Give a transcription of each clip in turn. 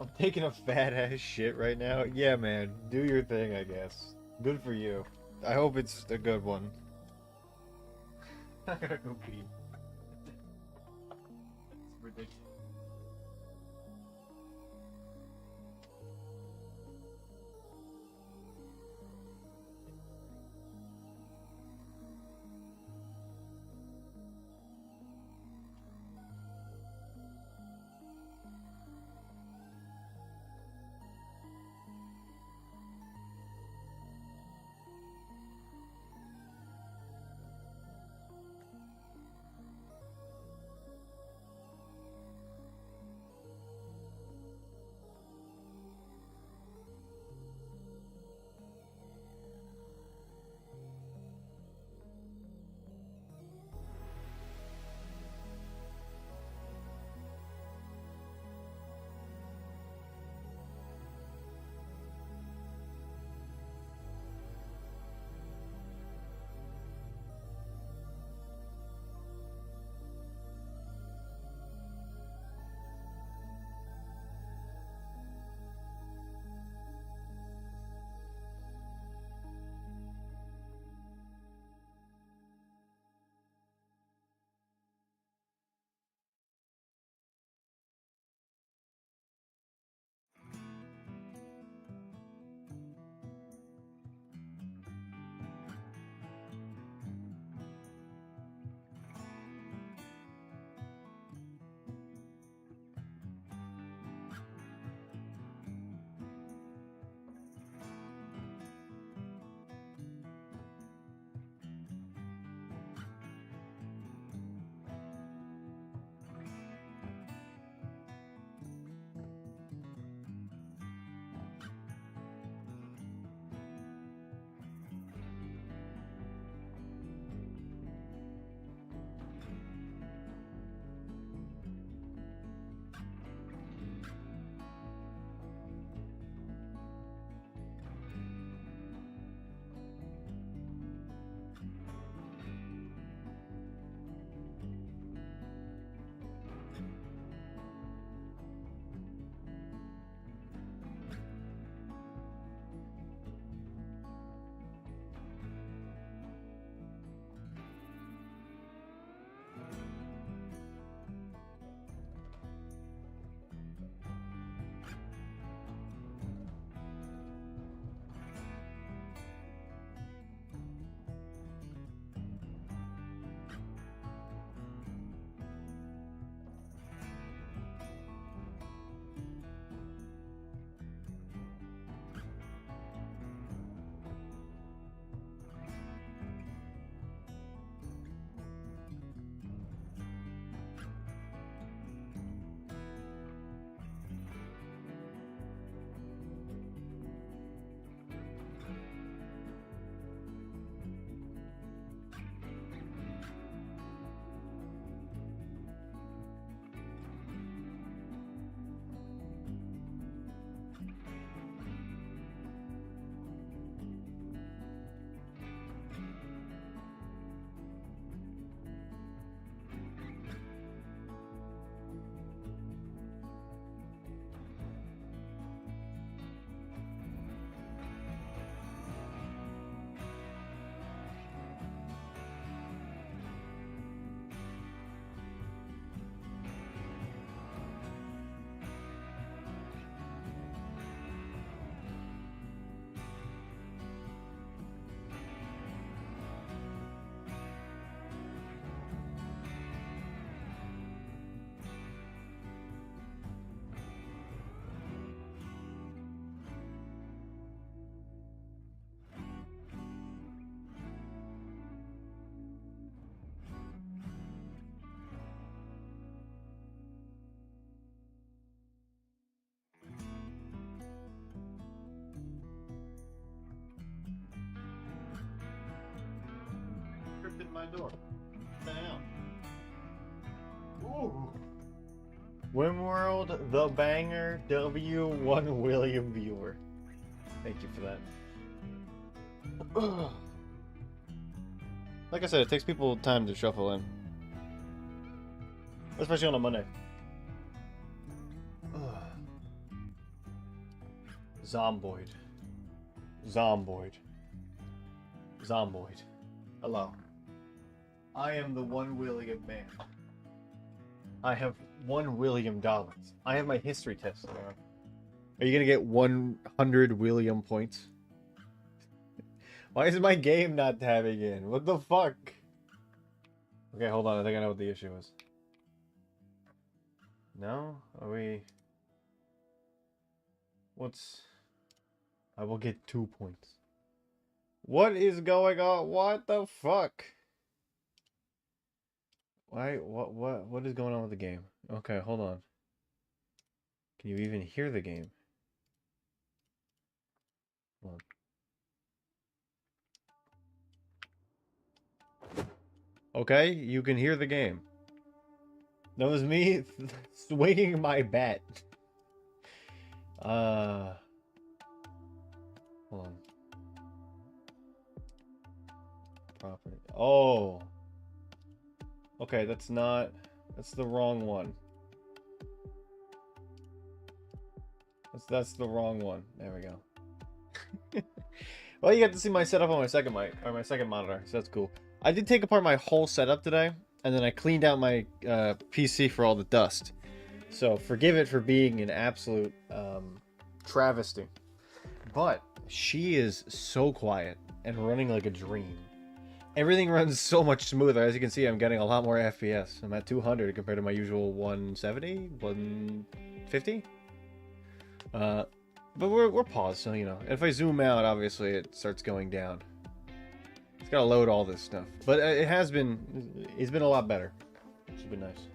I'm taking a fat ass shit right now. Yeah, man. Do your thing, I guess. Good for you. I hope it's a good one. I gotta go pee. It's ridiculous. Tripped in my door. Damn. Ooh. Wimworld, The Banger, W1 William Viewer. Thank you for that. Like I said, it takes people time to shuffle in. Especially on a Monday. Zomboid. Zomboid. Zomboid. Hello. I am the one William man. I have $1 William. I have my history test now. Are you gonna get 100 William points? Why is my game not tabbing in? What the fuck? Okay, hold on. I think I know what the issue is. No? Are we... What's... I will get 2 points. What is going on? What the fuck? Why? What is going on with the game? Okay, hold on. Can you even hear the game? Hold on. Okay, you can hear the game. That was me swinging my bat. Hold on. Property. Oh. Okay, that's not... That's the wrong one. That's the wrong one. There we go. Well, you got to see my setup on my second mic, or my second monitor, so that's cool. I did take apart my whole setup today, and then I cleaned out my PC for all the dust. So forgive it for being an absolute travesty. But she is so quiet and running like a dream. Everything runs so much smoother. As you can see, I'm getting a lot more FPS. I'm at 200 compared to my usual 170, 150. But we're paused, so you know. If I zoom out, obviously it starts going down. It's gotta load all this stuff, but it's been a lot better. It's been nice.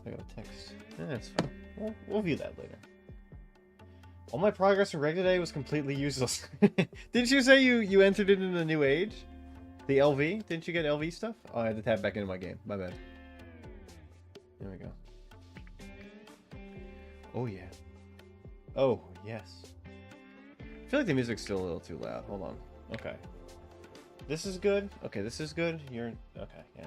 I got a text. That's fine. We'll view that later. All my progress in reg today was completely useless. Didn't you say you entered it in the new age? The LV? Didn't you get LV stuff? Oh, I had to tap back into my game. My bad. There we go. Oh, yeah. Oh, yes. I feel like the music's still a little too loud. Hold on. Okay. This is good. Okay, this is good. You're... Okay, yeah.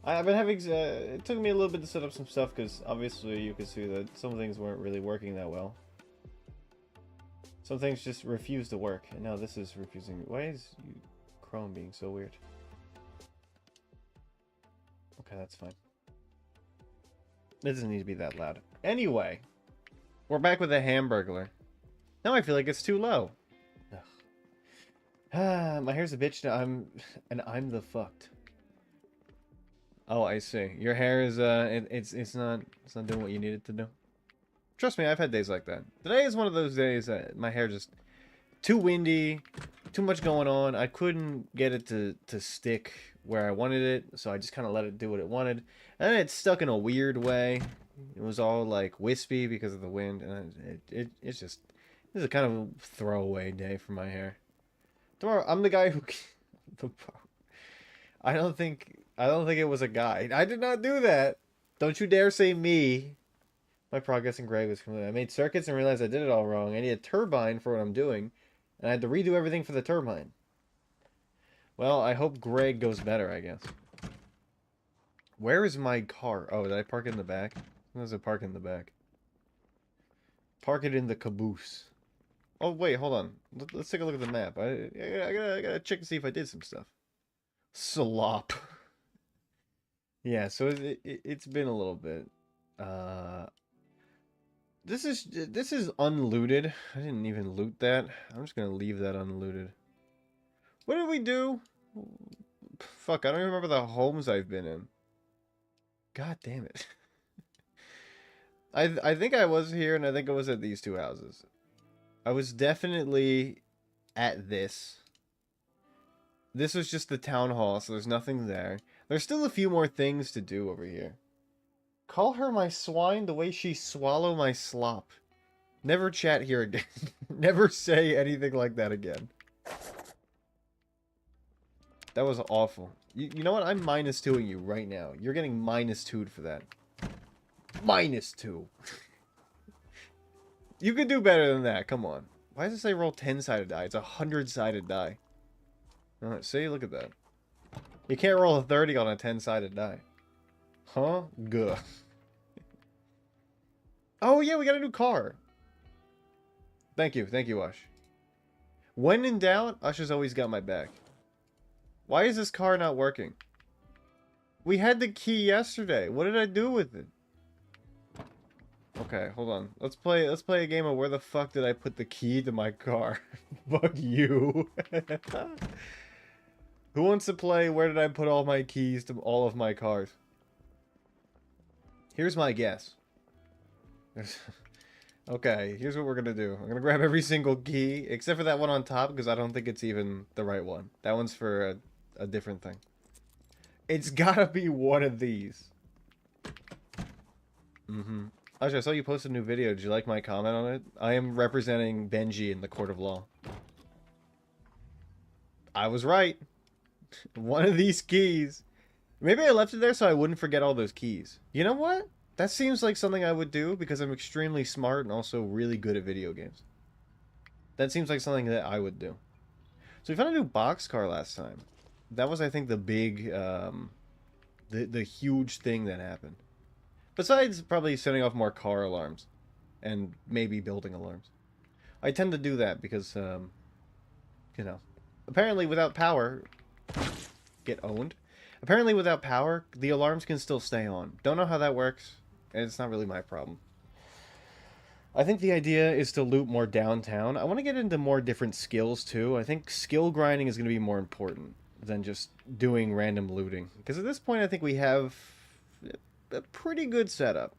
I've been having... it took me a little bit to set up some stuff, because obviously you could see that some things weren't really working that well. Some things just refuse to work, and now this is refusing. Why is Chrome being so weird? Okay, that's fine. It doesn't need to be that loud. Anyway, we're back with a Hamburglar. Now I feel like it's too low. Ugh. My hair's a bitch now. I'm the fucked. Oh, I see. Your hair is it's not doing what you need it to do. Trust me, I've had days like that. Today is one of those days that my hair just too windy, too much going on. I couldn't get it to stick where I wanted it, so I just kind of let it do what it wanted. And then it stuck in a weird way. It was all like wispy because of the wind, and it's just this is a kind of throwaway day for my hair. Tomorrow, I'm the guy who I don't think it was a guy. I did not do that. Don't you dare say me. My progress in Greg was complete. I made circuits and realized I did it all wrong. I need a turbine for what I'm doing, and I had to redo everything for the turbine. Well, I hope Greg goes better, I guess. Where is my car? Oh, did I park it in the back? There's a park in the back. Park it in the caboose. Oh, wait, hold on. Let's take a look at the map. I gotta check to see if I did some stuff. Slop. Yeah, so it's been a little bit. This is unlooted. I didn't even loot that. I'm just gonna leave that unlooted. What did we do? Fuck, I don't even remember the homes I've been in. God damn it. I think I was here, and I think I was at these two houses. I was definitely at this. This was just the town hall, so there's nothing there. There's still a few more things to do over here. Call her my swine the way she swallow my slop. Never chat here again. Never say anything like that again. That was awful. You know what? I'm -2ing you right now. You're getting -2'd for that. -2. You could do better than that. Come on. Why does it say roll 10-sided die? It's a 100-sided die. Alright, see? Look at that. You can't roll a 30 on a 10-sided die. Huh? Good. Oh, yeah, we got a new car. Thank you, Ush. When in doubt, Ush has always got my back. Why is this car not working? We had the key yesterday. What did I do with it? Okay, hold on. Let's play a game of where the fuck did I put the key to my car? Fuck you. Who wants to play where did I put all my keys to all of my cars? Here's my guess. Okay, here's what we're gonna do. I'm gonna grab every single key, except for that one on top, because I don't think it's even the right one. That one's for a different thing. It's gotta be one of these. Mm-hmm. Actually, I saw you posted a new video. Did you like my comment on it? I am representing Benji in the court of law. I was right. One of these keys. Maybe I left it there so I wouldn't forget all those keys. You know what? That seems like something I would do because I'm extremely smart and also really good at video games. That seems like something that I would do. So we found a new boxcar last time. That was, I think, the big, the huge thing that happened. Besides probably setting off more car alarms. And maybe building alarms. I tend to do that because, you know. Apparently without power... Get owned. Apparently without power, the alarms can still stay on. Don't know how that works. And it's not really my problem. I think the idea is to loot more downtown. I want to get into more different skills too. I think skill grinding is going to be more important than just doing random looting. Because at this point I think we have a pretty good setup.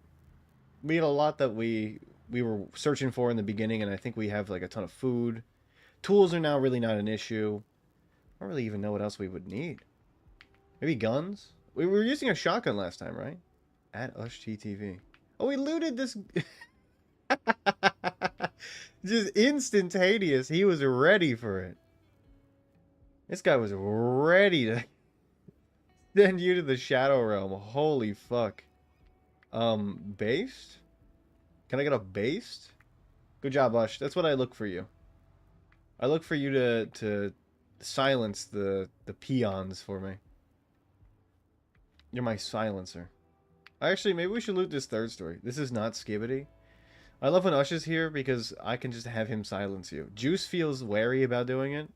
We had a lot that we were searching for in the beginning, and I think we have like a ton of food. Tools are now really not an issue. I don't really even know what else we would need. Maybe guns? We were using a shotgun last time, right? At UshTTV. Oh, we looted this... Just instantaneous. He was ready for it. This guy was ready to send you to the Shadow Realm. Holy fuck. Based? Can I get a based? Good job, Ush. That's what I look for you. I look for you to silence the peons for me. You're my silencer. Actually, maybe we should loot this third story. This is not Skibbity. I love when Ush is here because I can just have him silence you. Juice feels wary about doing it.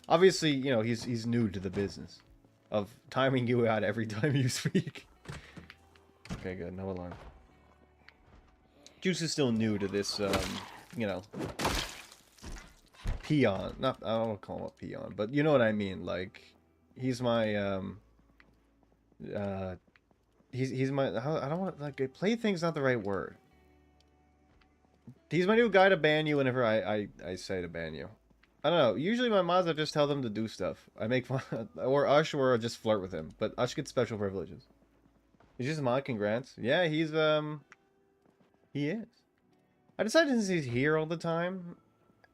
Obviously, you know, he's new to the business of timing you out every time you speak. Okay, good. No alarm. Juice is still new to this, you know, peon. Not, I don't want to call him a peon, but you know what I mean. Like, he's my, he's my, I don't want, like, plaything's not the right word. He's my new guy to ban you whenever I say to ban you. I don't know. Usually my mods, I just tell them to do stuff. I make fun, or Ush, or just flirt with him. But Ush gets special privileges. He's just a mod, congrats. Yeah, he's, he is. I decided since he's here all the time,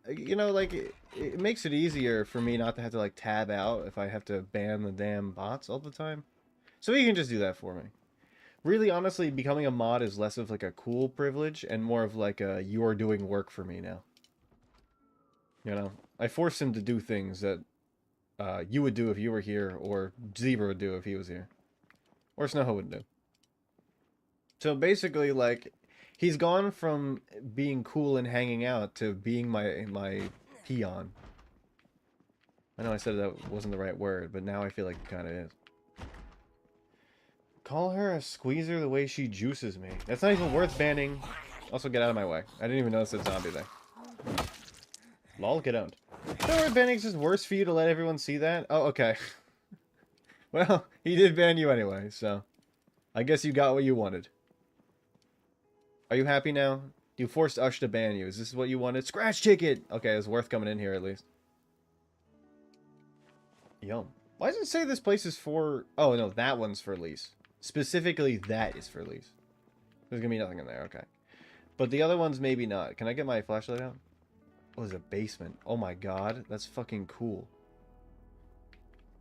you know, like, it makes it easier for me not to have to, like, tab out if I have to ban the damn bots all the time. So he can just do that for me. Really, honestly, becoming a mod is less of, like, a cool privilege and more of, like, a you're doing work for me now. You know? I force him to do things that you would do if you were here, or Zebra would do if he was here. Or Snowho would do. So basically, like, he's gone from being cool and hanging out to being my peon. I know I said that wasn't the right word, but now I feel like it kind of is. Call her a squeezer the way she juices me. That's not even worth banning. Also, get out of my way. I didn't even notice that zombie there. Lol, get owned. So worth banning is just worse for you to let everyone see that? Oh, okay. Well, he did ban you anyway, so I guess you got what you wanted. Are you happy now? You forced Ush to ban you. Is this what you wanted? Scratch ticket! Okay, it's worth coming in here at least. Yum. Why does it say this place is for... Oh, no, that one's for lease. Specifically, that is for lease. There's gonna be nothing in there, okay. But the other ones, maybe not. Can I get my flashlight out? Oh, there's a basement. Oh my god, that's fucking cool.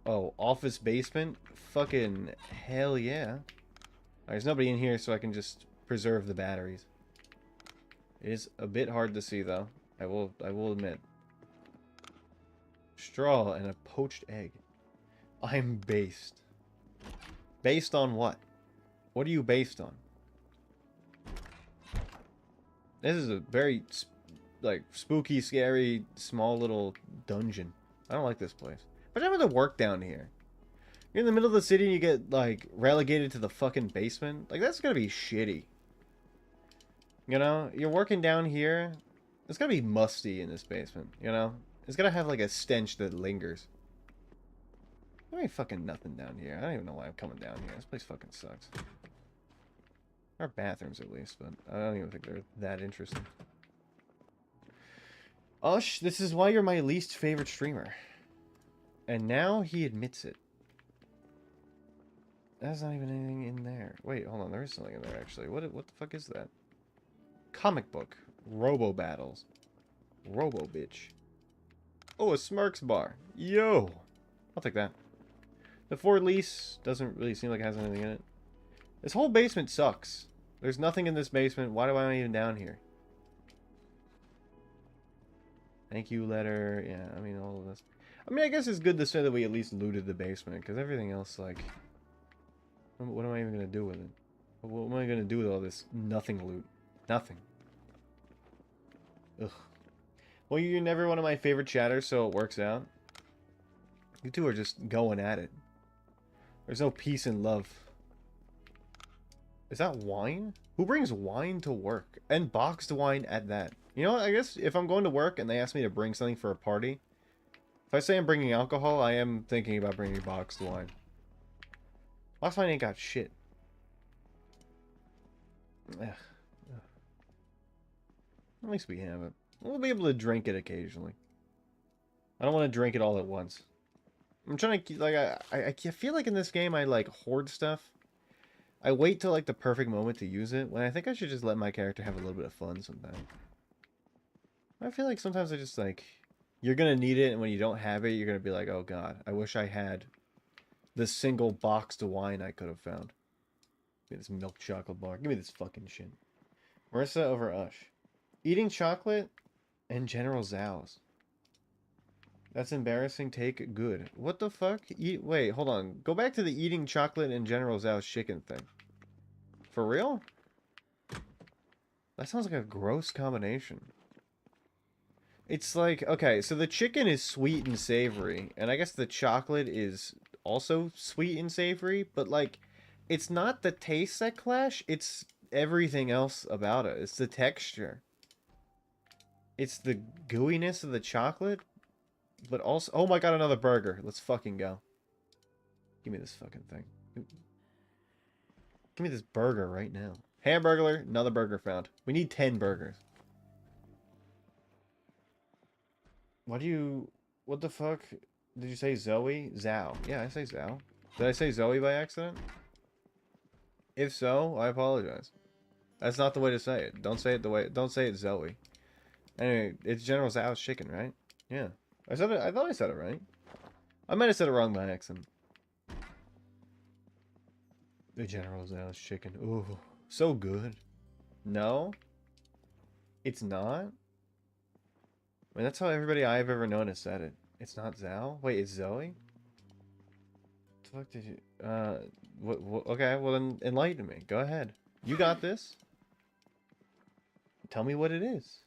Oh, office basement? Fucking hell yeah. Right, there's nobody in here, so I can just preserve the batteries. It is a bit hard to see, though. I will admit. Straw and a poached egg. I'm based. Based on what? What are you based on? This is a very like, spooky, scary, small little dungeon. I don't like this place. But I'm going to work down here. You're in the middle of the city and you get, like, relegated to the fucking basement. Like, that's gonna be shitty. You know? You're working down here. It's gonna be musty in this basement, you know? It's gonna have, like, a stench that lingers. There ain't fucking nothing down here. I don't even know why I'm coming down here. This place fucking sucks. Our bathrooms, at least, but I don't even think they're that interesting. Ush, this is why you're my least favorite streamer. And now he admits it. There's not even anything in there. Wait, hold on. There is something in there, actually. What the fuck is that? Comic book. Robo battles. Robo bitch. Oh, a Smirks bar. Yo! I'll take that. The Ford lease doesn't really seem like it has anything in it. This whole basement sucks. There's nothing in this basement. Why am I even down here? Thank you letter. Yeah, I mean, all of this. I mean, I guess it's good to say that we at least looted the basement, because everything else, like... What am I even going to do with it? What am I going to do with all this nothing loot? Nothing. Ugh. Well, you're never one of my favorite chatters, so it works out. You two are just going at it. There's no peace and love. Is that wine? Who brings wine to work? And boxed wine at that. You know what? I guess if I'm going to work and they ask me to bring something for a party, if I say I'm bringing alcohol, I am thinking about bringing boxed wine. Boxed wine ain't got shit. Ugh. At least we have it. We'll be able to drink it occasionally. I don't want to drink it all at once. I'm trying to, like, I feel like in this game I, like, hoard stuff. I wait till, like, the perfect moment to use it, when I think I should just let my character have a little bit of fun sometimes. I feel like sometimes I just, like, you're gonna need it, and when you don't have it, you're gonna be like, oh god, I wish I had the single boxed wine I could have found. Give me this milk chocolate bar. Give me this fucking shit. Marissa over Ush. Eating chocolate and General Zhao's. That's embarrassing. Take good. What the fuck? Wait, hold on. Go back to the eating chocolate and General Zhao's chicken thing. For real? That sounds like a gross combination. It's like, okay, so the chicken is sweet and savory, and I guess the chocolate is also sweet and savory, but like, it's not the taste that clash, it's everything else about it. It's the texture. It's the gooiness of the chocolate, but also... Oh my god, another burger. Let's fucking go. Give me this fucking thing. Give me this burger right now. Hamburglar, another burger found. We need 10 burgers. What do you... What the fuck? Did you say Zoe? Zhao. Yeah, I say Zhao. Did I say Zoe by accident? If so, I apologize. That's not the way to say it. Don't say it the way... Don't say it Zoe. Anyway, it's General Zhao's chicken, right? Yeah. I said it... I thought I said it right. I might have said it wrong by accident. The General Zhao's chicken. Ooh. So good. No? It's not? I mean, that's how everybody I've ever known has said it. It's not Zhao? Wait, it's Zoe? What the fuck did you... what, okay, well then enlighten me. Go ahead. You got this. Tell me what it is.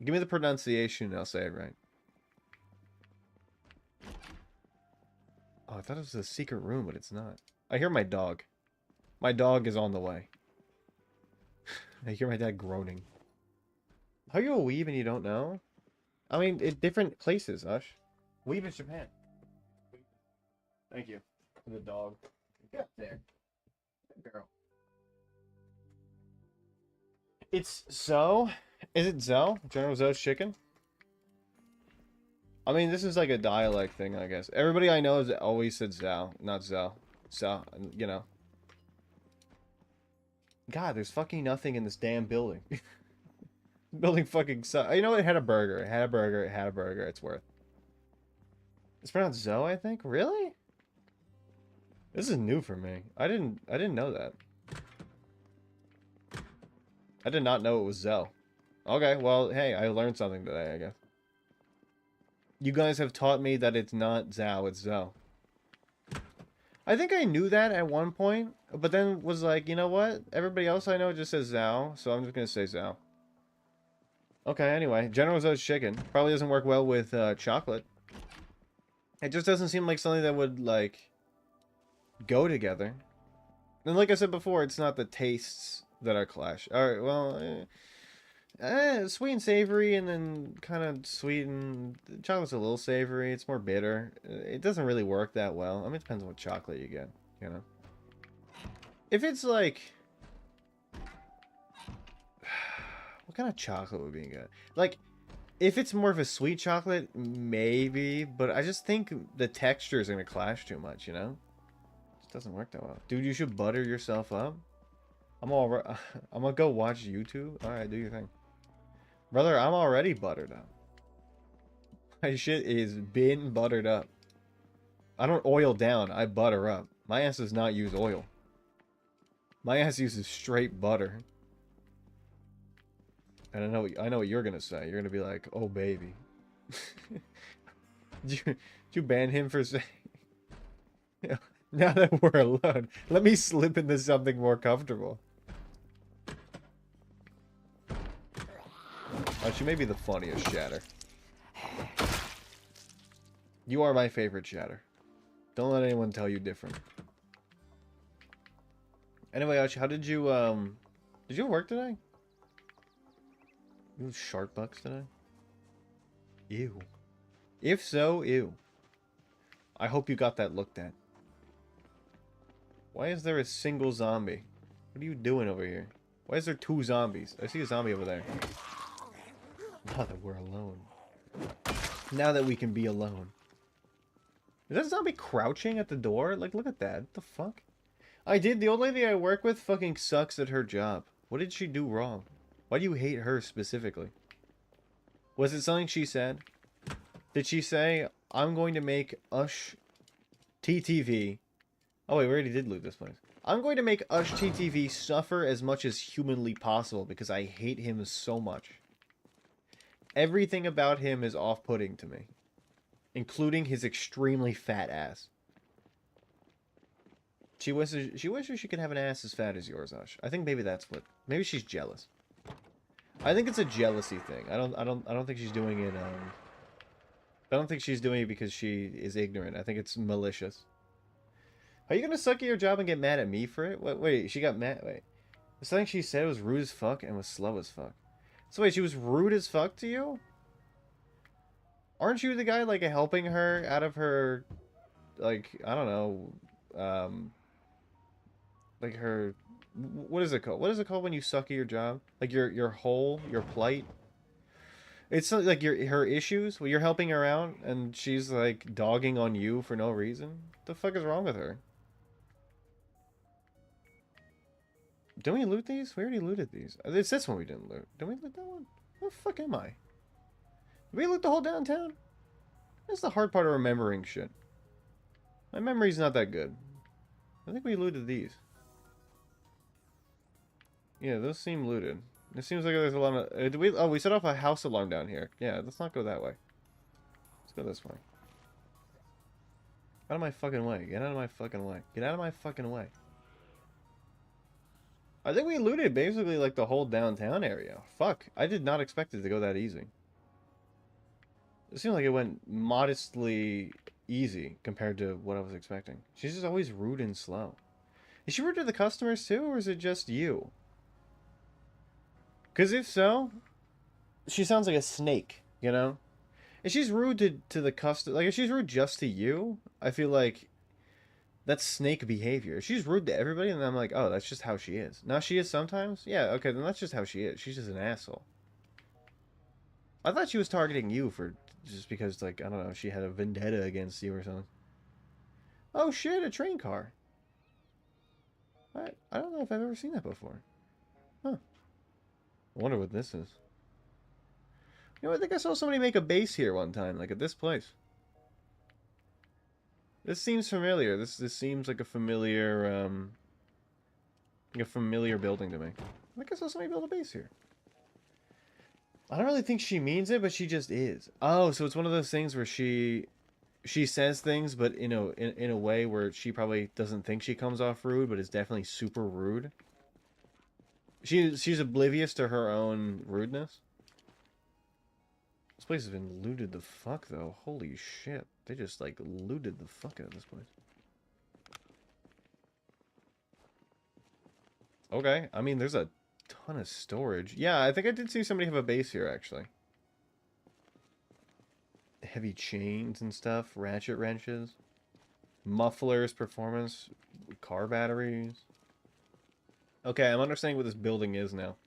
Give me the pronunciation and I'll say it right. Oh, I thought it was a secret room, but it's not. I hear my dog. My dog is on the way. I hear my dad groaning. How are you a weeb and you don't know? I mean, in different places, Ush. Weeb is Japan. Thank you for the dog. Get up there. Good girl. It's so... Is it Zhao? General Zhao's chicken? I mean, this is like a dialect thing, I guess. Everybody I know has always said Zhao, not Zhao. So, you know. God, there's fucking nothing in this damn building. Building fucking sucks. You know what? It had a burger. It had a burger. It had a burger. It's worth. It's pronounced Zoe, I think. Really? This is new for me. I didn't know that. I did not know it was Zoe. Okay, well, hey, I learned something today, I guess. You guys have taught me that it's not Zhao, it's Zoe. I think I knew that at one point, but then was like, you know what? Everybody else I know just says Zhao, so I'm just gonna say Zhao. Okay, anyway. General Tso's chicken. Probably doesn't work well with chocolate. It just doesn't seem like something that would, like, go together. And like I said before, it's not the tastes that are clash. Alright, well, sweet and savory, and then kind of sweet and... Chocolate's a little savory. It's more bitter. It doesn't really work that well. I mean, it depends on what chocolate you get, you know? If it's, like... What kind of chocolate would be good? Like, if it's more of a sweet chocolate, maybe. But I just think the texture is going to clash too much, you know? It doesn't work that well. Dude, you should butter yourself up. I'm gonna go watch YouTube. Alright, do your thing. Brother, I'm already buttered up. My shit is been buttered up. I don't oil down, I butter up. My ass does not use oil. My ass uses straight butter. And I know what you're gonna say. You're gonna be like, "Oh baby." did you ban him for saying? Now that we're alone, let me slip into something more comfortable. Oh, she may be the funniest Shatter. You are my favorite Shatter. Don't let anyone tell you different. Anyway, Archie, how did you work today? You shark bucks today? Ew. If so, ew. I hope you got that looked at. Why is there a single zombie? What are you doing over here? Why is there 2 zombies? I see a zombie over there. Now that we're alone. Now that we can be alone. Is that zombie crouching at the door? Like, look at that. What the fuck? The old lady I work with fucking sucks at her job. What did she do wrong? Why do you hate her specifically? Was it something she said? Did she say, I'm going to make Ush TTV... Oh wait, we already did loot this place. I'm going to make Ush TTV suffer as much as humanly possible because I hate him so much. Everything about him is off-putting to me. Including his extremely fat ass. She wishes she could have an ass as fat as yours, Ush. I think maybe that's what... Maybe she's jealous. I think it's a jealousy thing. I don't think she's doing it, I don't think she's doing it because she is ignorant. I think it's malicious. Are you gonna suck at your job and get mad at me for it? Wait, she got mad. Wait. Something she said was rude as fuck and was slow as fuck. So wait, she was rude as fuck to you? Aren't you the guy, like, helping her out of her, like, I don't know, like her, what is it called? What is it called when you suck at your job? Like your hole, your plight? It's like her issues, where you're helping her out and she's, like, dogging on you for no reason? What the fuck is wrong with her? Didn't we loot these? We already looted these. It's this one we didn't loot. Did we loot that one? Where the fuck am I? Did we loot the whole downtown? That's the hard part of remembering shit. My memory's not that good. I think we looted these. Yeah, those seem looted. It seems like there's a lot of... we set off a house alarm down here. Yeah, let's not go that way. Let's go this way. Out of my fucking way. Get out of my fucking way. Get out of my fucking way. I think we looted basically like the whole downtown area. Fuck. I did not expect it to go that easy. It seemed like it went modestly easy compared to what I was expecting. She's just always rude and slow. Is she rude to the customers too, or is it just you? Because if so, she sounds like a snake, you know? If she's rude to the customer, like if she's rude just to you, I feel like that's snake behavior. If she's rude to everybody, and I'm like, oh, that's just how she is. Now she is sometimes? Yeah, okay, then that's just how she is. She's just an asshole. I thought she was targeting you for just because, like, I don't know, she had a vendetta against you or something. Oh shit, a train car. I don't know if I've ever seen that before. Huh. I wonder what this is. You know, I think I saw somebody make a base here one time, like at this place. This seems familiar. This seems like a familiar building to me. I think I saw somebody build a base here. I don't really think she means it, but she just is. Oh, so it's one of those things where she says things, but in a way where she probably doesn't think she comes off rude, but is definitely super rude. She's oblivious to her own rudeness. place has been looted the fuck, though. Holy shit. They just, like, looted the fuck out of this place. Okay, I mean, there's a ton of storage. Yeah, I think I did see somebody have a base here, actually. Heavy chains and stuff. Ratchet wrenches. Mufflers, performance. Car batteries. Okay, I'm understanding what this building is now.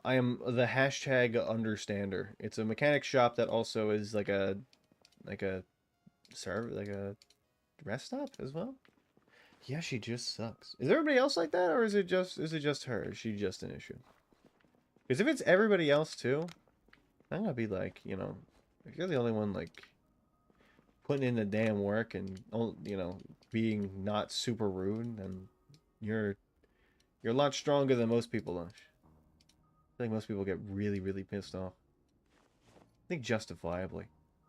I am the hashtag understander. It's a mechanic shop that also is like a serve, like a rest stop as well. Yeah, she just sucks. Is everybody else like that, or is it just her? Is she just an issue? Because if it's everybody else too, I'm gonna be like, you know, if you're the only one like putting in the damn work and, you know, being not super rude, then you're a lot stronger than most people. I think most people get really, really pissed off. I think justifiably.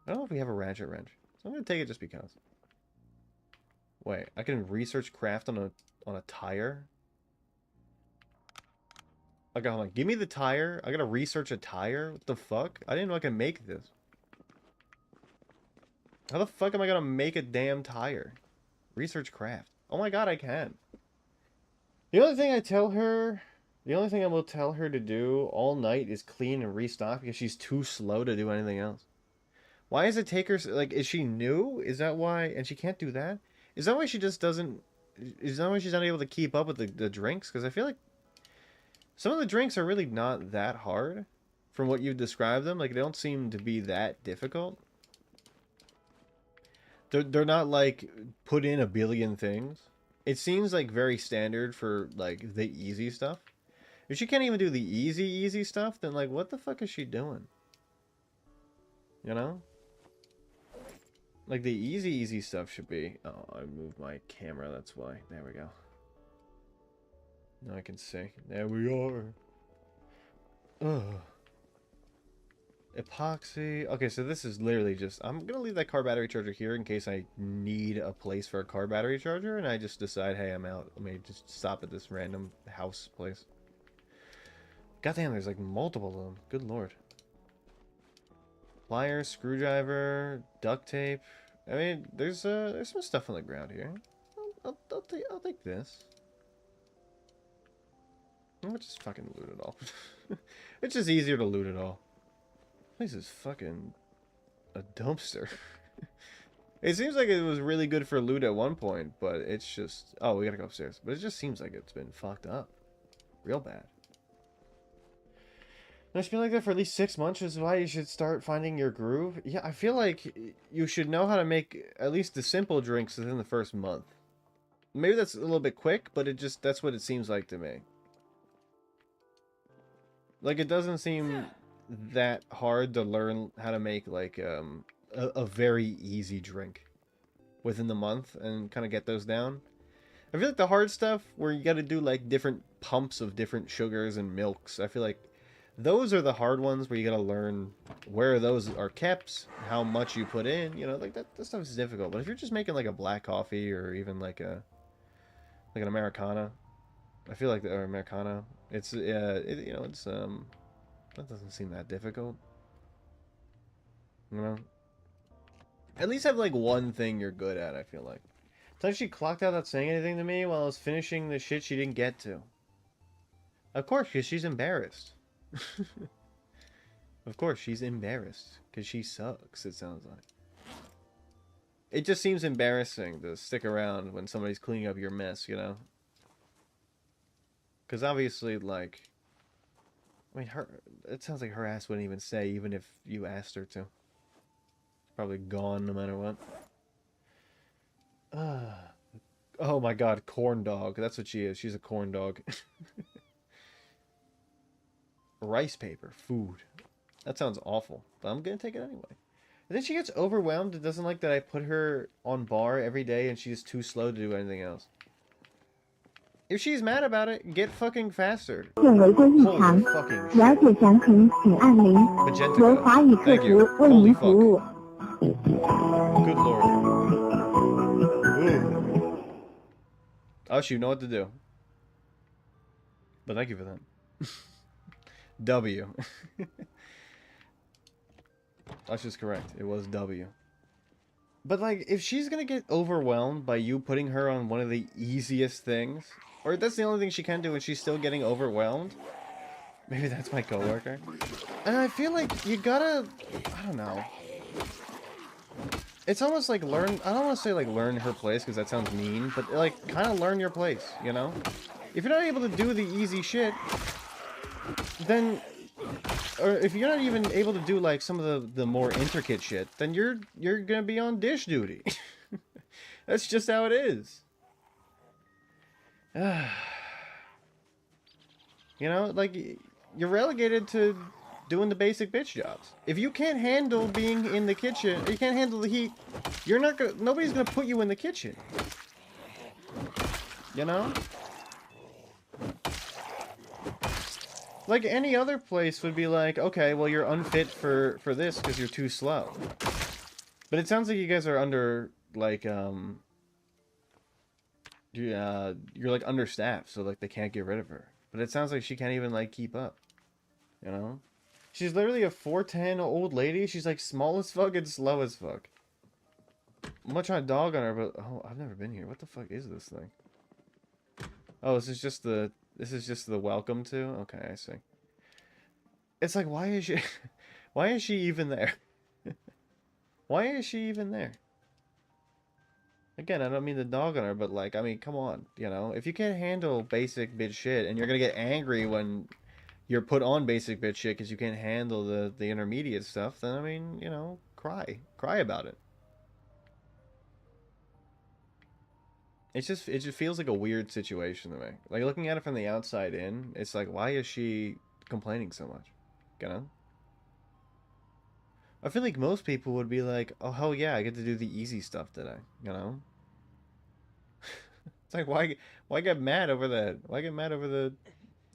I don't know if we have a ratchet wrench, so I'm gonna take it just because. Wait, I can research craft on a tire? Okay, hold on. Give me the tire. I gotta research a tire? What the fuck? I didn't know I could make this. How the fuck am I gonna make a damn tire? Research craft. Oh my god, I can. The only thing I will tell her to do all night is clean and restock because she's too slow to do anything else. Why does it take her, like, is she new? Is that why? And she can't do that? Is that why she just doesn't, is that why she's not able to keep up with the drinks? Because I feel like some of the drinks are really not that hard from what you describe them. Like, they don't seem to be that difficult. They're not, like, put in a billion things. It seems, like, very standard for, like, the easy stuff. If she can't even do the easy stuff, then, like, what the fuck is she doing? You know? Like, the easy stuff should be... Oh, I moved my camera, that's why. There we go. Now I can see. There we are. Ugh. Epoxy. Okay, so this is literally just... I'm gonna leave that car battery charger here in case I need a place for a car battery charger, and I just decide, hey, I'm out. Let me just stop at this random house place. Goddamn, there's like multiple of them. Good lord. Pliers, screwdriver, duct tape. I mean, there's some stuff on the ground here. I'll take this. I'll just fucking loot it all. It's just easier to loot it all. This is fucking a dumpster. It seems like it was really good for loot at one point, but it's just... Oh, we gotta go upstairs. But it just seems like it's been fucked up. Real bad. And it's been like that for at least 6 months, which is why you should start finding your groove. Yeah, I feel like you should know how to make at least the simple drinks within the first month. Maybe that's a little bit quick, but that's what it seems like to me. Like, it doesn't seem that hard to learn how to make, like, a very easy drink within the month and kind of get those down. I feel like the hard stuff where you got to do, like, different pumps of different sugars and milks, I feel like those are the hard ones where you got to learn where those are kept, how much you put in, you know, like that stuff is difficult. But if you're just making, like, a black coffee or even, like, an Americana, I feel like or Americano, it's you know, it's that doesn't seem that difficult. You know, at least have like one thing you're good at. I feel like. Sometimes she clocked out without saying anything to me while I was finishing the shit she didn't get to. Of course, because she's embarrassed. Of course, she's embarrassed because she sucks. It sounds like. It just seems embarrassing to stick around when somebody's cleaning up your mess, you know. Because obviously, like, I mean, it sounds like her ass wouldn't even say, even if you asked her to. Probably gone no matter what. Oh my god, corn dog. That's what she is. She's a corn dog. Rice paper, food. That sounds awful, but I'm gonna take it anyway. And then she gets overwhelmed and doesn't like that I put her on bar every day and she's too slow to do anything else. If she's mad about it, get fucking faster. Holy fucking shit. Magentica. Thank you. Holy fuck. Good lord. Ooh. Oh, you know what to do. But thank you for that. W. That's just correct. It was W. But, like, if she's gonna get overwhelmed by you putting her on one of the easiest things, or that's the only thing she can do and she's still getting overwhelmed, maybe that's my coworker. And I feel like you gotta, I don't know. It's almost like learn, I don't want to say like learn her place because that sounds mean, but like kind of learn your place, you know? If you're not able to do the easy shit, then, or if you're not even able to do like some of the more intricate shit, then you're gonna be on dish duty. That's just how it is. You know, like you're relegated to doing the basic bitch jobs. If you can't handle being in the kitchen, or you can't handle the heat, you're not gonna, nobody's gonna put you in the kitchen. You know? Like any other place would be like, okay, well you're unfit for this because you're too slow. But it sounds like you guys are under like you're like understaffed, so like they can't get rid of her. But it sounds like she can't even like keep up. You know? She's literally a 4'10" old lady. She's like small as fuck and slow as fuck. I'm not trying to dog on her, but oh, I've never been here. What the fuck is this thing? Oh, this is just the welcome to? Okay, I see. It's like, why is she why is she even there? Why is she even there? Again, I don't mean to dog on her, but like, I mean, come on, you know? If you can't handle basic bitch shit and you're gonna get angry when you're put on basic bitch shit because you can't handle the intermediate stuff, then I mean, you know, cry about it. It just feels like a weird situation to me. Like looking at it from the outside in, it's like, why is she complaining so much? You know? I feel like most people would be like, oh hell yeah, I get to do the easy stuff today. You know? It's like, why get mad over that? Why get mad over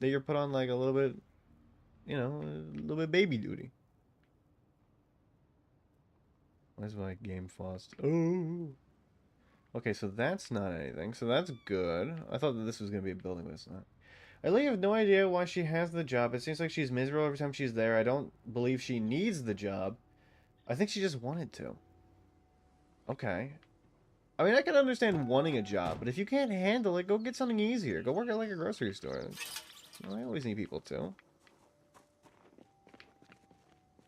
that you're put on like a little bit, you know, a little bit baby duty? Where's my game flossed? Oh. Okay, so that's not anything. So that's good. I thought that this was going to be a building, but it's not. I really have no idea why she has the job. It seems like she's miserable every time she's there. I don't believe she needs the job. I think she just wanted to. Okay. I mean, I can understand wanting a job, but if you can't handle it, go get something easier. Go work at like a grocery store. You know, I always need people too.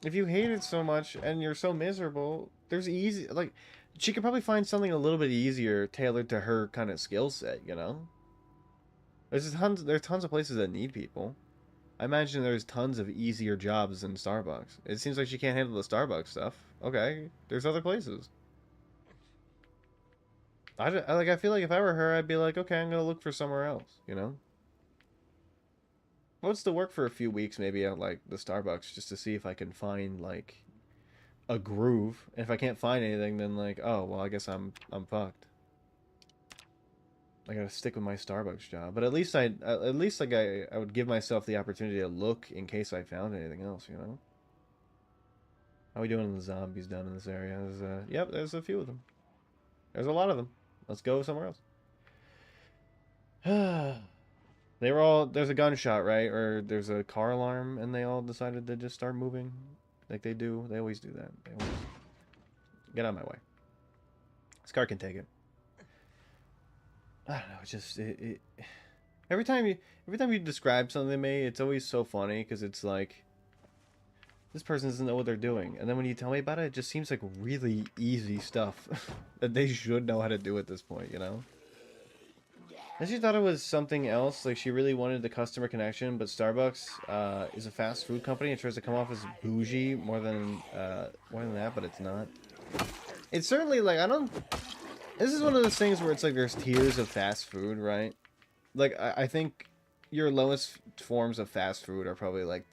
If you hate it so much and you're so miserable, there's easy, like, she could probably find something a little bit easier tailored to her kind of skill set, you know? There's tons of places that need people. I imagine there's tons of easier jobs than Starbucks. It seems like she can't handle the Starbucks stuff. Okay, there's other places. I feel like if I were her, I'd be like, okay, I'm gonna look for somewhere else, you know? What's to work for a few weeks maybe at like the Starbucks just to see if I can find like a groove. And if I can't find anything, then like, oh well, I guess I'm fucked. I gotta stick with my Starbucks job. But at least I would give myself the opportunity to look in case I found anything else, you know? How are we doing on the zombies down in this area? Yep, there's a few of them. There's a lot of them. Let's go somewhere else. They were all, there's a gunshot, right? Or there's a car alarm, and they all decided to just start moving. Like they do. They always do that. They always... Get out of my way. This car can take it. I don't know, it's just, every time you describe something to me, it's always so funny, because it's like, this person doesn't know what they're doing. And then when you tell me about it, it just seems like really easy stuff that they should know how to do at this point, you know? And she thought it was something else, like she really wanted the customer connection, but Starbucks is a fast food company. It tries to come off as bougie more than that, but it's not. It's certainly like, this is one of those things where it's like there's tiers of fast food, right? Like, I think your lowest forms of fast food are probably like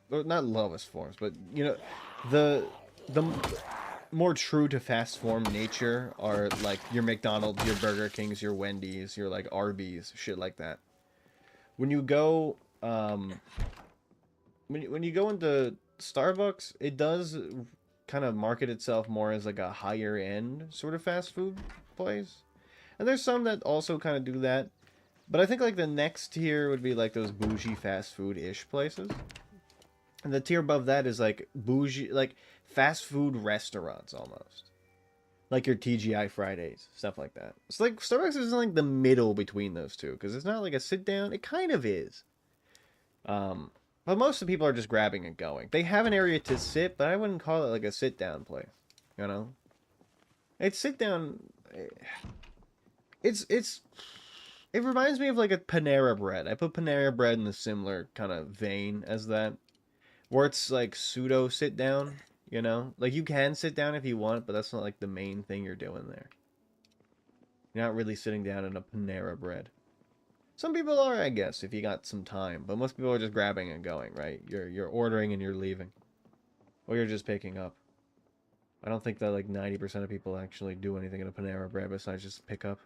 not lowest forms, but, you know, the more true to fast form nature are like your McDonald's, your Burger Kings, your Wendy's, your like Arby's, shit like that. When you go, when you go into Starbucks, it does kind of market itself more as like a higher end sort of fast food place. And there's some that also kind of do that. But I think like the next tier would be like those bougie fast food-ish places. And the tier above that is like bougie, like fast food restaurants almost. Like your TGI Fridays, stuff like that. It's like Starbucks is like the middle between those two because it's not like a sit down. It kind of is. Um, but most of the people are just grabbing and going. They have an area to sit, but I wouldn't call it like a sit down place. You know, it's sit down. It's it reminds me of like a Panera Bread. I put Panera Bread in a similar kind of vein as that, where it's like pseudo sit down. You know, like you can sit down if you want, but that's not like the main thing you're doing there. You're not really sitting down in a Panera Bread. Some people are, I guess, if you got some time, but most people are just grabbing and going, right? You're ordering and you're leaving, or you're just picking up. I don't think that like 90% of people actually do anything in a Panera Bread besides just pick up.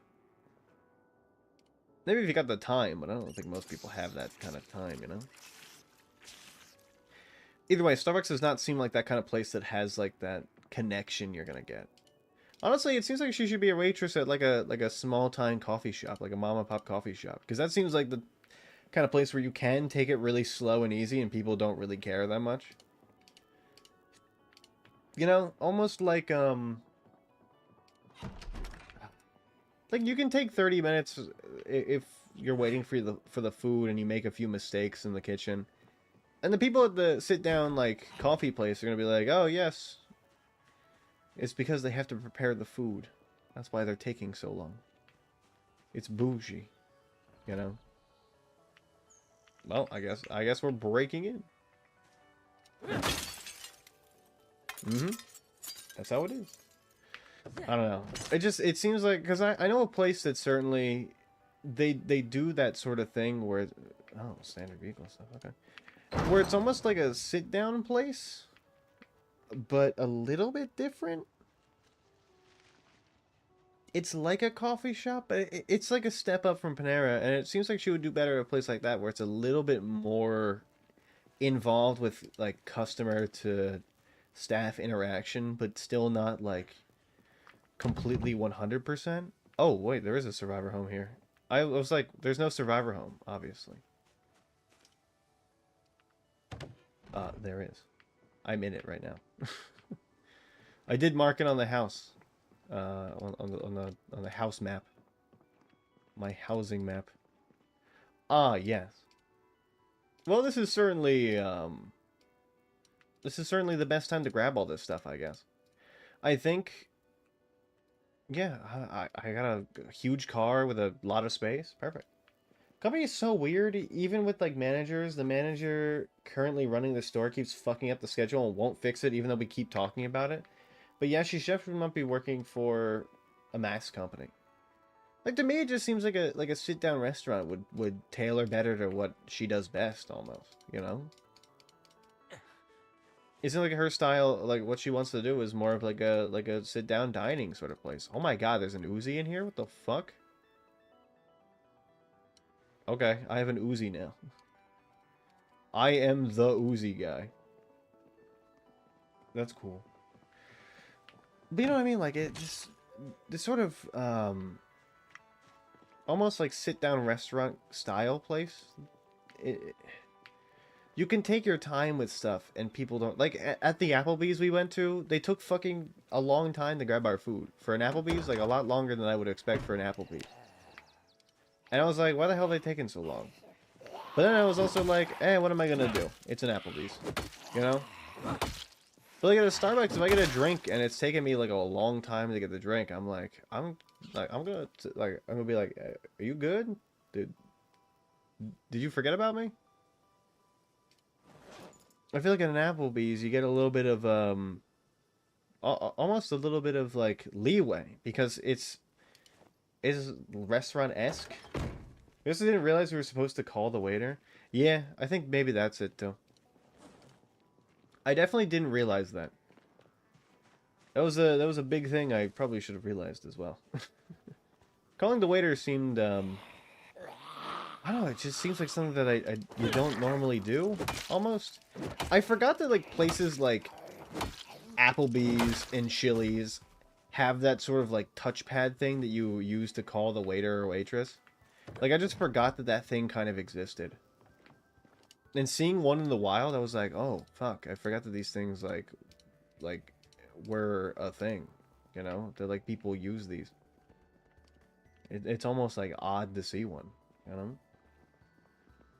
Maybe if you got the time, but I don't think most people have that kind of time, you know? Either way, Starbucks does not seem like that kind of place that has like that connection you're gonna get. Honestly, it seems like she should be a waitress at like a small time coffee shop, like a mom and pop coffee shop, because that seems like the kind of place where you can take it really slow and easy, and people don't really care that much. You know, almost like you can take 30 minutes if you're waiting for the food and you make a few mistakes in the kitchen. And the people at the sit down like coffee place are going to be like, "Oh, yes. It's because they have to prepare the food. That's why they're taking so long. It's bougie, you know." Well, I guess we're breaking in. That's how it is. I don't know. It seems like, because I know a place that certainly they do that sort of thing where, oh, standard vehicle stuff, okay, where it's almost like a sit down place, but a little bit different. It's like a coffee shop, but it's like a step up from Panera, and it seems like she would do better at a place like that where it's a little bit more involved with like customer to staff interaction, but still not like completely 100%. Oh, wait, there is a survivor home here. I was like, there's no survivor home, obviously. There is. I'm in it right now. I did mark it on the house. On the house map. My housing map. Ah, yes. Well, this is certainly the best time to grab all this stuff, I guess. I think, yeah, I got a huge car with a lot of space. Perfect. Company is so weird. Even with like managers, the manager currently running the store keeps fucking up the schedule and won't fix it, even though we keep talking about it. But yeah, she definitely might be working for a mass company. Like to me, it just seems like a sit down restaurant would tailor better to what she does best, almost. You know. Isn't like her style, like what she wants to do is more of like a sit down dining sort of place. Oh my god, there's an Uzi in here? What the fuck? Okay, I have an Uzi now. I am the Uzi guy. That's cool. But you know what I mean? Like it just this sort of almost like sit down restaurant style place. You can take your time with stuff, and people don't like at the Applebee's we went to. They took fucking a long time to grab our food for an Applebee's, like a lot longer than I would expect for an Applebee's. And I was like, why the hell are they taking so long? But then I was also like, what am I gonna do? It's an Applebee's, you know. But like at a Starbucks, if I get a drink and it's taking me like a long time to get the drink, I'm gonna be like, are you good? Did you forget about me? I feel like at an Applebee's, you get a little bit of almost a little bit of like leeway because it's restaurant-esque. I guess I didn't realize we were supposed to call the waiter. Yeah, I think maybe that's it too. I definitely didn't realize that. That was a big thing I probably should have realized as well. Calling the waiter seemed I don't know, it just seems like something that you don't normally do, almost. I forgot that, like, places like Applebee's and Chili's have that sort of, like, touchpad thing that you use to call the waiter or waitress. Like, I just forgot that that thing kind of existed. And seeing one in the wild, I was like, oh fuck, I forgot that these things like were a thing. You know, that like people use these. It's almost like odd to see one. You know.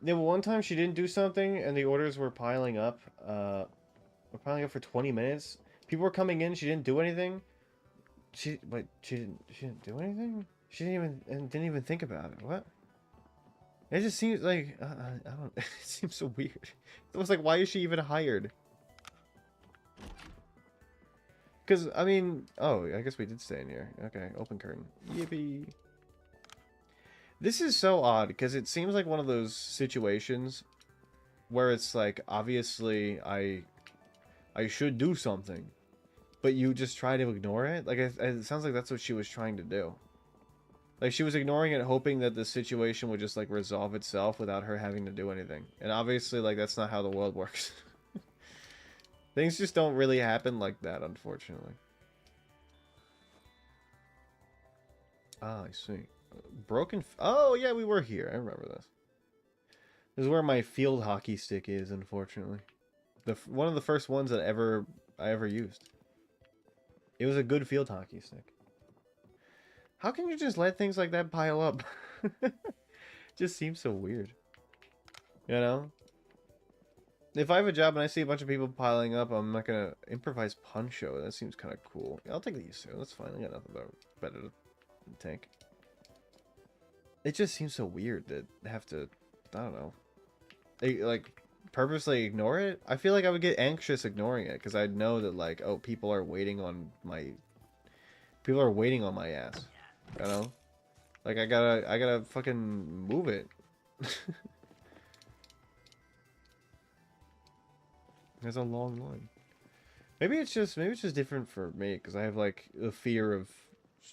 Yeah, well, one time she didn't do something, and the orders were piling up. Were piling up for 20 minutes. People were coming in. She didn't do anything. She didn't do anything. She didn't even think about it. What? It just seems like I don't. It seems so weird. It was like, why is she even hired? Because I mean, oh, I guess we did stay in here. Okay, open curtain. Yippee. This is so odd because it seems like one of those situations where it's like, obviously I should do something, but you just try to ignore it. Like it sounds like that's what she was trying to do. Like she was ignoring it, hoping that the situation would just like resolve itself without her having to do anything. And obviously, like that's not how the world works. Things just don't really happen like that, unfortunately. Ah, I see. Broken. Oh yeah, we were here. I remember this. This is where my field hockey stick is, unfortunately. One of the first ones that I ever used. It was a good field hockey stick. How can you just let things like that pile up? Just seems so weird. You know? If I have a job and I see a bunch of people piling up, I'm not gonna improvise puncho. That seems kind of cool. Yeah, I'll take these two. That's fine. I got nothing better to tank. It just seems so weird to have to, I don't know, like purposely ignore it. I feel like I would get anxious ignoring it because I'd know that like, oh, people are waiting on my ass. You know, like I gotta fucking move it. There's a long line. Maybe it's just different for me because I have like the fear of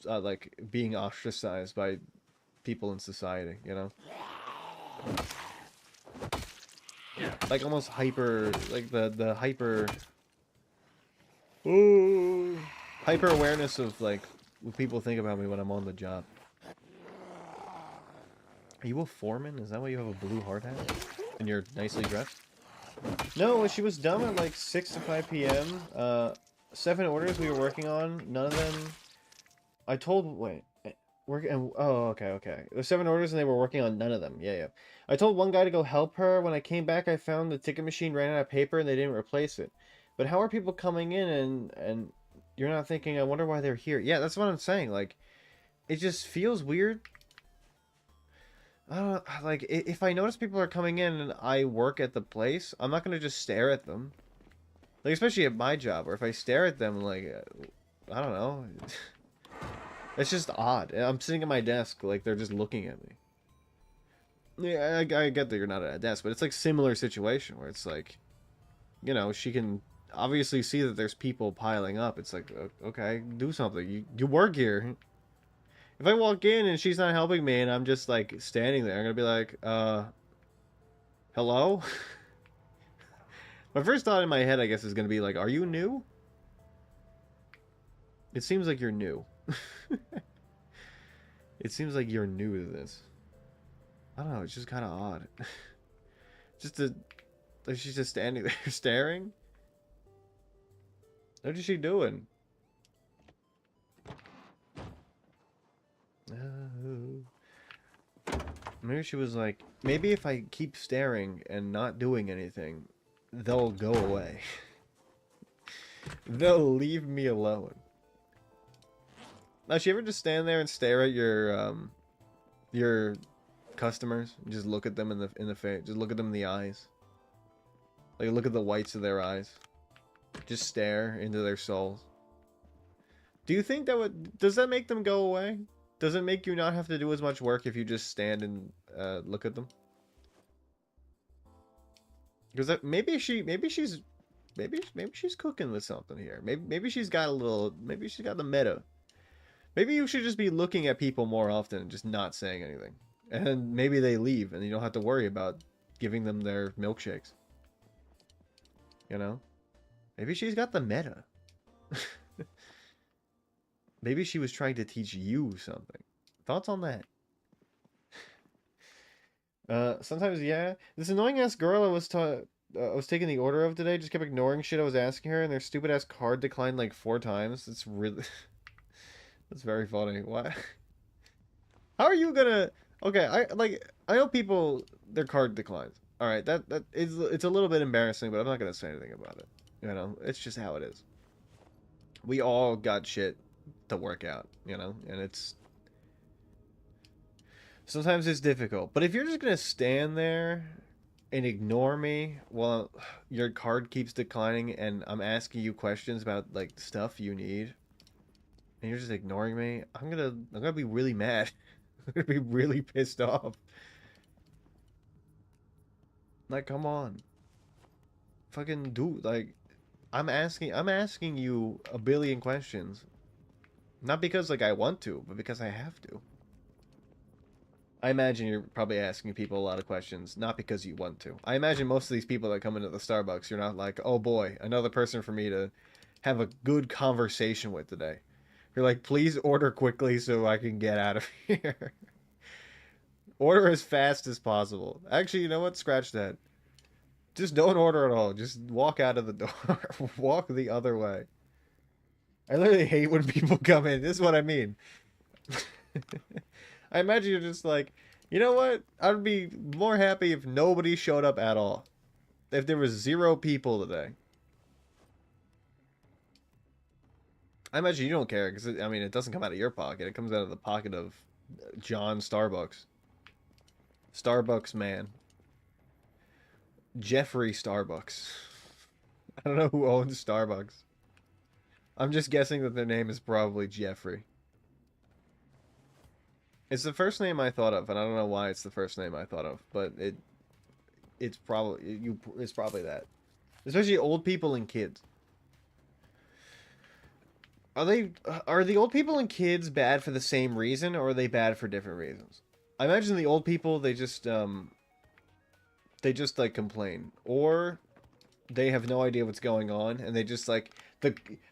like being ostracized by people in society, you know? Like almost hyper, like the hyper, ooh, hyper awareness of like what people think about me when I'm on the job. Are you a foreman? Is that why you have a blue hard hat? And you're nicely dressed? No, she was done at like 6 to 5 p.m. 7 orders we were working on. None of them. I told. Wait. Oh, okay. There's 7 orders and they were working on none of them. Yeah. I told one guy to go help her. When I came back, I found the ticket machine ran out of paper and they didn't replace it. But how are people coming in and you're not thinking, I wonder why they're here? Yeah, that's what I'm saying. Like, it just feels weird. Like, if I notice people are coming in and I work at the place, I'm not gonna just stare at them. Like, especially at my job, or if I stare at them, like, I don't know. It's just odd. I'm sitting at my desk, like, they're just looking at me. Yeah, I get that you're not at a desk, but it's like similar situation where it's like, you know, she can obviously see that there's people piling up. It's like, okay, do something. You work here. If I walk in and she's not helping me and I'm just like standing there, I'm gonna be like, hello? My first thought in my head, I guess, is gonna be like, are you new? It seems like you're new. It seems like you're new to this. I don't know, it's just kind of odd. Like she's just standing there staring? What is she doing? Maybe she was like, maybe if I keep staring and not doing anything, they'll go away. They'll leave me alone. Now, she ever just stand there and stare at your customers and just look at them in the face, just look at them in the eyes, like look at the whites of their eyes, just stare into their souls? Do you think does that make them go away? Does it make you not have to do as much work if you just stand and look at them? Because maybe she's cooking with something here. Maybe she's got the meta. Maybe you should just be looking at people more often and just not saying anything. And maybe they leave and you don't have to worry about giving them their milkshakes. You know? Maybe she's got the meta. Maybe she was trying to teach you something. Thoughts on that? Sometimes, yeah. This annoying ass girl I was taking the order of today just kept ignoring shit I was asking her, and their stupid ass card declined like 4 times. It's really, that's very funny. Why? How are you gonna? Okay, I know people their card declines. All right, that is it's a little bit embarrassing, but I'm not gonna say anything about it. You know, it's just how it is. We all got shit to work out, you know, and it's sometimes it's difficult. But if you're just gonna stand there and ignore me while your card keeps declining and I'm asking you questions about like stuff you need and you're just ignoring me, I'm gonna be really mad. I'm gonna be really pissed off. Like, come on. Fucking do like I'm asking you a billion questions. Not because like I want to, but because I have to. I imagine you're probably asking people a lot of questions, not because you want to. I imagine most of these people that come into the Starbucks, you're not like, oh boy, another person for me to have a good conversation with today. You're like, please order quickly so I can get out of here. Order as fast as possible. Actually, you know what? Scratch that. Just don't order at all. Just walk out of the door. Walk the other way. I literally hate when people come in. This is what I mean. I imagine you're just like, you know what? I'd be more happy if nobody showed up at all. If there was 0 people today. I imagine you don't care because, I mean, it doesn't come out of your pocket. It comes out of the pocket of John Starbucks. Starbucks man. Jeffrey Starbucks. I don't know who owns Starbucks. I'm just guessing that their name is probably Jeffrey. It's the first name I thought of, and I don't know why it's the first name I thought of, but it's probably that. Especially old people and kids. Are the old people and kids bad for the same reason, or are they bad for different reasons? I imagine the old people they just like complain, or they have no idea what's going on, and they just like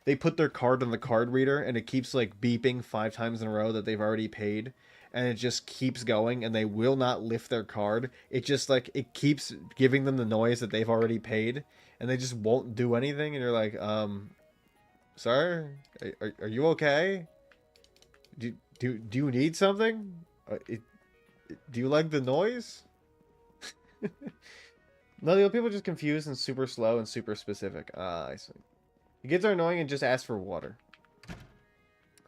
they put their card on the card reader, and it keeps like beeping 5 times in a row that they've already paid, and it just keeps going, and they will not lift their card. It just like it keeps giving them the noise that they've already paid, and they just won't do anything, and you're like, sir, are you okay? Do you need something? Do you like the noise? No, the old people are just confused and super slow and super specific. Ah, I see. The kids are annoying and just ask for water.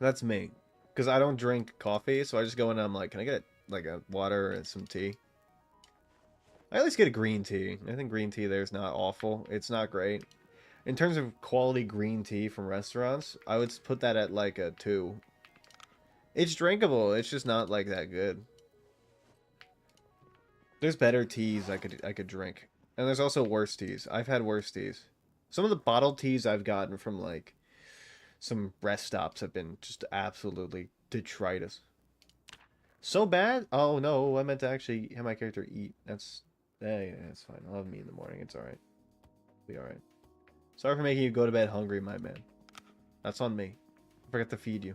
That's me. Because I don't drink coffee, so I just go in and I'm like, can I get like a water and some tea? I at least get a green tea. I think green tea there is not awful. It's not great. In terms of quality green tea from restaurants, I would put that at like a 2. It's drinkable. It's just not like that good. There's better teas I could drink. And there's also worse teas. I've had worse teas. Some of the bottled teas I've gotten from like some rest stops have been just absolutely detritus. So bad? Oh no, I meant to actually have my character eat. Yeah, that's fine. I'll have meat in the morning. It's alright. Be alright. Sorry for making you go to bed hungry, my man. That's on me. I forgot to feed you.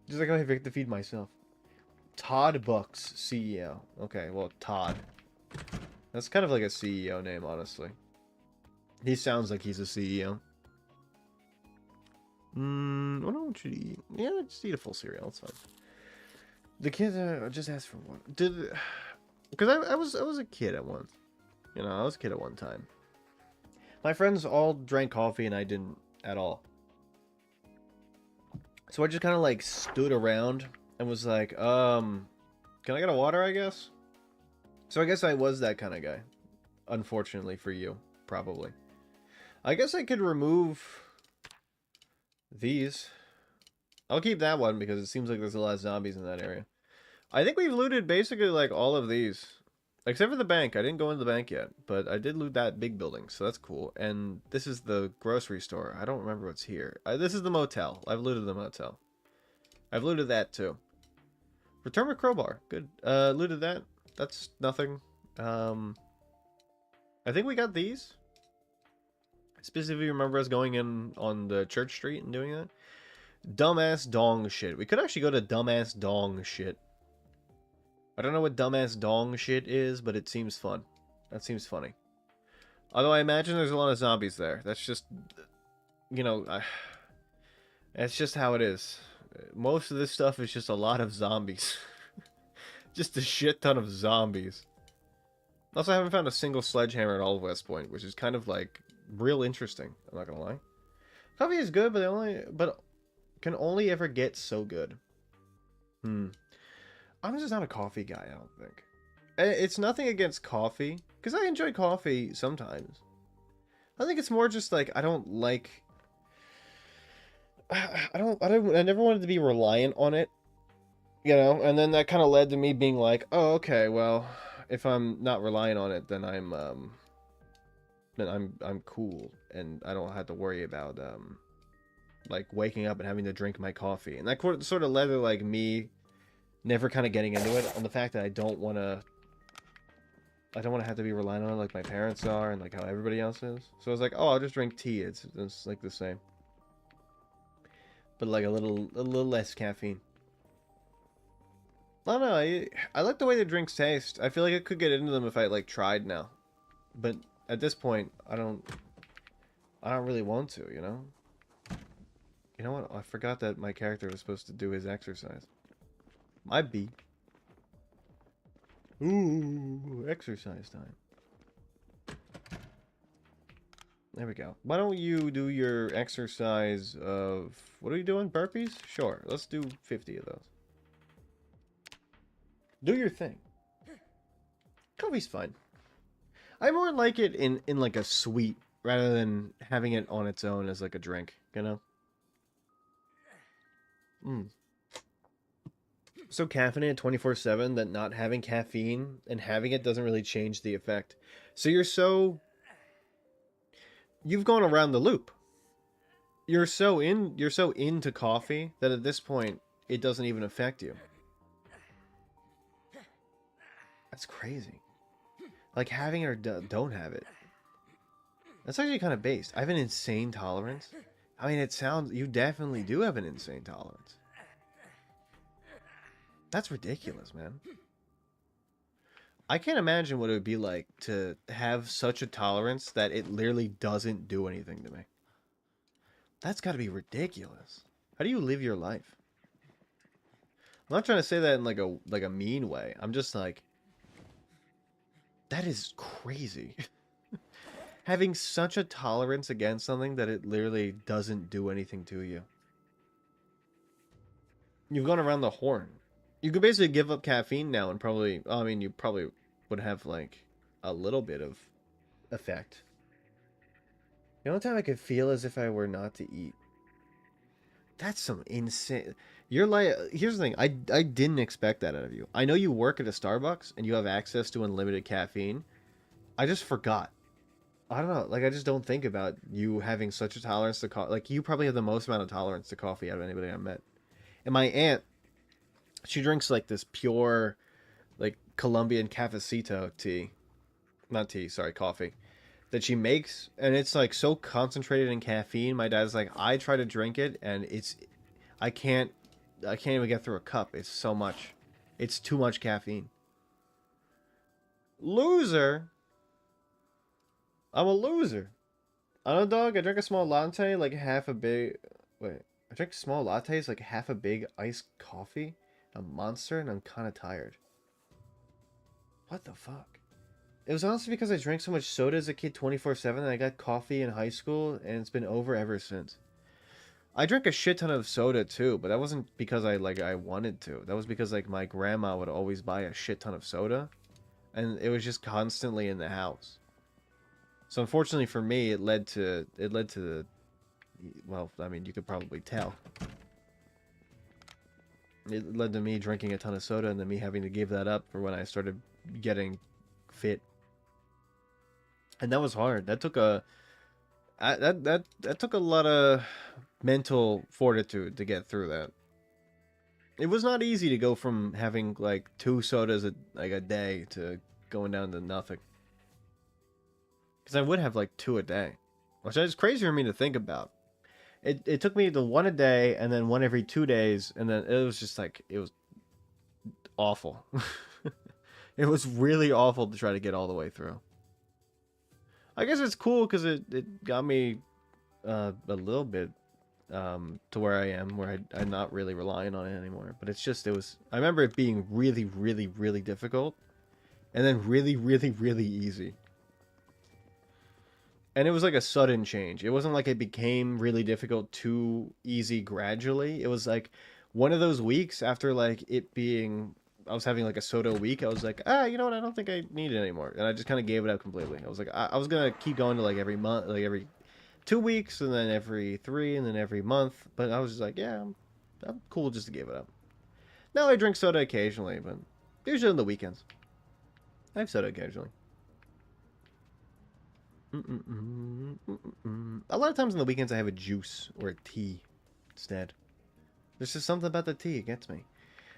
Just like I forgot to feed myself. Todd Bucks, CEO. Okay, well, Todd. That's kind of like a CEO name, honestly. He sounds like he's a CEO. I don't know what you eat. Yeah, just eat a full cereal. It's fine. The kids just asked for one. Because I was a kid at once. You know, I was a kid at one time. My friends all drank coffee and I didn't at all. So I just kind of like stood around and was like, can I get a water, I guess? So I guess I was that kind of guy. Unfortunately for you, probably. I guess I could remove these. I'll keep that one because it seems like there's a lot of zombies in that area. I think we've looted basically like all of these. Except for the bank. I didn't go into the bank yet, but I did loot that big building, so that's cool. And this is the grocery store. I don't remember what's here. This is the motel. I've looted the motel. I've looted that too. Return with crowbar. Good. Looted that. That's nothing. I think we got these. I specifically remember us going in on the church street and doing that. Dumbass dong shit. We could actually go to dumbass dong shit. I don't know what dumbass dong shit is, but it seems fun. That seems funny. Although I imagine there's a lot of zombies there. That's just, you know, that's just how it is. Most of this stuff is just a lot of zombies. Just a shit ton of zombies. Also, I haven't found a single sledgehammer at all of West Point, which is kind of like real interesting. I'm not gonna lie. Coffee is good, but can only ever get so good. I'm just not a coffee guy, I don't think. It's nothing against coffee, because I enjoy coffee sometimes. I think it's more just like I don't like. I never wanted to be reliant on it, you know. And then that kind of led to me being like, oh, okay, well, if I'm not relying on it, then I'm cool, and I don't have to worry about like waking up and having to drink my coffee. And that sort of led to like me never kind of getting into it, on the fact that I don't want to have to be relying on it like my parents are and like how everybody else is. So I was like, oh, I'll just drink tea. It's like the same, but like a little less caffeine. I don't know. I like the way the drinks taste. I feel like I could get into them if I like tried now, but at this point, I don't really want to. You know. You know what? I forgot that my character was supposed to do his exercise. My B. Ooh, exercise time. There we go. Why don't you do your exercise of... What are you doing? Burpees? Sure. Let's do 50 of those. Do your thing. Coffee's fine. I more like it in like a sweet rather than having it on its own as like a drink, you know? So caffeinated 24/7 that not having caffeine and having it doesn't really change the effect. So you've gone around the loop. You're so into coffee that at this point it doesn't even affect you. That's crazy. Like having it or don't have it. That's actually kind of based. I have an insane tolerance. I mean, it sounds... You definitely do have an insane tolerance. That's ridiculous, man. I can't imagine what it would be like to have such a tolerance that it literally doesn't do anything to me. That's got to be ridiculous. How do you live your life? I'm not trying to say that in like a mean way. I'm just like, that is crazy. Having such a tolerance against something that it literally doesn't do anything to you. You've gone around the horn. You could basically give up caffeine now and probably... I mean, you probably would have, like, a little bit of effect. The only time I could feel as if I were not to eat. That's some insane... You're like... Here's the thing. I didn't expect that out of you. I know you work at a Starbucks and you have access to unlimited caffeine. I just forgot. I don't know. Like, I just don't think about you having such a tolerance to coffee. Like, you probably have the most amount of tolerance to coffee out of anybody I've met. And my aunt... She drinks like this pure, like Colombian cafecito tea. Not tea, sorry, coffee. That she makes. And it's like so concentrated in caffeine. My dad's like, I try to drink it and I can't even get through a cup. It's so much. It's too much caffeine. Loser? I'm a loser. I don't know, dog. I drink a small latte like half a big... Wait. I drink small lattes like half a big iced coffee. A monster, and I'm kind of tired. What the fuck? It was honestly because I drank so much soda as a kid 24/7 and I got coffee in high school, and it's been over ever since. I drank a shit ton of soda too, but that wasn't because I wanted to. That was because like my grandma would always buy a shit ton of soda, and it was just constantly in the house. So unfortunately for me, it led to the... Well, I mean, you could probably tell. It led to me drinking a ton of soda and then me having to give that up for when I started getting fit. And that was hard. That took that took a lot of mental fortitude to get through that. It was not easy to go from having like 2 sodas a day to going down to nothing. Because I would have like 2 a day, which is crazy for me to think about. It took me to 1 a day, and then 1 every 2 days, and then it was just like, it was awful. It was really awful to try to get all the way through. I guess it's cool because it got me a little bit to where I am, where I'm not really relying on it anymore. But it's just, I remember it being really, really, really difficult, and then really, really, really easy. And it was like a sudden change. It wasn't like it became really difficult to easy gradually. It was like one of those weeks after like it being, I was having like a soda week. I was like, you know what? I don't think I need it anymore. And I just kind of gave it up completely. I was like, I was going to keep going to like every month, like every 2 weeks, and then every 3, and then every month. But I was just like, yeah, I'm cool just to give it up. Now I drink soda occasionally, but usually on the weekends. I have soda occasionally. A lot of times on the weekends I have a juice or a tea instead. There's just something about the tea, it gets me.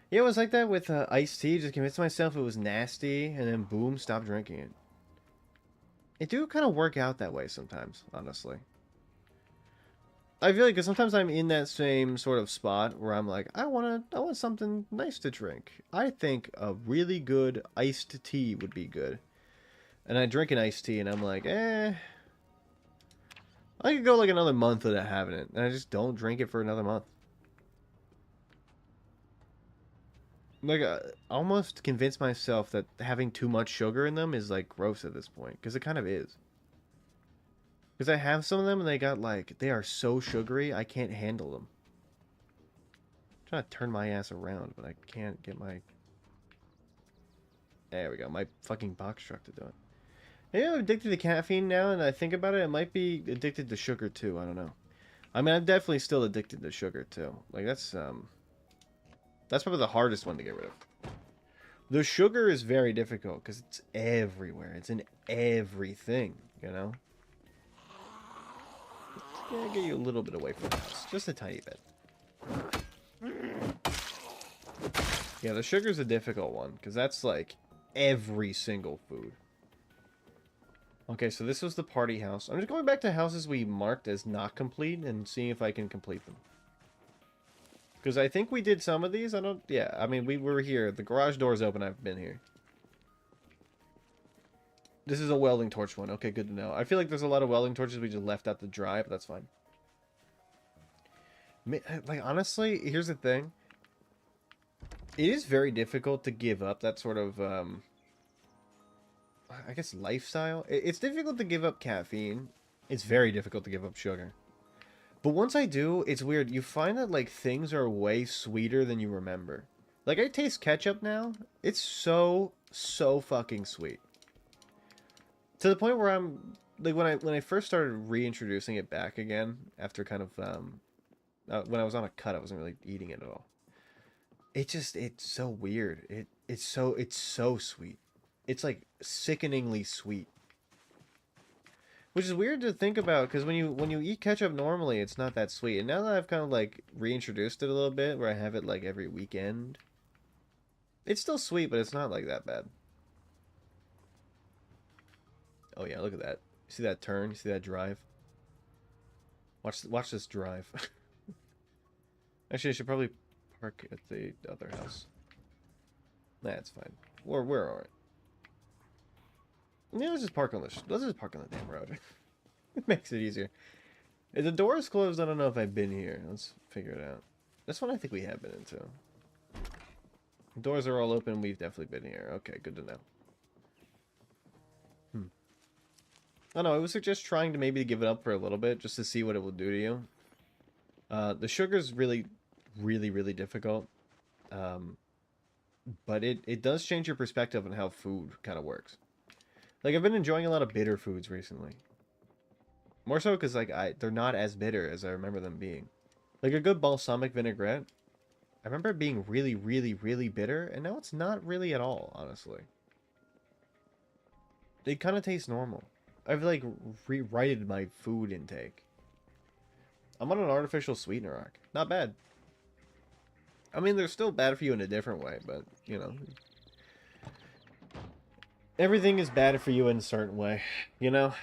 Yeah, it was like that with iced tea. Just convinced myself it was nasty, and then boom, stop drinking it. It do kind of work out that way sometimes, honestly. I feel like cause sometimes I'm in that same sort of spot where I'm like, I want something nice to drink. I think a really good iced tea would be good. And I drink an iced tea, and I'm like, I could go like another month without having it. And I just don't drink it for another month. Like, I almost convinced myself that having too much sugar in them is like gross at this point. Because it kind of is. Because I have some of them, and they got like, they are so sugary, I can't handle them. I'm trying to turn my ass around, but I can't get my... There we go, my fucking box truck to do it. Maybe I'm addicted to caffeine now, and I think about it, I might be addicted to sugar too, I don't know. I mean, I'm definitely still addicted to sugar too. Like, that's probably the hardest one to get rid of. The sugar is very difficult, because it's everywhere. It's in everything, you know? Yeah, get you a little bit away from the house. Just a tiny bit. Yeah, the sugar's a difficult one, because that's like every single food. Okay, so this was the party house. I'm just going back to houses we marked as not complete and seeing if I can complete them. Because I think we did some of these. Yeah, I mean, we were here. The garage door's open. I've been here. This is a welding torch one. Okay, good to know. I feel like there's a lot of welding torches we just left out to dry, but that's fine. Like, honestly, here's the thing. It is very difficult to give up that sort of, I guess, lifestyle. It's difficult to give up caffeine. It's very difficult to give up sugar. But once I do, it's weird. You find that, like, things are way sweeter than you remember. Like, I taste ketchup now. It's so fucking sweet. To the point where I'm, like, when I first started reintroducing it back again, after kind of, when I was on a cut, I wasn't really eating it at all. It's so weird. It's so sweet. It's, like, sickeningly sweet. Which is weird to think about, because when you eat ketchup normally, it's not that sweet. And now that I've kind of, like, reintroduced it a little bit, where I have it, like, every weekend, it's still sweet, but it's not, like, that bad. Oh, yeah, look at that. You see that turn? You see that drive? Watch this drive. Actually, I should probably park at the other house. Nah, it's fine. We're alright. Yeah, let's just park on the damn road. It makes it easier. If the door is closed, I don't know if I've been here. Let's figure it out. This one I think we have been into. The doors are all open. We've definitely been here. Okay, good to know. I don't know. I would suggest trying to maybe give it up for a little bit just to see what it will do to you. The sugar's really, really, really difficult. But it does change your perspective on how food kind of works. Like, I've been enjoying a lot of bitter foods recently. More so because, like, they're not as bitter as I remember them being. Like, a good balsamic vinaigrette, I remember it being really, really, really bitter, and now it's not really at all, honestly. It kind of tastes normal. I've, like, rewrited my food intake. I'm on an artificial sweetener arc. Not bad. I mean, they're still bad for you in a different way, but, you know. Everything is bad for you in a certain way, you know?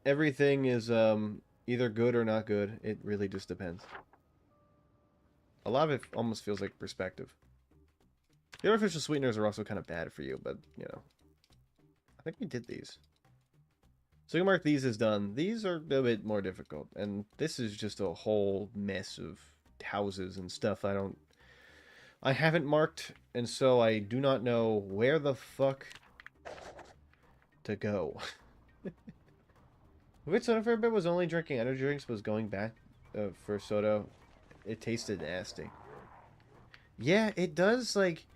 Everything is either good or not good. It really just depends. A lot of it almost feels like perspective. The artificial sweeteners are also kind of bad for you, but, you know. I think we did these. So you can mark these as done. These are a bit more difficult. And this is just a whole mess of houses and stuff I haven't marked, and so I do not know where the fuck to go. Which soda for a bit was only drinking energy drinks, but was going back for soda. It tasted nasty. Yeah, it does. Like,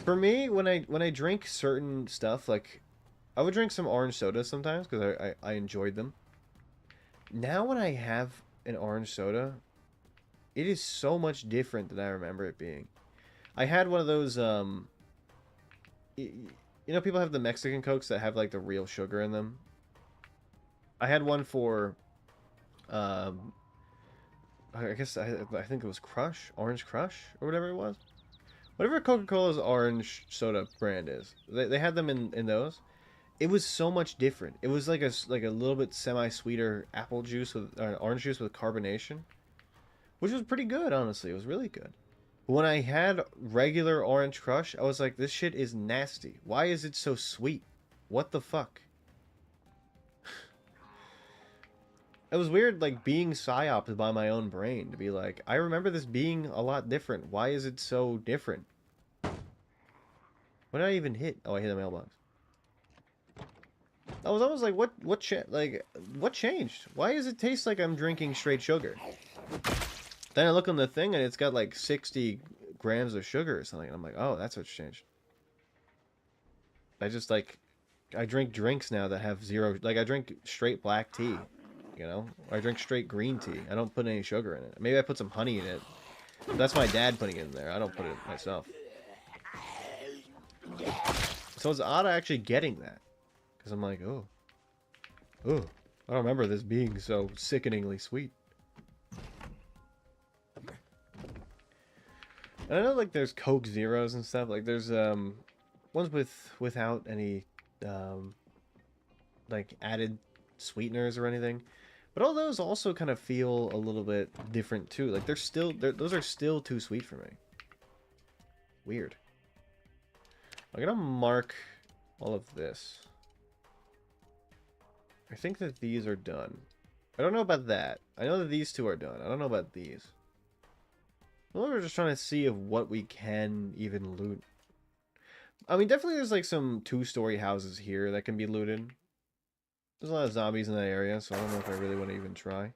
for me, when I drink certain stuff, like I would drink some orange soda sometimes because I enjoyed them. Now when I have an orange soda, it is so much different than I remember it being. I had one of those, you know, people have the Mexican Cokes that have, like, the real sugar in them. I had one for, I guess, I think it was Crush, Orange Crush, or whatever it was. Whatever Coca-Cola's orange soda brand is. They had them in those. It was so much different. It was like a little bit semi-sweeter apple juice with, orange juice with carbonation. Which was pretty good, honestly. It was really good. When I had regular Orange Crush, I was like, this shit is nasty. Why is it so sweet? What the fuck? It was weird, like, being psyoped by my own brain. To be like, I remember this being a lot different. Why is it so different? What did I even hit? Oh, I hit the mailbox. I was almost like, what changed? Why does it taste like I'm drinking straight sugar? Then I look on the thing and it's got like 60 grams of sugar or something. And I'm like, oh, that's what's changed. I drink drinks now that have zero, like I drink straight black tea, you know? Or I drink straight green tea. I don't put any sugar in it. Maybe I put some honey in it. That's my dad putting it in there. I don't put it myself. So it's odd actually getting that. Because I'm like, oh. I don't remember this being so sickeningly sweet. And I know, like, there's Coke Zeros and stuff. Like, there's, ones without any, like, added sweeteners or anything. But all those also kind of feel a little bit different, too. Like, those are still too sweet for me. Weird. I'm gonna mark all of this. I think that these are done. I don't know about that. I know that these two are done. I don't know about these. Well, we're just trying to see if what we can even loot. I mean, definitely there's like some two-story houses here that can be looted. There's a lot of zombies in that area, so I don't know if I really want to even try.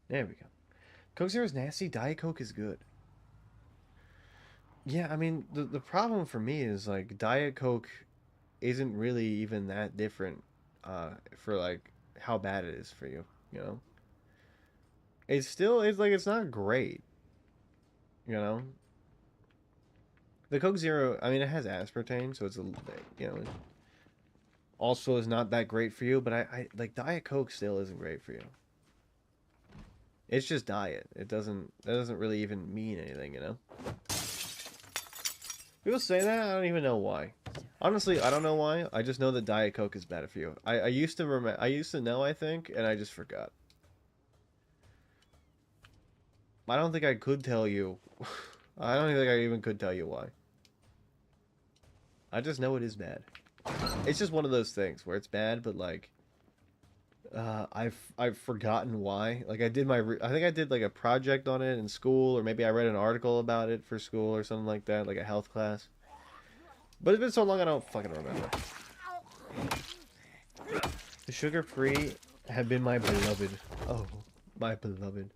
There we go. Coke Zero is nasty. Diet Coke is good. Yeah, I mean, the problem for me is, like, Diet Coke isn't really even that different for, like, how bad it is for you, you know? It's like, it's not great, you know? The Coke Zero, I mean, it has aspartame, so it's a, you know, also is not that great for you, but I like, Diet Coke still isn't great for you. It's just diet. That doesn't really even mean anything, you know? People say that, I don't even know why. Honestly, I don't know why. I just know that Diet Coke is better for you. I used to know, I think, and I just forgot. I don't think I could tell you. I don't think I even could tell you why. I just know it is bad. It's just one of those things where it's bad, but like, I've forgotten why. Like I think I did like a project on it in school, or maybe I read an article about it for school or something like that, like a health class. But it's been so long I don't fucking remember. The sugar-free have been my beloved. Oh, my beloved.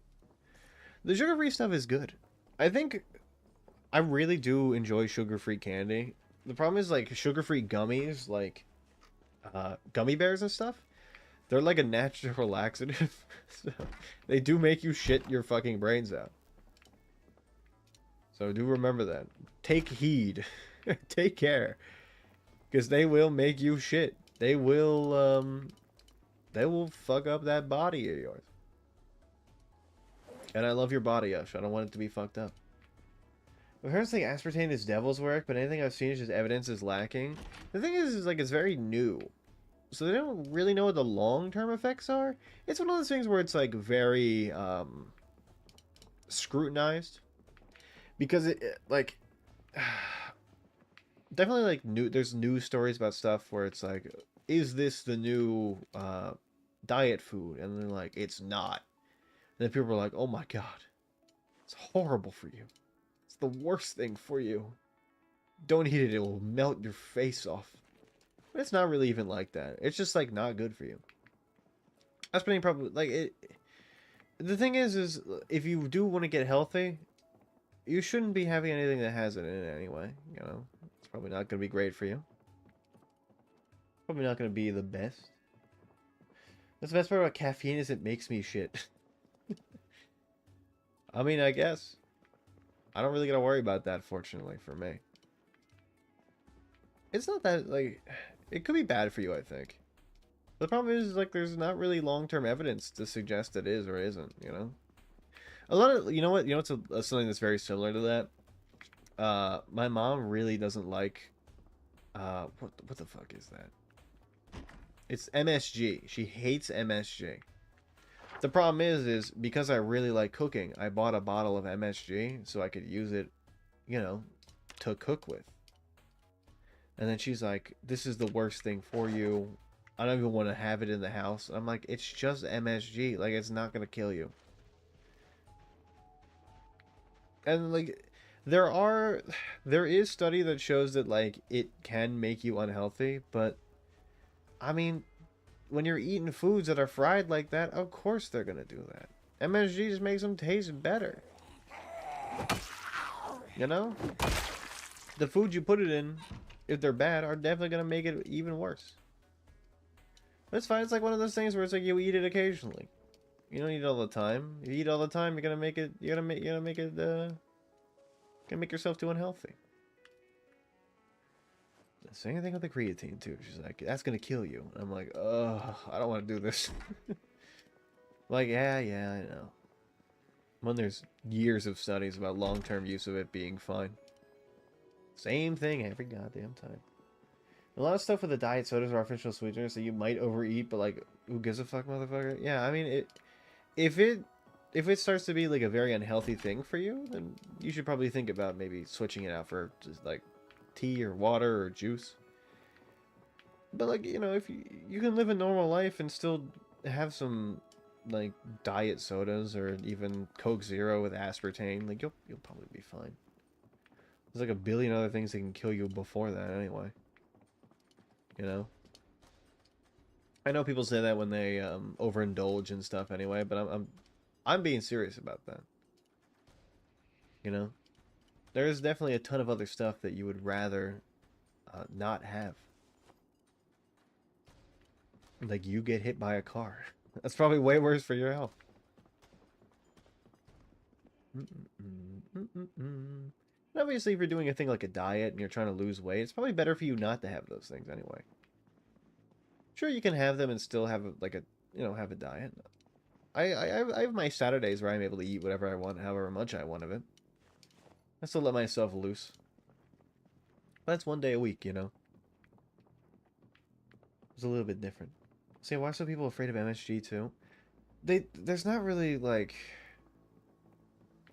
The sugar-free stuff is good. I think I really do enjoy sugar-free candy. The problem is, like, sugar-free gummies, like gummy bears and stuff, they're like a natural laxative. So they do make you shit your fucking brains out. So do remember that. Take heed. Take care. Because they will make you shit. They will fuck up that body of yours. And I love your body, Ush. I don't want it to be fucked up. My parents think aspartame is devil's work, but anything I've seen is just evidence is lacking. The thing is like, it's very new. So they don't really know what the long-term effects are. It's one of those things where it's like very scrutinized. because like definitely like there's news stories about stuff where it's like, is this the new diet food? And they're like, it's not. And then people are like, oh my god, it's horrible for you. It's the worst thing for you. Don't eat it, it will melt your face off. But it's not really even like that. It's just like not good for you. That's pretty probably like it. The thing is if you do want to get healthy, you shouldn't be having anything that has it in it anyway. You know, it's probably not going to be great for you. Probably not going to be the best. That's the best part about caffeine is it makes me shit. I mean, I guess. I don't really got to worry about that, fortunately, for me. It's not that, like, it could be bad for you, I think. The problem is, like, there's not really long-term evidence to suggest it is or isn't, you know? A lot of, you know what? You know what's something that's very similar to that? My mom really doesn't like, what the fuck is that? It's MSG. She hates MSG. The problem is because I really like cooking, I bought a bottle of MSG so I could use it, you know, to cook with. And then she's like, this is the worst thing for you. I don't even want to have it in the house. I'm like, it's just MSG. Like, it's not going to kill you. And, like, there is study that shows that, like, it can make you unhealthy. But, I mean, when you're eating foods that are fried like that, of course they're going to do that. MSG just makes them taste better. You know? The food you put it in, if they're bad, are definitely going to make it even worse. But it's fine. It's like one of those things where it's like you eat it occasionally. You don't eat it all the time. If you eat all the time, you're gonna make it. Gonna make yourself too unhealthy. Same thing with the creatine too. She's like, that's gonna kill you. And I'm like, ugh, I don't want to do this. Like, yeah, I know. When there's years of studies about long-term use of it being fine. Same thing every goddamn time. A lot of stuff with the diet sodas or artificial sweeteners that you might overeat, but like, who gives a fuck, motherfucker? Yeah, I mean, if it starts to be like a very unhealthy thing for you, then you should probably think about maybe switching it out for just like tea or water or juice. But like, you know, if you can live a normal life and still have some like diet sodas or even Coke Zero with aspartame, like you'll probably be fine. There's like a billion other things that can kill you before that anyway. You know? I know people say that when they overindulge and stuff anyway, but I'm being serious about that. You know? There's definitely a ton of other stuff that you would rather not have. Like you get hit by a car. That's probably way worse for your health. And obviously, if you're doing a thing like a diet and you're trying to lose weight, it's probably better for you not to have those things anyway. Sure, you can have them and still have like a, you know, have a diet. I have my Saturdays where I'm able to eat whatever I want, however much I want of it. I still let myself loose. But that's one day a week, you know. It's a little bit different. See, why are some people afraid of MSG too? There's not really like,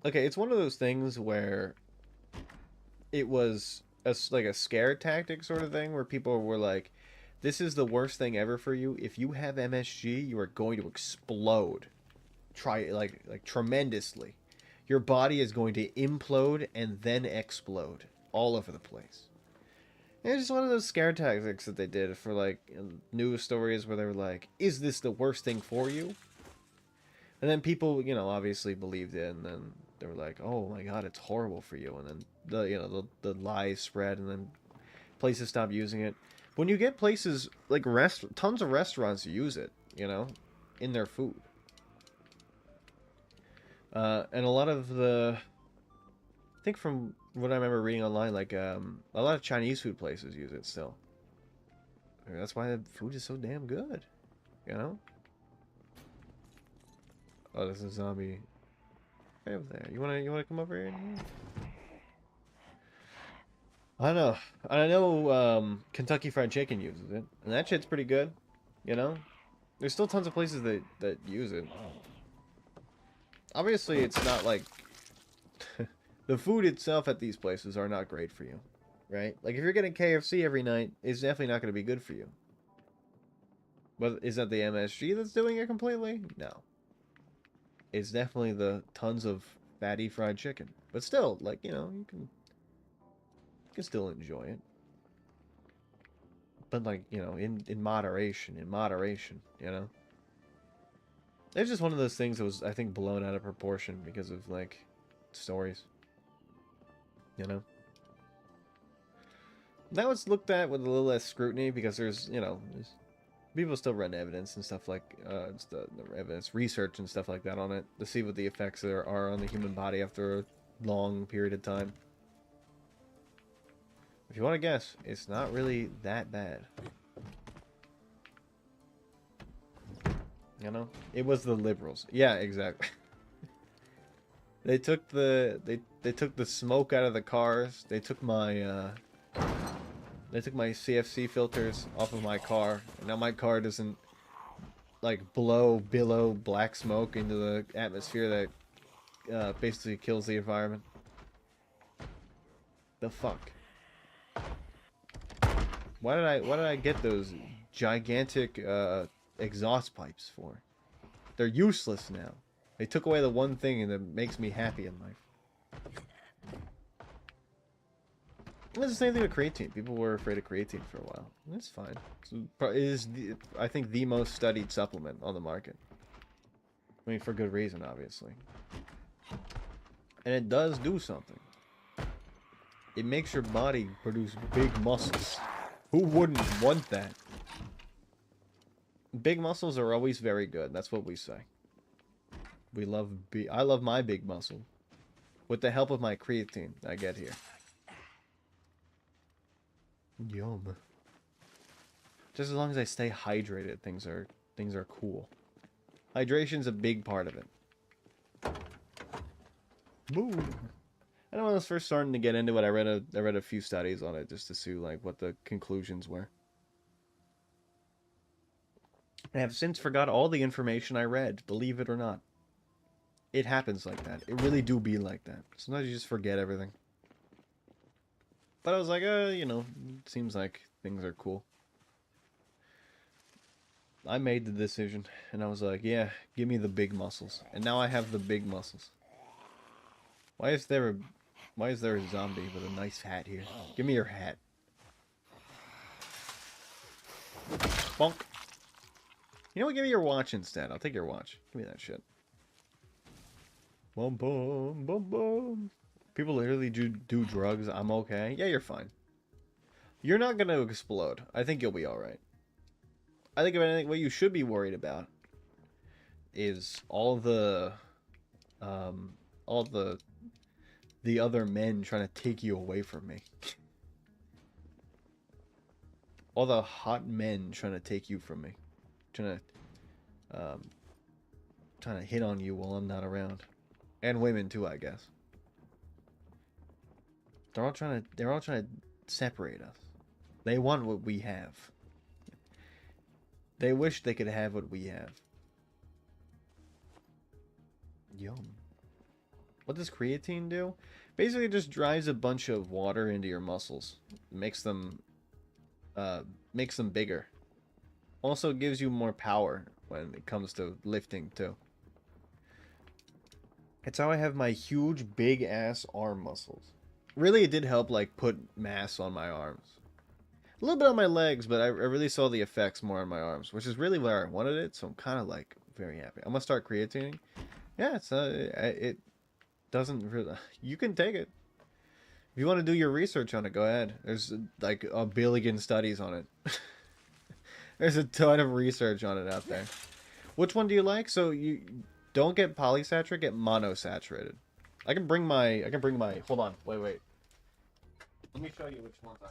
okay, it's one of those things where it was like a scare tactic sort of thing where people were like, this is the worst thing ever for you. If you have MSG, you are going to explode. Try like tremendously. Your body is going to implode and then explode all over the place. And it's just one of those scare tactics that they did for like news stories where they were like, is this the worst thing for you? And then people, you know, obviously believed it, and then they were like, oh my god, it's horrible for you. And then the lies spread, and then places stopped using it. When you get places like tons of restaurants use it, you know, in their food. And a lot of I think from what I remember reading online, like a lot of Chinese food places use it still. I mean, that's why the food is so damn good, you know. Oh, there's a zombie right over there. You wanna come over here? I don't know. I know Kentucky Fried Chicken uses it, and that shit's pretty good. You know, there's still tons of places that use it. Obviously, it's not like The food itself at these places are not great for you, right? Like if you're getting KFC every night, it's definitely not going to be good for you. But is that the MSG that's doing it completely? No. It's definitely the tons of fatty fried chicken. But still, like, you know, you can still enjoy it. But like, you know, in moderation, you know. It's just one of those things that was, I think, blown out of proportion because of like stories. You know? Now it's looked at with a little less scrutiny because there's, you know, people still run evidence and stuff like, the evidence research and stuff like that on it to see what the effects there are on the human body after a long period of time. If you want to guess, it's not really that bad. You know, it was the liberals. Yeah, exactly. They took the they took the smoke out of the cars. They took my CFC filters off of my car. And now my car doesn't like billow black smoke into the atmosphere that basically kills the environment. The fuck? Why did I get those gigantic exhaust pipes for? They're useless now. They took away the one thing that makes me happy in life. It's the same thing with creatine. People were afraid of creatine for a while. It's fine. It is, I think, the most studied supplement on the market. I mean, for good reason, obviously. And it does do something. It makes your body produce big muscles. Who wouldn't want that? Big muscles are always very good. That's what we say. I love my big muscle. With the help of my creatine I get here. Yum. Just as long as I stay hydrated, things are cool. Hydration's a big part of it. Boom. I know when I was first starting to get into it, I read a few studies on it just to see like what the conclusions were. I have since forgot all the information I read, believe it or not. It happens like that. It really do be like that. Sometimes you just forget everything. But I was like, you know, it seems like things are cool. I made the decision, and I was like, yeah, give me the big muscles. And now I have the big muscles. Why is there a zombie with a nice hat here? Give me your hat. Bonk. You know what? Give me your watch instead. I'll take your watch. Give me that shit. Boom, boom, boom, boom. People literally do drugs. I'm okay. Yeah, you're fine. You're not gonna explode. I think you'll be alright. I think if anything, what you should be worried about is all the other men trying to take you away from me. All the hot men trying to take you from me. Trying to hit on you while I'm not around. And women too, I guess. They're all trying to separate us. They want what we have. They wish they could have what we have. Yum. What does creatine do? Basically, it just drives a bunch of water into your muscles. Makes them bigger. Also gives you more power when it comes to lifting too. It's how I have my huge, big ass arm muscles. Really, it did help like put mass on my arms. A little bit on my legs, but I really saw the effects more on my arms, which is really where I wanted it. So I'm kind of like very happy. I'm gonna start creatining. Yeah, it doesn't really. You can take it if you want to do your research on it. Go ahead. There's like a billion studies on it. There's a ton of research on it out there. Which one do you like? So you don't get polysaturated, get monosaturated. I can bring my. Hold on. Wait. Let me show you which ones I.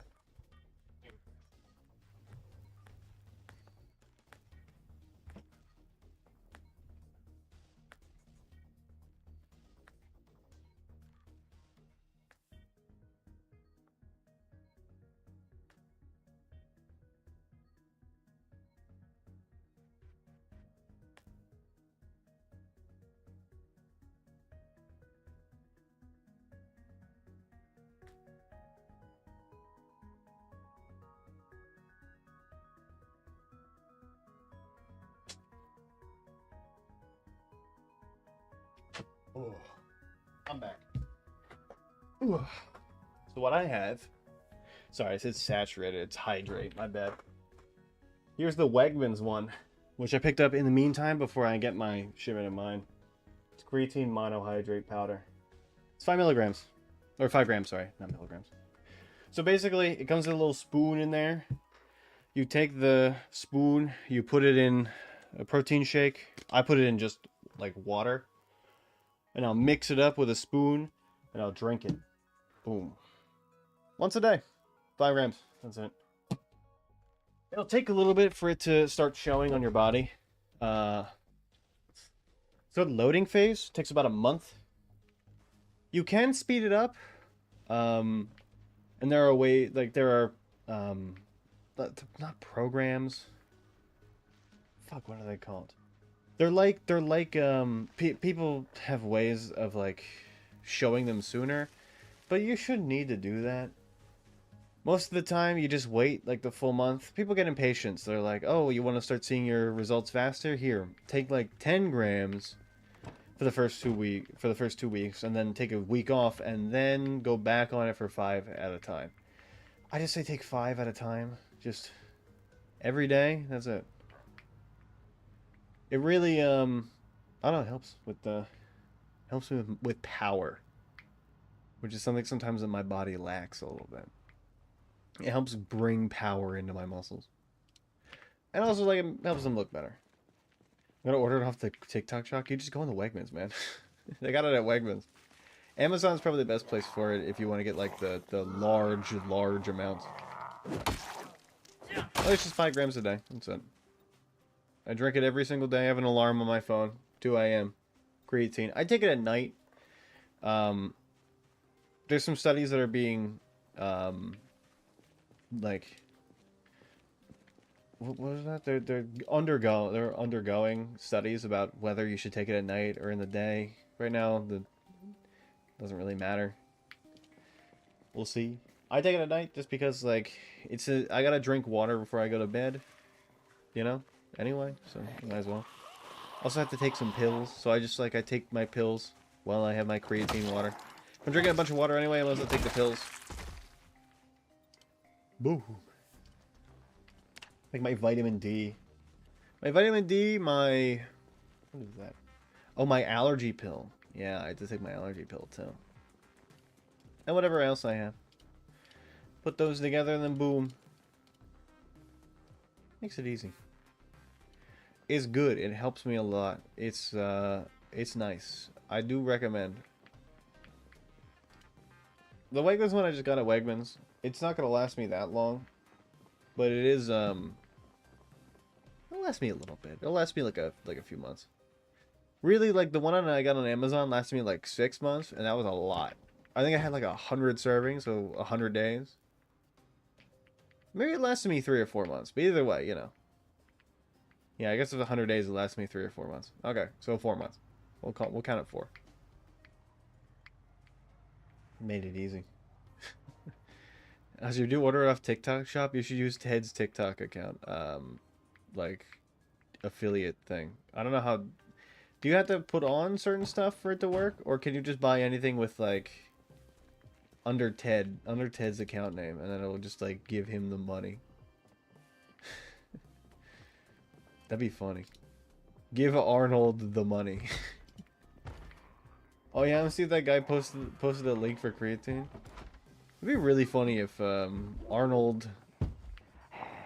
Oh, I'm back. Ooh. So what I have, sorry, I said saturated. It's hydrate. My bad. Here's the Wegmans one, which I picked up in the meantime before I get my shipment of mine. It's creatine monohydrate powder. It's 5 milligrams, or 5 grams. Sorry, not milligrams. So basically, it comes with a little spoon in there. You take the spoon, you put it in a protein shake. I put it in just like water. And I'll mix it up with a spoon and I'll drink it. Boom. Once a day. 5 grams. That's it. It'll take a little bit for it to start showing on your body. So the loading phase takes about a month. You can speed it up. And there are ways, like there are, not programs. Fuck, what are they called? They're like people have ways of like showing them sooner, but you shouldn't need to do that. Most of the time, you just wait like the full month. People get impatient. So they're like, "Oh, you want to start seeing your results faster? Here, take like 10 grams for the first 2 weeks, and then take a week off, and then go back on it for 5 at a time." I just say take 5 at a time, just every day. That's it. It really I don't know, it helps me with power, which is something sometimes that my body lacks a little bit. It helps bring power into my muscles, and also like it helps them look better. I'm gonna order it off the TikTok shop. You just go in the Wegmans, man. They got it at Wegmans. Amazon's probably the best place for it if you want to get like the large amounts. Oh, it's just 5 grams a day. That's it. I drink it every single day. I have an alarm on my phone. 2 a.m. Creatine. I take it at night. There's some studies that are being, like, what was that? They're undergoing studies about whether you should take it at night or in the day. Right now, the doesn't really matter. We'll see. I take it at night just because, like, I gotta drink water before I go to bed. You know? Anyway, so might as well. Also have to take some pills, so I take my pills while I have my creatine water. I'm drinking a bunch of water anyway, I might as well take the pills. Boo. Like my vitamin D. My vitamin D, what is that? Oh, my allergy pill. Yeah, I have to take my allergy pill too. And whatever else I have. Put those together and then boom. Makes it easy. It's good. It helps me a lot. It's nice. I do recommend. The Wegmans one I just got at Wegmans. It's not gonna last me that long, but it is it'll last me a little bit. It'll last me like a few months. Really, like the one I got on Amazon lasted me like 6 months, and that was a lot. I think I had like 100 servings, so 100 days. Maybe it lasted me 3 or 4 months, but either way, you know. Yeah, I guess if 100 days, it lasts me 3 or 4 months. Okay, so 4 months. We'll count it 4. Made it easy. As you do order it off TikTok shop, you should use Ted's TikTok account. Like affiliate thing. I don't know how. Do you have to put on certain stuff for it to work, or can you just buy anything with like under Ted's account name, and then it'll just like give him the money? That'd be funny. Give Arnold the money. Oh yeah, let's see if that guy posted a link for creatine. It'd be really funny if Arnold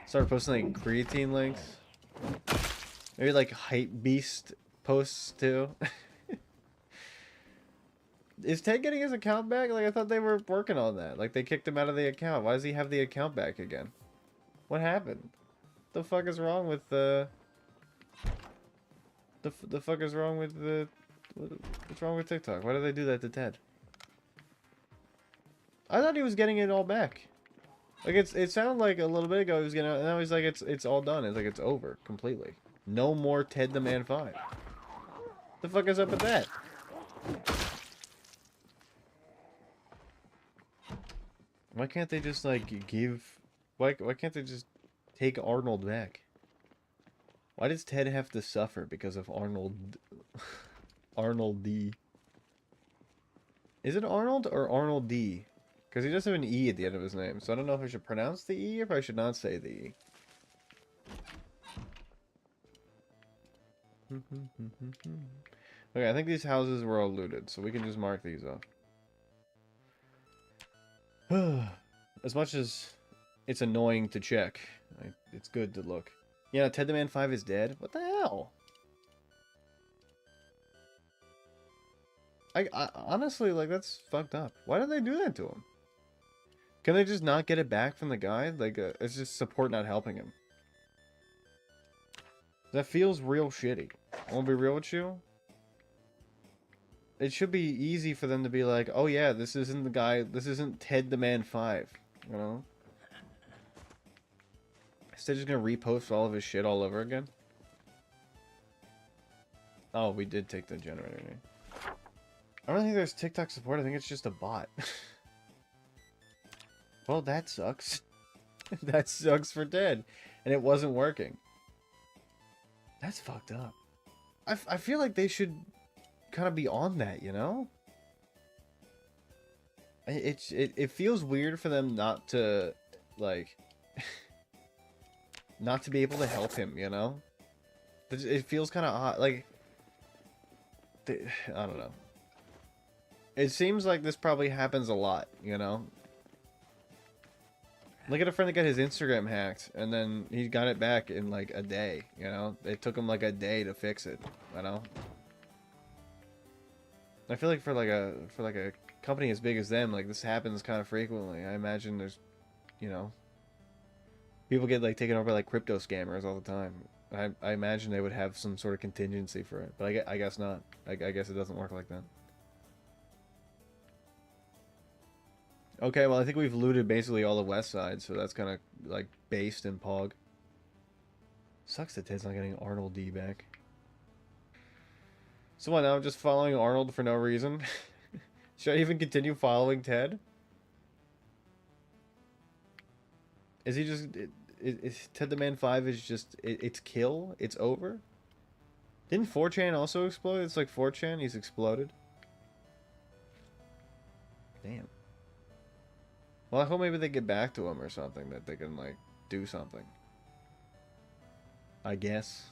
started posting like creatine links. Maybe like Hype Beast posts too. Is Ted getting his account back? Like I thought they were working on that. Like they kicked him out of the account. Why does he have the account back again? What happened? The fuck is wrong with the fuck is wrong with the what's wrong with TikTok? Why did they do that to Ted? I thought he was getting it all back. Like it sounded like a little bit ago he was gonna, and now he's like it's all done. It's like it's over completely. No more Ted the Man 5. The fuck is up with that? Why can't they just like give? Why can't they just take Arnold back? Why does Ted have to suffer because of Arnold D? Is it Arnold or Arnold D? Because he does have an E at the end of his name, so I don't know if I should pronounce the E or if I should not say the E. Okay, I think these houses were all looted, so we can just mark these off. As much as it's annoying to check, it's good to look. Yeah, Ted the Man 5 is dead? What the hell? I honestly, like, that's fucked up. Why did they do that to him? Can they just not get it back from the guy? Like, it's just support not helping him. That feels real shitty. I won't be real with you. It should be easy for them to be like, oh yeah, this isn't the guy, this isn't Ted the Man 5, you know? Instead, just gonna repost all of his shit all over again. Oh, we did take the generator. I don't think there's TikTok support, I think it's just a bot. Well, that sucks. That sucks for Ted. And it wasn't working. That's fucked up. I feel like they should kind of be on that, you know? It feels weird for them not to, like... not to be able to help him, you know? It feels kind of odd, like... I don't know. It seems like this probably happens a lot, you know? Look at a friend that got his Instagram hacked, and then he got it back in like a day, you know? It took him like a day to fix it, you know? I feel like for like a company as big as them, like this happens kind of frequently. I imagine there's, you know, people get like taken over by like crypto scammers all the time. I imagine they would have some sort of contingency for it, but I guess not. I guess it doesn't work like that. Okay, well, I think we've looted basically all the west side, so that's kind of, like, based in Pog. Sucks that Ted's not getting Arnold D back. So what, now I'm just following Arnold for no reason? Should I even continue following Ted? Is he just... Is Ted the Man 5 is just... It's kill? It's over? Didn't 4chan also explode? It's like 4chan, he's exploded. Damn. Well, I hope maybe they get back to him or something, that they can, like, do something. I guess.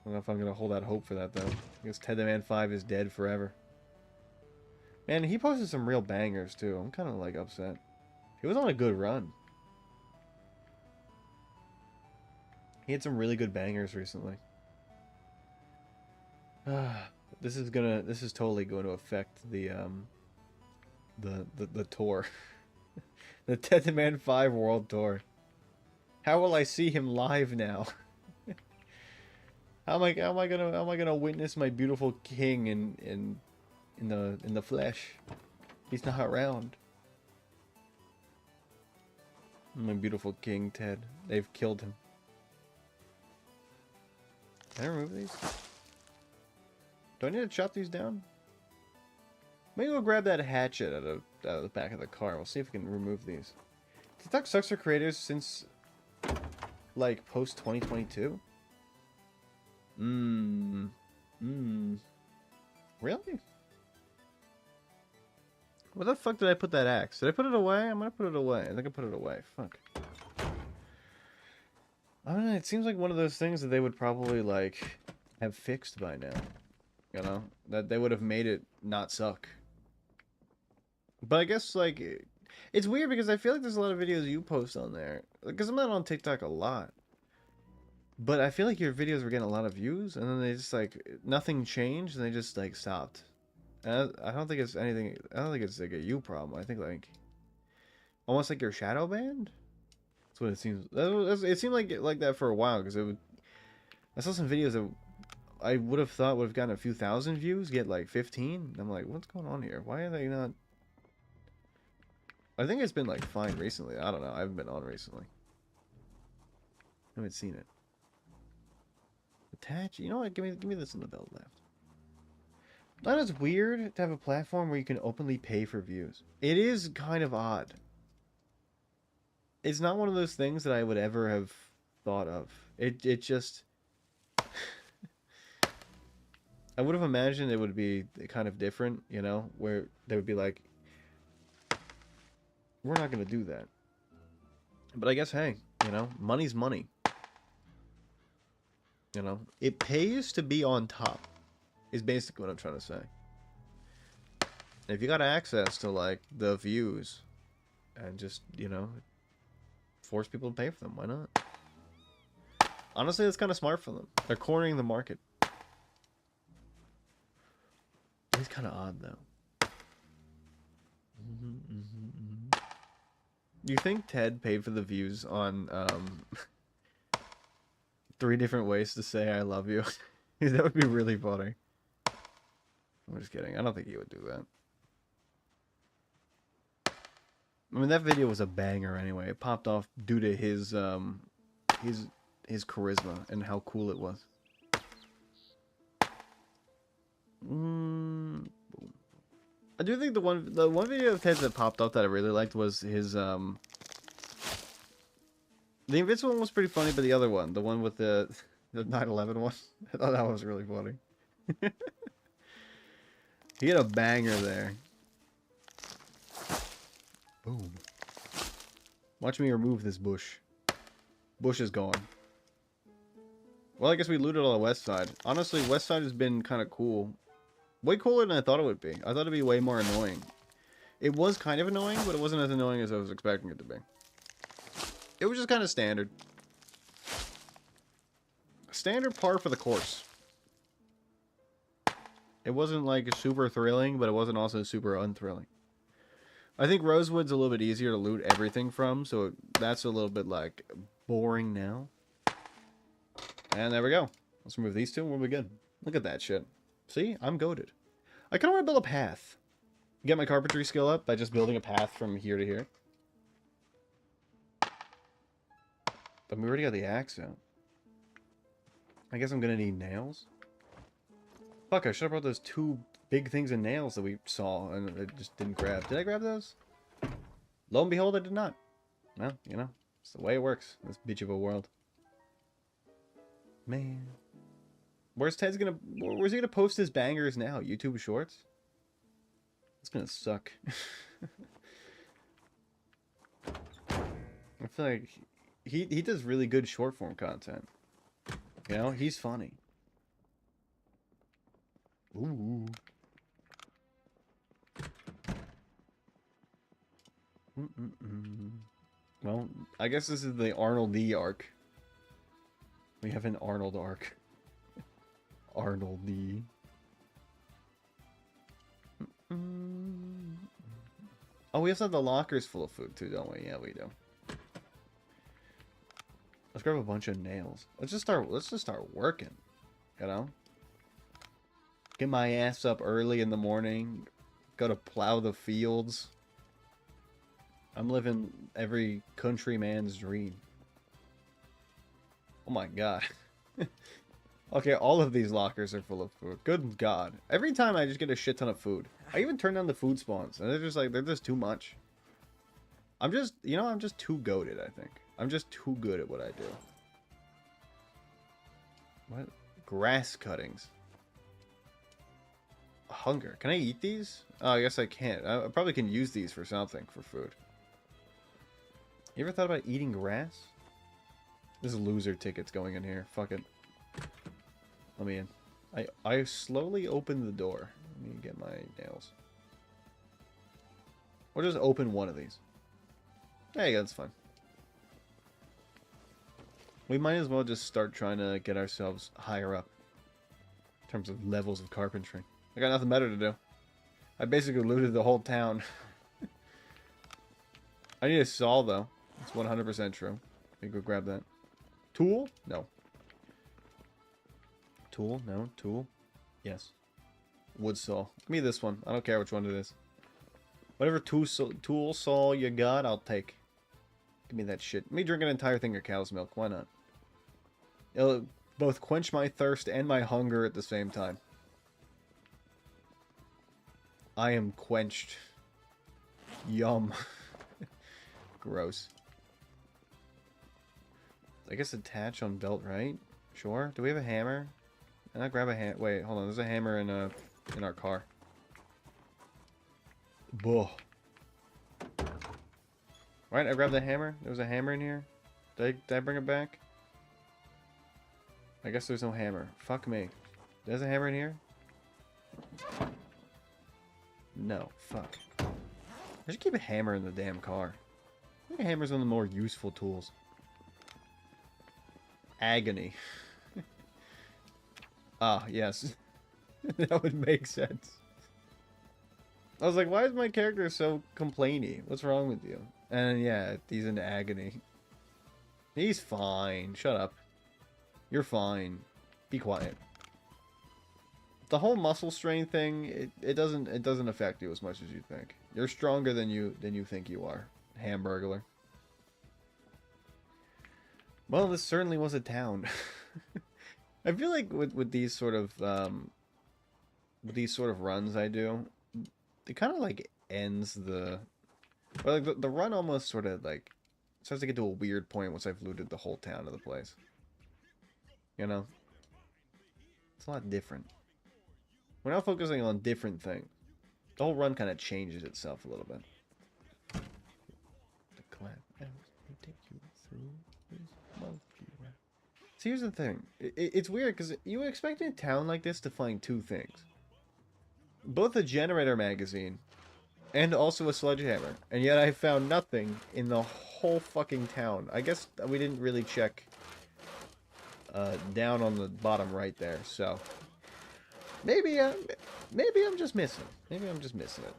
I don't know if I'm going to hold out hope for that, though. I guess Ted the Man 5 is dead forever. Man, he posted some real bangers, too. I'm kind of, like, upset. He was on a good run. He had some really good bangers recently. This is totally going to affect the tour. The Ted the Man 5 World Tour. How will I see him live now? how am I gonna witness my beautiful king in the flesh? He's not around. My beautiful king Ted. They've killed him. Can I remove these? Do I need to chop these down? Maybe we'll grab that hatchet out of the back of the car. We'll see if we can remove these. TikTok sucks for creators since, like, post-2022? Really? Where the fuck did I put that axe? Did I put it away? I'm gonna put it away. I think I put it away. Fuck. I don't know, it seems like one of those things that they would probably, like, have fixed by now. You know? That they would have made it not suck. But I guess, like, it's weird because I feel like there's a lot of videos you post on there. Because I'm not on TikTok a lot. But I feel like your videos were getting a lot of views, and then they just, like, nothing changed, and they just, like, stopped. And I don't think it's anything, I don't think it's, like, a you problem. I think, like, almost like you're shadow banned? That's what it seems. It seemed like that for a while, because I saw some videos that I would have thought would have gotten a few thousand views, get, like, 15. I'm like, what's going on here? Why are they not... I think it's been, like, fine recently. I don't know. I haven't been on recently. I haven't seen it. Attach? You know what? Give me this in the belt left. Not as weird to have a platform where you can openly pay for views. It is kind of odd. It's not one of those things that I would ever have thought of. It just... I would have imagined it would be kind of different, you know, where they would be like, we're not going to do that. But I guess, hey, you know, money's money. You know, it pays to be on top, is basically what I'm trying to say. And if you got access to, like, the views, and just, you know, force people to pay for them, why not? Honestly, that's kind of smart for them. They're cornering the market. It's kind of odd, though. Do you think Ted paid for the views on 3 different ways to say I love you? That would be really funny. I'm just kidding. I don't think he would do that. I mean, that video was a banger anyway. It popped off due to his charisma and how cool it was. I do think the one video of Ted's that popped up that I really liked was his the Invincible one was pretty funny, but the other one, the one with the 9/11 one, I thought that was really funny. He had a banger there. Boom. Watch me remove this bush. Bush is gone. Well, I guess we looted on the west side. Honestly, west side has been kind of cool. Way cooler than I thought it would be. I thought it'd be way more annoying. It was kind of annoying, but it wasn't as annoying as I was expecting it to be. It was just kind of standard. Standard par for the course. It wasn't like super thrilling, but it wasn't also super unthrilling. I think Rosewood's a little bit easier to loot everything from, so that's a little bit like boring now. And there we go. Let's remove these two and we'll be good. Look at that shit. See? I'm goated. I kind of want to build a path. Get my carpentry skill up by just building a path from here to here. But we already got the axe out. I guess I'm going to need nails. Fuck, I should have brought those 2 big things of nails that we saw and I just didn't grab. Did I grab those? Lo and behold, I did not. Well, you know, it's the way it works. This bitch of a world. Man. Where's he gonna post his bangers now? YouTube Shorts? It's gonna suck. I feel like he does really good short form content. You know, he's funny. Ooh. Well, I guess this is the Arnold D arc. We have an Arnold arc. Arnold D. Oh, we also have the lockers full of food too, don't we? Yeah, we do. Let's grab a bunch of nails. Let's just start working. You know? Get my ass up early in the morning. Go to plow the fields. I'm living every countryman's dream. Oh my god. Okay, all of these lockers are full of food. Good god. Every time I just get a shit ton of food. I even turn down the food spawns. And they're just too much. I'm just too goated, I think. I'm just too good at what I do. What? Grass cuttings. Hunger. Can I eat these? Oh, I guess I can't. I probably can use these for something, for food. You ever thought about eating grass? This is loser tickets going in here. Fuck it. Let me in. I slowly open the door. Let me get my nails. Or just open one of these. Hey, that's fine. We might as well just start trying to get ourselves higher up. In terms of levels of carpentry. I got nothing better to do. I basically looted the whole town. I need a saw, though. It's 100% true. Let me go grab that. Tool? No. Tool? No. Tool? Yes. Wood saw. Give me this one. I don't care which one it is. Whatever tool saw you got, I'll take. Give me that shit. Let me drink an entire thing of cow's milk. Why not? It'll both quench my thirst and my hunger at the same time. I am quenched. Yum. Gross. I guess attach on belt, right? Sure. Do we have a hammer? And I grab a ham. Wait, hold on. There's a hammer in our car. Buh. Right, I grabbed the hammer. There was a hammer in here. Did I bring it back? I guess there's no hammer. Fuck me. There's a hammer in here? No. Fuck. I should keep a hammer in the damn car. I think a hammer's one of the more useful tools. Agony. Ah, yes. That would make sense. I was like, why is my character so complainy? What's wrong with you? And yeah, he's in agony. He's fine. Shut up. You're fine. Be quiet. The whole muscle strain thing, it doesn't affect you as much as you think. You're stronger than you think you are. Hamburglar. Well, this certainly was a town. I feel like with these sort of runs I do, it kind of like ends the, or like the run almost sort of like starts to get to a weird point once I've looted the whole town of the place. You know, it's a lot different. We're now focusing on different things. The whole run kind of changes itself a little bit. The clan will take you through this monkey run. See, here's the thing. It's weird because you would expect in a town like this to find two things. Both a generator magazine and also a sledgehammer. And yet I found nothing in the whole fucking town. I guess we didn't really check down on the bottom right there, so maybe I'm just missing. Maybe I'm just missing it.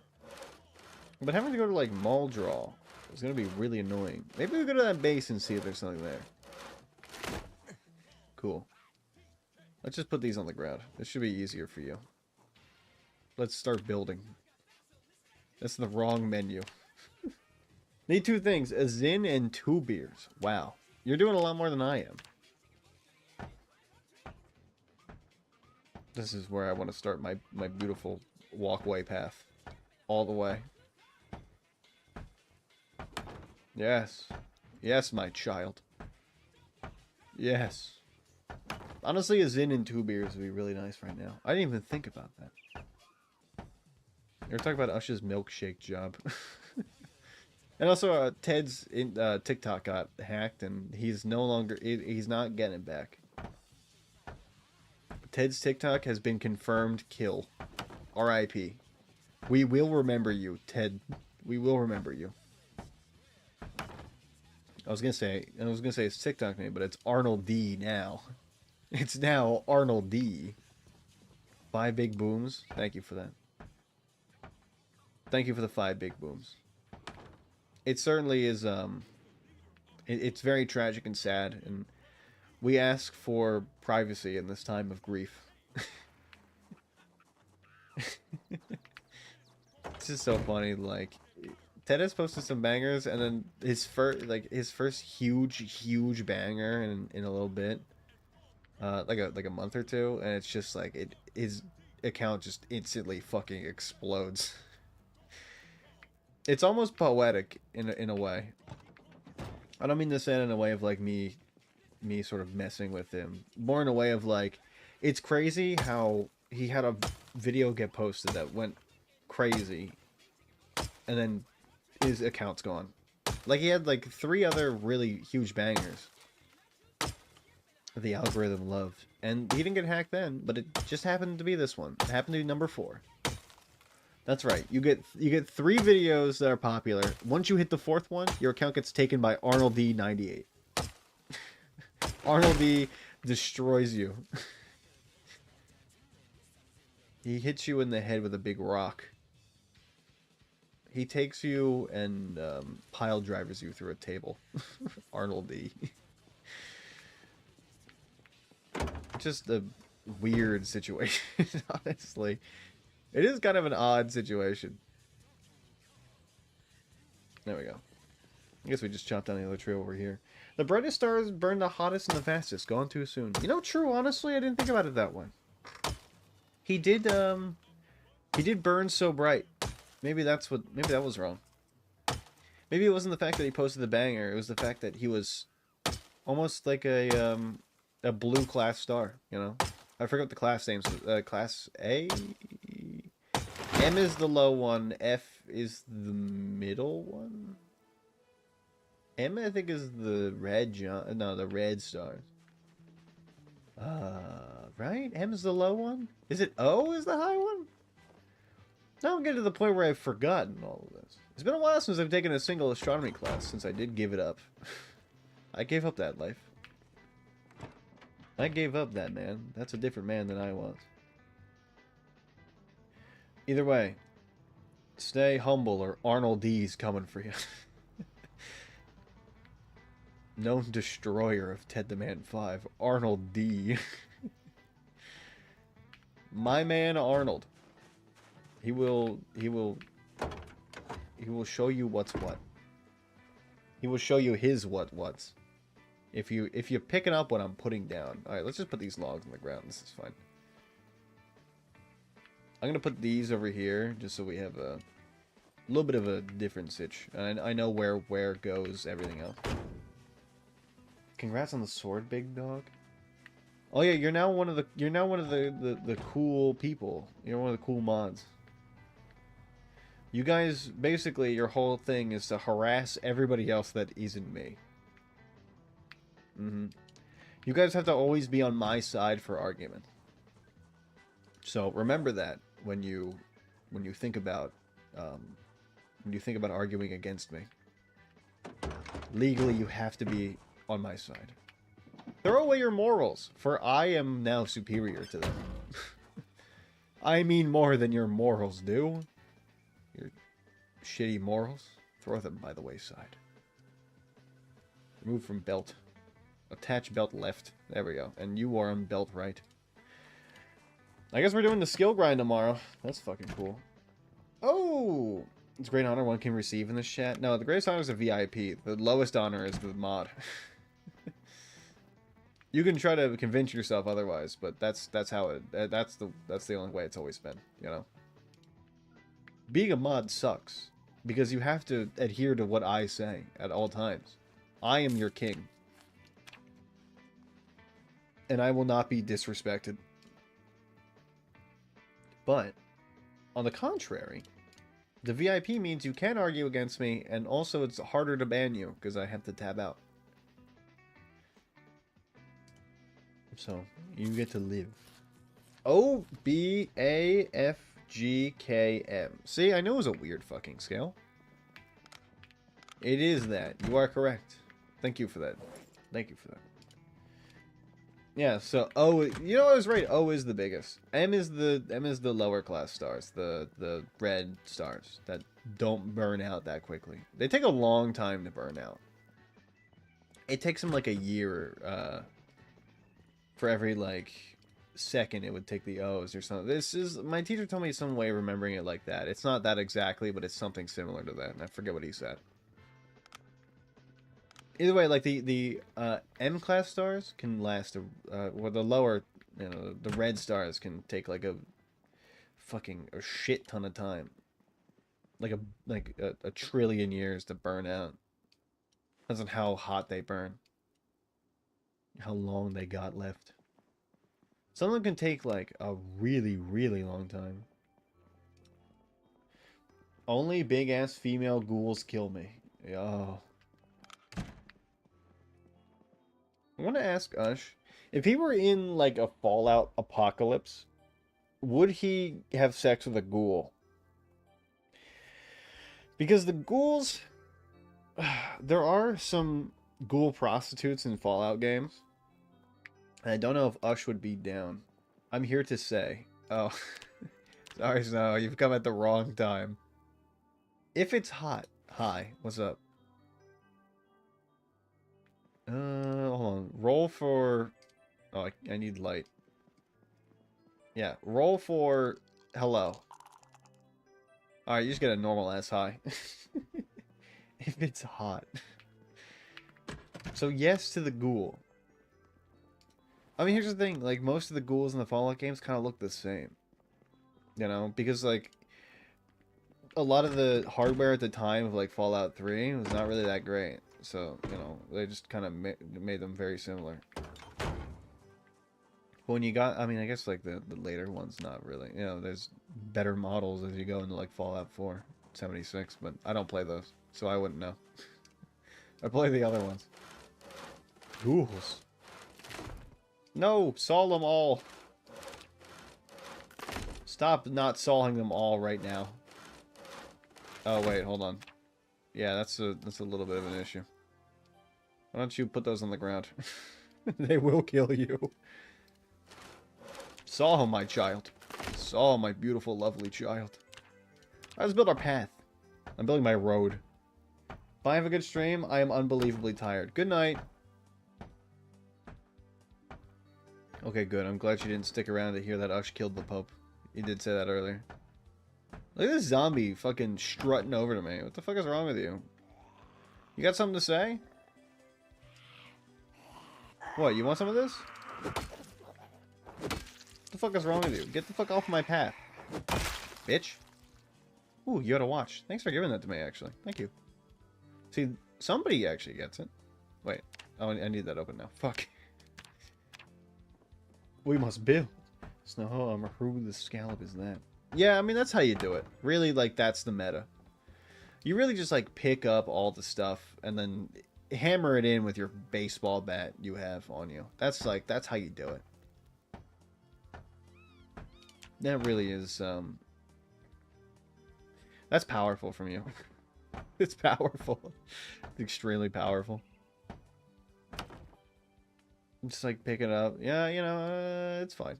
But having to go to like Mall Draw is gonna be really annoying. Maybe we go to that base and see if there's something there. Cool. Let's just put these on the ground. This should be easier for you. Let's start building. That's the wrong menu. Need two things, a Zin and 2 beers. Wow. You're doing a lot more than I am. This is where I want to start my beautiful walkway path. All the way. Yes. Yes, my child. Yes. Honestly, a Zin and 2 beers would be really nice right now. I didn't even think about that. You're talking about Ush's milkshake job. And also, Ted's TikTok got hacked, and he's no longer... He's not getting it back. Ted's TikTok has been confirmed kill. R.I.P. We will remember you, Ted. We will remember you. I was gonna say his TikTok name, but it's Arnold D now. It's now Arnold D. 5 big booms. Thank you for that. Thank you for the 5 big booms. It certainly is, it's very tragic and sad, and we ask for privacy in this time of grief. It's just so funny, like, Ted has posted some bangers, and then his first huge banger in a little bit, like a month or two, and it's just like, his account just instantly fucking explodes. It's almost poetic in a way. I don't mean to say it in a way of like me sort of messing with him. More in a way of like, it's crazy how he had a video get posted that went crazy, and then his account's gone. Like, he had like 3 other really huge bangers the algorithm loved, and he didn't get hacked then, but it just happened to be this one. It happened to be number 4. That's right. You get 3 videos that are popular. Once you hit the 4th one, your account gets taken by Arnold D98. Arnold D destroys you. He hits you in the head with a big rock. He takes you and pile drivers you through a table. Arnold D. Just a weird situation, honestly. It is kind of an odd situation. There we go. I guess we just chopped down the other tree over here. The brightest stars burn the hottest and the fastest. Gone too soon. You know, true, honestly, I didn't think about it that way. He did burn so bright. Maybe that was wrong. Maybe it wasn't the fact that he posted the banger. It was the fact that he was almost like a blue class star, you know? I forgot the class names. Class A? M is the low one. F is the middle one. M, I think, is the red no, the red stars. Right? M is the low one? Is it O is the high one? Now I'm getting to the point where I've forgotten all of this. It's been a while since I've taken a single astronomy class, since I did give it up. I gave up that life. I gave up that man. That's a different man than I was. Either way, stay humble or Arnold D's coming for you. Known destroyer of Ted the Man 5, Arnold D. My man Arnold. He will show you what's what. He will show you his what's. If you're picking up what I'm putting down. Alright, let's just put these logs on the ground. This is fine. I'm gonna put these over here just so we have a little bit of a different sitch. And I know where goes everything else. Congrats on the sword, big dog. Oh yeah, you're now one of the cool people. You're one of the cool mods. You guys, basically, your whole thing is to harass everybody else that isn't me. You guys have to always be on my side for argument. So remember that when you think about arguing against me. Legally, you have to be on my side. Throw away your morals, for I am now superior to them. I mean more than your morals do. Your shitty morals. Throw them by the wayside. Remove from belt. Attach belt left. There we go. And you are on belt right. I guess we're doing the skill grind tomorrow. That's fucking cool. Oh! It's a great honor one can receive in this chat. No, the greatest honor is a VIP. The lowest honor is the mod. You can try to convince yourself otherwise, but that's how it. That's the only way it's always been. You know. Being a mod sucks because you have to adhere to what I say at all times. I am your king, and I will not be disrespected. But on the contrary, the VIP means you can argue against me, and also it's harder to ban you because I have to tab out. So, you get to live. O-B-A-F-G-K-M. See, I knew it was a weird fucking scale. It is that. You are correct. Thank you for that. Thank you for that. Yeah, so O, you know I was right. O is the biggest. M is the lower class stars, the red stars that don't burn out that quickly. They take a long time to burn out. It takes them like a year for every like second it would take the O's or something. This is, my teacher told me some way of remembering it like that. It's not that exactly, but it's something similar to that. And I forget what he said. Either way, like the M class stars can last well, the lower, you know, the red stars can take like a shit ton of time, like a trillion years to burn out. Depends on how hot they burn, how long they got left. Some of them can take like a really, really long time. Only big ass female ghouls kill me. Oh. I want to ask Ush, if he were in like a Fallout apocalypse, would he have sex with a ghoul? Because the ghouls, there are some ghoul prostitutes in Fallout games. And I don't know if Ush would be down. I'm here to say, oh, sorry Snow, you've come at the wrong time. If it's hot, hi, what's up? Hold on. Roll for... Oh, I need light. Yeah, roll for... Hello. Alright, you just get a normal ass high. If it's hot. So yes to the ghoul. I mean, here's the thing. Like, most of the ghouls in the Fallout games kind of look the same. You know? Because, like... A lot of the hardware at the time of, like, Fallout 3 was not really that great. So, you know, they just kind of made them very similar. But when you got, I mean, I guess like the later ones, not really. You know, there's better models as you go into like Fallout 4, 76, but I don't play those, so I wouldn't know. I play the other ones. Ghouls. No, saw them all. Stop not sawing them all right now. Oh wait, hold on. Yeah, that's a little bit of an issue. Why don't you put those on the ground? They will kill you. Saw my child. Saw my beautiful, lovely child. Let's build our path. I'm building my road. If I have a good stream, I am unbelievably tired. Good night. Okay, good. I'm glad you didn't stick around to hear that Ush killed the Pope. You did say that earlier. Look at this zombie fucking strutting over to me. What the fuck is wrong with you? You got something to say? What, you want some of this? What the fuck is wrong with you? Get the fuck off my path. Bitch. Ooh, you got a watch. Thanks for giving that to me, actually. Thank you. See, somebody actually gets it. Wait. Oh, I need that open now. Fuck. We must build. Snow armor. Who the scallop is that? Yeah, I mean, that's how you do it. Really, like, that's the meta. You really just, like, pick up all the stuff and then hammer it in with your baseball bat you have on you. That's, like, that's how you do it. That really is, that's powerful from you. It's powerful. It's extremely powerful. Just, like, pick it up. Yeah, you know, it's fine.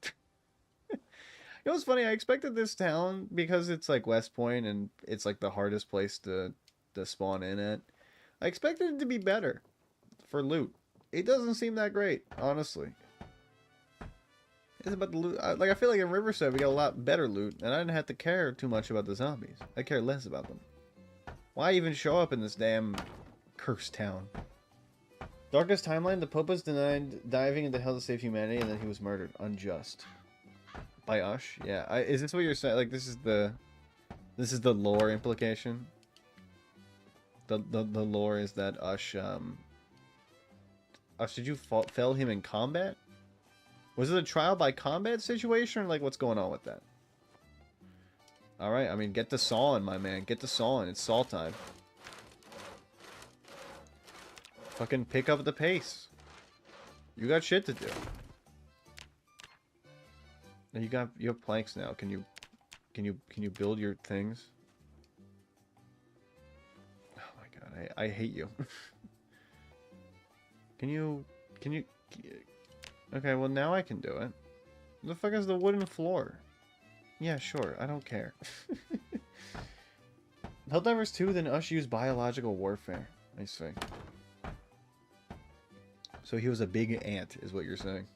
You know what's funny? I expected this town, because it's like West Point and it's like the hardest place to spawn in at. I expected it to be better for loot. It doesn't seem that great, honestly. It's about the loot. Like, I feel like in Riverside we got a lot better loot, and I didn't have to care too much about the zombies. I care less about them. Why even show up in this damn cursed town? Darkest timeline: the Pope was denied diving into hell to save humanity, and then he was murdered. Unjust. By Ush? Yeah. Is this what you're saying? Like, this is the lore implication? The lore is that Ush, Ush, did you fell him in combat? Was it a trial by combat situation, or, like, what's going on with that? Alright, I mean, get the sawing, my man. Get the sawing. It's saw time. Fucking pick up the pace. You got shit to do. You have planks now. Can you build your things? Oh my god, I hate you. Can you Okay, well now I can do it. What the fuck is the wooden floor? Yeah, sure, I don't care. Helldivers 2, then Ush used biological warfare. I see. So he was a big ant, is what you're saying.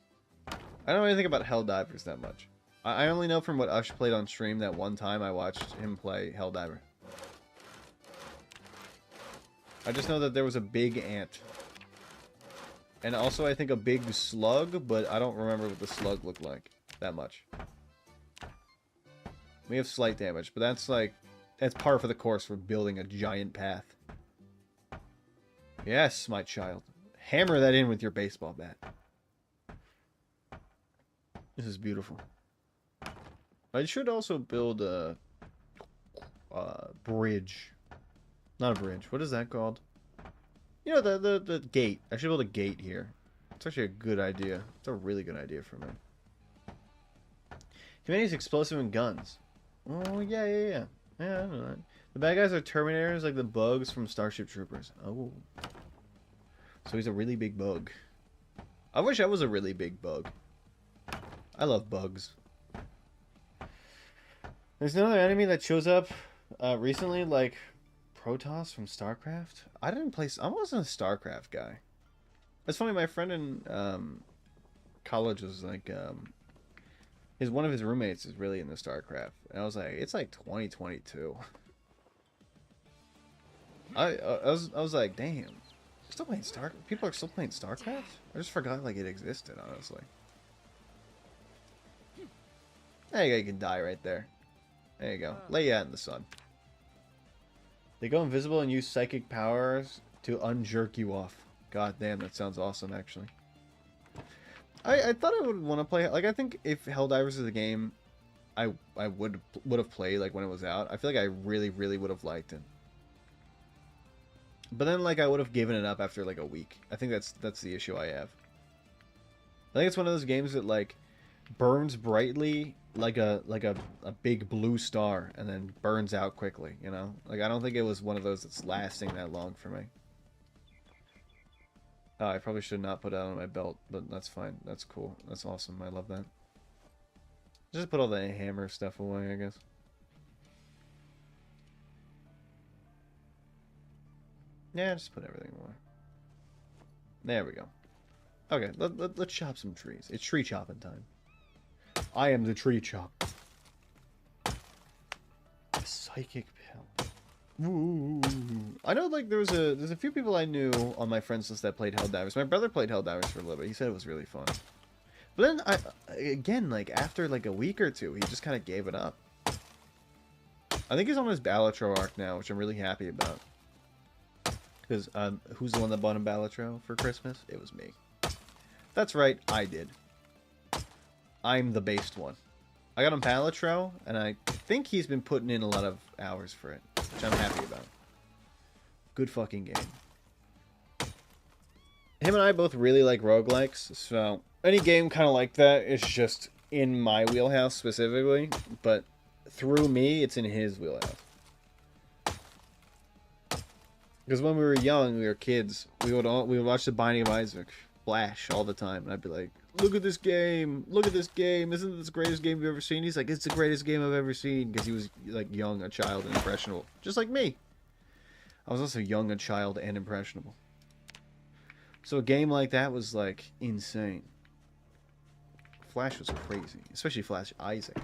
I don't know anything about Helldivers that much. I only know from what Ush played on stream that one time I watched him play Helldiver. I just know that there was a big ant. And also I think a big slug, but I don't remember what the slug looked like that much. We have slight damage, but that's like, that's par for the course for building a giant path. Yes, my child. Hammer that in with your baseball bat. This is beautiful. I should also build a bridge. Not a bridge. What is that called? You know, the gate. I should build a gate here. It's actually a good idea. It's a really good idea for me. Humanity's explosive and guns. Oh, yeah. Yeah, I know that. The bad guys are Terminators like the bugs from Starship Troopers. Oh. So he's a really big bug. I wish I was a really big bug. I love bugs. There's another enemy that shows up recently, like Protoss from StarCraft. I wasn't a StarCraft guy. That's funny, my friend in college was like, one of his roommates is really into StarCraft. And I was like, it's like 2022. I was like, damn. Still playing people are still playing StarCraft? I just forgot like it existed, honestly. There you go, you can die right there. There you go. Lay you out in the sun. They go invisible and use psychic powers to unjerk you off. God damn, that sounds awesome, actually. I thought I would want to play. Like, I think if Helldivers is a game I would have played, like, when it was out, I feel like I really, really would have liked it. But then, like, I would have given it up after, like, a week. I think that's the issue I have. I think it's one of those games that, like, burns brightly like a big blue star and then burns out quickly, you know? Like, I don't think it was one of those that's lasting that long for me. Oh, I probably should not put that on my belt, but that's fine. That's cool. That's awesome. I love that. Just put all the hammer stuff away, I guess. Yeah, just put everything away. There we go. Okay, let's chop some trees. It's tree chopping time. I am the tree chop. Psychic pill. Ooh. I know, like, there's a few people I knew on my friends list that played Helldivers. My brother played Helldivers for a little bit. He said it was really fun. But then, again, like, after, like, a week or two, he just kind of gave it up. I think he's on his Balatro arc now, which I'm really happy about. Because, who's the one that bought him Balatro for Christmas? It was me. That's right, I did. I'm the based one. I got him Balatro, and I think he's been putting in a lot of hours for it, which I'm happy about. Good fucking game. Him and I both really like roguelikes, so any game kind of like that is just in my wheelhouse specifically, but through me, it's in his wheelhouse. Because when we were young, we were kids, we would watch The Binding of Isaac Flash all the time, and I'd be like, look at this game, look at this game, isn't this the greatest game you've ever seen? He's like, it's the greatest game I've ever seen, because he was, like, young, a child, and impressionable, just like me. I was also young, a child, and impressionable. So a game like that was, like, insane. Flash was crazy, especially Flash Isaac.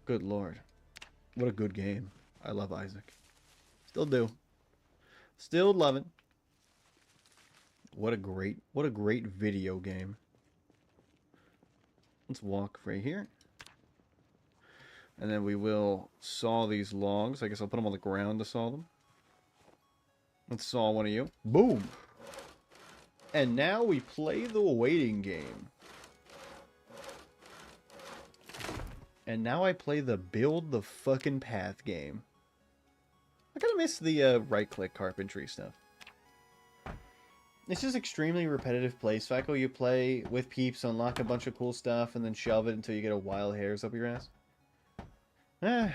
Good lord. What a good game. I love Isaac. Still do. Still love it. What a great video game. Let's walk right here. And then we will saw these logs. I guess I'll put them on the ground to saw them. Let's saw one of you. Boom! And now we play the waiting game. And now I play the build the fucking path game. I kind of miss the right-click carpentry stuff. It's just extremely repetitive play cycle. You play with peeps, unlock a bunch of cool stuff, and then shove it until you get a wild hairs up your ass. I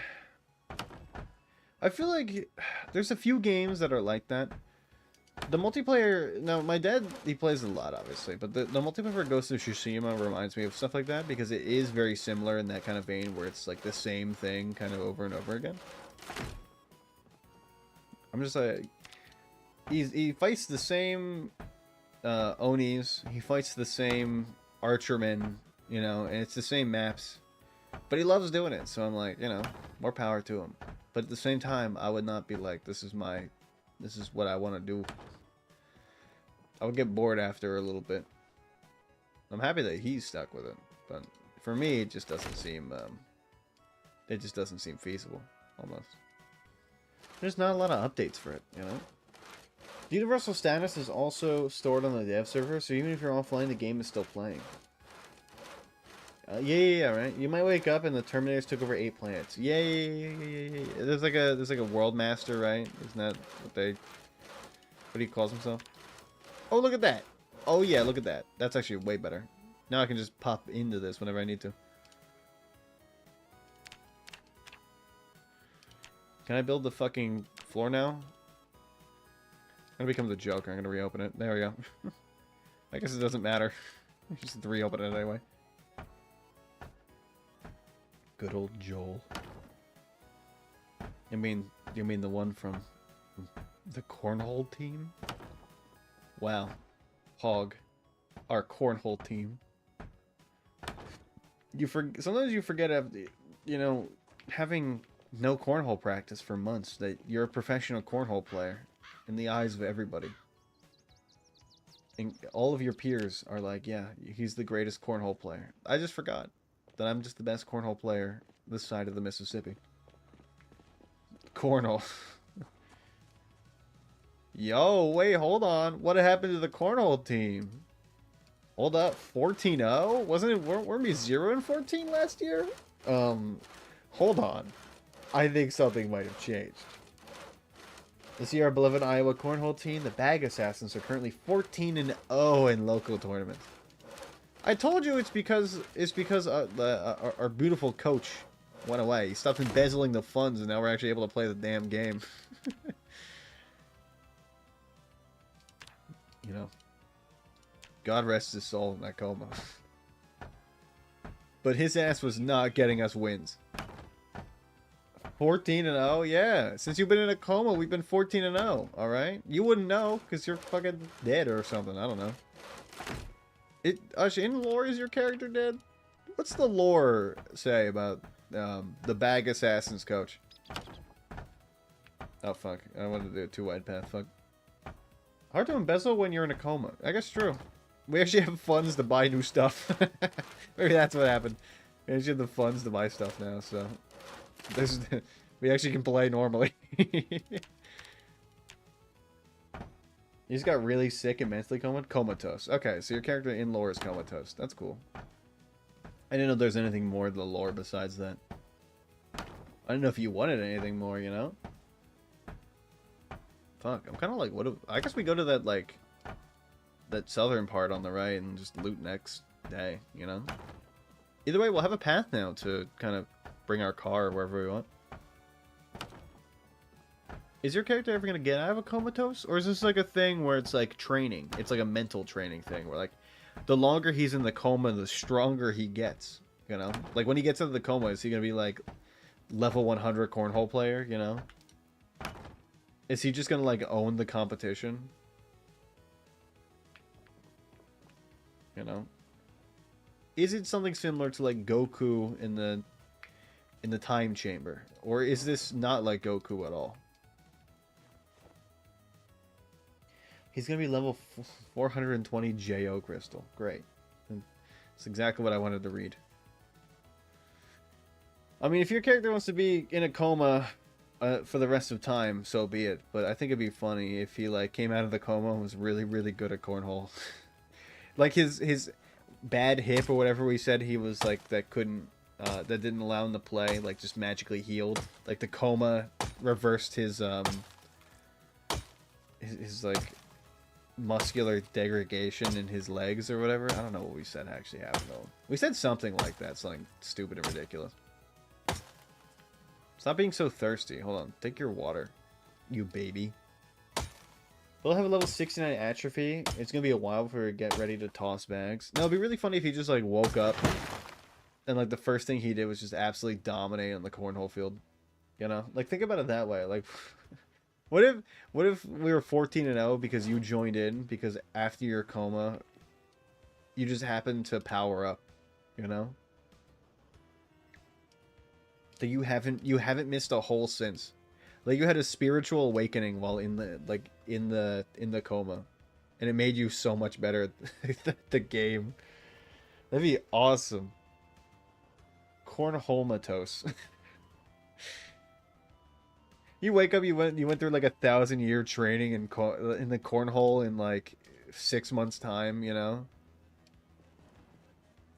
feel like there's a few games that are like that. The multiplayer... Now, my dad, he plays a lot, obviously, but the multiplayer for Ghost of Tsushima reminds me of stuff like that, because it is very similar in that kind of vein, where it's like the same thing kind of over and over again. I'm just like... He fights the same Onis, he fights the same Archermen, you know, and it's the same maps. But he loves doing it, so I'm like, you know, more power to him. But at the same time, I would not be like, this is what I want to do. I would get bored after a little bit. I'm happy that he's stuck with it, but for me, it just doesn't seem feasible, almost. There's not a lot of updates for it, you know? The universal status is also stored on the dev server, so even if you're offline, the game is still playing. Yeah, right? You might wake up and the Terminators took over 8 planets. Yeah. There's like a world master, right? Isn't that what he calls himself? Oh, look at that. Oh, yeah, look at that. That's actually way better. Now I can just pop into this whenever I need to. Can I build the fucking floor now? I'm gonna become the Joker. I'm gonna reopen it. There we go. I guess it doesn't matter. Just reopen it anyway. Good old Joel. You mean the one from the cornhole team? Wow. Hog. Our cornhole team. Sometimes you forget, you know, having no cornhole practice for months, that you're a professional cornhole player in the eyes of everybody. And all of your peers are like, yeah, he's the greatest cornhole player. I just forgot that I'm just the best cornhole player this side of the Mississippi. Cornhole. Yo, wait, hold on. What happened to the cornhole team? Hold up, 14-0? Wasn't it, weren't we 0-14 last year? Hold on. I think something might have changed. This year, our beloved Iowa cornhole team, the Bag Assassins, are currently 14-0 in local tournaments. I told you it's because our beautiful coach went away. He stopped embezzling the funds, and now we're actually able to play the damn game. You know, God rest his soul in that coma. But his ass was not getting us wins. 14-0, yeah. Since you've been in a coma, we've been 14-0. All right, you wouldn't know because you're fucking dead or something. I don't know. In lore, is your character dead? What's the lore say about the Bag Assassins coach? Oh fuck! I wanted to do a two-wide path. Fuck. Hard to embezzle when you're in a coma. I guess true. We actually have funds to buy new stuff. Maybe that's what happened. We actually have the funds to buy stuff now, so we actually can play normally. You just got really sick and mentally comatose. Okay, so your character in lore is comatose. That's cool. I didn't know there's anything more to the lore besides that. I didn't know if you wanted anything more, you know? Fuck, I'm kind of like, what if, I guess we go to that, like, that southern part on the right and just loot next day, you know? Either way, we'll have a path now to kind of bring our car wherever we want. Is your character ever going to get out of a comatose? Or is this like a thing where it's like training? It's like a mental training thing where like the longer he's in the coma, the stronger he gets, you know? Like when he gets out of the coma, is he going to be like level 100 cornhole player, you know? Is he just going to like own the competition? You know? Is it something similar to like Goku in the time chamber? Or is this not like Goku at all? He's going to be level 420 JO Crystal. Great. That's exactly what I wanted to read. I mean, if your character wants to be in a coma for the rest of time, so be it. But I think it'd be funny if he like came out of the coma and was really, really good at cornhole. Like his bad hip or whatever we said he was like that couldn't, that didn't allow him to play, like just magically healed. Like the coma reversed his like muscular degradation in his legs or whatever. I don't know what we said actually happened though. We said something like that, something stupid and ridiculous. Stop being so thirsty. Hold on, take your water, you baby. We'll have a level 69 atrophy. It's gonna be a while before we get ready to toss bags. No, it'd be really funny if he just like woke up and like the first thing he did was just absolutely dominate on the cornhole field. You know, like think about it that way. Like What if we were 14-0 because you joined in because after your coma you just happened to power up, you know? That you haven't missed a hole since. Like you had a spiritual awakening while in the coma. And it made you so much better at the game. That'd be awesome. Cornholmatos. You wake up, you went through like 1,000-year training in the cornhole in like 6 months' time, you know?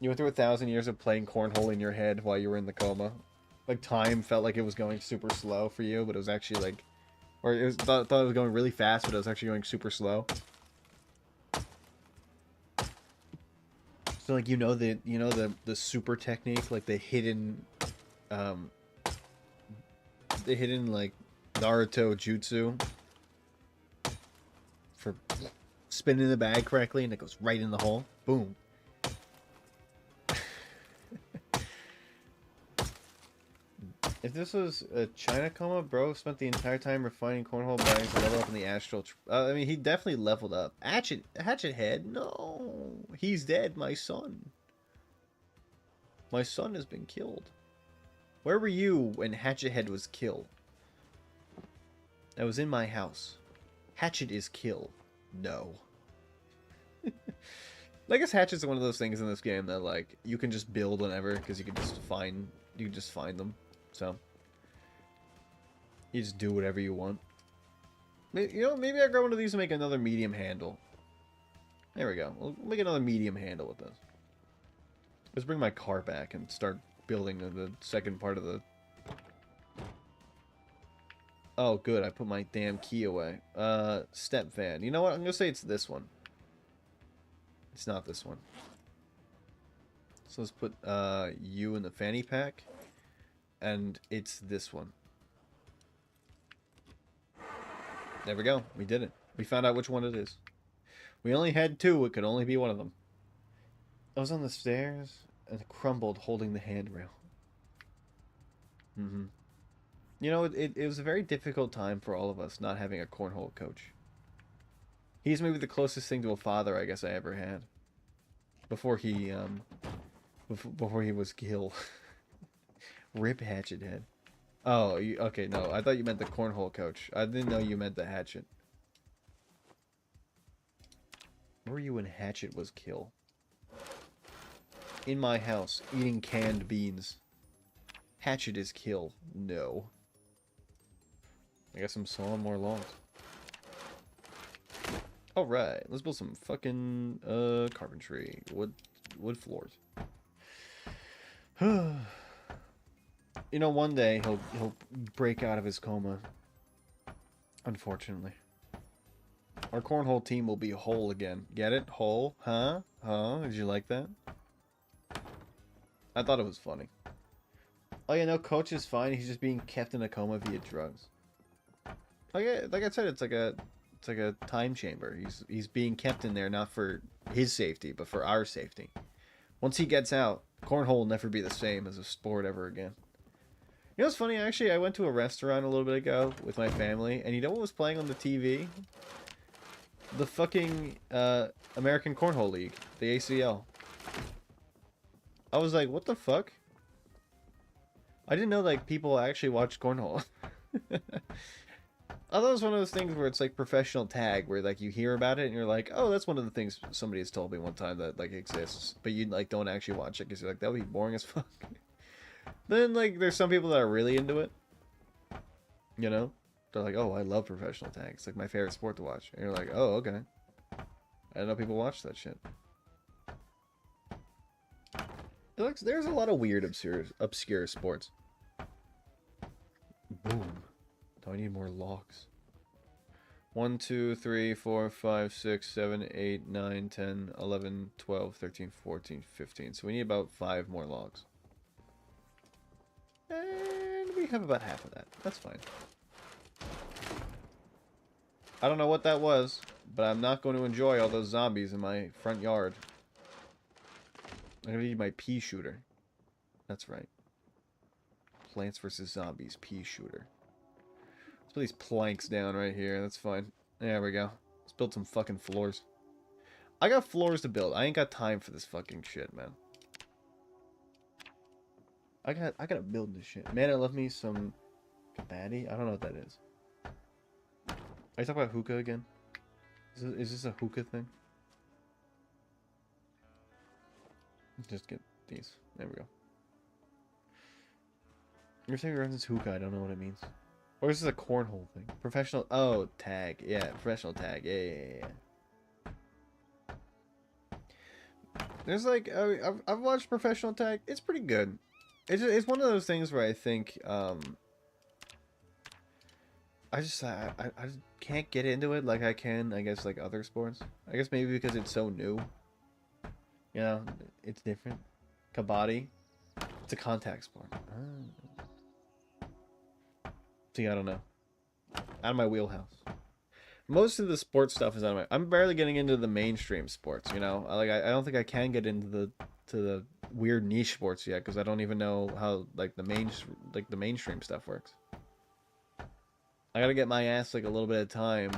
You went through 1,000 years of playing cornhole in your head while you were in the coma. Like time felt like it was going super slow for you, but it was actually like, or it was thought it was going really fast, but it was actually going super slow. So like the super technique, like the hidden like Naruto jutsu for spinning the bag correctly and it goes right in the hole. Boom. If this was a China coma, bro spent the entire time refining cornhole bags to level up in the astral. I mean, he definitely leveled up. Hatchet Head? No. He's dead, my son. My son has been killed. Where were you when Hatchet Head was killed? I was in my house. Hatchet is killed. No. I guess Hatchet's one of those things in this game that like you can just build whenever because you can just find them. So you just do whatever you want. You know, maybe I grab one of these and make another medium handle. There we go. We'll make another medium handle with this. Let's bring my car back and start building the second part of the... Oh, good. I put my damn key away. Step van. You know what? I'm going to say it's this one. It's not this one. So let's put you in the fanny pack. And it's this one. There we go. We did it. We found out which one it is. We only had two. It could only be one of them. I was on the stairs and crumbled holding the handrail. Mm-hmm. You know, it was a very difficult time for all of us not having a cornhole coach. He's maybe the closest thing to a father I guess I ever had. Before he was killed. Rip Hatchet Head. Oh, okay, no. I thought you meant the cornhole coach. I didn't know you meant the hatchet. Where were you when Hatchet was killed? In my house, eating canned beans. Hatchet is kill. No. I guess I'm sawing more logs. Alright, let's build some fucking carpentry. Wood floors. You know, one day he'll break out of his coma. Unfortunately. Our cornhole team will be whole again. Get it? Whole? Huh? Huh? Did you like that? I thought it was funny. Oh yeah, no, coach is fine. He's just being kept in a coma via drugs. Like I said, it's like a time chamber. He's being kept in there not for his safety, but for our safety. Once he gets out, cornhole will never be the same as a sport ever again. You know what's funny? Actually, I went to a restaurant a little bit ago with my family, and you know what was playing on the TV? The fucking American Cornhole League, the ACL. I was like, what the fuck? I didn't know like people actually watch cornhole. I thought it was one of those things where it's like professional tag, where like you hear about it and you're like, oh, that's one of the things somebody has told me one time that like exists, but you like don't actually watch it because you're like, that would be boring as fuck. Then like there's some people that are really into it. You know, they're like, oh, I love professional tag. It's like my favorite sport to watch. And you're like, oh, okay. I didn't know people watch that shit. There's a lot of weird, obscure sports. Boom. Do I need more logs? 1, 2, 3, 4, 5, 6, 7, 8, 9, 10, 11, 12, 13, 14, 15. So we need about 5 more logs. And we have about half of that. That's fine. I don't know what that was, but I'm not going to enjoy all those zombies in my front yard. I'm going to need my pea shooter. That's right. Plants vs. Zombies pea shooter. Let's put these planks down right here. That's fine. There we go. Let's build some fucking floors. I got floors to build. I ain't got time for this fucking shit, man. I gotta build this shit. Man, I love me some Kabaddi. I don't know what that is. Are you talking about hookah again? Is this a hookah thing? Just get these. There we go. You're saying it runs as hookah. I don't know what it means. Or is this a cornhole thing? Professional. Oh, tag. Yeah, professional tag. Yeah. There's like I've watched professional tag. It's pretty good. It's one of those things where I think I just can't get into it like I can, I guess, like other sports. I guess maybe because it's so new. You know, it's different. Kabaddi. It's a contact sport. See, I don't know. Out of my wheelhouse. Most of the sports stuff is out of my... I'm barely getting into the mainstream sports, you know? I don't think I can get into the weird niche sports yet, because I don't even know how, like, the mainstream stuff works. I gotta get my ass, like, a little bit of time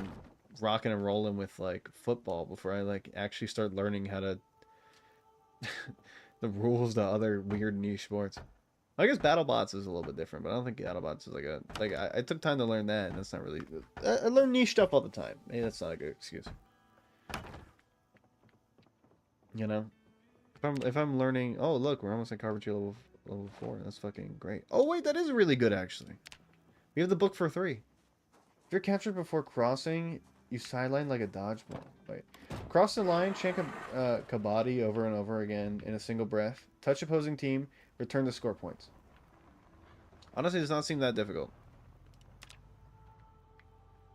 rocking and rolling with, like, football before I, like, actually start learning how to... the rules to other weird niche sports. I guess BattleBots is a little bit different, but I don't think BattleBots is like a... Like, I took time to learn that, and that's not really... I learn niche stuff all the time. Maybe that's not a good excuse. You know? If I'm learning... Oh, look, we're almost at carpentry level 4. That's fucking great. Oh, wait, that is really good, actually. We have the book for 3. If you're captured before crossing, you sideline like a dodgeball. Wait. Cross the line, chant Kabaddi over and over again in a single breath. Touch opposing team, return to score points. Honestly, it does not seem that difficult.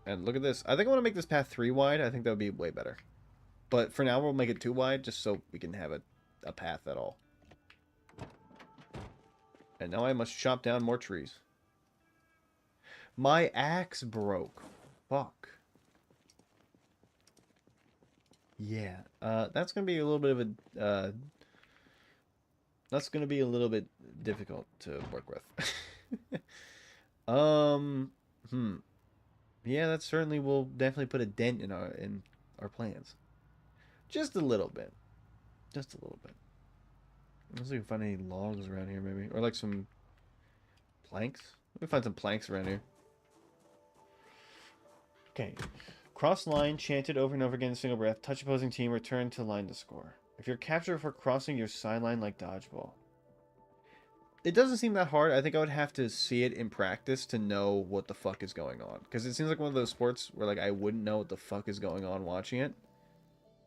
And look at this. I think I want to make this path 3 wide. I think that would be way better. But for now, we'll make it 2 wide just so we can have a path at all. And now I must chop down more trees. My axe broke. Fuck. Yeah. That's going to be a little bit of a... that's going to be a little bit difficult to work with. Yeah, that certainly will definitely put a dent in our plans. Just a little bit. Just a little bit. Let's see if we can find any logs around here, maybe. Or like some planks. Let me find some planks around here. Okay. Cross line, chanted over and over again in a single breath. Touch opposing team, return to line to score. If you're captured for crossing your sideline like dodgeball. It doesn't seem that hard. I think I would have to see it in practice to know what the fuck is going on. Because it seems like one of those sports where like I wouldn't know what the fuck is going on watching it.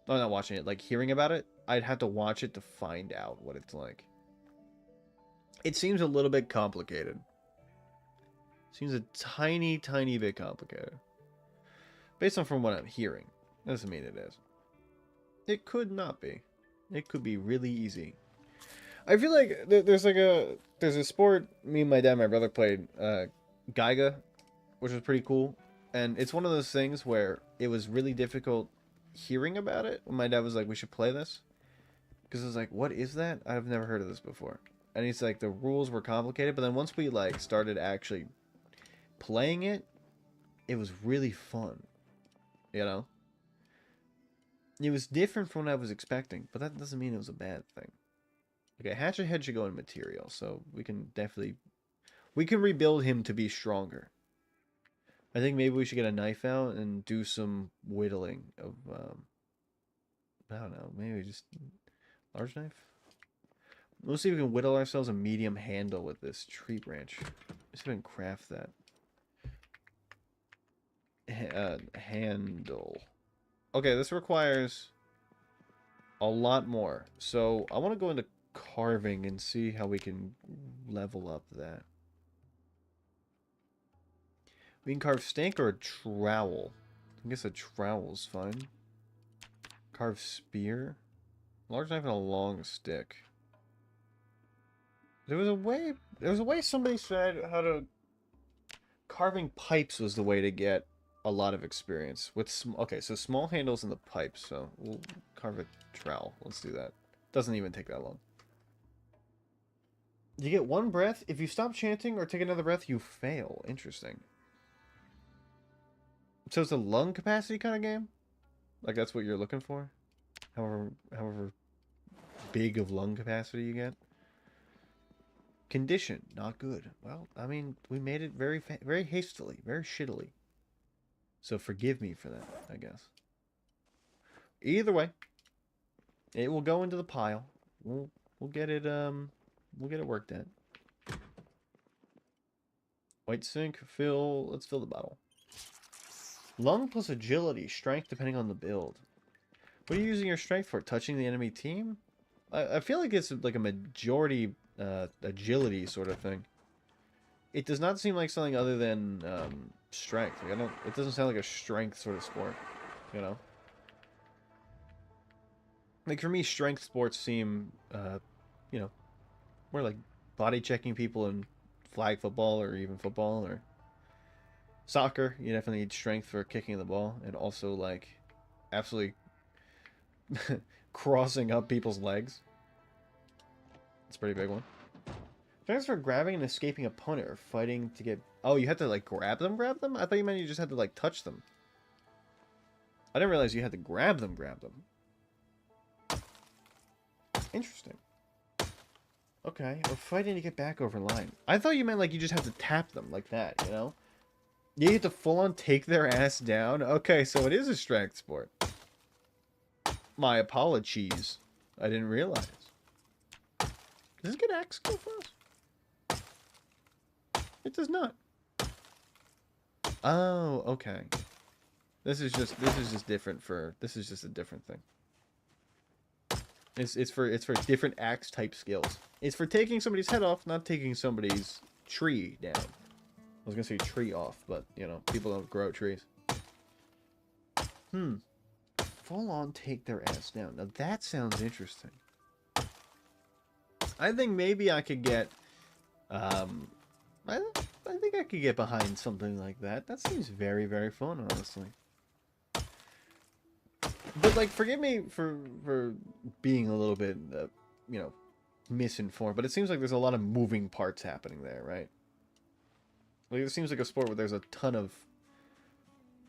No, not watching it. Like hearing about it. I'd have to watch it to find out what it's like. It seems a little bit complicated. Seems a tiny, tiny bit complicated. Based on from what I'm hearing. Doesn't mean it is. It could not be. It could be really easy. I feel like there's a sport me and my dad and my brother played, Geiga, which was pretty cool. And it's one of those things where it was really difficult hearing about it when my dad was like, we should play this. Because I was like, what is that? I've never heard of this before. And he's like, the rules were complicated. But then once we like started actually playing it, it was really fun. You know? It was different from what I was expecting. But that doesn't mean it was a bad thing. Okay, Hatchet Head should go in material. So we can definitely... we can rebuild him to be stronger. I think maybe we should get a knife out and do some whittling of... I don't know. Maybe just... large knife? We'll see if we can whittle ourselves a medium handle with this tree branch. Let's see if we can craft that. Handle. Okay, this requires a lot more. So I want to go into carving and see how we can level up that. We can carve snake or a trowel. I guess a trowel's fine. Carve spear. Large knife and a long stick. There was a way somebody said how to... carving pipes was the way to get a lot of experience. Okay, so small handles in the pipes, so we'll carve a trowel. Let's do that. Doesn't even take that long. You get 1 breath. If you stop chanting or take another breath, you fail. Interesting. So it's a lung capacity kind of game? Like that's what you're looking for? However big of lung capacity you get. Condition, not good. Well, I mean, we made it very hastily, very shittily. So forgive me for that, I guess. Either way, it will go into the pile. We'll get it worked at. White sink, let's fill the bottle. Lung plus agility, strength depending on the build. What are you using your strength for? Touching the enemy team? I feel like it's like a majority agility sort of thing. It does not seem like something other than strength. Like it doesn't sound like a strength sort of sport, you know? Like for me, strength sports seem, you know, more like body checking people in flag football or even football or soccer. You definitely need strength for kicking the ball and also like absolutely crossing up people's legs. It's a pretty big one. Thanks for grabbing and escaping opponent or fighting to get... oh, you had to like grab them? I thought you meant you just had to like touch them. I didn't realize you had to grab them. Interesting. Okay, or fighting to get back over line. I thought you meant like you just have to tap them like that, you know? You get to full on take their ass down? Okay, so it is a strength sport. My apologies. I didn't realize. Does this get axe go for us? It does not. Oh, okay. This is just different for this is just a different thing. It's for different axe type skills. It's for taking somebody's head off, not taking somebody's tree down. I was gonna say tree off, but you know, people don't grow trees. Full on take their ass down. Now that sounds interesting. I think maybe I could get I think I could get behind something like that. That seems very, very fun, honestly. But like, forgive me for being a little bit, you know, misinformed. But it seems like there's a lot of moving parts happening there, right? Like it seems like a sport where there's a ton of,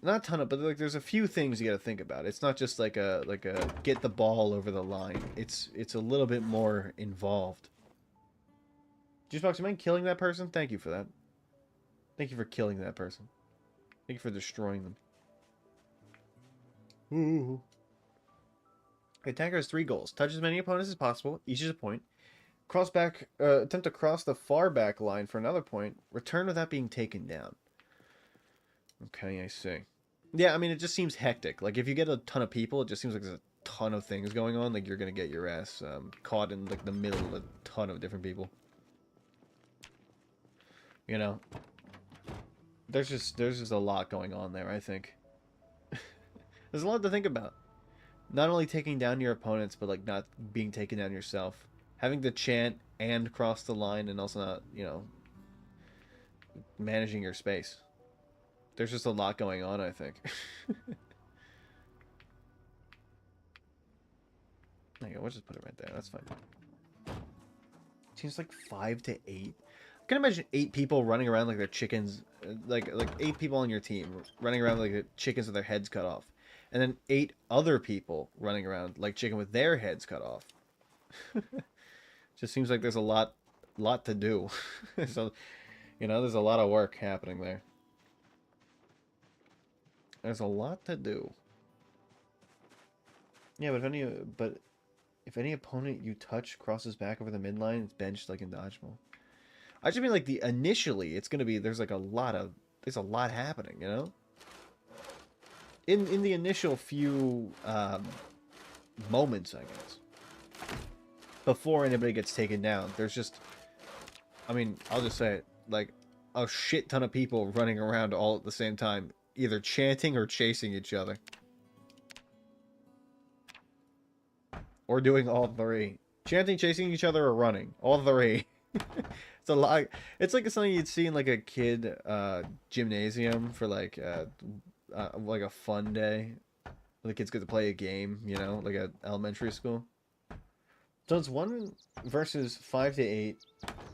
not a ton of, but like there's a few things you got to think about. It's not just like a get the ball over the line. It's a little bit more involved. Juicebox, you mind killing that person? Thank you for that. Thank you for killing that person. Thank you for destroying them. Ooh. The attacker has 3 goals. Touch as many opponents as possible. Each is a point. Attempt to cross the far back line for another point. Return without being taken down. Okay, I see. Yeah, I mean, it just seems hectic. Like, if you get a ton of people, it just seems like there's a ton of things going on. Like, you're going to get your ass caught in, like, the middle of a ton of different people. You know? There's just a lot going on there, I think. There's a lot to think about. Not only taking down your opponents, but like not being taken down yourself. Having to chant and cross the line and also not, you know, managing your space. There's just a lot going on, I think. There you go, we'll just put it right there. That's fine. Seems like 5 to 8. I can imagine 8 people running around like they're chickens. Like 8 people on your team running around like chickens with their heads cut off. And then 8 other people running around like chicken with their heads cut off. Just seems like there's a lot to do. So, you know, there's a lot of work happening there. There's a lot to do. Yeah, but if any opponent you touch crosses back over the midline, it's benched like in dodgeball. I just mean like initially it's gonna be there's a lot happening, you know? In the initial few moments, I guess, before anybody gets taken down, there's just, I mean, I'll just say it, like a shit ton of people running around all at the same time, either chanting or chasing each other, or doing all 3: chanting, chasing each other, or running. All 3. It's a lot. It's like something you'd see in like a kid gymnasium for like a fun day. The kids get to play a game, you know, like at elementary school. So it's 1 versus 5 to 8,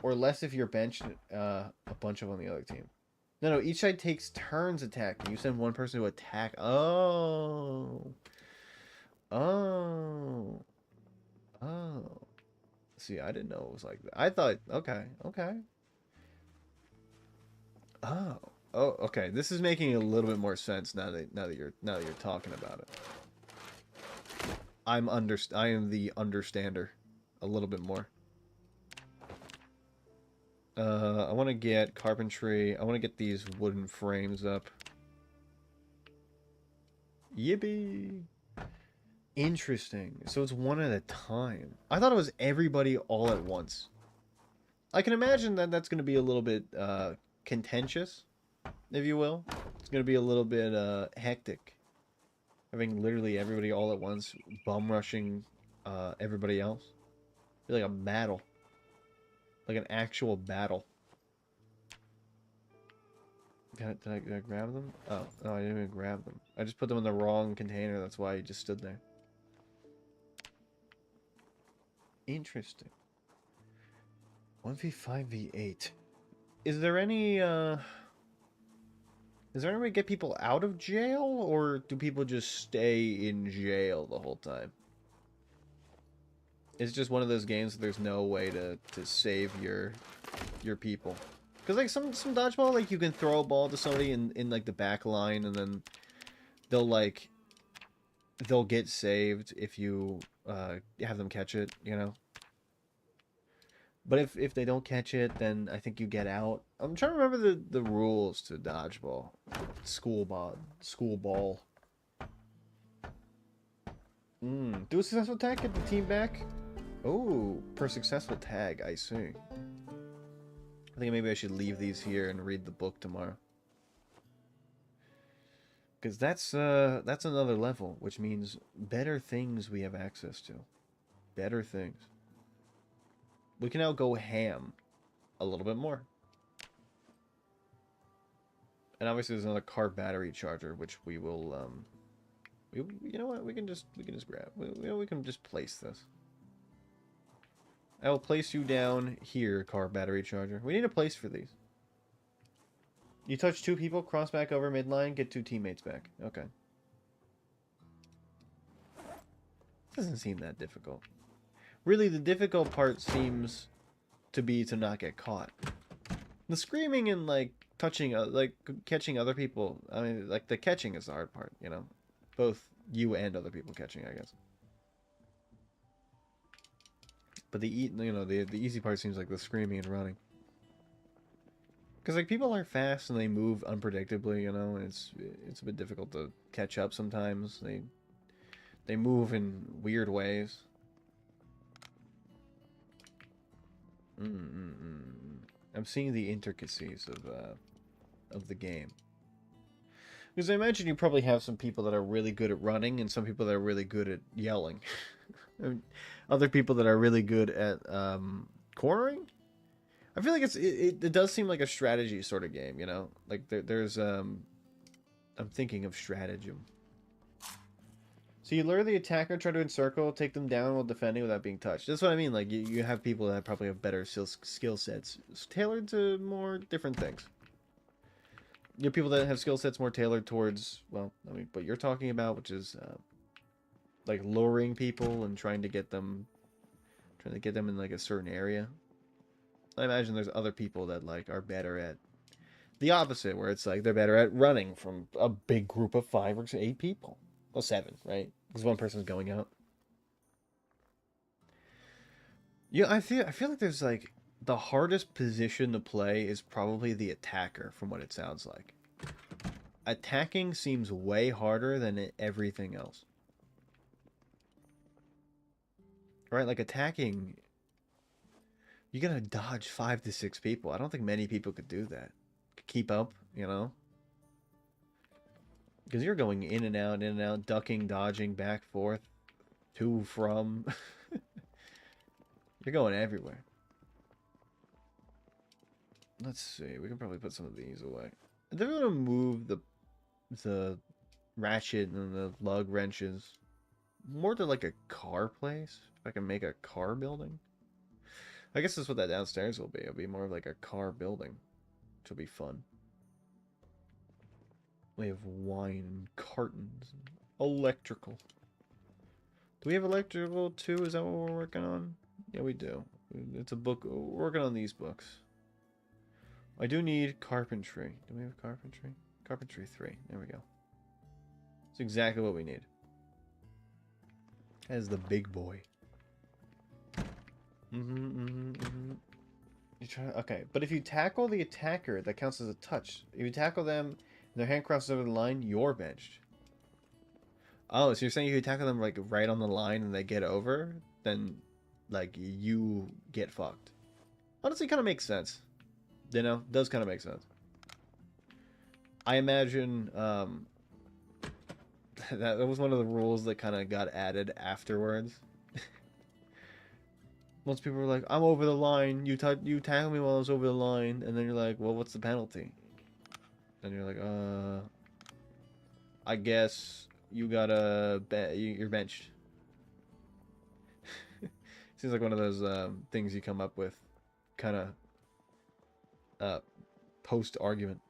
or less if you're benched a bunch of on the other team. No, each side takes turns attacking. You send one person to attack. Oh. See, I didn't know it was like that. I thought, okay. Oh, okay. This is making a little bit more sense now that you're talking about it. I am the understander a little bit more. I want to get carpentry. I want to get these wooden frames up. Yippee! Interesting. So it's 1 at a time. I thought it was everybody all at once. I can imagine that that's going to be a little bit contentious, if you will. It's going to be a little bit hectic. Having literally everybody all at once bum rushing everybody else. It'd be like a battle. Like an actual battle. Did I grab them? Oh, no, I didn't even grab them. I just put them in the wrong container. That's why he just stood there. Interesting. 1v5v8. Is there any way to get people out of jail, or do people just stay in jail the whole time? It's just one of those games that there's no way to save your people. Because like some dodgeball, like you can throw a ball to somebody in like the back line, and then they'll get saved if you have them catch it, you know. But if they don't catch it, then I think you get out. I'm trying to remember the rules to dodgeball, school ball. Do a successful tag, get the team back. Oh, per successful tag, I see. I think maybe I should leave these here and read the book tomorrow. Because that's another level, which means better things we have access to. Better things. We can now go ham a little bit more. And obviously there's another car battery charger, which we will, you know what, we can just grab. We can just place this. I will place you down here, car battery charger. We need a place for these. You touch 2 people, cross back over midline, get 2 teammates back. Okay. Doesn't seem that difficult. Really, the difficult part seems to be to not get caught. The screaming and, like, touching, like, catching other people, I mean, like, the catching is the hard part, you know? Both you and other people catching, I guess. But the easy part seems like the screaming and running. Because, like, people are fast and they move unpredictably, you know, and it's a bit difficult to catch up sometimes. They move in weird ways. I'm seeing the intricacies of the game. Because I imagine you probably have some people that are really good at running and some people that are really good at yelling. Other people that are really good at cornering. I feel like it does seem like a strategy sort of game, you know? Like there's I'm thinking of stratagem. So you lure the attacker, try to encircle, take them down while defending without being touched. That's what I mean. Like you have people that probably have better skill sets tailored to more different things. You have people that have skill sets more tailored towards, well, I mean, what you're talking about, which is like luring people and trying to get them in like a certain area. I imagine there's other people that like are better at the opposite, where it's like they're better at running from a big group of 5 or 8 people. Well, 7, right? Because one person's going out. Yeah, I feel like there's like the hardest position to play is probably the attacker, from what it sounds like. Attacking seems way harder than everything else. Right? Like attacking, you gotta dodge 5 to 6 people. I don't think many people could do that. Keep up, you know? Because you're going in and out, ducking, dodging, back, forth, to, from. You're going everywhere. Let's see. We can probably put some of these away. They're going to move the ratchet and the lug wrenches more to like a car place. If I can make a car building. I guess that's what that downstairs will be. It'll be more of like a car building, which will be fun. We have wine cartons. Electrical. Do we have electrical too? Is that what we're working on? Yeah, we do. It's a book. We're working on these books. I do need carpentry. Do we have carpentry? Carpentry 3. There we go. It's exactly what we need. As the big boy. You try. Okay, but if you tackle the attacker, that counts as a touch. If you tackle them and their hand crosses over the line, you're benched. Oh, so you're saying if you tackle them like right on the line and they get over, then like you get fucked. Honestly, kind of makes sense. You know, does kind of make sense. I imagine that was one of the rules that kind of got added afterwards. Most people were like, "I'm over the line. You tackle me while I was over the line," and then you're like, "Well, what's the penalty?" And you're like, I guess you gotta you're benched." Seems like one of those things you come up with, kind of post argument.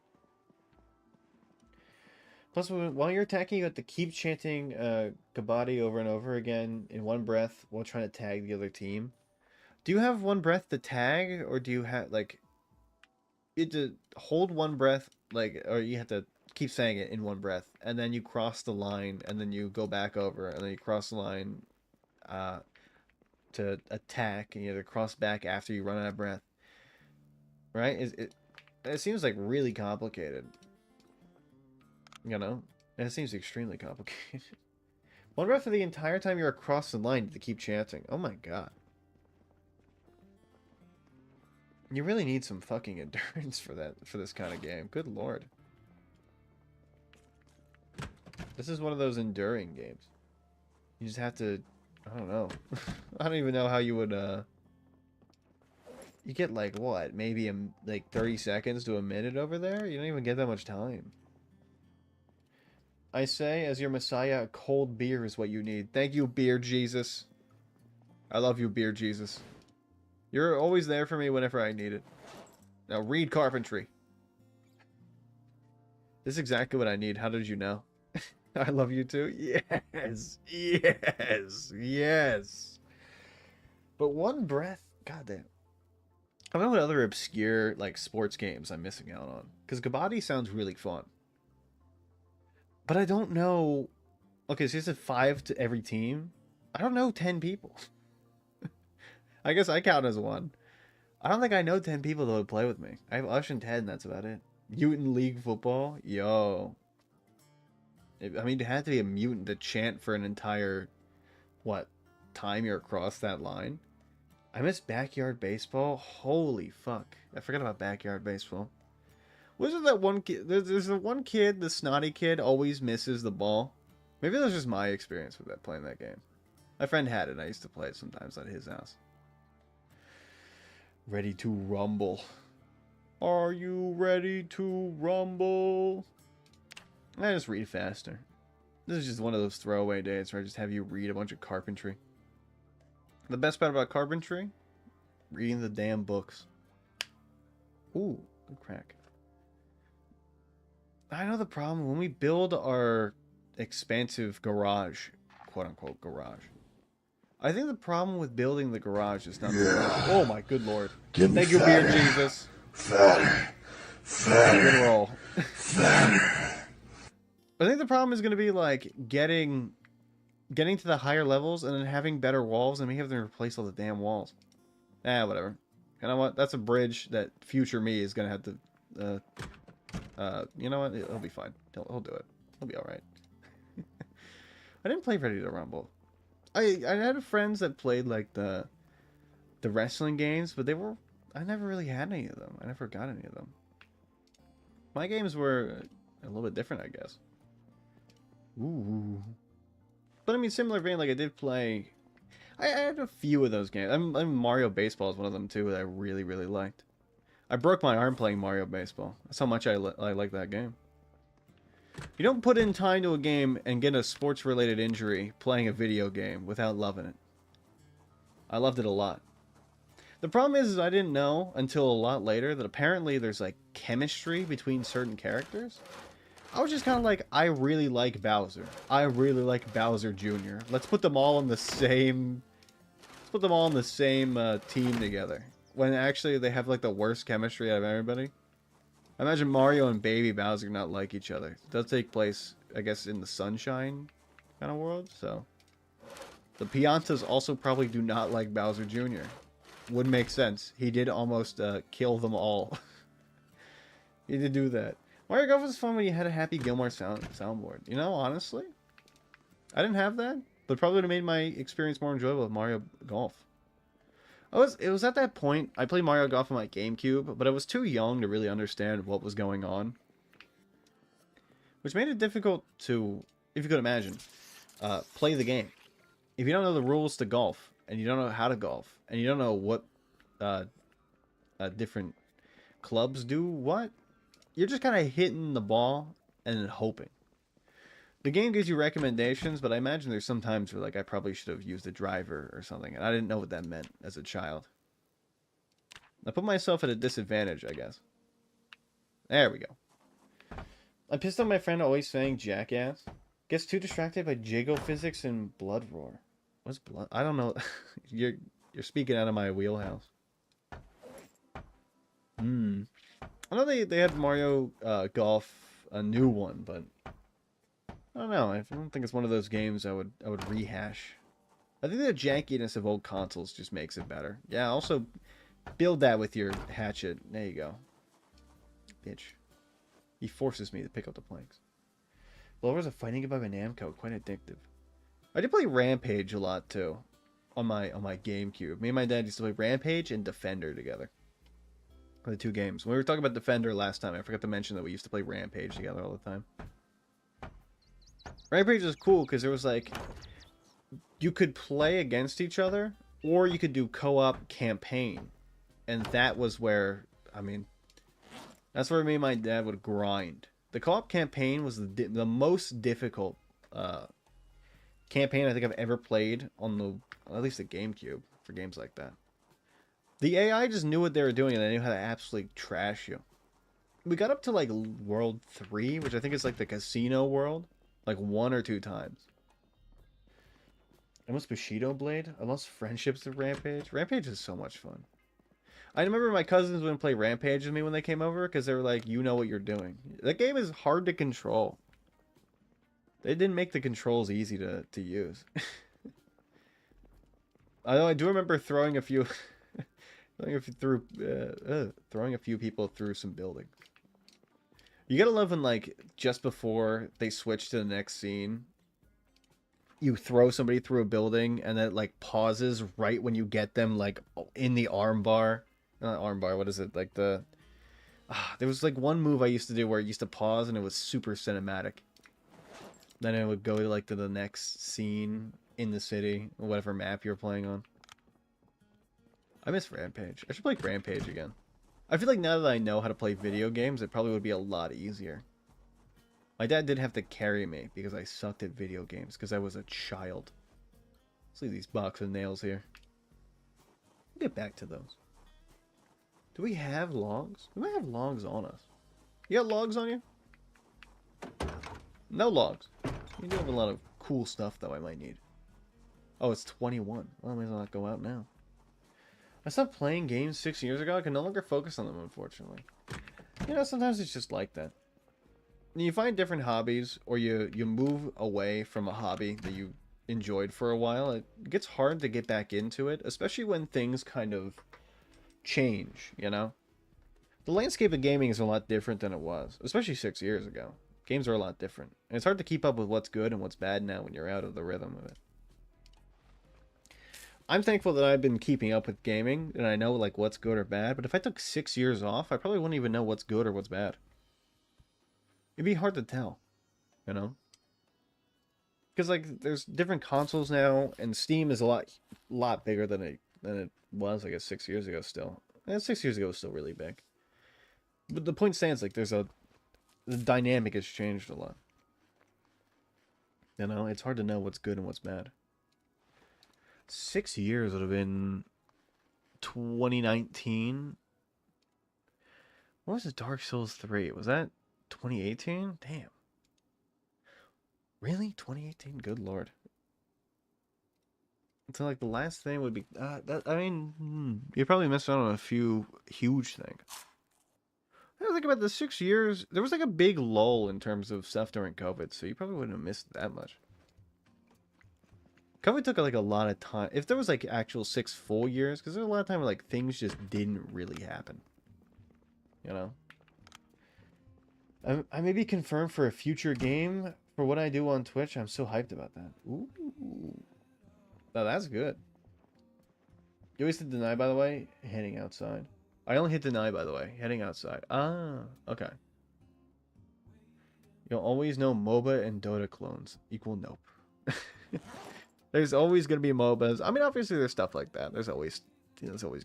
Plus, while you're attacking, you have to keep chanting Kabaddi over and over again in one breath while trying to tag the other team. Do you have one breath to tag, or do you have like you have to hold one breath, like, or you have to keep saying it in one breath, and then you cross the line, and then you go back over, and then you cross the line to attack, and you have to cross back after you run out of breath. Right? It seems like really complicated. You know? And it seems extremely complicated. One breath for the entire time you're across the line to keep chanting. Oh my god. You really need some fucking endurance for this kind of game. Good lord. This is one of those enduring games. You just have to... I don't know. I don't even know how you would, You get, like, what? Maybe, like, 30 seconds to a minute over there? You don't even get that much time. I say, as your messiah, a cold beer is what you need. Thank you, Beer Jesus. I love you, Beer Jesus. You're always there for me whenever I need it. Now, read carpentry. This is exactly what I need. How did you know? I love you too. Yes. Yes. Yes. But one breath. Goddamn. I don't know what other obscure, like, sports games I'm missing out on. Because Kabaddi sounds really fun. But I don't know... Okay, so you said 5 to every team? I don't know 10 people. I guess I count as one. I don't think I know 10 people that would play with me. I have Ush and Ted, and that's about it. Mutant League Football? Yo. I mean, it had to be a mutant to chant for an entire... What? Time you're across that line? I miss Backyard Baseball? Holy fuck. I forgot about Backyard Baseball. Wasn't that one kid? There's the one kid, the snotty kid, always misses the ball. Maybe that's just my experience with playing that game. My friend had it. I used to play it sometimes at his house. Ready to rumble. Are you ready to rumble? I just read faster. This is just one of those throwaway days where I just have you read a bunch of carpentry. The best part about carpentry? Reading the damn books. Ooh, good crack. I know the problem. When we build our expansive garage, quote-unquote garage, I think the problem with building the garage is not the garage. Oh my good lord. Thank you, Beer Jesus. Fatter. Fatter. Good roll. Fatter. I think the problem is going to be like getting to the higher levels and then having better walls and me having to replace all the damn walls. Whatever. You know what? That's a bridge that future me is going to have to... you know what? He'll be fine. He'll do it. He'll be alright. I didn't play Ready to Rumble. I had friends that played like the wrestling games, but I never really had any of them. I never got any of them. My games were a little bit different, I guess. Ooh. But I mean, similar vein, like I did play... I had a few of those games. Mario Baseball is one of them too that I really, really liked. I broke my arm playing Mario Baseball. That's how much I like that game. You don't put in time to a game and get a sports-related injury playing a video game without loving it. I loved it a lot. The problem is I didn't know until a lot later that apparently there's like chemistry between certain characters. I was just kind of like, I really like Bowser. I really like Bowser Jr. Let's put them all in the same... Let's put them all in the same team together. When actually they have like the worst chemistry out of everybody. I imagine Mario and Baby Bowser not like each other. It does take place, I guess, in the Sunshine kind of world, so... The Piantas also probably do not like Bowser Jr. Would make sense. He did almost kill them all. He did do that. Mario Golf was fun when you had a Happy Gilmore soundboard. You know, honestly, I didn't have that, but probably would have made my experience more enjoyable with Mario Golf. It was at that point, I played Mario Golf on my GameCube, but I was too young to really understand what was going on. Which made it difficult to, if you could imagine, play the game. If you don't know the rules to golf, and you don't know how to golf, and you don't know what different clubs do what, you're just kind of hitting the ball and hoping. The game gives you recommendations, but I imagine there's some times where like I probably should have used a driver or something, and I didn't know what that meant as a child. I put myself at a disadvantage, I guess. There we go. I pissed on my friend always saying jackass. Gets too distracted by Jago physics and blood roar. What's blood? I don't know. You're speaking out of my wheelhouse. I know they had Mario Golf, a new one, but I don't know. I don't think it's one of those games I would rehash. I think the jankiness of old consoles just makes it better. Yeah, also build that with your hatchet. There you go. Bitch. He forces me to pick up the planks. Blowers are fighting above a Namco, quite addictive. I did play Rampage a lot too, on my GameCube. Me and my dad used to play Rampage and Defender together. The two games. When we were talking about Defender last time, I forgot to mention that we used to play Rampage together all the time. Rampage was cool because there was like, you could play against each other, or you could do co-op campaign, and that was where, I mean, that's where me and my dad would grind. The co-op campaign was the most difficult campaign I think I've ever played on the, at least the GameCube, for games like that. The AI just knew what they were doing, and they knew how to absolutely trash you. We got up to like World 3, which I think is like the casino world, like 1 or 2 times. I lost Bushido Blade. I lost friendships to Rampage. Rampage is so much fun. I remember my cousins wouldn't play Rampage with me when they came over because they were like, you know what you're doing. That game is hard to control. They didn't make the controls easy to use. I do remember throwing a few... throwing a few people through some buildings. You gotta love when, like, just before they switch to the next scene, you throw somebody through a building and then it, like, pauses right when you get them, like, in the arm bar. Not arm bar, what is it? Like, the... there was, like, one move I used to do where it used to pause and it was super cinematic. Then it would go, like, to the next scene in the city, or whatever map you're playing on. I miss Rampage. I should play Rampage again. I feel like now that I know how to play video games, it probably would be a lot easier. My dad did have to carry me because I sucked at video games because I was a child. Let's leave these box of nails here. We'll get back to those. Do we have logs? We might have logs on us. You got logs on you? No logs. You do have a lot of cool stuff, though, I might need. Oh, it's 21. Well, I might as well not go out now. I stopped playing games 6 years ago. I can no longer focus on them, unfortunately. You know, sometimes it's just like that. You find different hobbies, or you move away from a hobby that you enjoyed for a while. It gets hard to get back into it, especially when things kind of change, you know? The landscape of gaming is a lot different than it was, especially 6 years ago. Games are a lot different. And it's hard to keep up with what's good and what's bad now when you're out of the rhythm of it. I'm thankful that I've been keeping up with gaming, and I know, like, what's good or bad, but if I took 6 years off, I probably wouldn't even know what's good or what's bad. It'd be hard to tell, you know? Because, like, there's different consoles now, and Steam is a lot bigger than it was, I guess, 6 years ago still. And 6 years ago was still really big. But the point stands, like, the dynamic has changed a lot. You know, it's hard to know what's good and what's bad. 6 years would have been 2019. What was it? Dark Souls 3? Was that 2018? Damn. Really? 2018? Good lord. So, like, the last thing would be... you probably missed out on a few huge things. I think about the 6 years... There was, like, a big lull in terms of stuff during COVID, so you probably wouldn't have missed that much. COVID took, like, a lot of time. If there was, like, actual 6 full years, because there's a lot of time where, like, things just didn't really happen. You know? I may be confirmed for a future game for what I do on Twitch. I'm so hyped about that. Ooh. No, that's good. You always hit deny, by the way? Heading outside. I only hit deny, by the way. Heading outside. Ah, okay. You'll always know MOBA and Dota clones equal nope. There's always going to be MOBAs. I mean, obviously there's stuff like that. There's always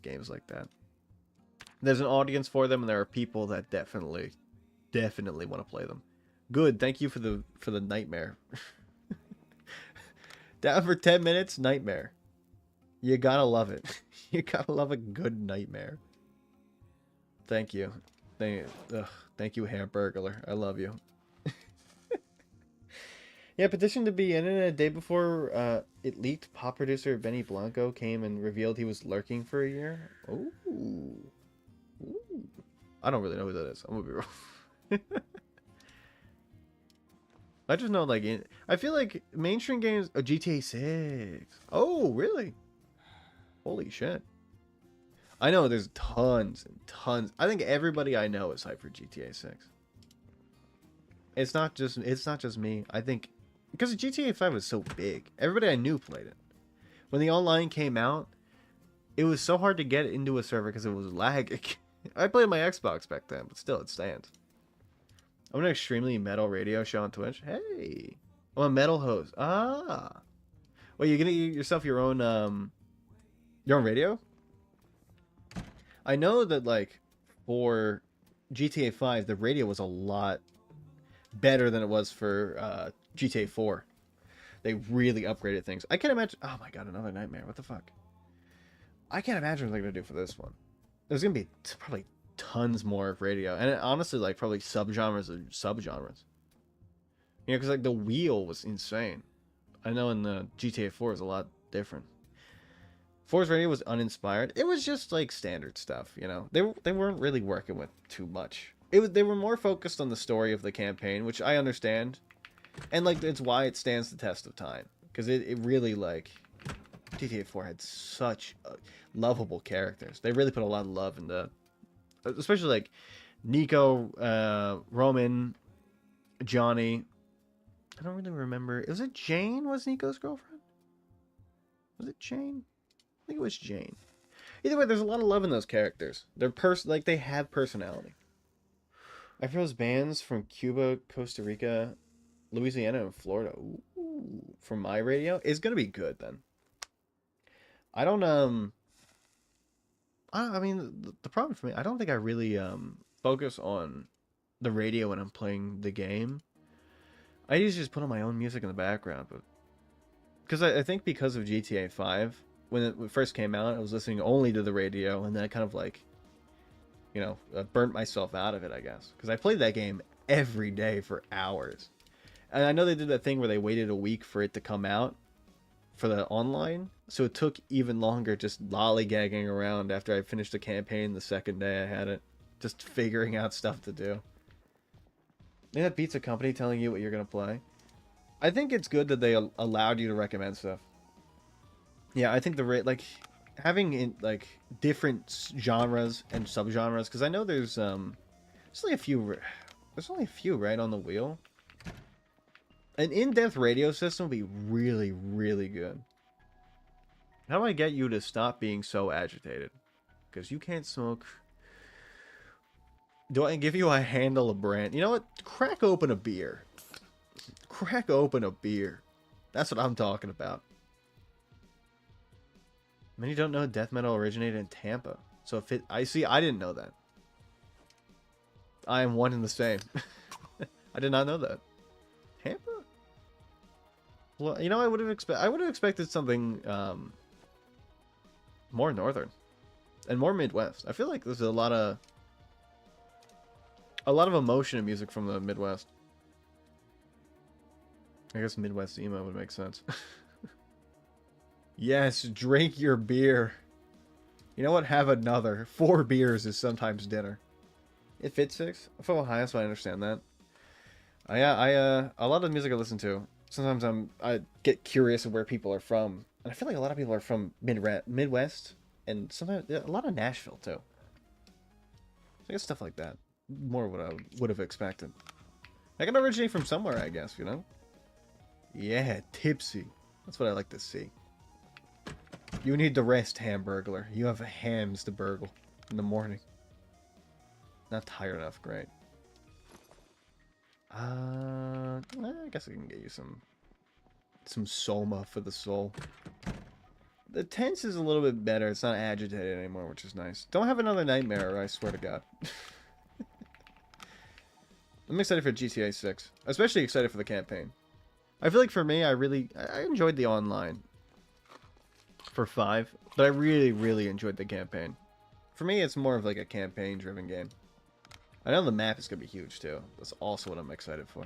games like that. There's an audience for them, and there are people that definitely want to play them. Good. Thank you for the nightmare. Down for 10 minutes, nightmare. You gotta love it. You gotta love a good nightmare. Thank you. Thank you, Hamburglar. I love you. Yeah, petition to be in it a day before it leaked. Pop producer Benny Blanco came and revealed he was lurking for a year. Ooh. I don't really know who that is. I'm gonna be real. I just know, like, I feel like mainstream games... Oh, GTA 6. Oh, really? Holy shit. I know there's tons and tons. I think everybody I know is hyped for GTA 6. It's not just me. I think Because GTA 5 was so big. Everybody I knew played it. When the online came out, it was so hard to get into a server because it was lagging. I played my Xbox back then, but still, it stands. I'm an extremely metal radio show on Twitch. Hey, I'm a metal host. Ah, well, you're gonna get yourself your own radio? I know that like for GTA 5, the radio was a lot better than it was for GTA 4. They really upgraded things. I can't imagine. Oh my god, another nightmare. What the fuck? I can't imagine what they're gonna do for this one. There's gonna be probably tons more of radio, and honestly, like probably subgenres of subgenres. You know, because like the wheel was insane. I know in the GTA 4 is a lot different. 4's radio was uninspired. It was just like standard stuff, you know. They weren't really working with too much. They were more focused on the story of the campaign, which I understand, and like it's why it stands the test of time, because it really like GTA 4 had such lovable characters. They really put a lot of love into, especially like Nico, Roman, Johnny. I don't really remember. Was it Jane? Was Nico's girlfriend? Was it Jane? I think it was Jane. Either way, there's a lot of love in those characters. They're like they have personality. I froze bands from Cuba, Costa Rica, Louisiana, and Florida. Ooh, from my radio, it's gonna be good then. I don't I mean the problem for me, I don't think I really focus on the radio when I'm playing the game. I usually just put on my own music in the background, but because I think because of GTA 5, when it first came out, I was listening only to the radio, and then I kind of like, you know, burnt myself out of it, I guess, because I played that game every day for hours. And I know they did that thing where they waited a week for it to come out for the online, so it took even longer just lollygagging around after I finished the campaign the second day I had it, just figuring out stuff to do. Maybe that beats a company telling you what you're going to play. I think it's good that they allowed you to recommend stuff. Yeah, I think like having like different genres and subgenres, because I know there's only a few. There's only a few, right, on the wheel. An in-depth radio system would be really, really good. How do I get you to stop being so agitated? Because you can't smoke. Do I give you a handle of brand? You know what? Crack open a beer. Crack open a beer. That's what I'm talking about. Many don't know death metal originated in Tampa. So if it, I see, I didn't know that. I am one and the same. I did not know that. Tampa? Well, you know, I would have expected something more northern and more Midwest. I feel like there's a lot of emotion in music from the Midwest. I guess Midwest emo would make sense. Yes, drink your beer. You know what? Have another. 4 beers is sometimes dinner. It fits 6. I'm from Ohio, so I understand that. A lot of the music I listen to, sometimes I get curious of where people are from, and I feel like a lot of people are from Midwest, and sometimes a lot of Nashville too. So I guess stuff like that. More what I would have expected. I can originate from somewhere, I guess, you know? Yeah, tipsy. That's what I like to see. You need to rest, Hamburglar. You have hams to burgle in the morning. Not tired enough, great. I guess I can get you some Soma for the soul. The tense is a little bit better. It's not agitated anymore, which is nice. Don't have another nightmare, I swear to God. I'm excited for GTA 6. Especially excited for the campaign. I feel like for me, I enjoyed the online for 5, but I really, really enjoyed the campaign. For me, it's more of like a campaign-driven game. I know the map is going to be huge, too. That's also what I'm excited for.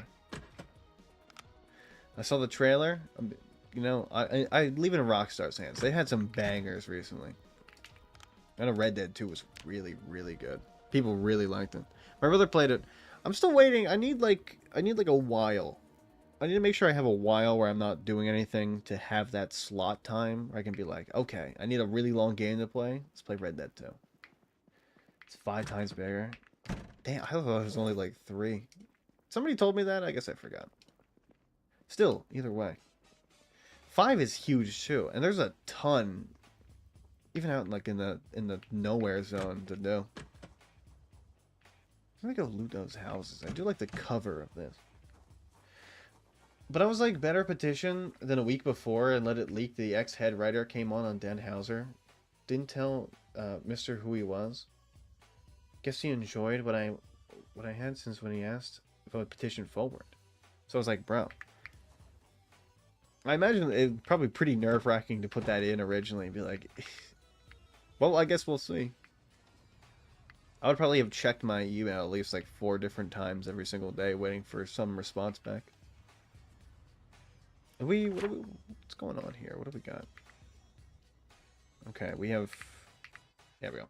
I saw the trailer. You know, I leave it in Rockstar's hands. They had some bangers recently. I know Red Dead 2 was really, really good. People really liked it. My brother played it. I'm still waiting. I need like a while. I need to make sure I have a while where I'm not doing anything to have that slot time where I can be like, okay, I need a really long game to play. Let's play Red Dead 2. It's 5 times bigger. Damn, I thought it was only like 3. Somebody told me that. I guess I forgot. Still, either way. 5 is huge too, and there's a ton, even out like in the nowhere zone to do. Let me go loot those houses. I do like the cover of this. But I was like, better petition than a week before and let it leak. The ex-head writer came on Dan Hauser. Didn't tell Mr. who he was. Guess he enjoyed what I had since when he asked if I would petition forward. So I was like, bro. I imagine it's probably pretty nerve-wracking to put that in originally and be like, well, I guess we'll see. I would probably have checked my email at least like 4 different times every single day waiting for some response back. What's going on here? What do we got? Okay, we have... There we go.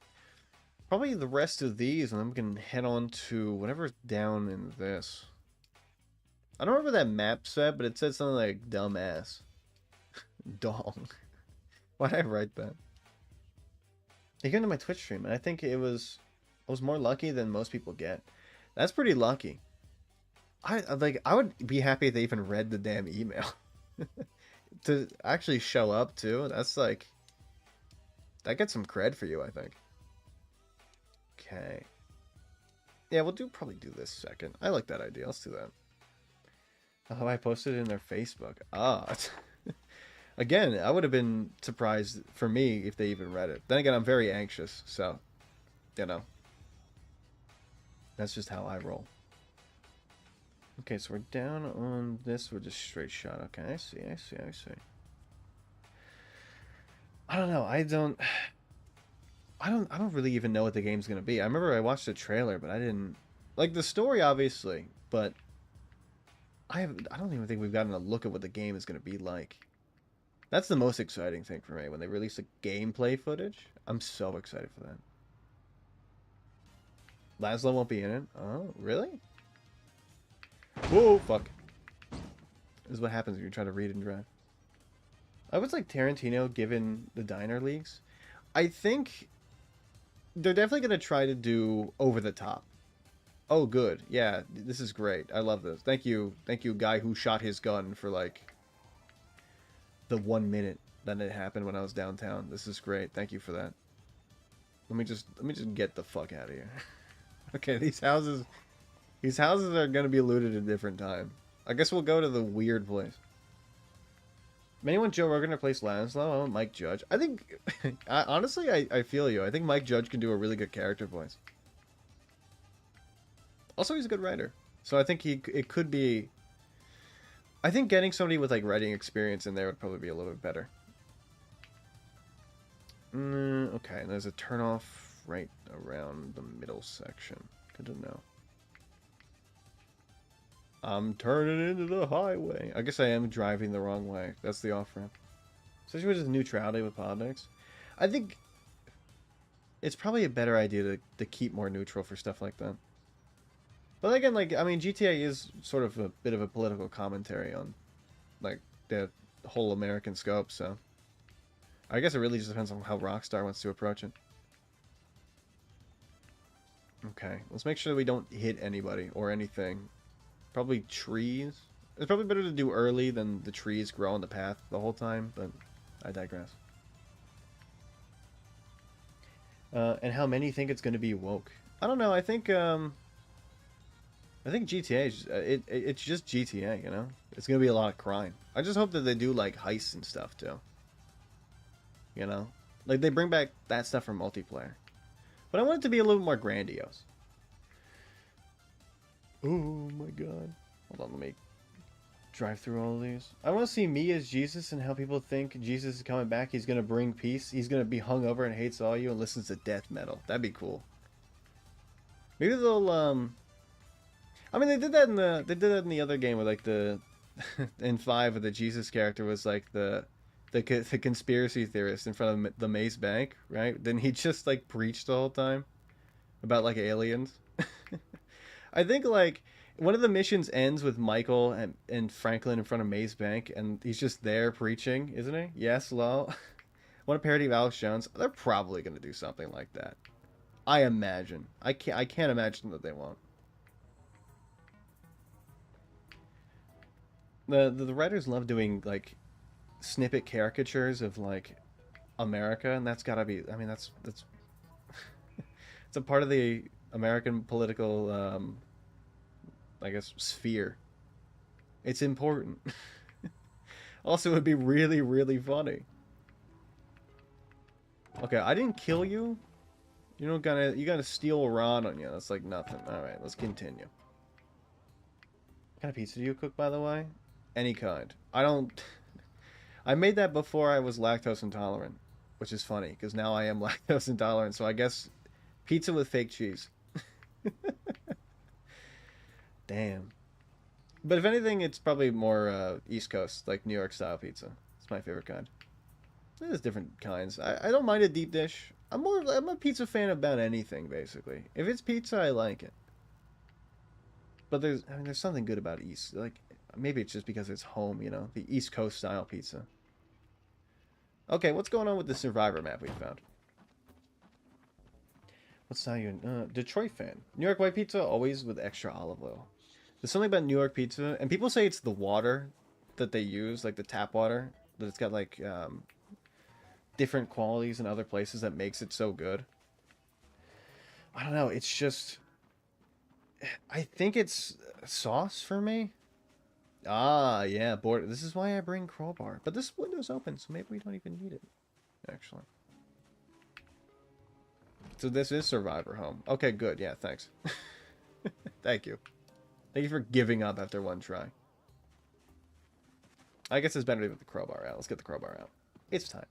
Probably the rest of these, and then we can head on to whatever's down in this. I don't remember that map said, but it said something like dumbass. Dong. Why'd I write that? You came to my Twitch stream, and I think I was more lucky than most people get. That's pretty lucky. I would be happy if they even read the damn email. To actually show up too, that's like, that gets some cred for you, I think. Okay. Yeah, probably do this second. I like that idea. Let's do that. Oh, I posted it in their Facebook. Ah. Again, I would have been surprised for me if they even read it. Then again, I'm very anxious, so, you know. That's just how I roll. Okay, so we're down on this. We're just straight shot. Okay, I see. I don't know. I don't really even know what the game's gonna be. I remember I watched the trailer, but I didn't like the story, obviously. But I don't even think we've gotten a look at what the game is gonna be like. That's the most exciting thing for me when they release the gameplay footage. I'm so excited for that. Laszlo won't be in it. Oh, really? Whoa, fuck. This is what happens when you try to read and drive. I was like Tarantino given the diner leagues. I think they're definitely going to try to do over the top. Oh, good. Yeah, this is great. I love this. Thank you, guy who shot his gun for like the 1 minute that it happened when I was downtown. This is great. Thank you for that. Let me just get the fuck out of here. Okay, these houses are going to be looted at a different time. I guess we'll go to the weird place. Anyone Joe Rogan to replace Laszlo? Oh, Mike Judge. I think, honestly, I feel you. I think Mike Judge can do a really good character voice. Also, he's a good writer. So I think it could be... I think getting somebody with, like, writing experience in there would probably be a little bit better. Okay, and there's a turnoff right around the middle section. Good to know. I'm turning into the highway. I guess I am driving the wrong way. That's the off-ramp. Especially with neutrality with politics. I think it's probably a better idea to keep more neutral for stuff like that. But again, like, I mean, GTA is sort of a bit of a political commentary on, like, the whole American scope, so... I guess it really just depends on how Rockstar wants to approach it. Okay, let's make sure we don't hit anybody or anything. Probably trees. It's probably better to do early than the trees grow on the path the whole time, but I digress. And how many think it's going to be woke? I don't know. I think GTA is it's just GTA, you know? It's going to be a lot of crime. I just hope that they do like heists and stuff too. You know? Like they bring back that stuff from multiplayer. But I want it to be a little more grandiose. Oh my god. Hold on, let me drive through all of these. I want to see me as Jesus and how people think Jesus is coming back. He's going to bring peace. He's going to be hungover and hates all you and listens to death metal. That'd be cool. Maybe they'll I mean they did that in the other game where like the in 5 where the Jesus character was like the conspiracy theorist in front of the Maze Bank, right? Then he just like preached the whole time about like aliens. I think like one of the missions ends with Michael and Franklin in front of Maze Bank, and he's just there preaching, isn't he? Yes, lol. Want a parody of Alex Jones? They're probably gonna do something like that. I imagine. I can't imagine that they won't. The writers love doing like snippet caricatures of like America, and that's gotta be. I mean, that's it's a part of the American political, I guess, sphere. It's important. Also, it would be really, really funny. Okay, I didn't kill you. You don't gotta, you gotta steal a rod on you. That's like nothing. All right, let's continue. What kind of pizza do you cook, by the way? Any kind. I don't. I made that before I was lactose intolerant, which is funny because now I am lactose intolerant. So I guess pizza with fake cheese. Damn. But if anything, it's probably more East Coast, like New York style pizza. It's my favorite kind. There's different kinds. I don't mind a deep dish. I'm a pizza fan about anything basically. If it's pizza, I like it. But there's something good about East. Like maybe it's just because it's home, you know, the East Coast style pizza. Okay, what's going on with the Survivor map we found? What's that you? Detroit fan. New York white pizza always with extra olive oil. There's something about New York pizza, and people say it's the water that they use, like the tap water, that it's got like different qualities in other places that makes it so good. I don't know. It's just, I think it's sauce for me. Ah, yeah, board. This is why I bring crowbar. But this window's open, so maybe we don't even need it, actually. So this is Survivor Home. Okay, good. Yeah, thanks. Thank you. Thank you for giving up after one try. I guess it's better to get the crowbar out. Let's get the crowbar out. It's time.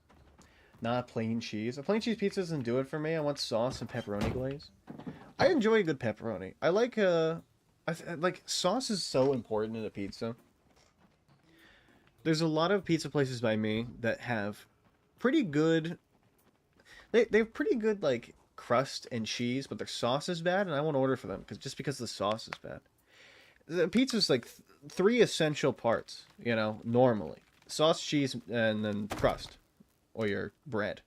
Not plain cheese. A plain cheese pizza doesn't do it for me. I want sauce and pepperoni glaze. I enjoy a good pepperoni. I like like sauce is so important in a pizza. There's a lot of pizza places by me that have pretty good. They have pretty good like crust and cheese, but their sauce is bad, and I won't order for them because the sauce is bad. The pizza's like three essential parts, you know, normally. Sauce, cheese, and then crust. Or your bread.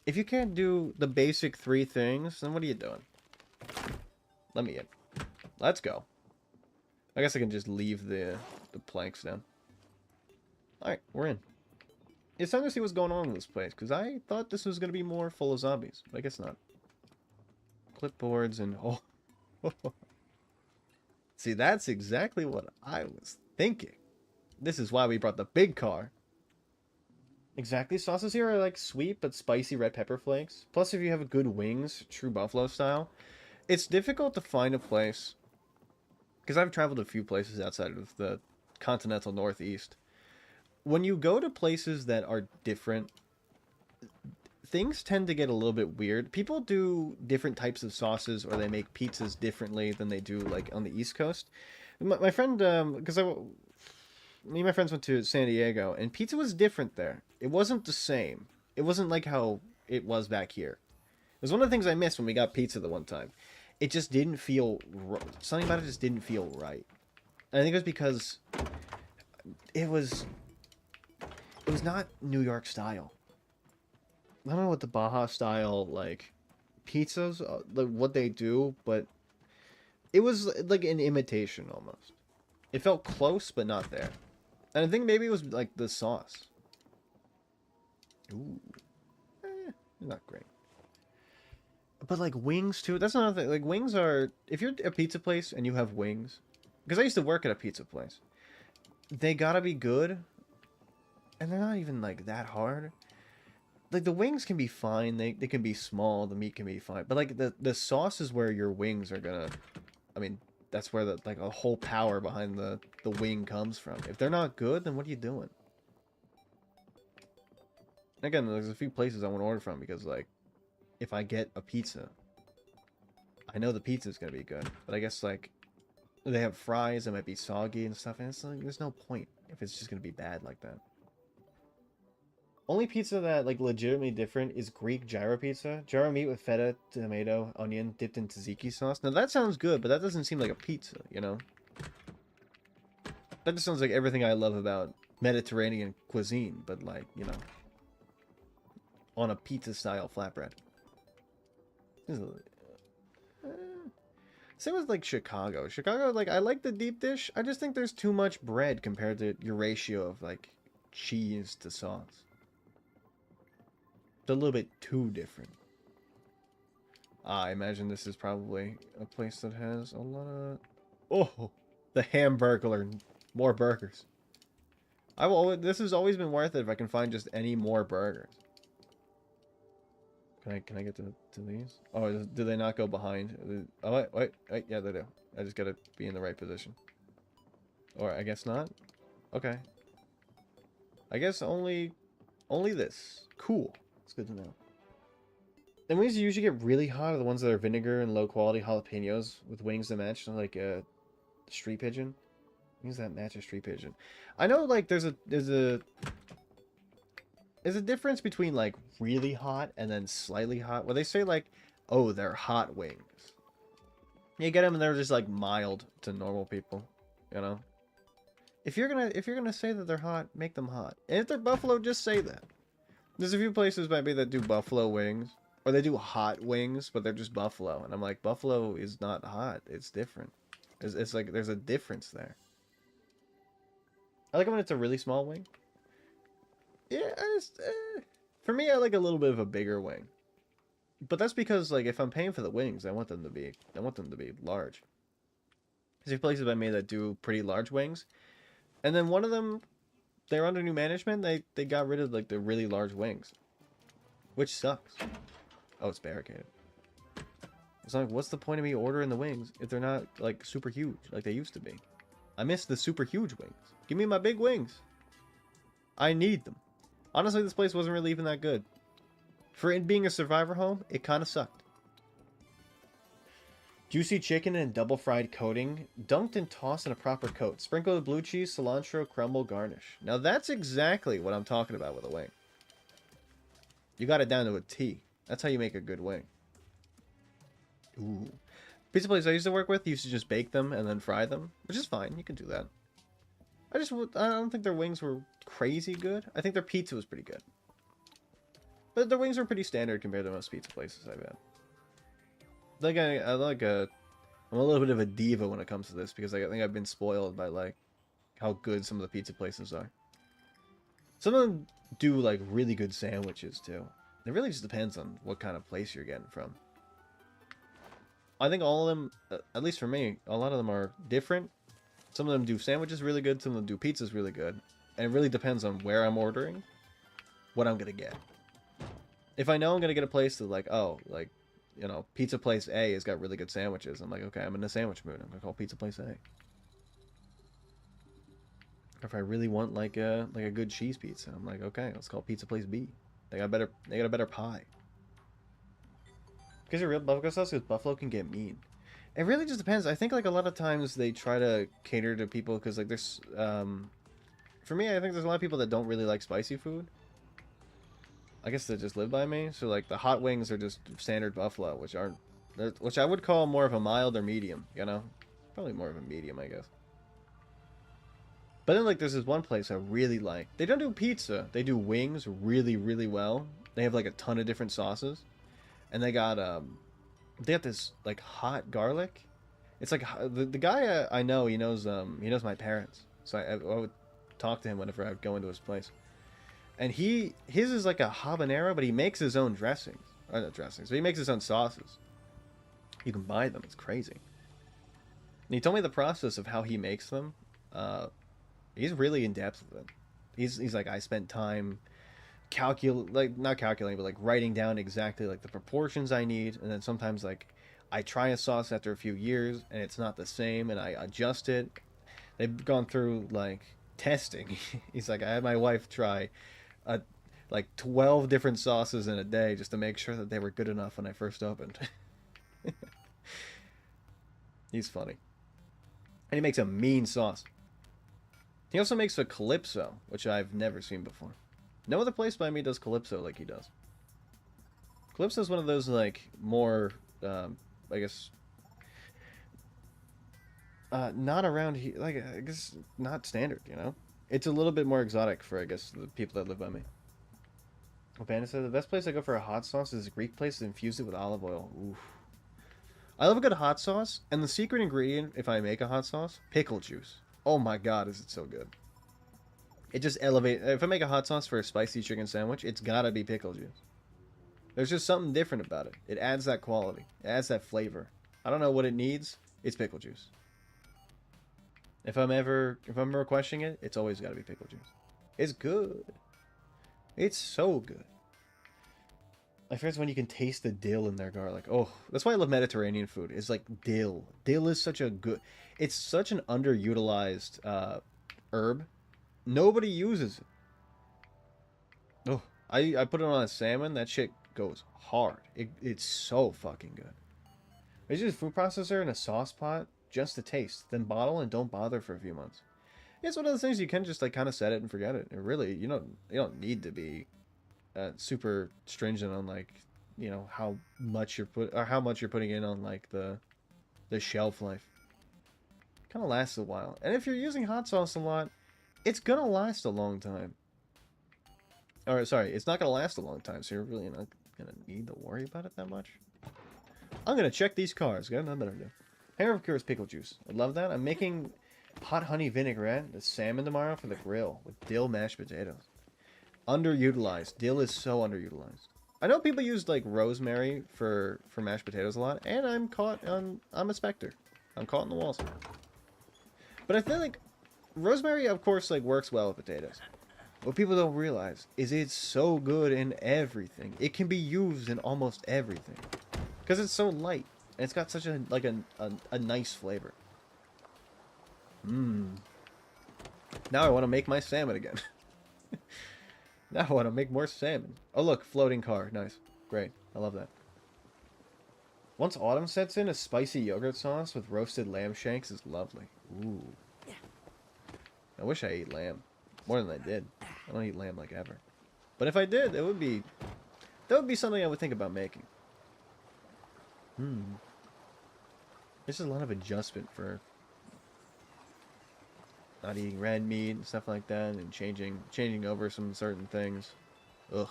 If you can't do the basic three things, then what are you doing? Let me in. Let's go. I guess I can just leave the planks down. Alright, we're in. It's time to see what's going on in this place, because I thought this was going to be more full of zombies, but I guess not. Clipboards and... Oh. See, that's exactly what I was thinking. This is why we brought the big car. Exactly. Sauces here are like sweet but spicy red pepper flakes. Plus, if you have good wings, true buffalo style, it's difficult to find a place. Because I've traveled a few places outside of the continental Northeast. When you go to places that are different, things tend to get a little bit weird. People do different types of sauces, or they make pizzas differently than they do like on the East Coast. My friend, because me and my friends went to San Diego, and pizza was different there. It wasn't the same. It wasn't like how it was back here. It was one of the things I missed when we got pizza the one time. It just didn't feel... Something about it just didn't feel right. And I think it was because it was not New York style. I don't know what the Baja style, like, pizzas, like, what they do, but it was like an imitation almost. It felt close, but not there. And I think maybe it was like the sauce. Ooh. Not great. But like wings too, that's another thing. Like wings are, if you're a pizza place and you have wings, because I used to work at a pizza place, they gotta be good. And they're not even like that hard. Like the wings can be fine, they can be small, the meat can be fine. But like the sauce is where your wings are gonna, I mean, that's where the like a whole power behind the wing comes from. If they're not good, then what are you doing? Again, there's a few places I want to order from because like if I get a pizza, I know the pizza's gonna be good. But I guess like they have fries that might be soggy and stuff, and it's like there's no point if it's just gonna be bad like that. Only pizza that like legitimately different is Greek gyro pizza. Gyro meat with feta, tomato, onion dipped in tzatziki sauce. Now that sounds good, but that doesn't seem like a pizza, you know? That just sounds like everything I love about Mediterranean cuisine, but like, you know, on a pizza style flatbread. Same with like Chicago. Chicago, like I like the deep dish. I just think there's too much bread compared to your ratio of like cheese to sauce. It's a little bit too different. I imagine this is probably a place that has a lot of... Oh, the Hamburglar. More burgers. I will always, this has always been worth it if I can find just any more burgers. Can I get to these? Oh, do they not go behind? Oh, wait, yeah, they do. I just gotta be in the right position. Or I guess not? Okay. I guess only this. Cool. It's good to know. The wings you usually get really hot are the ones that are vinegar and low quality jalapenos with wings that match, like a street pigeon. Wings that match a street pigeon. I know, like, there's a difference between like really hot and then slightly hot. Where they say like, oh, they're hot wings. You get them and they're just like mild to normal people, you know. If you're gonna say that they're hot, make them hot. And if they're buffalo, just say that. There's a few places maybe that do buffalo wings. Or they do hot wings, but they're just buffalo. And I'm like, buffalo is not hot. It's different. It's like, there's a difference there. I like it when it's a really small wing. Yeah, for me, I like a little bit of a bigger wing. But that's because, like, if I'm paying for the wings, I want them to be large. There's places by me that do pretty large wings. And then one of them, they're under new management. They got rid of, like, the really large wings. Which sucks. Oh, it's barricaded. It's like, what's the point of me ordering the wings if they're not, like, super huge like they used to be? I miss the super huge wings. Give me my big wings. I need them. Honestly, this place wasn't really even that good. For it being a survivor home, it kind of sucked. Juicy chicken and double fried coating, dunked and tossed in a proper coat. Sprinkle with blue cheese, cilantro, crumble, garnish. Now that's exactly what I'm talking about with a wing. You got it down to a T. That's how you make a good wing. Ooh. Pizza place I used to work with used to just bake them and then fry them, which is fine. You can do that. I don't think their wings were crazy good. I think their pizza was pretty good. But their wings are pretty standard compared to most pizza places I've had. Like I'm a little bit of a diva when it comes to this because I think I've been spoiled by like how good some of the pizza places are. Some of them do like really good sandwiches too. It really just depends on what kind of place you're getting from. I think all of them, at least for me, a lot of them are different. Some of them do sandwiches really good, some of them do pizzas really good. And it really depends on where I'm ordering, what I'm going to get. If I know I'm going to get a place that like, oh, like, you know, pizza place A has got really good sandwiches. I'm like, okay, I'm in a sandwich mood. I'm going to call pizza place A. If I really want like a good cheese pizza, I'm like, okay, let's call pizza place B. They got a better pie. Because you're real buffalo sauce, because buffalo can get mean. It really just depends. I think like a lot of times they try to cater to people because like there's for me, I think there's a lot of people that don't really like spicy food. I guess they just live by me. So like the hot wings are just standard buffalo, which I would call more of a mild or medium, you know? Probably more of a medium, I guess. But then, like, there's this one place I really like. They don't do pizza. They do wings really, really well. They have, like, a ton of different sauces. And they got this, like, hot garlic. It's like, the guy I know, he knows my parents. So I would talk to him whenever I would go into his place. And his is like a habanero, but he makes his own dressings. Or not dressings, but he makes his own sauces. You can buy them. It's crazy. And he told me the process of how he makes them. He's really in depth with it. He's like, I spent time not calculating, but like writing down exactly like the proportions I need, and then sometimes like I try a sauce after a few years and it's not the same, and I adjust it. They've gone through like testing. He's like, I had my wife try like 12 different sauces in a day just to make sure that they were good enough when I first opened. He's funny. And he makes a mean sauce. He also makes a calypso, which I've never seen before. No other place by me does calypso like he does. Calypso is one of those, like, more, I guess, not around here, like, I guess, not standard, you know? It's a little bit more exotic for, I guess, the people that live by me. Panda said, the best place I go for a hot sauce is a Greek place that infused it with olive oil. Oof. I love a good hot sauce, and the secret ingredient, if I make a hot sauce, pickle juice. Oh my god, is it so good. It just elevates... If I make a hot sauce for a spicy chicken sandwich, it's gotta be pickle juice. There's just something different about it. It adds that quality. It adds that flavor. I don't know what it needs. It's pickle juice. If I'm ever questioning it, it's always gotta be pickle juice. It's good. It's so good. My friends, when you can taste the dill in their garlic. Oh, that's why I love Mediterranean food. It's like dill. Dill is such a good... It's such an underutilized herb. Nobody uses it. Oh, I put it on a salmon. That shit goes hard. It's so fucking good. It's just a food processor and a sauce pot just to taste. Then bottle and don't bother for a few months. It's one of those things you can just like kind of set it and forget it. It really, you don't need to be super stringent on like, you know, how much you're putting in on like the shelf life. Kind of lasts a while, and if you're using hot sauce a lot, it's gonna last a long time. Or sorry, it's not gonna last a long time, so you're really not gonna need to worry about it that much. I'm gonna check these cars. Got nothing better to do. Hangover cures pickle juice. I love that. I'm making hot honey vinaigrette, the salmon tomorrow for the grill with dill mashed potatoes. Underutilized. Dill is so underutilized. I know people use like rosemary for mashed potatoes a lot, and I'm a specter. I'm caught in the walls. But I feel like rosemary, of course, like works well with potatoes. What people don't realize is it's so good in everything. It can be used in almost everything because it's so light and it's got such a nice flavor. Now I want to make my salmon again. Now I want to make more salmon. Oh look, floating car. Nice. Great. I love that. Once autumn sets in, a spicy yogurt sauce with roasted lamb shanks is lovely. Ooh. I wish I ate lamb. More than I did. I don't eat lamb like ever. But if I did, that would be something I would think about making. This is a lot of adjustment for not eating red meat and stuff like that, and changing over some certain things. Ugh.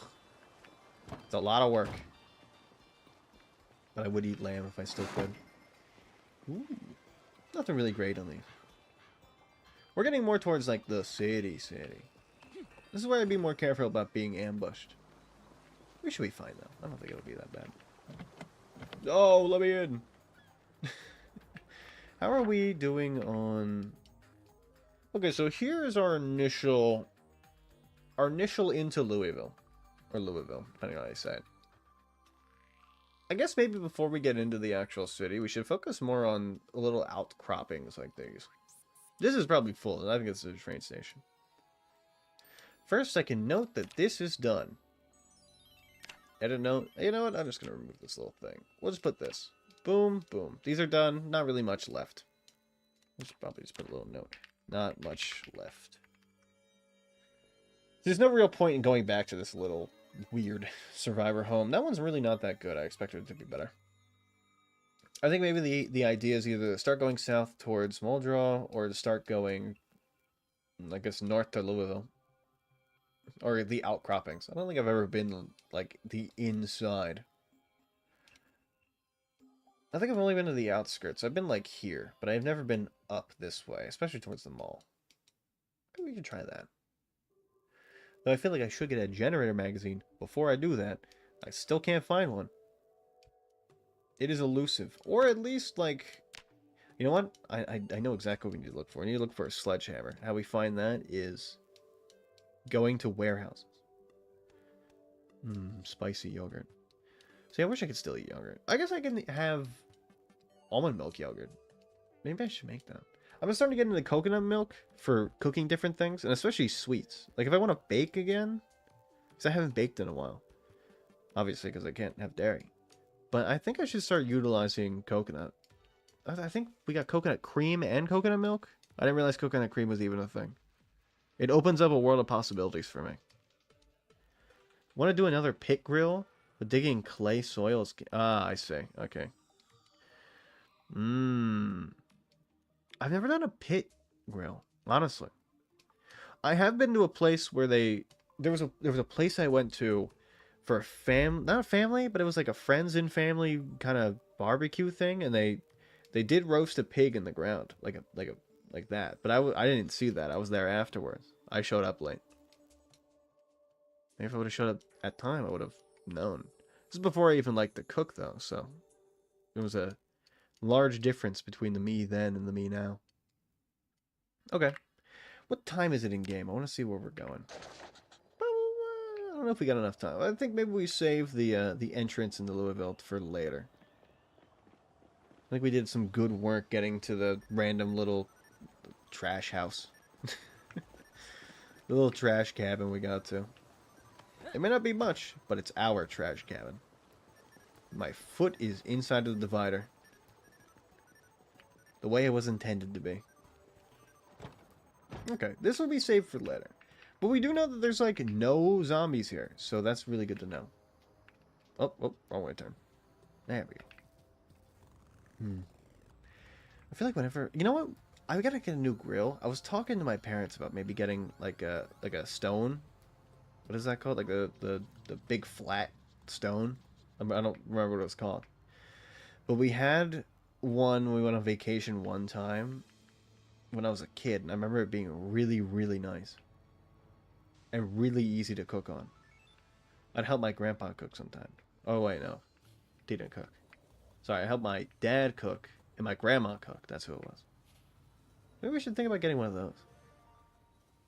It's a lot of work. But I would eat lamb if I still could. Ooh. Nothing really great on these. We're getting more towards like the city. This is where I'd be more careful about being ambushed. We should be fine though. I don't think it'll be that bad. Oh, let me in. How are we doing on... Okay, so here's our initial into Louisville. Or Louisville, depending on how you say it. I guess maybe before we get into the actual city, we should focus more on little outcroppings like these. This is probably full, and I think it's a train station. First, I can note that this is done. Edit note. You know what? I'm just going to remove this little thing. We'll just put this. Boom, boom. These are done. Not really much left. We should probably just put a little note. Not much left. There's no real point in going back to this little weird survivor home. That one's really not that good. I expected it to be better. I think maybe the idea is either to start going south towards Muldraw or to start going, I guess, north to Louisville. Or the outcroppings. I don't think I've ever been, like, the inside. I think I've only been to the outskirts. I've been, like, here. But I've never been up this way. Especially towards the mall. Maybe we could try that. Though I feel like I should get a generator magazine. Before I do that, I still can't find one. It is elusive. Or at least, like... You know what? I know exactly what we need to look for. We need to look for a sledgehammer. How we find that is... going to warehouses. Spicy yogurt. See, I wish I could still eat yogurt. I guess I can have almond milk yogurt. Maybe I should make that. I've been starting to get into coconut milk for cooking different things, and especially sweets. Like if I want to bake again, because I haven't baked in a while. Obviously, because I can't have dairy. But I think I should start utilizing coconut. I think we got coconut cream and coconut milk. I didn't realize coconut cream was even a thing. It opens up a world of possibilities for me. Want to do another pit grill? But digging clay soils... Ah, I see. Okay. I've never done a pit grill, honestly. I have been to a place where there was a place I went to for not a family, but it was like a friends and family kind of barbecue thing, and they did roast a pig in the ground, like that. But I didn't see that. I was there afterwards. I showed up late. Maybe if I would have showed up at time, I would have known. This is before I even liked to cook, though, so it was a large difference between the me then and the me now. Okay. What time is it in game? I want to see where we're going. I don't know if we got enough time. I think maybe we save the entrance into Louisville for later. I think we did some good work getting to the random little trash house. The little trash cabin we got to. It may not be much, but it's our trash cabin. My foot is inside of the divider. The way it was intended to be. Okay, this will be saved for later. But we do know that there's, like, no zombies here, so that's really good to know. Oh, wrong way turn. There we go. I feel like whenever... You know what? I gotta get a new grill. I was talking to my parents about maybe getting, like a stone. What is that called? Like the big flat stone? I don't remember what it was called. But we had one when we went on vacation one time when I was a kid, and I remember it being really, really nice. And really easy to cook on. I'd help my grandpa cook sometimes. Oh, wait, no. He didn't cook. Sorry, I helped my dad cook, and my grandma cook. That's who it was. Maybe we should think about getting one of those.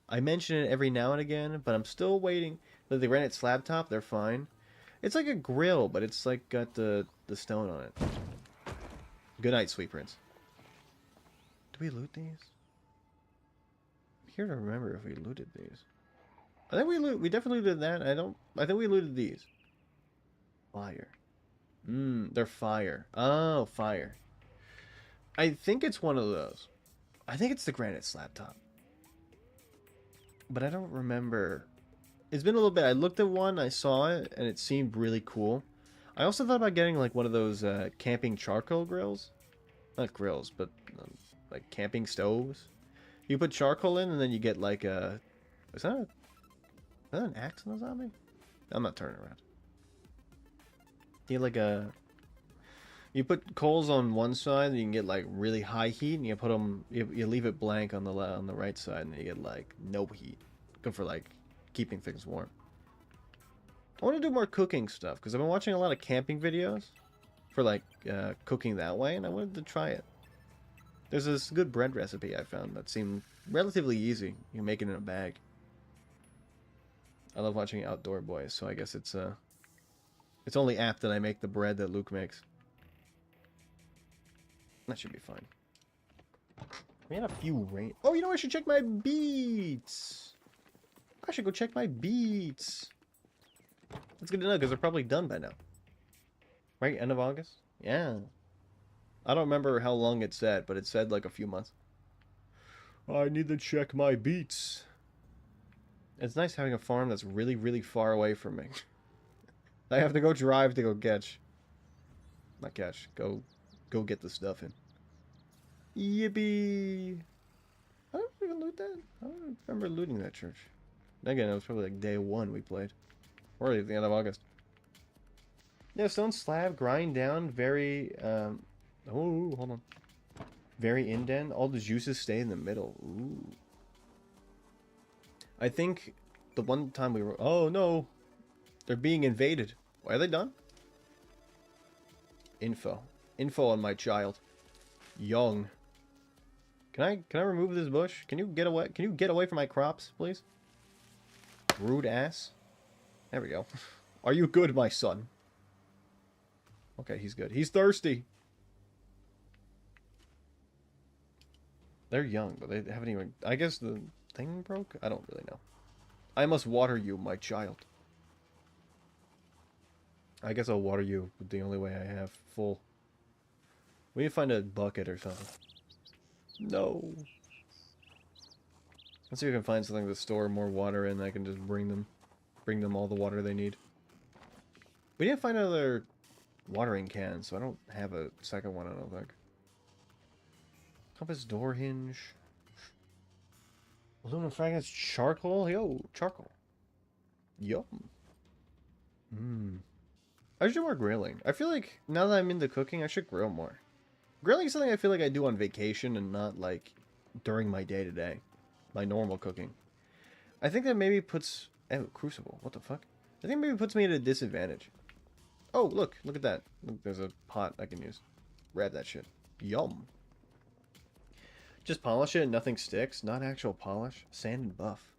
I mention it every now and again, but I'm still waiting. The granite slab top, they're fine. It's like a grill, but it's like got the stone on it. Good night, sweet prince. Did we loot these? I'm here to remember if we looted these. I think we definitely looted that. I think we looted these. Fire. They're fire. Oh, fire. I think it's one of those. I think it's the granite slab top. But I don't remember. It's been a little bit. I looked at one, I saw it, and it seemed really cool. I also thought about getting like one of those camping charcoal grills. Not grills, but like camping stoves. You put charcoal in, and then you get like a... Is that an axe in the zombie? I'm not turning around. You like a... You put coals on one side, and you can get like really high heat, and you put them... You leave it blank on the right side, and you get like no heat. Good for like keeping things warm. I want to do more cooking stuff, because I've been watching a lot of camping videos for like cooking that way, and I wanted to try it. There's this good bread recipe I found that seemed relatively easy. You can make it in a bag. I love watching Outdoor Boys, so I guess it's only apt that I make the bread that Luke makes. That should be fine. We had a few rain... Oh, you know, I should check my beets! I should go check my beets! That's good to know, because they're probably done by now. Right? End of August? Yeah. I don't remember how long it said, but it said like a few months. I need to check my beets. It's nice having a farm that's really, really far away from me. I have to go drive to go catch. Not catch. Go get the stuff in. Yippee! I don't even loot that. I don't remember looting that church. Again, it was probably like day one we played. Or at the end of August. Yeah, stone slab, grind down, very, oh, hold on. Very indent. All the juices stay in the middle. Ooh. I think the one time we were... Oh, no. They're being invaded. Why are they done? Info. Info on my child. Young. Can I remove this bush? Can you get away? Can you get away from my crops, please? Rude ass. There we go. Are you good, my son? Okay, he's good. He's thirsty. They're young, but they haven't even... I guess the thing broke? I don't really know. I must water you, my child. I guess I'll water you the only way I have full. We need to find a bucket or something. No. Let's see if we can find something to store more water in. I can just bring them all the water they need. We need to find another watering can, so I don't have a second one, I don't think. Compass door hinge. Aluminum fragments, charcoal. Yo, charcoal. Yum. I should do more grilling. I feel like now that I'm into cooking, I should grill more. Grilling is something I feel like I do on vacation and not like during my day-to-day. My normal cooking. I think that maybe puts... Oh, crucible. What the fuck? I think maybe puts me at a disadvantage. Oh, look. Look at that. Look, there's a pot I can use. Grab that shit. Yum. Just polish it and nothing sticks. Not actual polish. Sand and buff.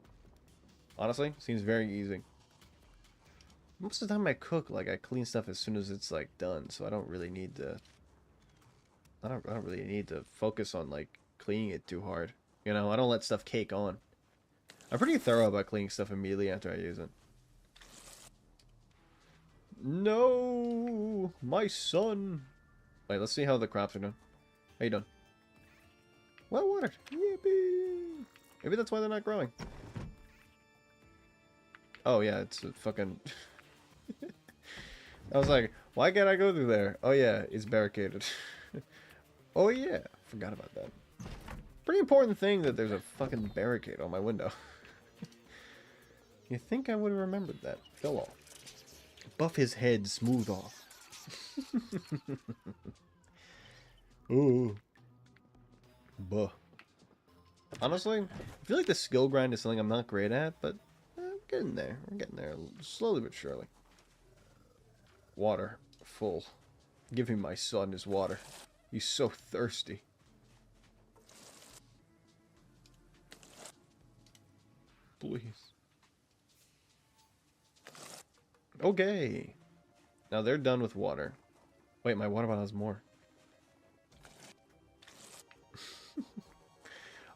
Honestly, seems very easy. Most of the time I cook, like, I clean stuff as soon as it's, like, done. So I don't really need to... I don't really need to focus on, like, cleaning it too hard. You know, I don't let stuff cake on. I'm pretty thorough about cleaning stuff immediately after I use it. No! My son! Wait, let's see how the crops are doing. How you doing? Well watered. Yippee! Maybe that's why they're not growing. Oh yeah, it's a fucking... I was like, why can't I go through there? Oh yeah, it's barricaded. Oh yeah, forgot about that. Pretty important thing that there's a fucking barricade on my window. You think I would have remembered that? Fill off. Buff his head smooth off. Ooh. Buh. Honestly, I feel like the skill grind is something I'm not great at, but I'm getting there. We're getting there, slowly but surely. Water. Full. Give me my son his water. He's so thirsty. Please. Okay. Now they're done with water. Wait, my water bottle has more.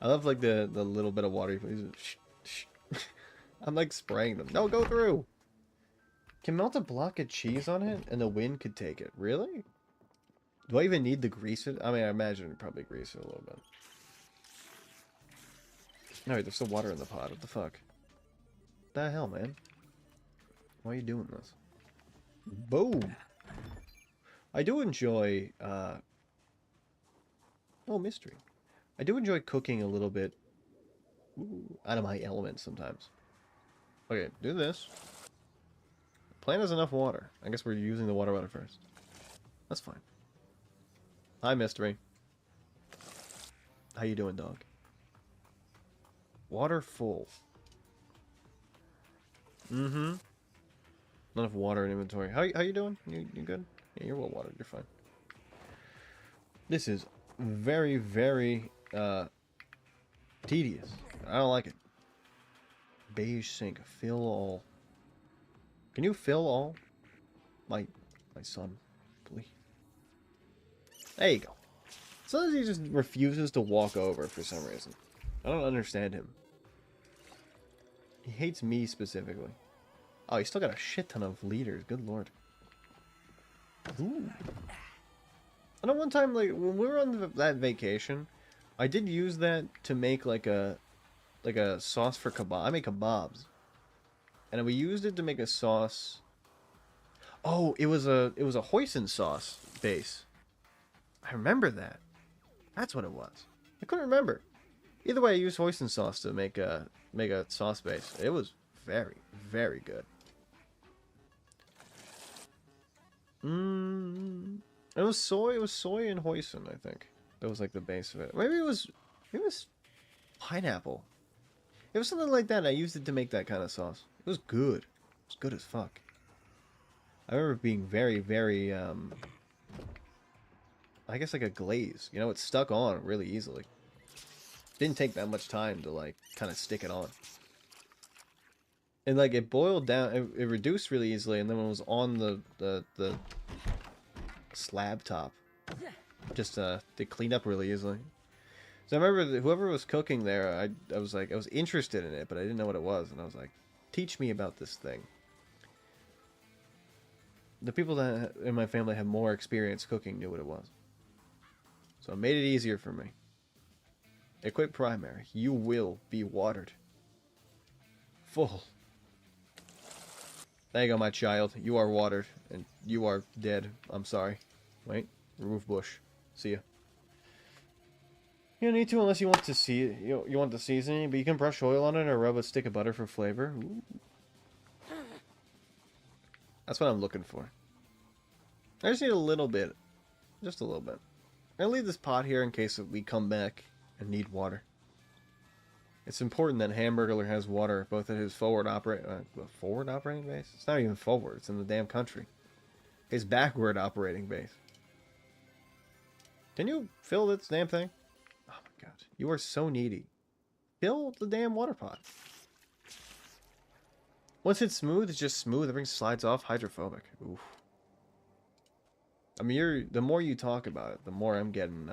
I love like the little bit of water. Shh, shh. I'm like spraying them. No, go through. Can melt a block of cheese on it and the wind could take it. Really? Do I even need to grease it? I mean, I imagine it'd probably grease it a little bit. No, wait, there's still water in the pot. What the fuck? What the hell, man? Why are you doing this? Boom! I do enjoy, oh, mystery. I do enjoy cooking a little bit out of my element sometimes. Okay, do this. Plant has enough water. I guess we're using the water first. That's fine. Hi, mystery. How you doing, dog? Water full. Mm-hmm. Not enough water in inventory. How you doing? You good? Yeah, you're well watered. You're fine. This is very, very tedious. I don't like it. Beige sink. Fill all. Can you fill all? My son, please. There you go. Sometimes he just refuses to walk over for some reason. I don't understand him. He hates me specifically. Oh, he's still got a shit ton of liters. Good lord. Ooh. I know one time, like, when we were on that vacation, I did use that to make, like a sauce for kebab. I make kebabs. And we used it to make a sauce. Oh, it was a hoisin sauce base. I remember that. That's what it was. I couldn't remember. Either way, I used hoisin sauce to make a sauce base. It was very, very good. It was soy. It was soy and hoisin, I think. That was like the base of it. Maybe it was pineapple. It was something like that. I used it to make that kind of sauce. It was good. It was good as fuck. I remember it being very, very, I guess like a glaze. You know, it stuck on really easily. Didn't take that much time to, like, kind of stick it on. And, like, it boiled down, it reduced really easily, and then when it was on the slab top, just, they cleaned up really easily. So I remember that whoever was cooking there, I was like, I was interested in it, but I didn't know what it was, and I was like, teach me about this thing. The people that in my family have more experience cooking knew what it was. So it made it easier for me. Equip primary. You will be watered. Full. There you go, my child. You are watered, and you are dead. I'm sorry. Wait. Remove bush. See ya. You don't need to unless you want to see it. You want the seasoning, but you can brush oil on it or rub a stick of butter for flavor. Ooh. That's what I'm looking for. I just need a little bit. Just a little bit. I'll leave this pot here in case we come back and need water. It's important that Hamburglar has water both at his forward operating base? It's not even forward. It's in the damn country. His backward operating base. Can you fill this damn thing? Oh my god. You are so needy. Fill the damn water pot. Once it's smooth, it's just smooth. Everything slides off. Hydrophobic. Oof. I mean, the more you talk about it, the more I'm getting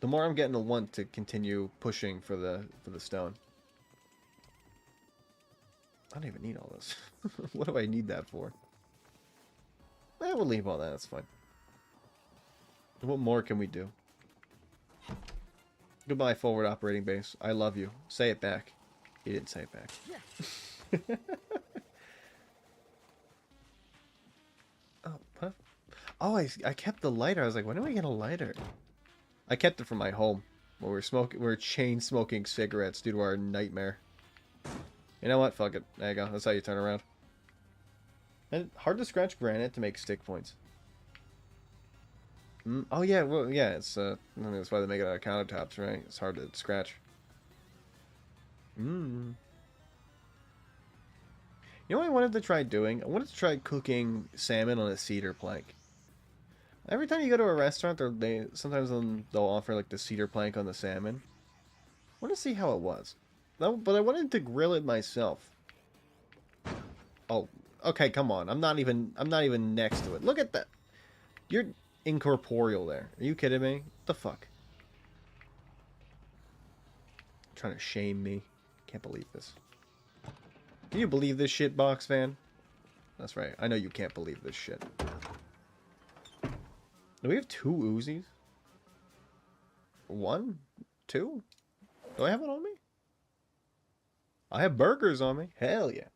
to want to continue pushing for the stone. I don't even need all this. What do I need that for? We'll leave all that. That's fine. What more can we do? Goodbye, forward operating base. I love you. Say it back. He didn't say it back. Oh, what? Oh, I kept the lighter. I was like, when do I get a lighter? I kept it from my home when we were chain smoking cigarettes due to our nightmare. You know what? Fuck it. There you go. That's how you turn around. And hard to scratch granite to make stick points. Oh yeah, well yeah. It's I mean, that's why they make it out of countertops, right? It's hard to scratch. You know what I wanted to try doing? I wanted to try cooking salmon on a cedar plank. Every time you go to a restaurant, sometimes they'll offer like the cedar plank on the salmon. I want to see how it was. No, but I wanted to grill it myself. Oh, okay, come on. I'm not even next to it. Look at that. You're incorporeal there. Are you kidding me? What the fuck? Trying to shame me. Can't believe this. Can you believe this shit, Box Fan? That's right. I know you can't believe this shit. Do we have 2 Uzis? 1? 2? Do I have it on me? I have burgers on me. Hell yeah.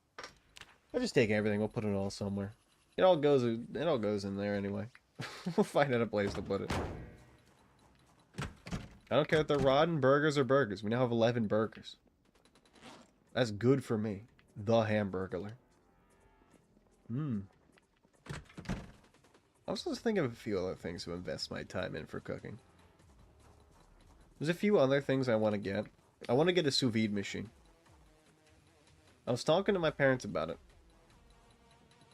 I'll just take everything. We'll put it all somewhere. It all goes in there anyway. We'll find out a place to put it. I don't care if they're rotten burgers or burgers. We now have 11 burgers. That's good for me. The Hamburglar. I was just thinking of a few other things to invest my time in for cooking. There's a few other things I want to get. I want to get a sous vide machine. I was talking to my parents about it.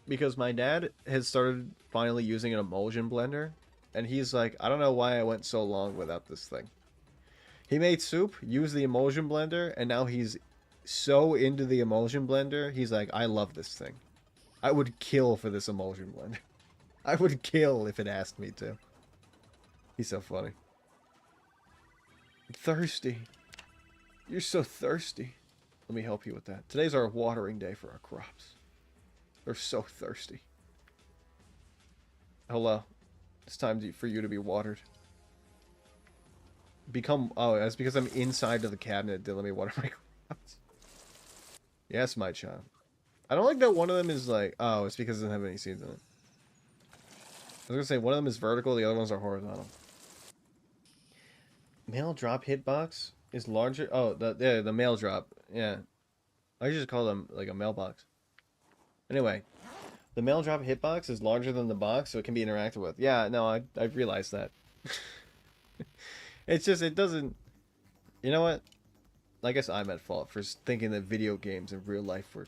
Because my dad has started finally using an emulsion blender. And he's like, I don't know why I went so long without this thing. He made soup, used the emulsion blender, and now he's so into the emulsion blender, he's like, I love this thing. I would kill for this emulsion blender. I would kill if it asked me to. He's so funny. Thirsty. You're so thirsty. Let me help you with that. Today's our watering day for our crops. They're so thirsty. Hello. It's time for you to be watered. Oh, that's because I'm inside of the cabinet. Did let me water my crops. Yes, my child. I don't like that one of them is like... Oh, it's because it doesn't have any seeds in it. I was gonna say, one of them is vertical, the other ones are horizontal. Mail drop hitbox is larger... Oh, the mail drop. Yeah. I usually call them like a mailbox. Anyway. The mail drop hitbox is larger than the box, so it can be interacted with. Yeah, no, I realized that. It's just, it doesn't... You know what? I guess I'm at fault for thinking that video games in real life were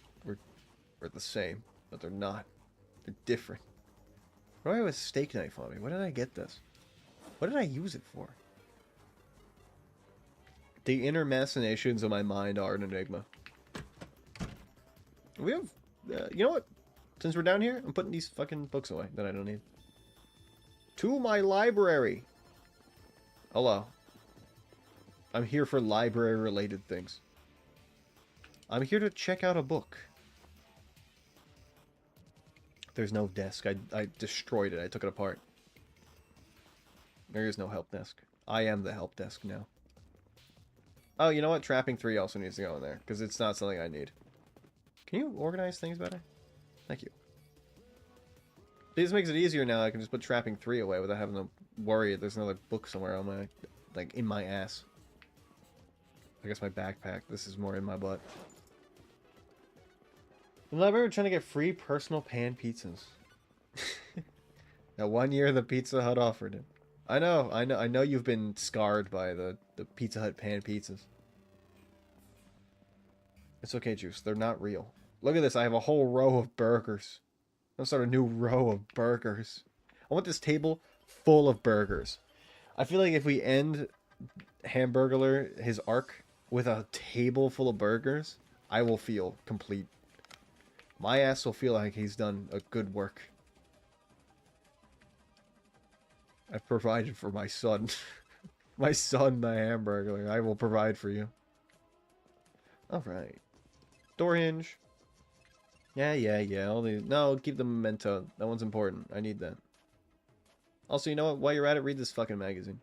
the same. But they're not. They're different. Why do I have a steak knife on me? Why did I get this? What did I use it for? The inner machinations of my mind are an enigma. We have... you know what? Since we're down here, I'm putting these fucking books away that I don't need. To my library! Hello. I'm here for library-related things. I'm here to check out a book. There's no desk. I destroyed it. I took it apart. There is no help desk. I am the help desk now. Oh, you know what? Trapping 3 also needs to go in there, because it's not something I need. Can you organize things better? Thank you. This makes it easier now. I can just put Trapping 3 away without having to worry if there's another book somewhere on my... Like, in my ass. I guess my backpack. This is more in my butt. In the library, we're trying to get free personal pan pizzas. That one year the Pizza Hut offered it. I know you've been scarred by the Pizza Hut pan pizzas. It's okay, Juice. They're not real. Look at this. I have a whole row of burgers. Let's start a new row of burgers. I want this table full of burgers. I feel like if we end Hamburglar, his arc, with a table full of burgers, I will feel complete. My ass will feel like he's done a good work. I've provided for my son. My son, the Hamburglar. I will provide for you. Alright. Door hinge. Yeah. All these. No, keep the memento. That one's important. I need that. Also, you know what? While you're at it, read this fucking magazine.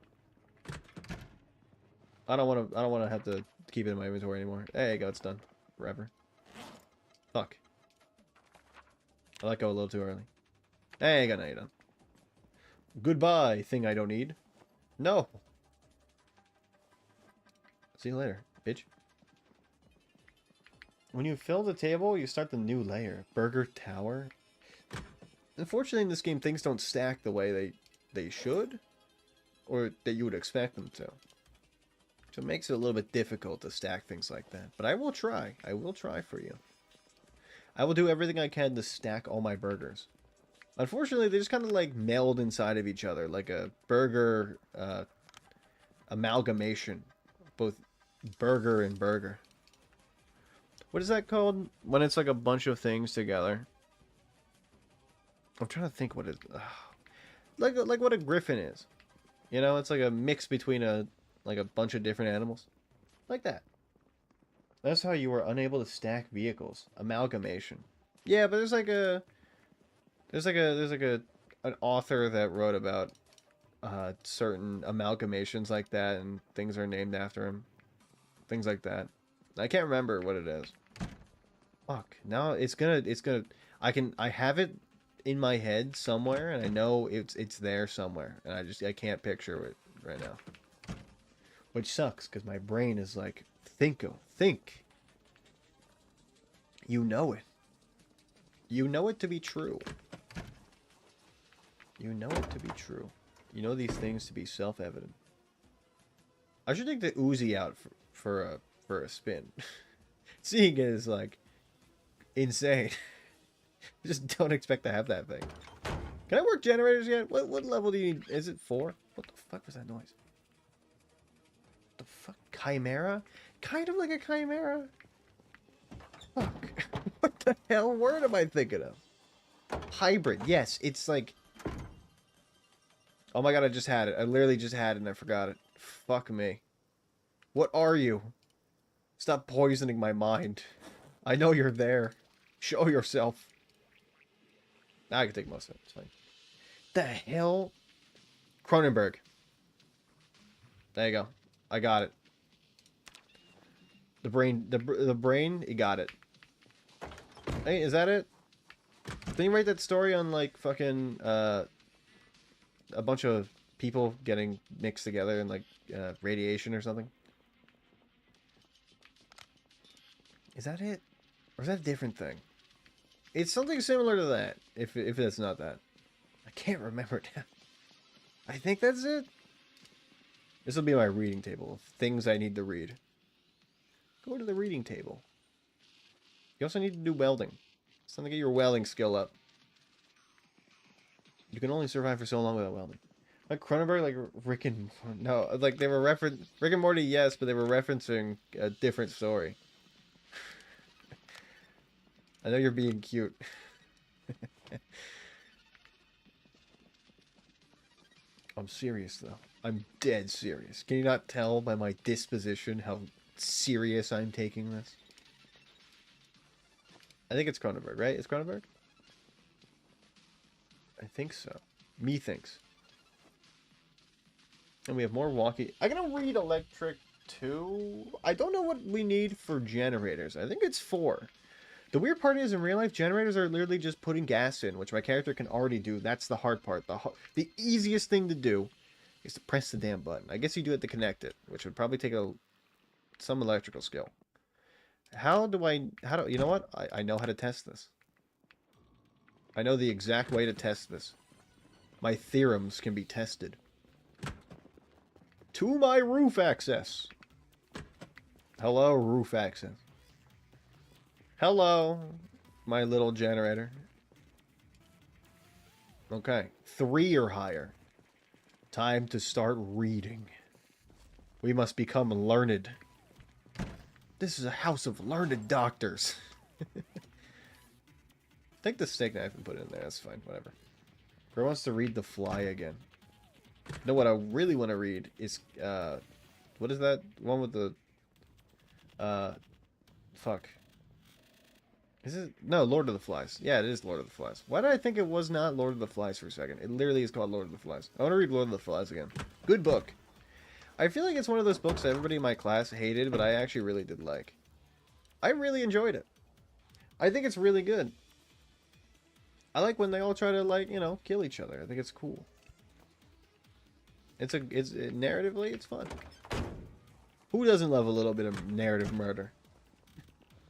I don't want to have to keep it in my inventory anymore. There you go. It's done. Forever. Fuck. I let go a little too early. There you go. Now you're done. Goodbye, thing I don't need. No. See you later, bitch. When you fill the table, you start the new layer. Burger Tower. Unfortunately, in this game, things don't stack the way they should. Or that you would expect them to. So it makes it a little bit difficult to stack things like that. But I will try. I will try for you. I will do everything I can to stack all my burgers. Unfortunately, they just kind of like meld inside of each other. Like a burger amalgamation. Both burger and burger. What is that called? When it's like a bunch of things together. I'm trying to think what it... like what a griffin is. You know, it's like a mix between a bunch of different animals. Like that. That's how you were unable to stack vehicles. Amalgamation. Yeah, but there's like an author that wrote about certain amalgamations like that, and things are named after him. Things like that. I can't remember what it is. Fuck. Now it's gonna I have it in my head somewhere, and I know it's there somewhere, and I can't picture it right now. Which sucks, because my brain is like, think. You know it. You know it to be true. You know it to be true. You know these things to be self-evident. I should take the Uzi out for a spin. Seeing it is like insane. Just don't expect to have that thing. Can I work generators yet? What level do you need? Is it 4? What the fuck was that noise? The fuck? Chimera? Kind of like a chimera. Fuck. What the hell word am I thinking of? Hybrid. Yes, it's like... Oh my god, I just had it. I literally just had it and I forgot it. Fuck me. What are you? Stop poisoning my mind. I know you're there. Show yourself. Now I can take most of it. It's fine. The hell? Cronenberg. There you go. I got it. The brain, you got it. Hey, is that it? Didn't you write that story on, like, fucking, a bunch of people getting mixed together in, like, radiation or something? Is that it? Or is that a different thing? It's something similar to that, if that's not that. I can't remember now. I think that's it. This will be my reading table of things I need to read. Go to the reading table. You also need to do welding. It's time to get your welding skill up. You can only survive for so long without welding. Like Cronenberg, like Rick and... No, like they were Rick and Morty, yes, but they were referencing a different story. I know you're being cute. I'm serious, though. I'm dead serious. Can you not tell by my disposition how serious I'm taking this? I think it's Cronenberg, right? It's Cronenberg? I think so. Methinks. And we have more walkie... I'm gonna read electric 2. I don't know what we need for generators. I think it's 4. The weird part is, in real life, generators are literally just putting gas in, which my character can already do. That's the hard part. The easiest thing to do is to press the damn button. I guess you do it to connect it, which would probably take some electrical skill. You know what? I know how to test this. I know the exact way to test this. My theorems can be tested. To my roof access. Hello, roof access. Hello, my little generator. Okay, 3 or higher. Time to start reading. We must become learned. This is a house of learned doctors. Take the steak knife and put it in there. That's fine. Whatever. Girl wants to read The Fly again. No, what I really want to read is, what is that one with the, fuck. Is it? No, Lord of the Flies. Yeah, it is Lord of the Flies. Why did I think it was not Lord of the Flies for a second? It literally is called Lord of the Flies. I want to read Lord of the Flies again. Good book. I feel like it's one of those books that everybody in my class hated, but I actually really did like. I really enjoyed it. I think it's really good. I like when they all try to, like, you know, kill each other. I think it's cool. Narratively, it's fun. Who doesn't love a little bit of narrative murder?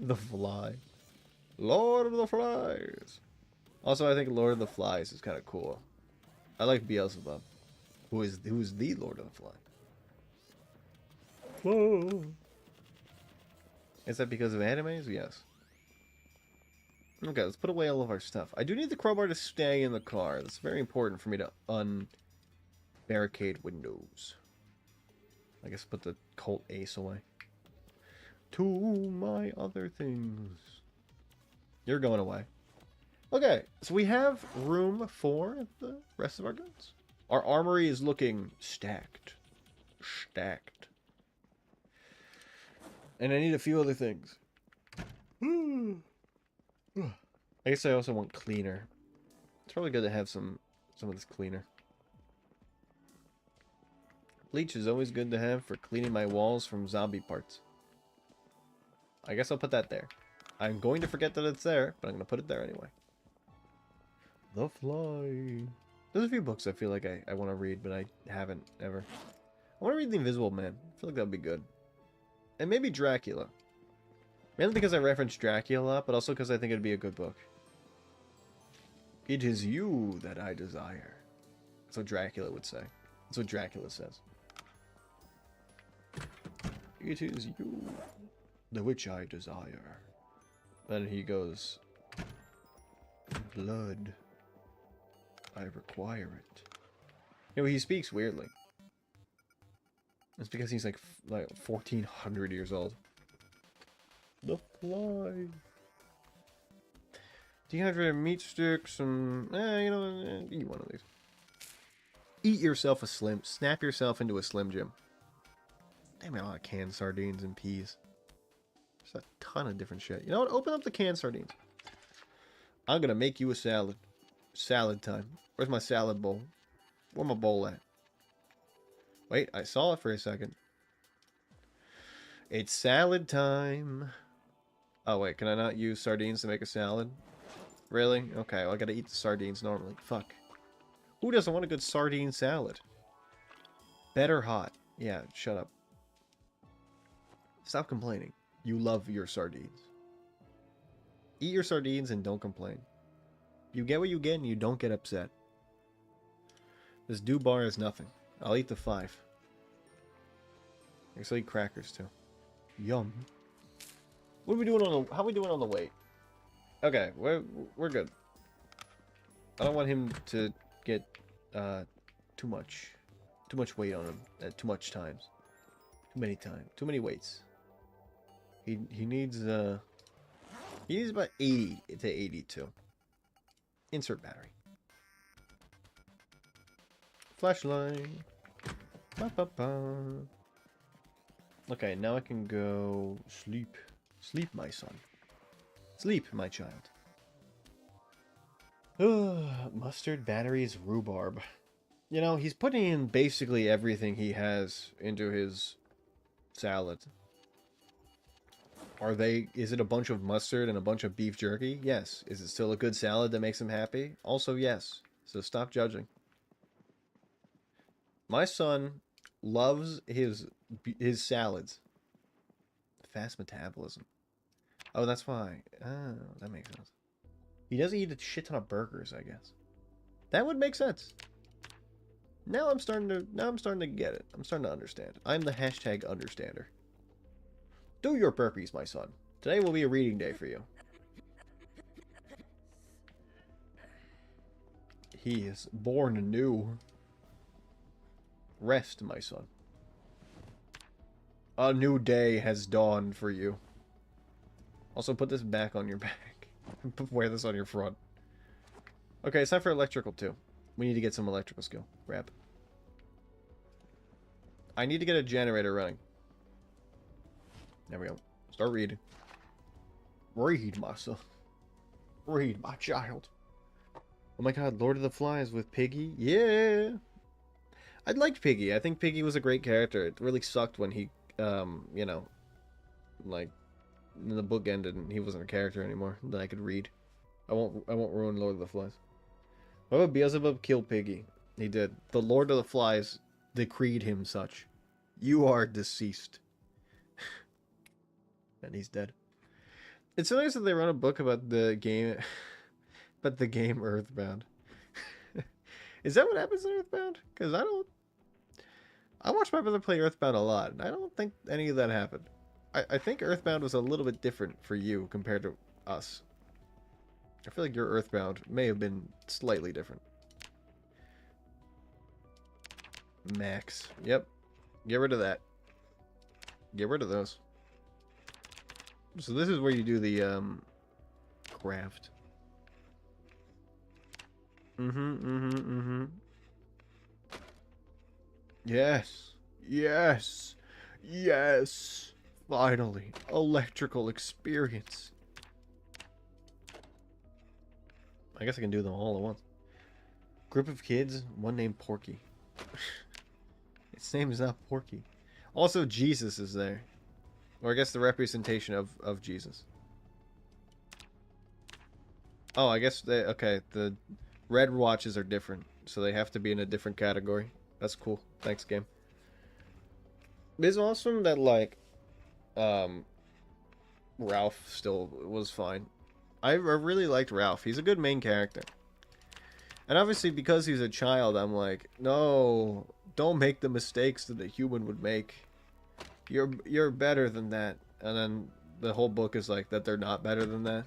The Fly. Lord of the Flies. Also, I think Lord of the Flies is kind of cool. I like Beelzebub, who is the Lord of the Flies. Whoa. Is that because of animes? Yes. Okay, let's put away all of our stuff. I do need the crowbar to stay in the car. That's very important for me to unbarricade windows. I guess put the Colt Ace away. To my other things. You're going away. Okay, so we have room for the rest of our guns. Our armory is looking stacked. Stacked. And I need a few other things. I guess I also want cleaner. It's probably good to have some of this cleaner. Bleach is always good to have for cleaning my walls from zombie parts. I guess I'll put that there. I'm going to forget that it's there, but I'm going to put it there anyway. The Fly. There's a few books I feel like I want to read, but I haven't ever. I want to read The Invisible Man. I feel like that would be good. And maybe Dracula. Mainly because I reference Dracula a lot, but also because I think it'd be a good book. It is you that I desire. That's what Dracula would say. That's what Dracula says. It is you, the which I desire. Then he goes, blood. I require it. You know, he speaks weirdly. It's because he's like 1,400 years old. The Fly. Dehydrated meat sticks, some, you know, eat one of these. Eat yourself a Slim. Snap yourself into a Slim Jim. Damn, a lot of canned sardines and peas. There's a ton of different shit. You know what? Open up the canned sardines. I'm gonna make you a salad. Salad time. Where's my salad bowl? Where's my bowl at? Wait, I saw it for a second. It's salad time. Oh, wait, can I not use sardines to make a salad? Really? Okay, well, I gotta eat the sardines normally. Fuck. Who doesn't want a good sardine salad? Better hot. Yeah, shut up. Stop complaining. You love your sardines. Eat your sardines and don't complain. You get what you get and you don't get upset. This dew bar is nothing. I'll eat the 5. I guess I'll eat crackers too. Yum. What are we doing on the? How are we doing on the weight? Okay, we're good. I don't want him to get too much weight on him at too much times. Too many times. Too many weights. He needs about 80 to 82. Insert battery. Flashlight. Ba, ba, ba. Okay, now I can go sleep. Sleep, my son. Sleep, my child. Mustard, batteries, rhubarb. You know, he's putting in basically everything he has into his salad. Is it a bunch of mustard and a bunch of beef jerky? Yes. Is it still a good salad that makes him happy? Also, yes. So stop judging. My son loves his salads. Fast metabolism. Oh, that's why. Oh, that makes sense. He doesn't eat a shit ton of burgers, I guess. That would make sense. Now I'm starting to get it. I'm starting to understand. I'm the hashtag understander. Do your burpees, my son. Today will be a reading day for you. He is born anew. Rest, my son. A new day has dawned for you. Also, put this back on your back. Wear this on your front. Okay, it's time for electrical, too. We need to get some electrical skill. Grab. I need to get a generator running. There we go. Start reading. Read, my son. Read, my child. Oh my god, Lord of the Flies with Piggy? Yeah! I liked Piggy. I think Piggy was a great character. It really sucked when he, you know, like, the book ended and he wasn't a character anymore that I could read. I won't ruin Lord of the Flies. What about Beelzebub killed Piggy? He did. The Lord of the Flies decreed him such. You are deceased. And he's dead. It's so nice that they wrote a book about the game, about the game Earthbound. Is that what happens in Earthbound? Because I watched my brother play Earthbound a lot, and I don't think any of that happened. I think Earthbound was a little bit different for you compared to us. I feel like your Earthbound may have been slightly different. Max. Yep. Get rid of that. Get rid of those. So this is where you do the, craft. Yes. Yes. Yes. Finally. Electrical experience. I guess I can do them all at once. Group of kids, one named Porky. Its name is not Porky. Also, Jesus is there. Or I guess the representation of Jesus. Oh, I guess they... Okay, the red watches are different. So they have to be in a different category. That's cool. Thanks, game. It's awesome that, like... Ralph still was fine. I really liked Ralph. He's a good main character. And obviously, because he's a child, I'm like, no, don't make the mistakes that a human would make. You're better than that. And then the whole book is like that they're not better than that.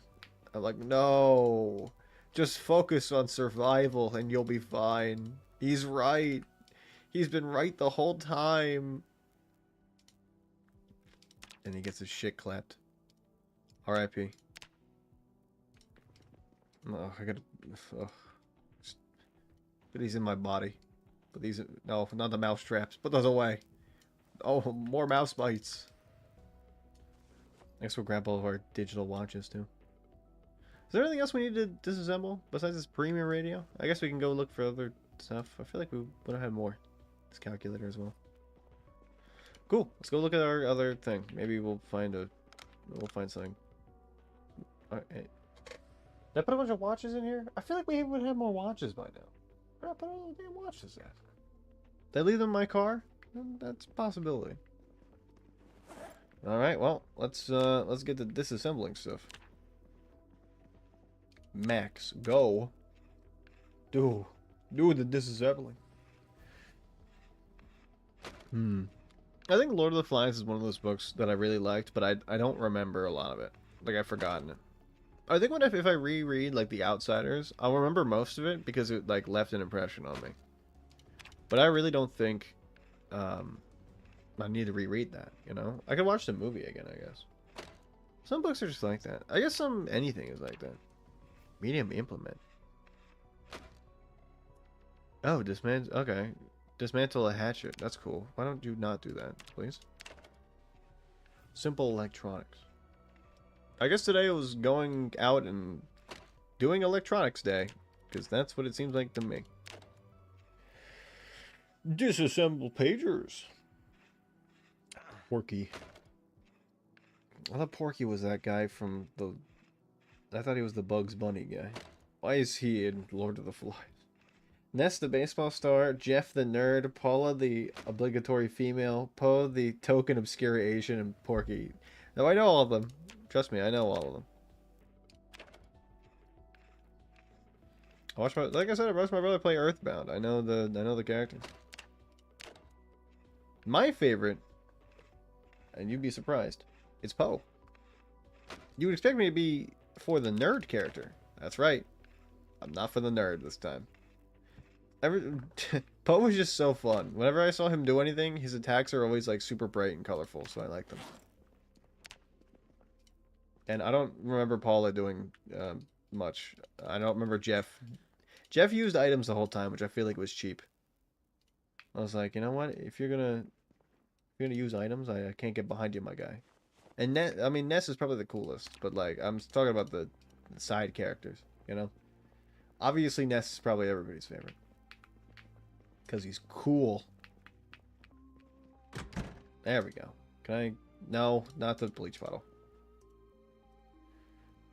I'm like, no, just focus on survival and you'll be fine. He's right. He's been right the whole time. And he gets his shit clapped. R.I.P. Oh, I gotta... Oh. Put these in my body. Put these... No, not the mouse traps. Put those away. Oh, more mouse bites. I guess we'll grab all of our digital watches, too. Is there anything else we need to disassemble besides this premium radio? I guess we can go look for other stuff. I feel like we would have had more. This calculator as well. Cool. Let's go look at our other thing. Maybe we'll find a... We'll find something. Alright. Did I put a bunch of watches in here? I feel like we would have more watches by now. Where did I put all the damn watches at? Did I leave them in my car? That's a possibility. Alright, well, let's get to disassembling stuff. Max, go. Do the disassembling. I think Lord of the Flies is one of those books that I really liked, but I don't remember a lot of it. Like, I've forgotten it. I think if I reread, like, The Outsiders, I'll remember most of it because it, like, left an impression on me. But I really don't think, I need to reread that, you know? I could watch the movie again, I guess. Some books are just like that. I guess anything is like that. Medium implement. Oh, okay. Dismantle a hatchet. That's cool. Why don't you not do that, please? Simple electronics. I guess today was going out and doing electronics day. Because that's what it seems like to me. Disassemble pagers. Porky. I thought Porky was that guy from the... I thought he was the Bugs Bunny guy. Why is he in Lord of the Flies? Ness the baseball star, Jeff the nerd, Paula the obligatory female, Poe the token obscure Asian, and Porky. Now I know all of them. Trust me, I know all of them. I watched like I said, I watched my brother play Earthbound. I know the characters. My favorite, and you'd be surprised, it's Poe. You would expect me to be for the nerd character. That's right. I'm not for the nerd this time. Poe was just so fun. Whenever I saw him do anything, his attacks are always like super bright and colorful, so I like them. And I don't remember Paula doing much. I don't remember Jeff. Jeff used items the whole time, which I feel like was cheap. I was like, you know what? If you're gonna use items, I can't get behind you, my guy. And Ness is probably the coolest, but like I'm talking about the side characters, you know. Obviously, Ness is probably everybody's favorite because he's cool. There we go. Can I? No, not the bleach bottle.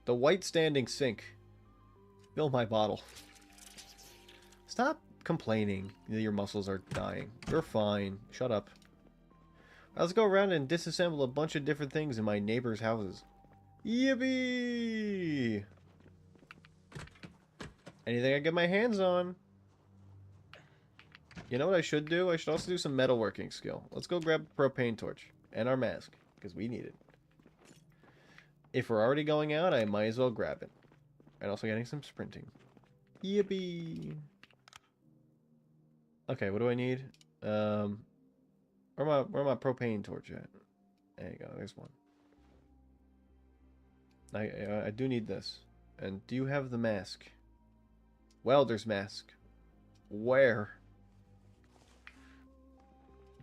The white standing sink. Fill my bottle. Stop complaining that your muscles are dying. You're fine. Shut up. Let's go around and disassemble a bunch of different things in my neighbor's houses. Yippee! Anything I get my hands on. You know what I should do? I should also do some metalworking skill. Let's go grab a propane torch. And our mask. Because we need it. If we're already going out, I might as well grab it. And also getting some sprinting. Yippee! Okay, what do I need? Where my propane torch at? There you go, there's one. I do need this. And do you have the mask? Welder's mask. Where?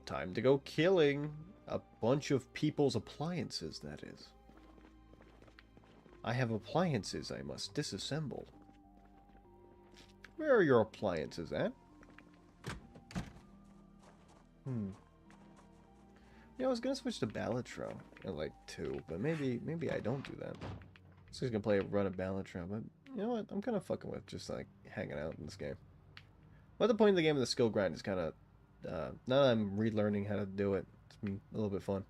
Time to go killing a bunch of people's appliances, that is. I have appliances I must disassemble. Where are your appliances at? Yeah, I was gonna switch to Balatro at like 2, but maybe I don't do that. I'm just gonna play a run of Balatro, but you know what? I'm kind of fucking with just like hanging out in this game. But the point of the game of the skill grind is kind of now that I'm relearning how to do it, it's been a little bit fun.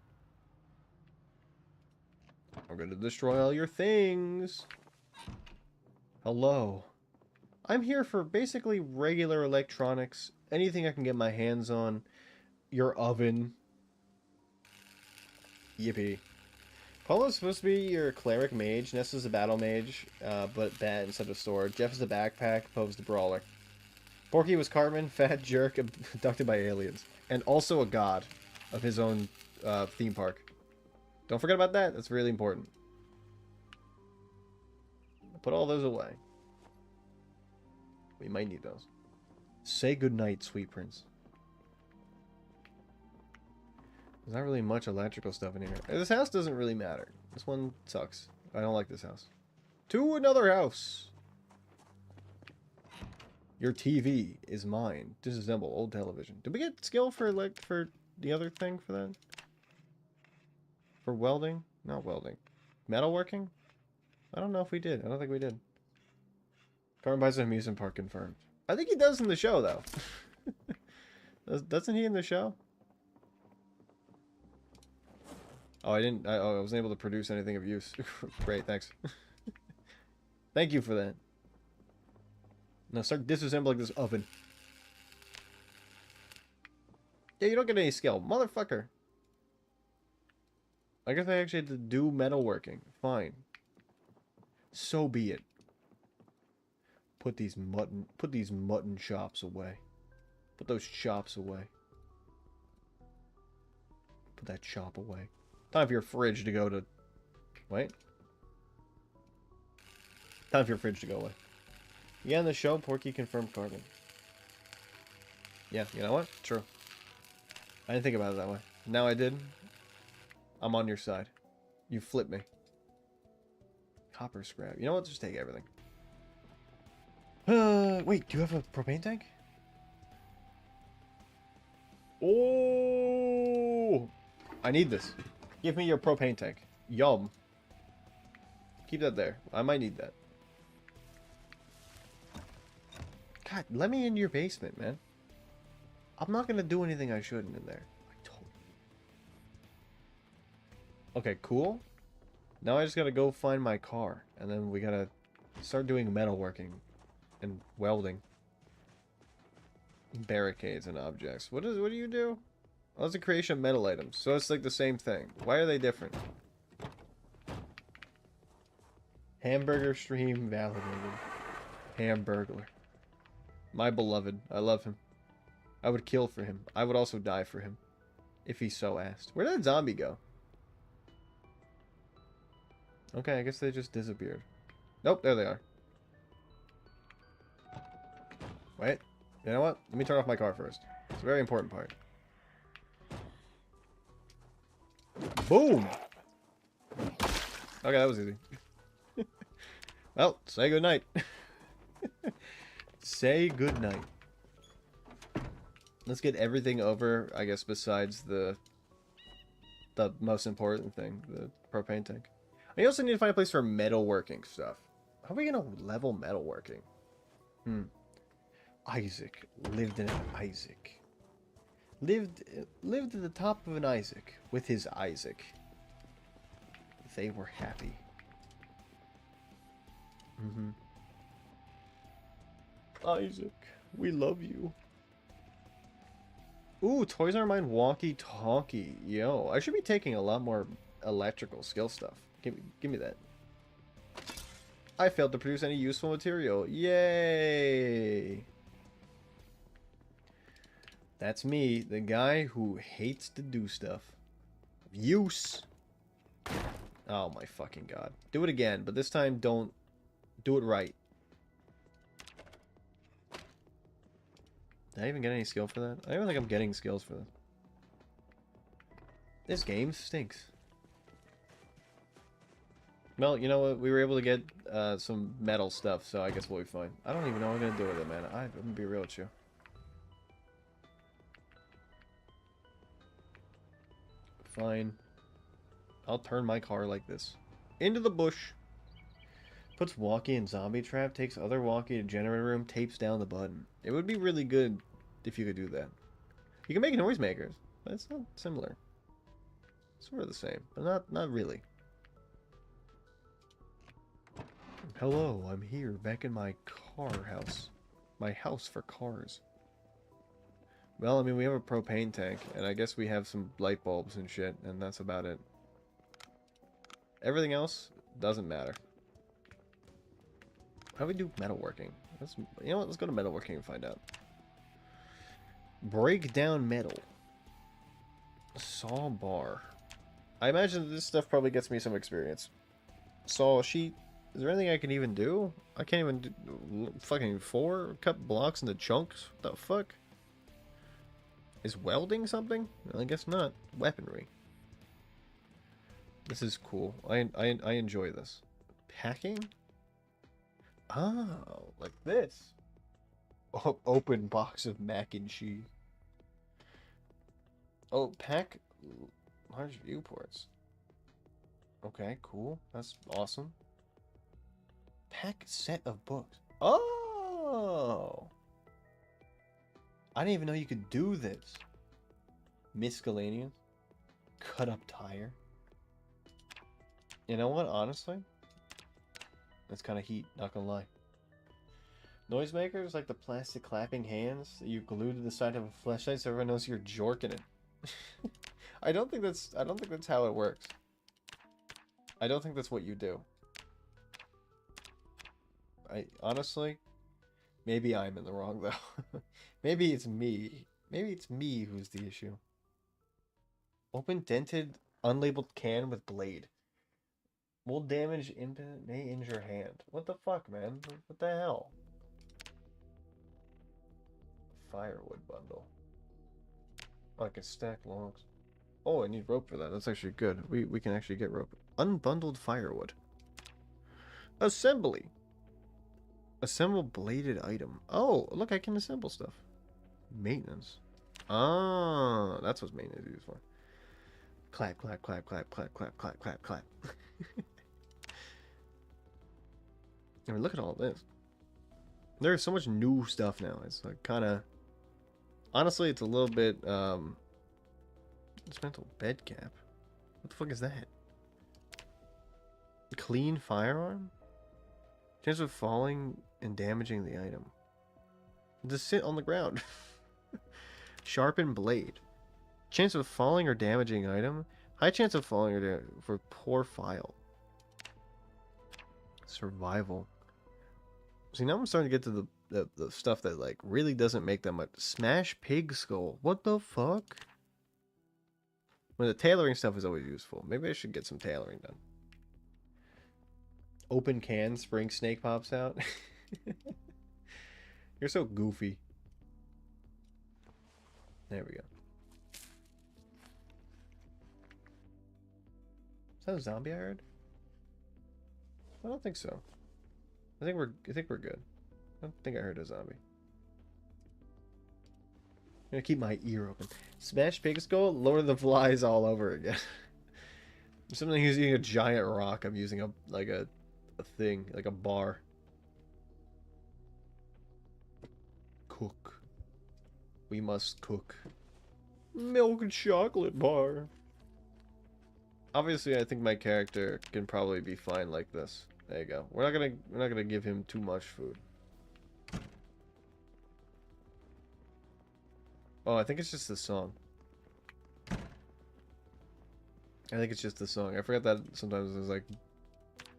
I'm gonna destroy all your things. Hello. I'm here for basically regular electronics, anything I can get my hands on. Your oven. Yippee. Polo's supposed to be your cleric mage. Ness is a battle mage, but bat instead of sword. Jeff is the backpack. Poe's the brawler. Porky was Cartman, fat jerk, abducted by aliens. And also a god of his own theme park. Don't forget about that. That's really important. Put all those away. We might need those. Say goodnight, sweet prince. There's not really much electrical stuff in here. This house doesn't really matter. This one sucks. I don't like this house. To another house. Your TV is mine. Disassemble old television. Did we get skill for the other thing for that? For welding? Not welding. Metalworking? I don't know if we did. I don't think we did. Carmen buys an amusement park confirmed. I think he does in the show, though. Doesn't he in the show? Oh, I didn't. I wasn't able to produce anything of use. Great, thanks. Thank you for that. Now start disassembling this oven. Yeah, you don't get any skill. Motherfucker. I guess I actually had to do metalworking. Fine. So be it. Put these mutton chops away. Put those chops away. Put that chop away. Time for your fridge to go to... Wait. Time for your fridge to go away. Yeah, in the show, Porky confirmed Cartman. Yeah, you know what? True. I didn't think about it that way. Now I did. I'm on your side. You flip me. Copper scrap. You know what? Just take everything. Wait, do you have a propane tank? Oh! I need this. Give me your propane tank. Yum. Keep that there. I might need that. God, let me into your basement, man. I'm not gonna do anything I shouldn't in there. I told you. Okay, cool. Now I just gotta go find my car. And then we gotta start doing metalworking. And welding. Barricades and objects. What do you do? Oh, it's the creation of metal items. So it's like the same thing. Why are they different? Hamburger stream validated. Hamburglar. My beloved. I love him. I would kill for him. I would also die for him. If he so asked. Where did that zombie go? Okay, I guess they just disappeared. Nope, there they are. Wait. You know what? Let me turn off my car first. It's a very important part. Boom! Okay, that was easy. Well, say goodnight. Say goodnight. Let's get everything over, I guess, besides the most important thing, the propane tank. I also need to find a place for metalworking stuff. How are we gonna level metalworking? Isaac lived in an Isaac. Lived at the top of an Isaac with his Isaac. They were happy. Isaac, we love you. Ooh, Toys R Mine walkie-talkie. Yo, I should be taking a lot more electrical skill stuff. Give me that. I failed to produce any useful material. Yay! That's me, the guy who hates to do stuff. Use. Oh my fucking god. Do it again, but this time don't do it right. Did I even get any skill for that? I don't think I'm getting skills for this. This game stinks. Well, you know what? We were able to get some metal stuff, so I guess we'll be fine. I don't even know what I'm going to do with it, man. I'm going to be real with you. Fine. I'll turn my car like this. Into the bush. Puts walkie in zombie trap, takes other walkie to generator room, tapes down the button. It would be really good if you could do that. You can make noisemakers, but it's not similar. Sort of the same, but not really. Hello, I'm here, back in my car house. My house for cars. Well, I mean, we have a propane tank, and I guess we have some light bulbs and shit, and that's about it. Everything else doesn't matter. How do we do metalworking? You know what? Let's go to metalworking and find out. Break down metal. Saw bar. I imagine this stuff probably gets me some experience. Saw sheet. Is there anything I can even do? I can't even do fucking cut blocks into chunks. What the fuck? Is welding something? I guess not. Weaponry. This is cool. I enjoy this. Packing? Oh, like this. Oh, open box of mac and cheese. Oh, pack large viewports. Okay, cool. That's awesome. Pack set of books. Oh! I didn't even know you could do this. Miscellaneous. Cut up tire. You know what, honestly? That's kind of heat, not gonna lie. Noisemakers, like the plastic clapping hands that you glue to the side of a flashlight so everyone knows you're jorking it. I don't think that's how it works. I don't think that's what you do. Honestly, maybe I'm in the wrong though. Maybe it's me. Maybe it's me who's the issue. Open dented, unlabeled can with blade. Will damage may injure hand. What the fuck, man? What the hell? Firewood bundle. Oh, I can stack logs. Oh, I need rope for that. That's actually good. We can actually get rope. Unbundled firewood. Assembly. Assemble bladed item. Oh, look, I can assemble stuff. Maintenance. Ah, that's what maintenance is used for. Clap, clap, clap, clap, clap, clap, clap, clap, clap. I mean, look at all this. There's so much new stuff now. It's like kind of... Honestly, it's a little bit, Dismantle bed cap. What the fuck is that? Clean firearm? Chance of falling and damaging the item. Just sit on the ground. Sharpened blade. Chance of falling or damaging item. High chance of falling or for poor file. Survival. See, now I'm starting to get to the stuff that like really doesn't make that much. Smash pig skull. What the fuck? Well, the tailoring stuff is always useful. Maybe I should get some tailoring done. Open can, spring snake pops out. You're so goofy. There we go. Is that a zombie I heard? I don't think so. I think we're good. I don't think I heard a zombie. I'm gonna keep my ear open. Smash pig skull, Lord of the Flies all over again. Something using a giant rock. I'm using a thing, like a bar. Cook. We must cook. Milk and chocolate bar. Obviously, I think my character can probably be fine like this. There you go. We're not gonna give him too much food. Oh, I think it's just the song. I think it's just the song. I forget that sometimes there's like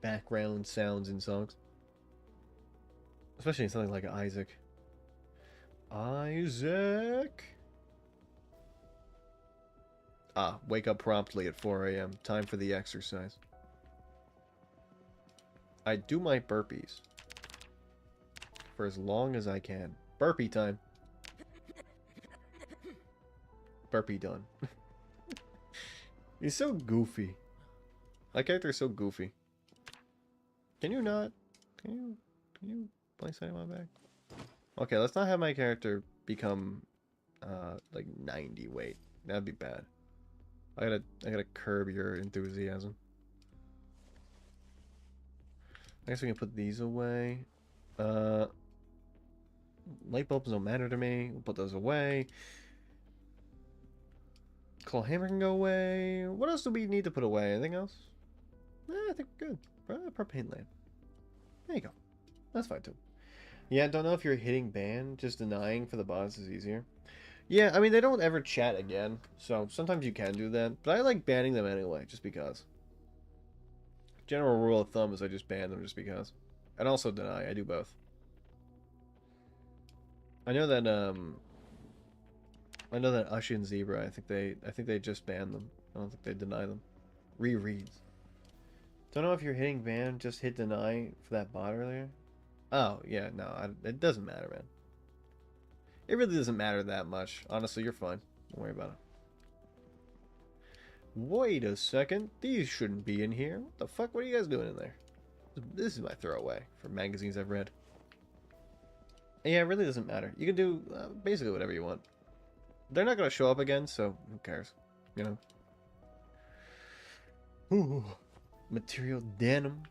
background sounds in songs. Especially in something like Isaac. Isaac! Ah, wake up promptly at 4 a.m. Time for the exercise. I do my burpees. For as long as I can. Burpee time. Burpee done. He's so goofy. My character is so goofy. Can you not? Can you place that in my bag? Okay, let's not have my character become like 90 weight. That'd be bad. I gotta curb your enthusiasm. I guess we can put these away. Light bulbs don't matter to me. We'll put those away. Claw hammer can go away. What else do we need to put away? Anything else? I think we're good. Propane lamp. There you go. That's fine too. Yeah, don't know if you're hitting ban. Just denying for the boss is easier. Yeah, I mean, they don't ever chat again. So sometimes you can do that. But I like banning them anyway, just because. General rule of thumb is I just ban them just because. And also deny. I do both. I know that Ush and Zebra, I think they just ban them. I don't think they deny them. Rereads. Don't know if you're hitting ban, just hit deny for that bot earlier. Oh, yeah, no, it doesn't matter, man. It really doesn't matter that much. Honestly, you're fine. Don't worry about it. Wait a second. These shouldn't be in here. What the fuck? What are you guys doing in there? This is my throwaway for magazines I've read. Yeah, it really doesn't matter. You can do basically whatever you want. They're not going to show up again, so who cares? You know? Ooh. Material denim.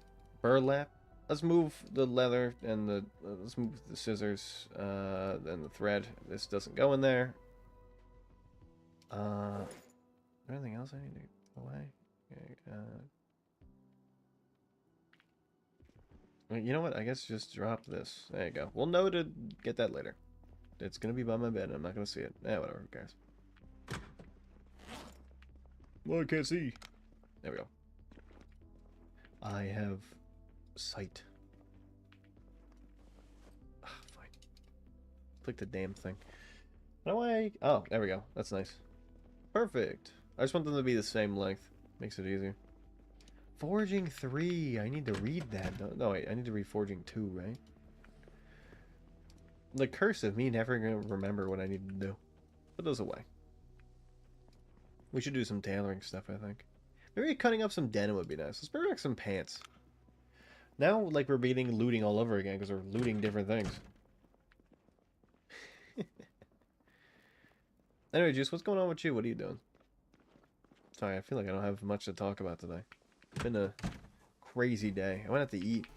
Burlap. Let's move the leather and the... let's move the scissors and the thread. This doesn't go in there. Is there anything else I need to go away? Okay, you know what? I guess just drop this. There you go. We'll know to get that later. It's going to be by my bed. I'm not going to see it. Whatever. Who cares? Well, I can't see. There we go. I have sight. Fine. Click the damn thing. How do I... oh, there we go. That's nice. Perfect. I just want them to be the same length. Makes it easier. Forging 3. I need to read that. No, wait. I need to read Forging 2, right? The curse of me never gonna remember what I need to do. Put those away. We should do some tailoring stuff, I think. Maybe cutting up some denim would be nice. Let's bring back some pants. Now, like, we're beating looting all over again because we're looting different things. Anyway, Juice, what's going on with you? What are you doing? Sorry, I feel like I don't have much to talk about today. It's been a crazy day. I went out to eat.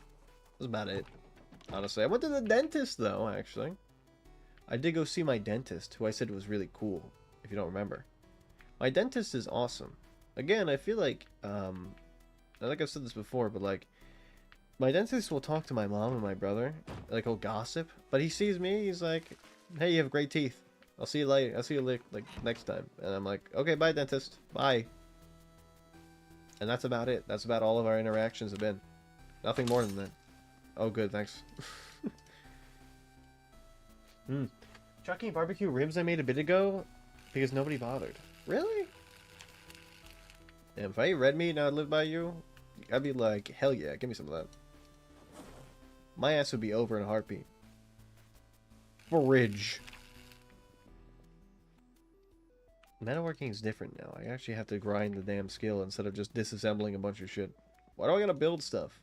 That's about it. Honestly, I went to the dentist, though, actually. I did go see my dentist, who I said was really cool, if you don't remember. My dentist is awesome. Again, I feel like I think I've said this before, but like, my dentist will talk to my mom and my brother, like he'll gossip, but he sees me, he's like, hey, you have great teeth. I'll see you later. I'll see you like next time. And I'm like, okay, bye, dentist. Bye. And that's about it. That's about all of our interactions have been. Nothing more than that. Oh, good, thanks. Chucky barbecue ribs I made a bit ago because nobody bothered. Really? Damn, if I ate red meat and I lived by you, I'd be like, hell yeah, give me some of that. My ass would be over in a heartbeat. Fridge. Metalworking is different now. I actually have to grind the damn skill instead of just disassembling a bunch of shit. Why do I gotta build stuff?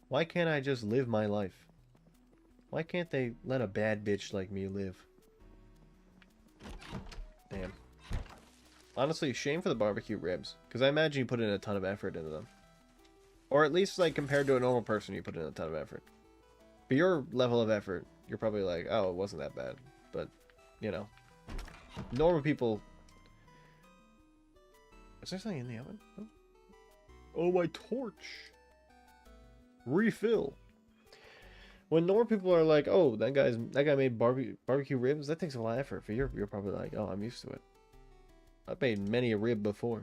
Why can't I just live my life? Why can't they let a bad bitch like me live? Damn. Honestly, shame for the barbecue ribs. Because I imagine you put in a ton of effort into them. Or at least, like, compared to a normal person, you put in a ton of effort. But your level of effort, you're probably like, oh, it wasn't that bad. But, you know. Normal people... Is there something in the oven? Oh, oh my torch! Refill. When normal people are like, oh, that guy made barbecue ribs, that takes a lot of effort. For you're probably like, oh, I'm used to it. I've made many a rib before.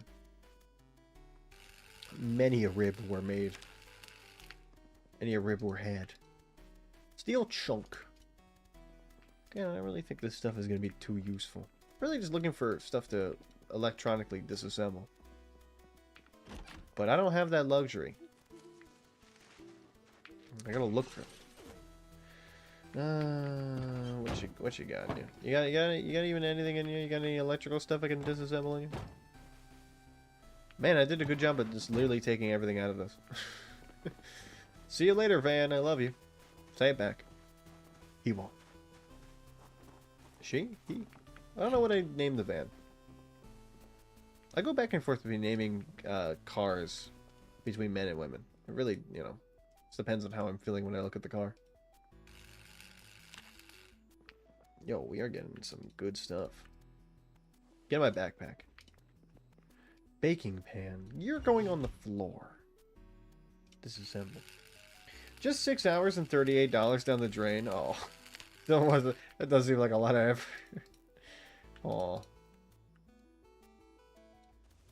Many a rib were made. Many a rib were had. Steel chunk. Yeah, I don't really think this stuff is going to be too useful. Really just looking for stuff to electronically disassemble. But I don't have that luxury. I gotta look for it. What you got here? You got even anything in here? You got any electrical stuff I can disassemble in here? Man, I did a good job of just literally taking everything out of this. See you later, Van. I love you. Say it back. He won't. She? He? I don't know what I named the van. I go back and forth between naming cars between men and women. It really, you know, just depends on how I'm feeling when I look at the car. Yo, we are getting some good stuff. Get my backpack. Baking pan. You're going on the floor. Disassemble. Just 6 hours and $38 down the drain. Oh, that does seem like a lot of effort. Aw.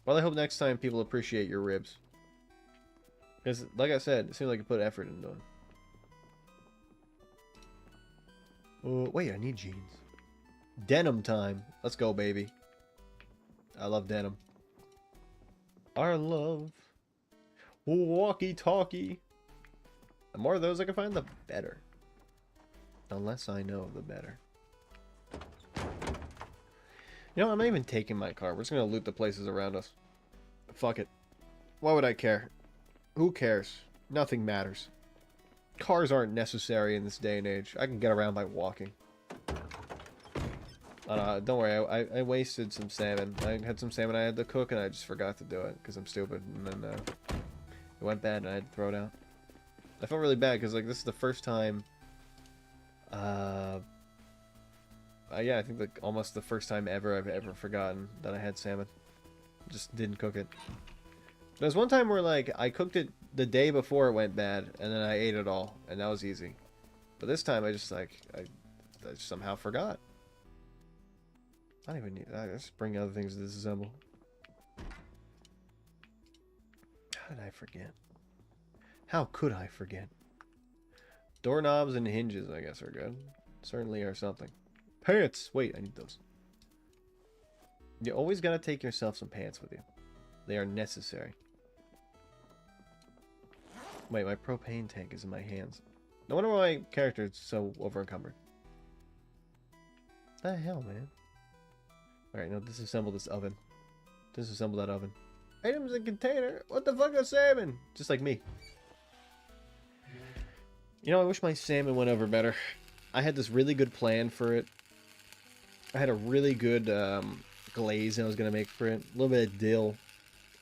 Well, I hope next time people appreciate your ribs. Because, like I said, it seems like you put effort into it. Oh, wait, I need jeans. Denim time. Let's go, baby. I love denim. Our love. Walkie-talkie. The more of those I can find, the better. Unless I know, the better. You know, I'm not even taking my car. We're just going to loot the places around us. Fuck it. Why would I care? Who cares? Nothing matters. Cars aren't necessary in this day and age. I can get around by walking. Don't worry, I wasted some salmon. I had some salmon I had to cook and I just forgot to do it because I'm stupid. And then it went bad and I had to throw it out. I felt really bad because like this is the first time... yeah, I think like almost the first time ever I've ever forgotten that I had salmon. Just didn't cook it. There's one time where like I cooked it the day before it went bad and then I ate it all and that was easy. But this time I just like I somehow forgot. I don't even need that. I just bring other things to disassemble. How did I forget? How could I forget? Doorknobs and hinges, I guess, are good. Certainly are something. Pants! Wait, I need those. You always gotta take yourself some pants with you. They are necessary. Wait, my propane tank is in my hands. No wonder why my character is so over-encumbered. What the hell, man? Alright, now disassemble this oven. Disassemble that oven. Items in container? What the fuck is salmon? Just like me. You know, I wish my salmon went over better. I had this really good plan for it. I had a really good glaze I was going to make for it. A little bit of dill.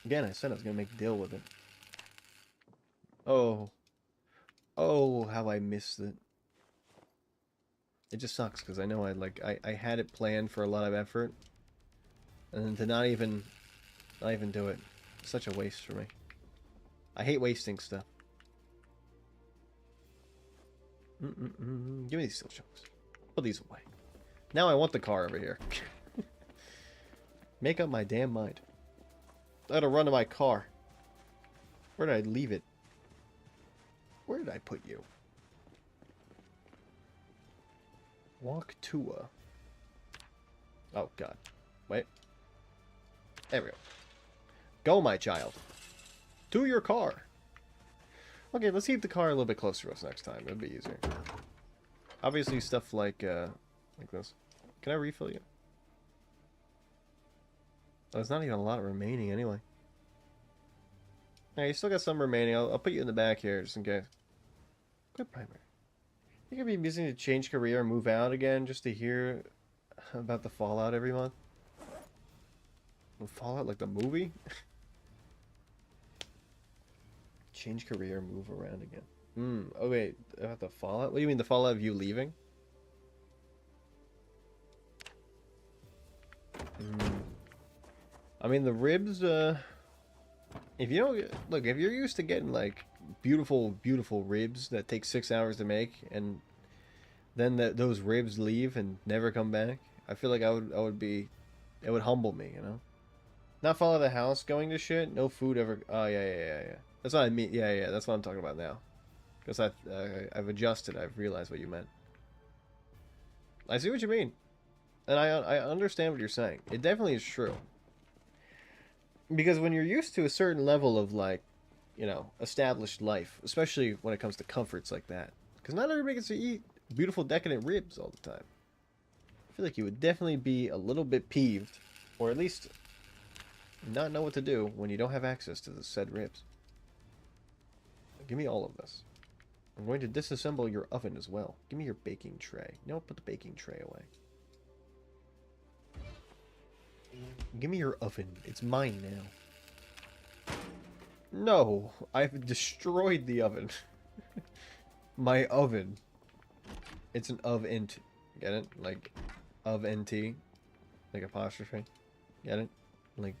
Again, I said I was going to make dill with it. Oh. Oh, how I missed it. It just sucks because I know I had it planned for a lot of effort. And then to not even do it. Such a waste for me. I hate wasting stuff. Give me these steel chunks. Put these away. Now I want the car over here. Make up my damn mind. I gotta run to my car. Where did I leave it? Where did I put you? Walk to a... Oh, God. Wait. There we go. Go, my child. To your car. Okay, let's keep the car a little bit closer to us next time. It'll be easier. Obviously, stuff like this. Can I refill you? Oh, there's not even a lot remaining anyway. Yeah, you still got some remaining. I'll put you in the back here just in case. Quit primary. You could be using to change career and move out again just to hear about the Fallout every month. Fallout like the movie? Change career, move around again. Oh wait, about the Fallout? What do you mean, the Fallout of you leaving? I mean, the ribs, if you don't, look, if you're used to getting, like, beautiful, beautiful ribs that take 6 hours to make, and then those ribs leave and never come back, I feel like I would be, it would humble me, you know? Not follow the house going to shit, no food ever, oh, yeah. That's what I mean, yeah, that's what I'm talking about now. Because I've adjusted, I've realized what you meant. I see what you mean. And I understand what you're saying. It definitely is true. Because when you're used to a certain level of, like, you know, established life, especially when it comes to comforts like that. Because not everybody gets to eat beautiful, decadent ribs all the time. I feel like you would definitely be a little bit peeved, or at least not know what to do when you don't have access to the said ribs. Give me all of this. I'm going to disassemble your oven as well. Give me your baking tray. No, put the baking tray away. Give me your oven. It's mine now. No, I've destroyed the oven. My oven. It's an oven. Get it? Like, of-nt. Like apostrophe. Get it? Like,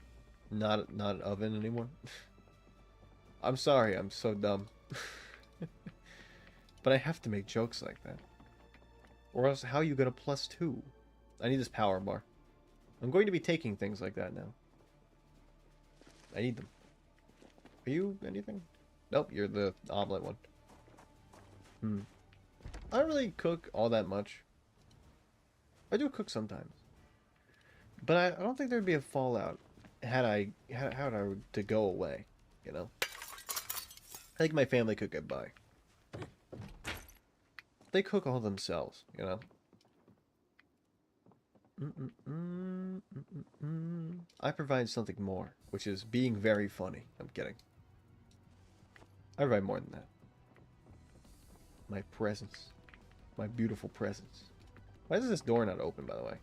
not an oven anymore. I'm sorry, I'm so dumb. But I have to make jokes like that. Or else, how you get a +2? I need this power bar. I'm going to be taking things like that now. I need them. Are you anything? Nope, you're the omelet one. I don't really cook all that much. I do cook sometimes. But I don't think there'd be a fallout had I to go away, you know? I think my family could get by. They cook all themselves, you know? I provide something more, which is being very funny. I'm kidding. I provide more than that. My presence. My beautiful presence. Why is this door not open, by the way?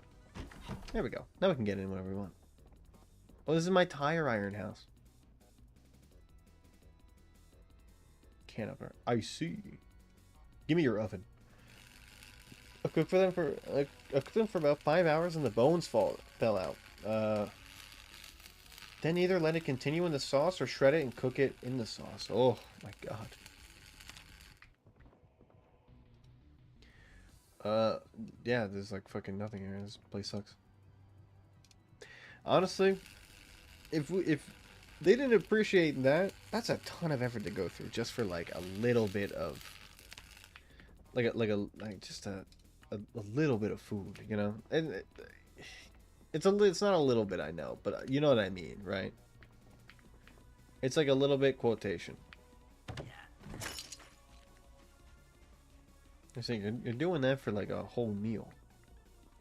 There we go. Now we can get in whenever we want. Oh, this is my tire iron house. Can't open it. I see. Give me your oven. I cooked them for about 5 hours and the bones fell out. Then either let it continue in the sauce or shred it and cook it in the sauce. Oh my god. Yeah, there's like fucking nothing here. This place sucks. Honestly, if they didn't appreciate that, that's a ton of effort to go through just for like a little bit of just a little bit of food, you know? And it's not a little bit, I know, but you know what I mean, right? It's like a little bit quotation. I say you're doing that for like a whole meal.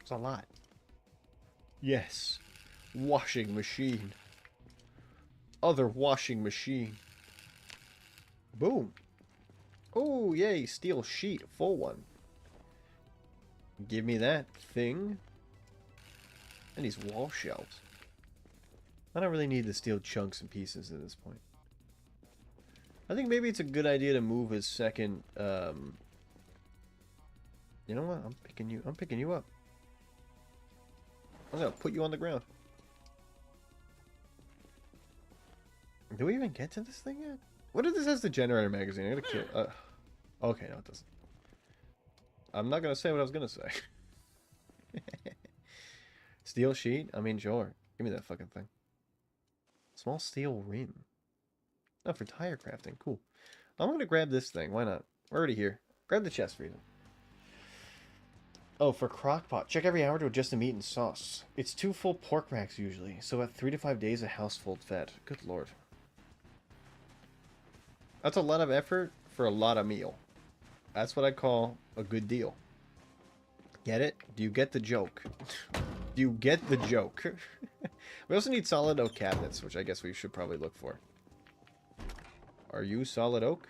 It's a lot. Yes. Washing machine. Other washing machine. Boom. Oh, yay, steel sheet, full one. Give me that thing. And these wall shelves. I don't really need the steel chunks and pieces at this point. I think maybe it's a good idea to move his second, you know what? I'm picking you up. I'm gonna put you on the ground. Do we even get to this thing yet? What if this has the generator magazine? I'm gonna kill. Okay, no, it doesn't. I'm not gonna say what I was gonna say. Steel sheet? I mean, sure. Give me that fucking thing. Small steel rim. Oh, for tire crafting. Cool. I'm gonna grab this thing. Why not? We're already here. Grab the chest freezer. Oh, for crockpot. Check every hour to adjust the meat and sauce. It's 2 full pork racks usually, so at 3 to 5 days a household fed. Good lord. That's a lot of effort for a lot of meal. That's what I call a good deal. Get it? Do you get the joke? Do you get the joke? We also need solid oak cabinets, which I guess we should probably look for. Are you solid oak?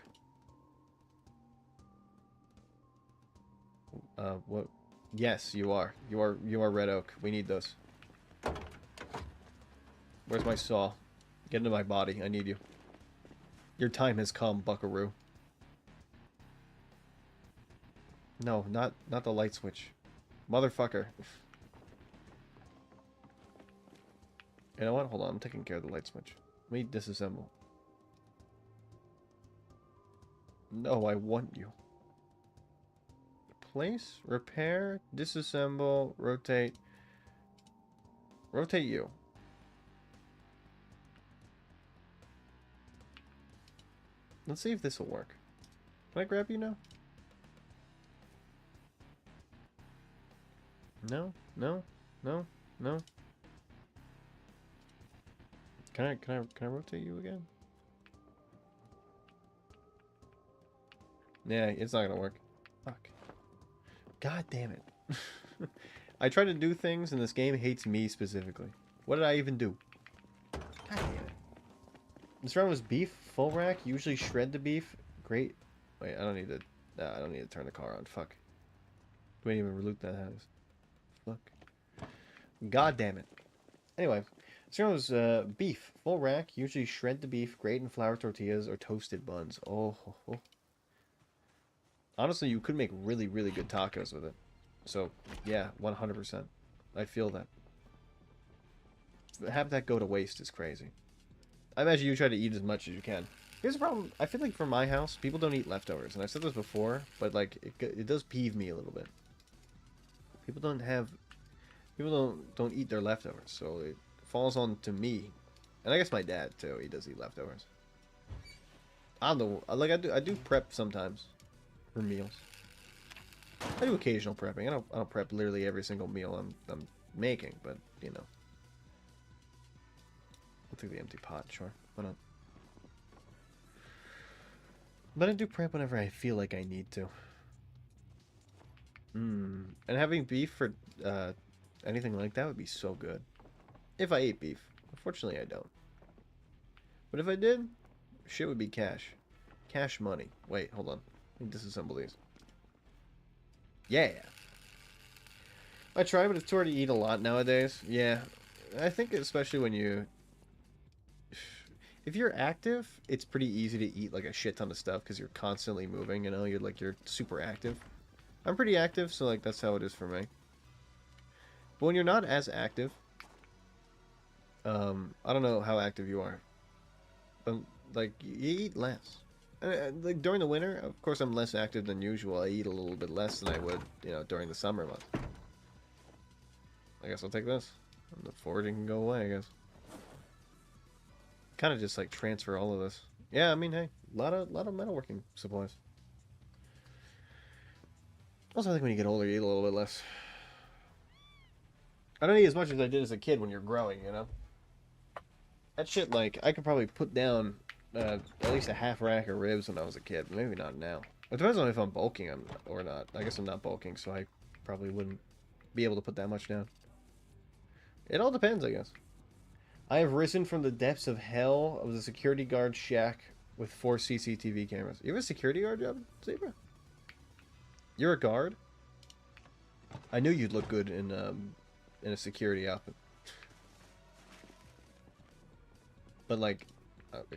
What? Yes, you are. You are red oak. We need those. Where's my saw? Get into my body. I need you. Your time has come, buckaroo. No, not the light switch. Motherfucker. You know what? Hold on. I'm taking care of the light switch. Let me disassemble. No, I want you. Place, repair, disassemble, rotate. Rotate you. Let's see if this will work. Can I grab you now? No, no, no, no. Can I rotate you again? Yeah, it's not gonna work. Fuck. God damn it. I try to do things and this game hates me specifically. What did I even do? God damn it. This round was beef, full rack, usually shred the beef. Great. Wait, I don't need to turn the car on. Fuck. Do I even loot that house? Fuck. God damn it. Anyway, this round was beef, full rack, usually shred the beef, grate in flour tortillas or toasted buns. Oh. Honestly, you could make really, really good tacos with it. So, yeah, 100%. I feel that. Have that go to waste is crazy. I imagine you try to eat as much as you can. Here's the problem. I feel like for my house, people don't eat leftovers. And I've said this before, but like it does peeve me a little bit. People don't eat their leftovers. So it falls on to me. And I guess my dad too. He does eat leftovers. I don't know. Like I do prep sometimes. For meals. I do occasional prepping. I don't prep literally every single meal I'm making, but you know. I'll take the empty pot, sure. Why not? But I do prep whenever I feel like I need to. And having beef for anything like that would be so good. If I ate beef. Unfortunately I don't. But if I did, shit would be cash. Cash money. Wait, hold on. Let me disassemble these. Yeah. I try, but it's hard to eat a lot nowadays. Yeah. I think especially when you... If you're active, it's pretty easy to eat like a shit ton of stuff because you're constantly moving, you know? You're super active. I'm pretty active, so like that's how it is for me. But when you're not as active... I don't know how active you are. But like, you eat less. Like during the winter, of course, I'm less active than usual. I eat a little bit less than I would, you know, during the summer months. I guess I'll take this. And the foraging can go away, I guess. Kind of just like transfer all of this. Yeah, I mean, hey, a lot of metalworking supplies. Also, I think when you get older, you eat a little bit less. I don't eat as much as I did as a kid when you're growing, you know. That shit, like, I could probably put down. At least a half rack of ribs when I was a kid. Maybe not now. It depends on if I'm bulking or not. I guess I'm not bulking, so I probably wouldn't be able to put that much down. It all depends, I guess. I have risen from the depths of hell of the security guard shack with 4 CCTV cameras. You have a security guard job, Zebra? You're a guard? I knew you'd look good in a security outfit. But like...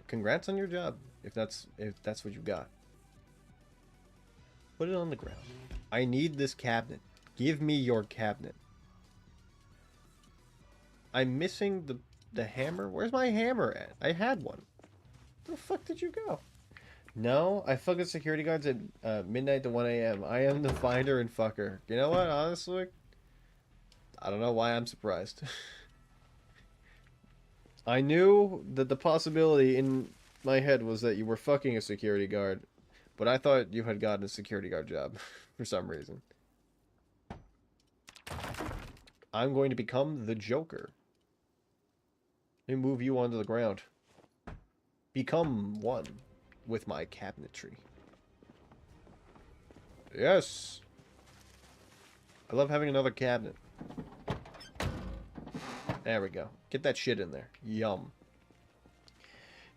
congrats on your job, if that's what you got. Put it on the ground. I need this cabinet. Give me your cabinet. I'm missing the hammer. Where's my hammer at? I had one. Where the fuck did you go? No, I fuck with security guards at midnight to 1 a.m. I am the finder and fucker. You know what? Honestly, I don't know why I'm surprised. I knew that the possibility in my head was that you were fucking a security guard, but I thought you had gotten a security guard job for some reason. I'm going to become the Joker. Let me move you onto the ground. Become one with my cabinetry. Yes. I love having another cabinet. There we go. Get that shit in there. Yum.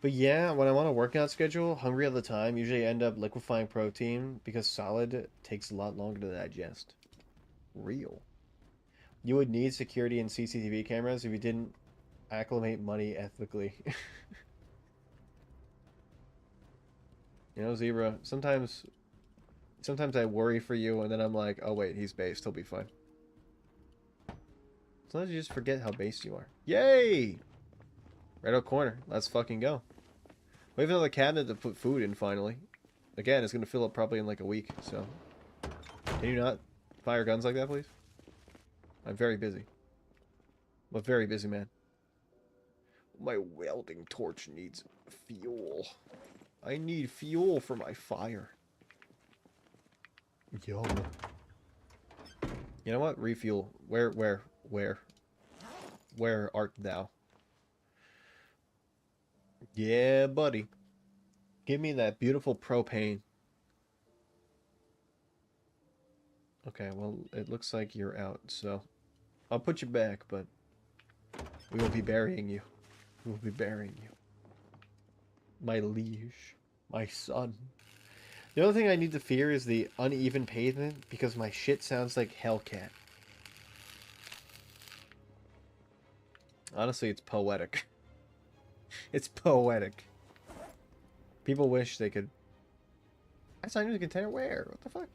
But yeah, when I'm on a workout schedule, hungry all the time, usually I end up liquefying protein because solid takes a lot longer to digest. Real. You would need security and CCTV cameras if you didn't acclimate money ethically. You know, Zebra, sometimes I worry for you and then I'm like, oh wait, he's based, he'll be fine. Sometimes you just forget how based you are. Yay! Right out corner. Let's fucking go. We have another cabinet to put food in finally. Again, it's gonna fill up probably in like a week, so. Can you not fire guns like that, please? I'm very busy. I'm a very busy man. My welding torch needs fuel. I need fuel for my fire. Yum. You know what? Refuel. Where art thou? Yeah, buddy. Give me that beautiful propane. Okay, well, it looks like you're out, so I'll put you back, but we will be burying you. We will be burying you. My liege. My son. The only thing I need to fear is the uneven pavement because my shit sounds like Hellcat. Honestly, it's poetic. It's poetic. People wish they could... I signed you a container where? What the fuck?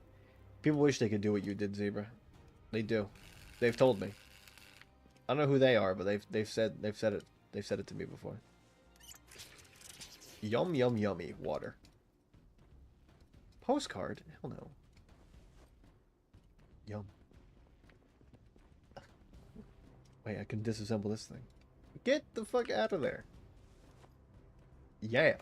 People wish they could do what you did, Zebra. They do. They've told me. I don't know who they are, but they've said it to me before. Yum yum yummy water. Postcard? Hell no. Yum. Wait, I can disassemble this thing. Get the fuck out of there. Yeah.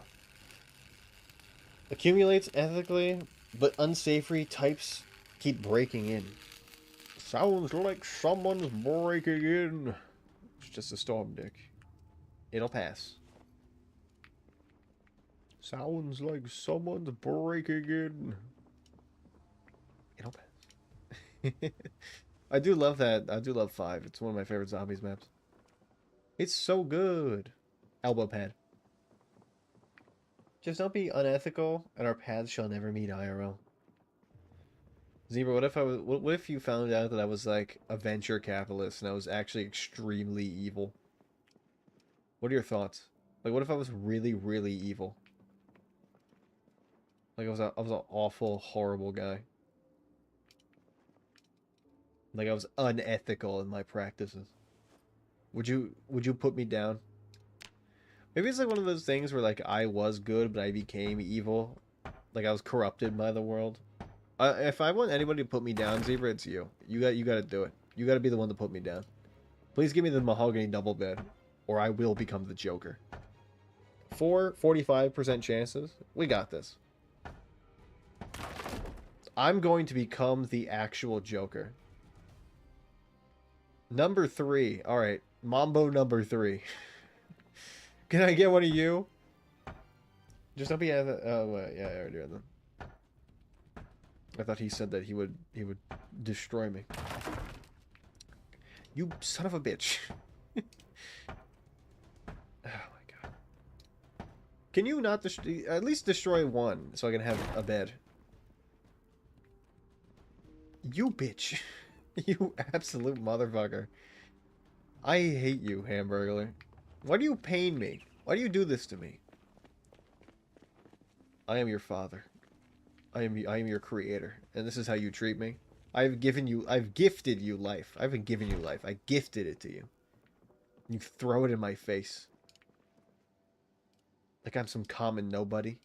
Accumulates ethically, but unsavory types keep breaking in. Sounds like someone's breaking in. It's just a storm, Dick. It'll pass. Sounds like someone's breaking in. It'll pass. I do love that. I do love 5. It's one of my favorite zombies maps. It's so good. Elbow pad. Just don't be unethical, and our paths shall never meet IRL. Zebra, what if you found out that I was like a venture capitalist and I was actually extremely evil? What are your thoughts? Like, what if I was really, really evil? Like, I was an awful, horrible guy. Like, I was unethical in my practices. Would you put me down? Maybe it's like one of those things where like I was good, but I became evil. Like I was corrupted by the world. If I want anybody to put me down, Zebra, it's you. You got to do it. You got to be the one to put me down. Please give me the mahogany double bed, or I will become the Joker. 45% chances. We got this. I'm going to become the actual Joker. Number 3. All right, Mambo number 3. Can I get one of you? Just don't be. Oh wait, yeah, I already read them. I thought he said that he would destroy me. You son of a bitch. Oh my god. Can you not at least destroy one so I can have a bed? You bitch. You absolute motherfucker. I hate you, Hamburglar. Why do you pain me? Why do you do this to me? I am your father. I am your creator, and this is how you treat me. I've gifted you life. I haven't given you life. I gifted it to you. You throw it in my face. Like I'm some common nobody.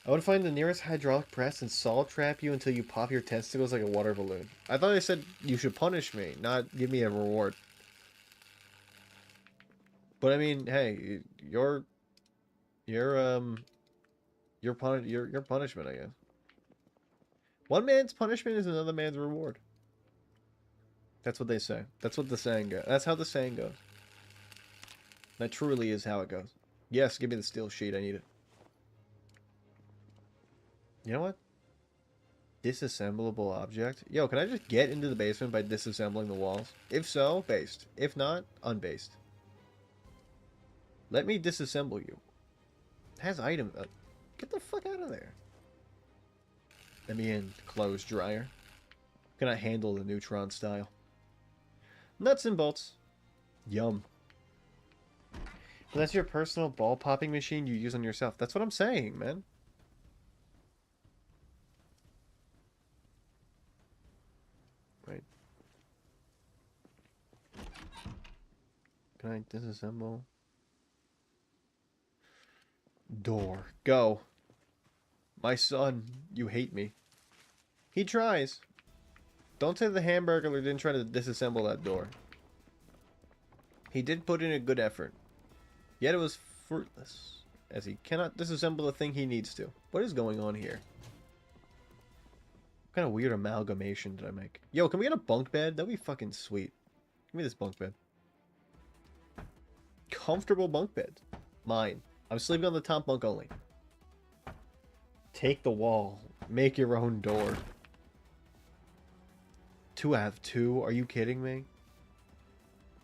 I would find the nearest hydraulic press and saw trap you until you pop your testicles like a water balloon. I thought I said you should punish me, not give me a reward. But I mean, hey, your your punishment, I guess. One man's punishment is another man's reward. That's what they say. That's what the saying goes. That's how the saying goes. That truly is how it goes. Yes, give me the steel sheet. I need it. You know what? Disassemblable object? Yo, can I just get into the basement by disassembling the walls? If so, based. If not, unbased. Let me disassemble you. It has item. Get the fuck out of there. Let me in. Clothes dryer. Cannot handle the neutron style. Nuts and bolts. Yum. Well, that's your personal ball popping machine you use on yourself. That's what I'm saying, man. Right. Can I disassemble? Door. Go. My son, you hate me. He tries. Don't say the Hamburglar didn't try to disassemble that door. He did put in a good effort. Yet it was fruitless, as he cannot disassemble the thing he needs to. What is going on here? What kind of weird amalgamation did I make? Yo, can we get a bunk bed? That'd be fucking sweet. Give me this bunk bed. Comfortable bunk bed. Mine. I'm sleeping on the top bunk only. Take the wall. Make your own door. 2 out of 2? Are you kidding me?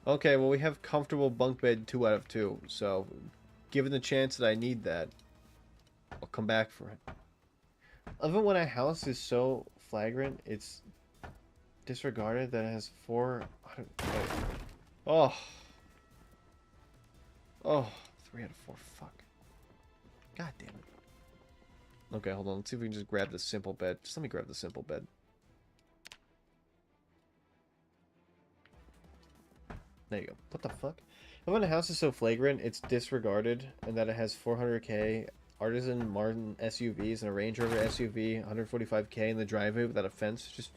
Okay, well we have comfortable bunk bed 2 out of 2. So, given the chance that I need that, I'll come back for it. Even when a house is so flagrant, it's disregarded that it has 4... Oh. Oh. 3 out of 4. Fuck. God damn it. Okay, hold on. Let's see if we can just grab the simple bed. Just let me grab the simple bed. There you go. What the fuck? And when a house is so flagrant, it's disregarded, and that it has 400k Artisan Martin SUVs and a Range Rover SUV, 145k in the driveway without a fence, just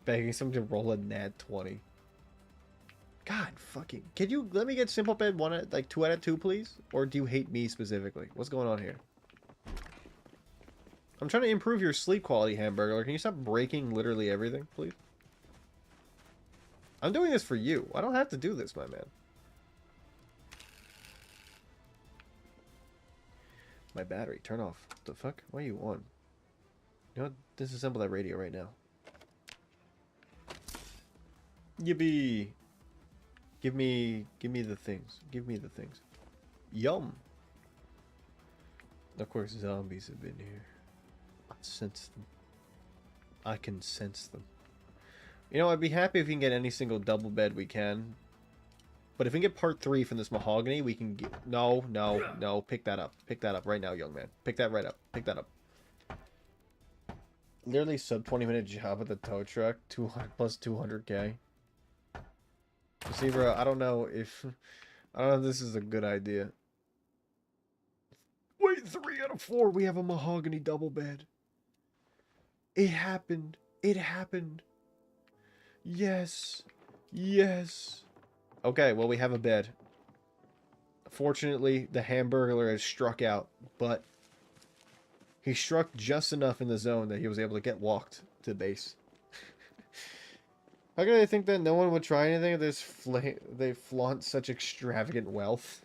begging someone to roll a nat 20. God fucking... Can you let me get simple bed 2 out of 2, please? Or do you hate me specifically? What's going on here? I'm trying to improve your sleep quality, Hamburglar. Can you stop breaking literally everything, please? I'm doing this for you. I don't have to do this, my man. My battery. Turn off. What the fuck? Why are you on? You know what? Disassemble that radio right now. Yippee! Give me the things. Give me the things. Yum! Of course, zombies have been here. I sense them. I can sense them. You know, I'd be happy if we can get any single double bed we can. But if we can get part 3 from this mahogany, we can get... No, no, no. Pick that up. Pick that up right now, young man. Pick that right up. Pick that up. Literally sub 20-minute job at the tow truck. 200 plus 200k. See, bro, I don't know if this is a good idea. Wait, 3 out of 4. We have a mahogany double bed. It happened. It happened. Yes. Yes. Okay, well, we have a bed. Fortunately, the Hamburglar has struck out, but he struck just enough in the zone that he was able to get walked to base. How can I think that no one would try anything if they flaunt such extravagant wealth?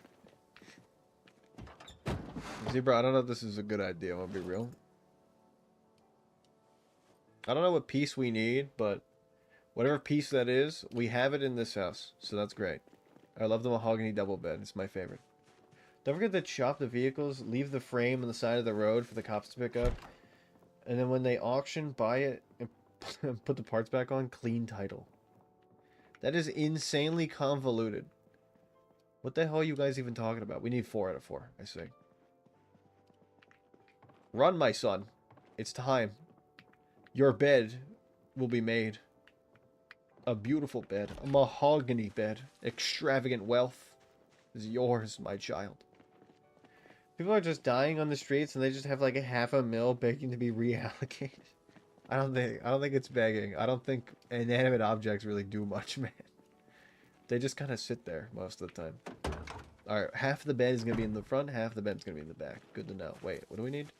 See, bro, I don't know if this is a good idea, I'll be real. I don't know what piece we need, but whatever piece that is, we have it in this house, so that's great. I love the mahogany double bed, it's my favorite. Don't forget to chop the vehicles, leave the frame on the side of the road for the cops to pick up, and then when they auction, buy it and put the parts back on, clean title. That is insanely convoluted. What the hell are you guys even talking about? We need 4 out of 4, I see. Run, my son. It's time. Your bed will be made. A beautiful bed. A mahogany bed. Extravagant wealth is yours, my child. People are just dying on the streets and they just have like a $500,000 begging to be reallocated. I don't think it's begging. I don't think inanimate objects really do much, man. They just kind of sit there most of the time. Alright, half the bed is going to be in the front, half the bed's going to be in the back. Good to know. Wait, what do we need?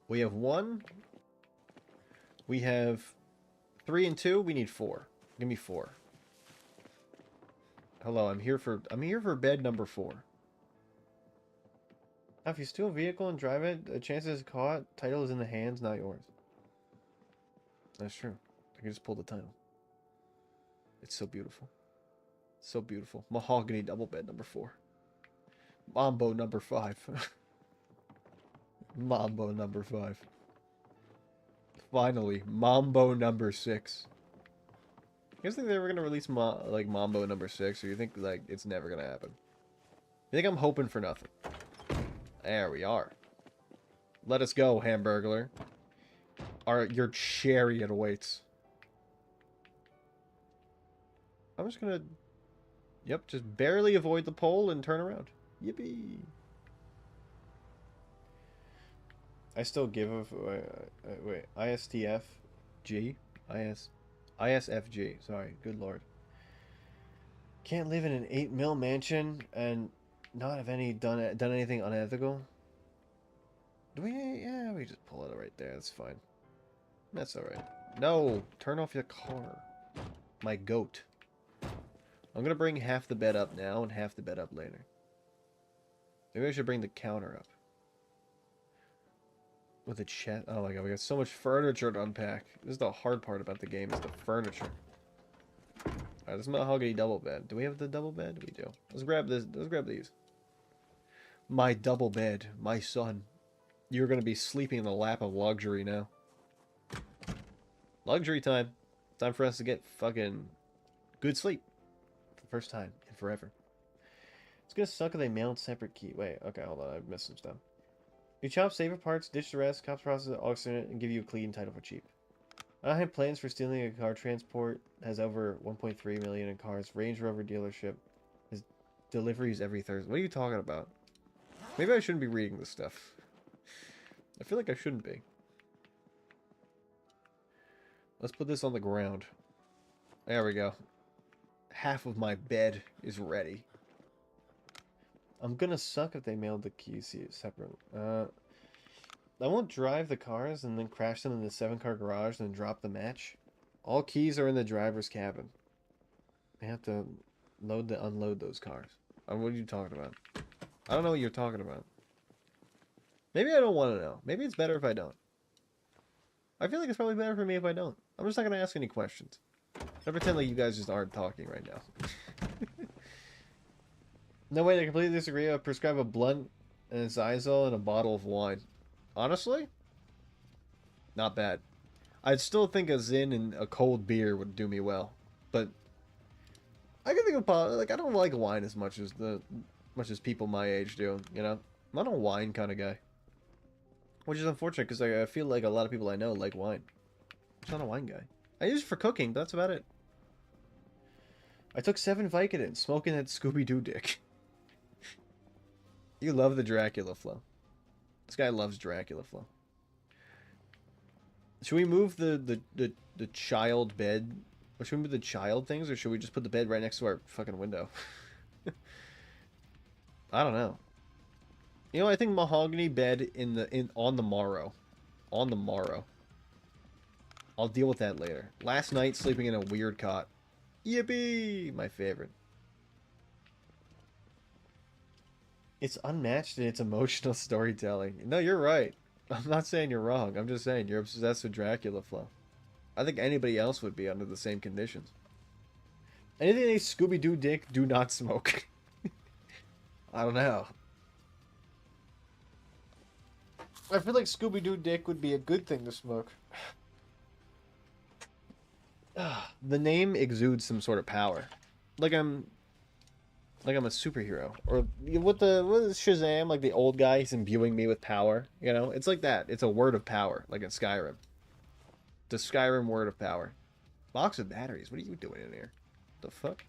We have 1. We have 3 and 2. We need 4. Give me 4. Hello, I'm here for bed number 4. Now, if you steal a vehicle and drive it, the chances caught, title is in the hands, not yours. That's true. I can just pull the title. It's so beautiful. So beautiful. Mahogany double bed number 4. Mambo number 5. Mambo number 5. Finally, Mambo number 6. You guys think they were gonna release Mambo number 6, or you think like it's never gonna happen? You think I'm hoping for nothing? There we are. Let us go, Hamburglar. Your chariot awaits. I'm just gonna... Yep, just barely avoid the pole and turn around. Yippee! I still give a... wait, ISTFG? ISFG, sorry, good lord. Can't live in an 8 mil mansion and not have done anything unethical? Do we... Yeah, we just pull it right there, that's fine. That's alright. No! Turn off your car. My goat. I'm gonna bring half the bed up now and half the bed up later. Maybe I should bring the counter up. With a chest. Oh my god, we got so much furniture to unpack. This is the hard part about the game, is the furniture. Alright, this is mahogany double bed. Do we have the double bed? We do. Let's grab this. Let's grab these. My double bed. My son. You're gonna be sleeping in the lap of luxury now. Luxury time. Time for us to get fucking good sleep. For the first time in forever. It's gonna suck if they mailed separate key. Wait, okay, hold on. I missed some stuff. You chop saver parts, ditch the rest, cops process it, auction it, and give you a clean title for cheap. I have plans for stealing a car transport. Has over 1.3 million in cars. Range Rover dealership. His deliveries every Thursday. What are you talking about? Maybe I shouldn't be reading this stuff. I feel like I shouldn't be. Let's put this on the ground. There we go. Half of my bed is ready. I'm gonna suck if they mailed the keys separate. I won't drive the cars and then crash them in the 7-car garage and then drop the match. All keys are in the driver's cabin. I have to unload those cars. What are you talking about? I don't know what you're talking about. Maybe I don't want to know. Maybe it's better if I don't. I feel like it's probably better for me if I don't. I'm just not gonna ask any questions. I pretend like you guys just aren't talking right now. No way, I completely disagree. I prescribe a blunt and a Zyzol and a bottle of wine. Honestly? Not bad. I'd still think a Zin and a cold beer would do me well. But I can think of like I don't like wine as much as people my age do, you know? I'm not a wine kind of guy. Which is unfortunate because I feel like a lot of people I know like wine. I'm not a wine guy. I use it for cooking, but that's about it. I took 7 Vicodin, smoking that Scooby-Doo dick. You love the Dracula flow. This guy loves Dracula flow. Should we move the child bed? Or should we move the child things? Or should we just put the bed right next to our fucking window? I don't know. You know, I think mahogany bed on the morrow. On the morrow. I'll deal with that later. Last night, sleeping in a weird cot. Yippee! My favorite. It's unmatched in its emotional storytelling. No, you're right. I'm not saying you're wrong. I'm just saying you're obsessed with Dracula flow. I think anybody else would be under the same conditions. Anything they Scooby-Doo dick, do not smoke. I don't know. I feel like Scooby-Doo dick would be a good thing to smoke. The name exudes some sort of power. Like I'm a superhero. Or what is Shazam? Like the old guy, he's imbuing me with power. You know? It's like that. It's a word of power. Like in Skyrim. The Skyrim word of power. Box of batteries. What are you doing in here? The fuck?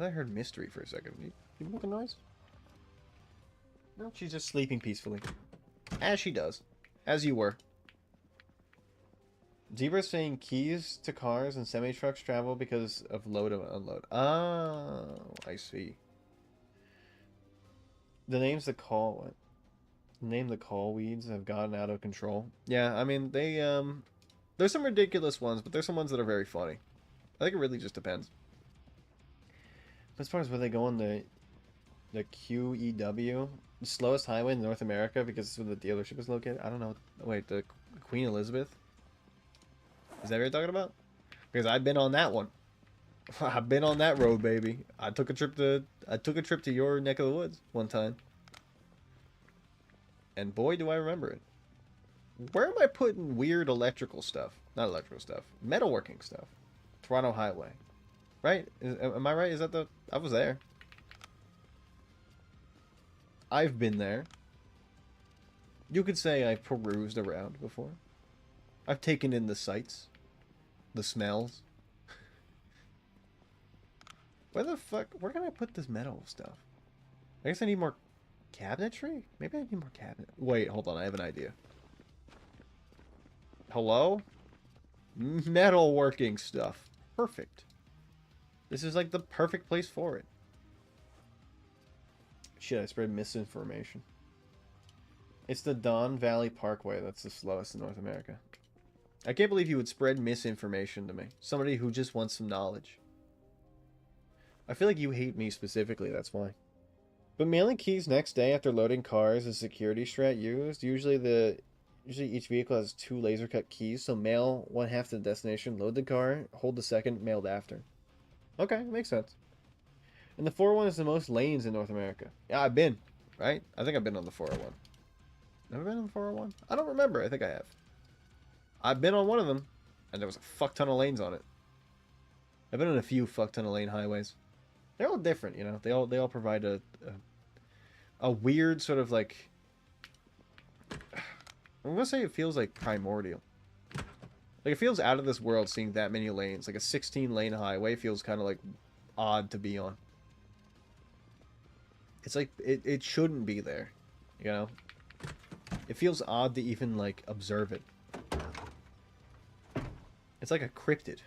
I heard mystery for a second. You making noise? No, she's just sleeping peacefully. As she does. As you were. Zebra's saying keys to cars and semi-trucks travel because of load and unload. Oh, I see. The names the call... What? The name the call weeds have gotten out of control. Yeah, I mean, they, there's some ridiculous ones, but there's some ones that are very funny. I think it really just depends. As far as where they go on the QEW, the slowest highway in North America because it's where the dealership is located. I don't know. Wait, the Queen Elizabeth? Is that what you're talking about? Because I've been on that one. I've been on that road, baby. I took a trip to your neck of the woods one time. And boy, do I remember it. Where am I putting weird electrical stuff? Not electrical stuff. Metalworking stuff. Toronto Highway. Right? Am I right? Is that the... I was there. I've been there. You could say I've perused around before. I've taken in the sights. The smells. Where the fuck... Where can I put this metal stuff? I guess I need more cabinetry? Maybe I need more cabinet... Wait, hold on. I have an idea. Hello? Metalworking stuff. Perfect. This is like the perfect place for it. Shit, I spread misinformation. It's the Don Valley Parkway that's the slowest in North America. I can't believe you would spread misinformation to me. Somebody who just wants some knowledge. I feel like you hate me specifically, that's why. But mailing keys next day after loading cars is security strat used. Usually each vehicle has 2 laser cut keys, so mail one half to the destination, load the car, hold the second, mailed after. Okay, makes sense. And the 401 is the most lanes in North America. Yeah, I've been, right? I think I've been on the 401. Never been on the 401? I don't remember. I think I have. I've been on one of them, and there was a fuck ton of lanes on it. I've been on a few fuck ton of lane highways. They're all different, you know. They all provide a weird sort of like... I'm gonna say it feels like primordial. Like, it feels out of this world seeing that many lanes. Like, a 16-lane highway feels kind of, like, odd to be on. It's like, it shouldn't be there, you know? It feels odd to even, like, observe it. It's like a cryptid.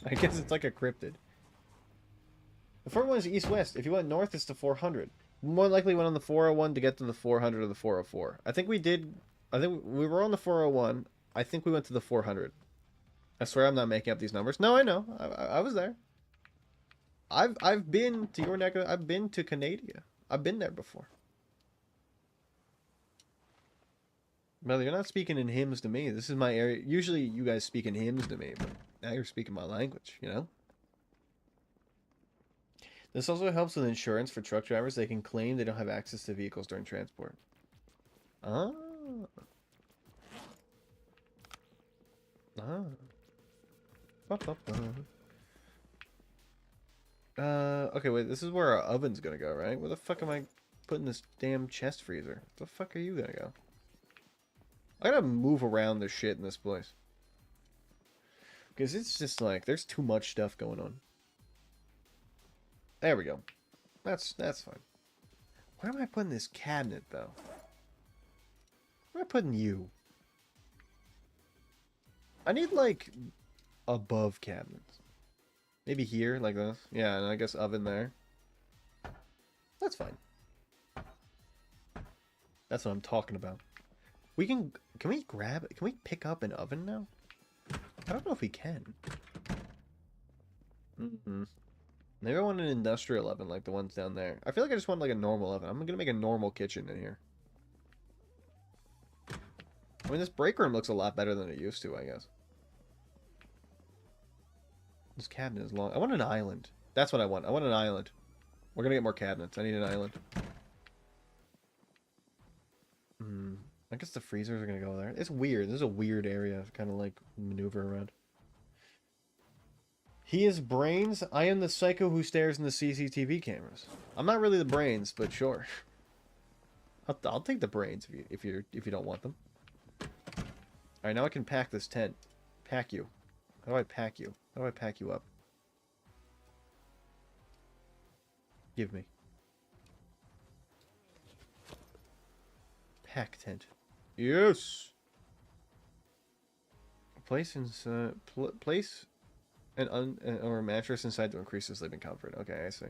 I guess it's like a cryptid. The 401 is east-west. If you went north, it's the 400. More likely went on the 401 to get to the 400 or the 404. I think we were on the 401. I think we went to the 400. I swear I'm not making up these numbers. No, I know. I was there. I've been to your neck. I've been to Canada. I've been there before. Brother, you're not speaking in hymns to me. This is my area. Usually you guys speak in hymns to me, but now you're speaking my language, you know? This also helps with insurance for truck drivers. They can claim they don't have access to vehicles during transport. Ah. Ah. Okay, wait, this is where our oven's gonna go, right? Where the fuck am I putting this damn chest freezer? Where the fuck are you gonna go? I gotta move around this shit in this place. Because it's just like, there's too much stuff going on. There we go. That's fine. Where am I putting this cabinet, though? Where am I putting you? I need, like, above cabinets. Maybe here, like this. Yeah, and I guess oven there. That's fine. That's what I'm talking about. Can we pick up an oven now? I don't know if we can. Maybe I want an industrial oven like the ones down there. I feel like I just want like a normal oven. I'm gonna make a normal kitchen in here. I mean, this break room looks a lot better than it used to, I guess. This cabinet is long. I want an island. That's what I want. I want an island. We're gonna get more cabinets. I need an island. I guess the freezers are gonna go there. It's weird. This is a weird area to kind of like maneuver around. He is brains. I am the psycho who stares in the CCTV cameras. I'm not really the brains, but sure. I'll take the brains if you don't want them. All right, now I can pack this tent. Pack you. How do I pack you? How do I pack you up? Give me. Pack tent. Yes! Place or a mattress inside to increase the sleeping comfort. Okay, I see.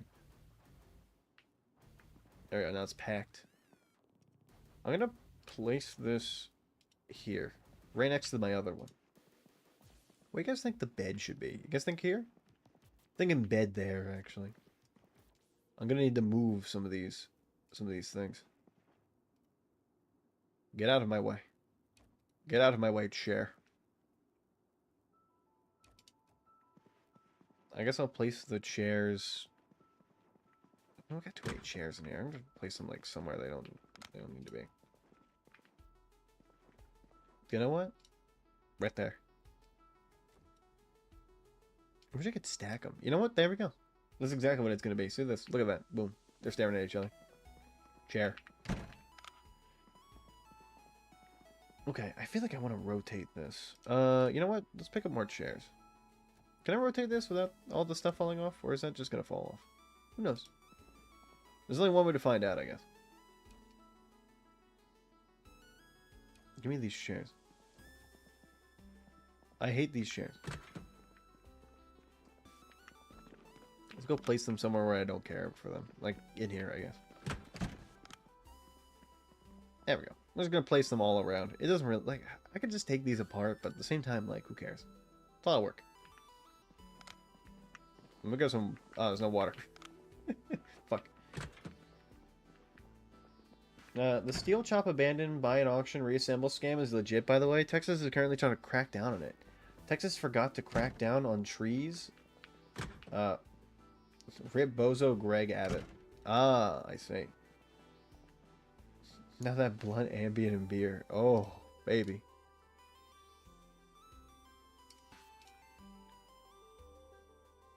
There we go, now it's packed. I'm gonna place this here. Right next to my other one. What do you guys think the bed should be? You guys think here? Thinking bed there, actually. I'm gonna need to move some of these things. Get out of my way. Get out of my way, chair. I guess I'll place the chairs. I don't got too many chairs in here. I'm gonna place them like somewhere they don't need to be. You know what? Right there. I wish I could stack them. You know what? There we go. This is exactly what it's gonna be. See this? Look at that. Boom. They're staring at each other. Chair. Okay, I feel like I want to rotate this. You know what? Let's pick up more chairs. Can I rotate this without all the stuff falling off? Or is that just going to fall off? Who knows? There's only one way to find out, I guess. Give me these chairs. I hate these chairs. Let's go place them somewhere where I don't care for them. Like, in here, I guess. There we go. I'm just going to place them all around. It doesn't really... Like, I could just take these apart, but at the same time, like, who cares? It's a lot of work. I'm gonna get some... Oh, there's no water. Fuck. The steel chop abandoned by an auction reassemble scam is legit, by the way. Texas is currently trying to crack down on it. Texas forgot to crack down on trees. Rip Bozo Greg Abbott. Ah, I see. Now that blunt ambient and beer. Oh, baby.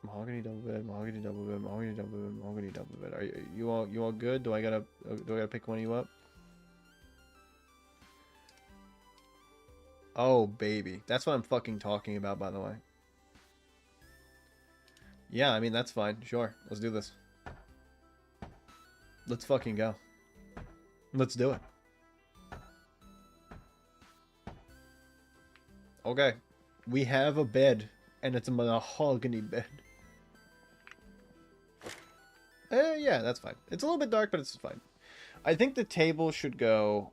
Mahogany double bed, mahogany double bed, mahogany double bed, mahogany double bed. Are you all good? Do I gotta pick one of you up? Oh baby, that's what I'm fucking talking about, by the way. Yeah, I mean that's fine. Sure, let's do this. Let's fucking go. Let's do it. Okay, we have a bed, and it's a mahogany bed. Yeah, that's fine. It's a little bit dark, but it's fine. I think the table should go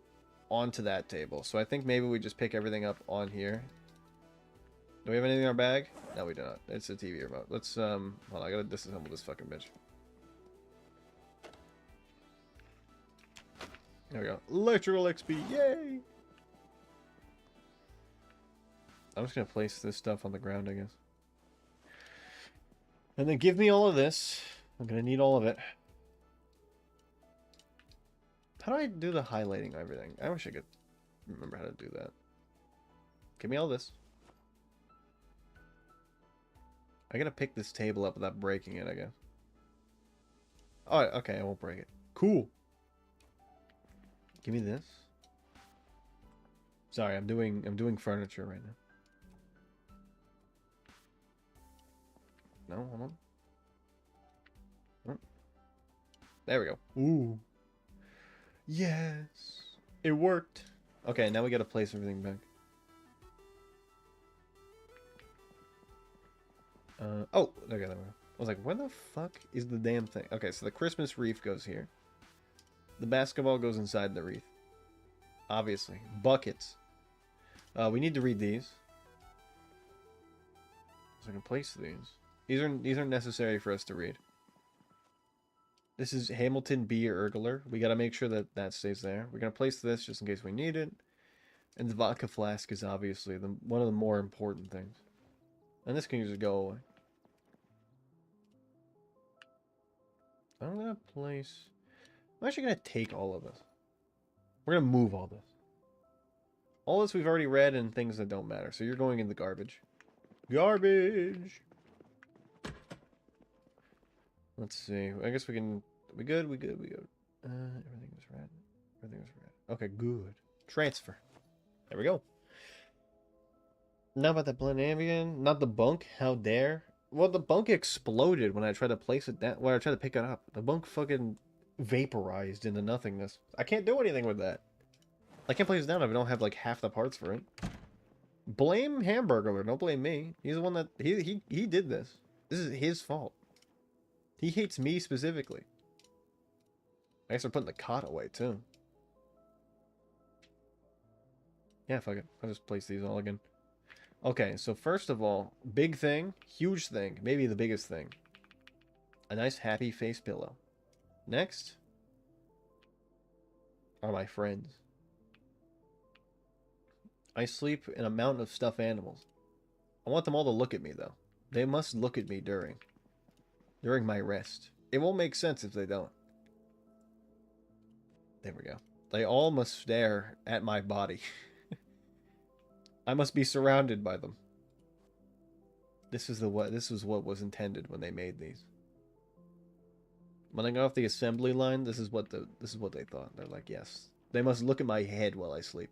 onto that table. So I think maybe we just pick everything up on here. Do we have anything in our bag? No, we do not. It's a TV remote. Let's, hold on, I gotta disassemble this fucking bitch. There we go. Electrical XP, yay! I'm just gonna place this stuff on the ground, I guess. And then give me all of this. I'm gonna need all of it. How do I do the highlighting of everything? I wish I could remember how to do that. Give me all this. I gotta pick this table up without breaking it, I guess. Oh, okay, I won't break it. Cool. Give me this. Sorry, I'm doing furniture right now. No, hold on. Oh. There we go. Ooh. Yes. It worked. Okay, now we gotta place everything back. Oh, okay, there we go. I was like, where the fuck is the damn thing? Okay, so the Christmas wreath goes here. The basketball goes inside the wreath. Obviously. Buckets. We need to read these. So I can place these. These are necessary for us to read. This is Hamilton B. Urgler. We gotta make sure that that stays there. We're gonna place this just in case we need it. And the vodka flask is obviously one of the more important things. And this can just go away. I'm gonna place... I'm actually gonna take all of this. We're gonna move all this. All this we've already read and things that don't matter. So you're going in the garbage. Garbage! Let's see. I guess we can... We good? We good? We good? Everything was red. Everything was red. Okay, good. Transfer. There we go. Now about that blend ambient. Not the bunk. How dare. Well, the bunk exploded when I tried to place it down. When I tried to pick it up, the bunk fucking vaporized into nothingness. I can't do anything with that. I can't place it down if I don't have like half the parts for it. Blame Hamburglar. Don't blame me. He's the one that he did this. This is his fault. He hates me specifically. I guess we're putting the cot away too. Yeah, fuck it. I'll just place these all again. Okay, so first of all, big thing, huge thing, maybe the biggest thing. A nice happy face pillow. Next are my friends. I sleep in a mountain of stuffed animals. I want them all to look at me, though. They must look at me during my rest. It won't make sense if they don't. There we go. They all must stare at my body. I must be surrounded by them. This is what was intended when they made these. When I got off the assembly line, this is what they thought. They're like, yes. They must look at my head while I sleep.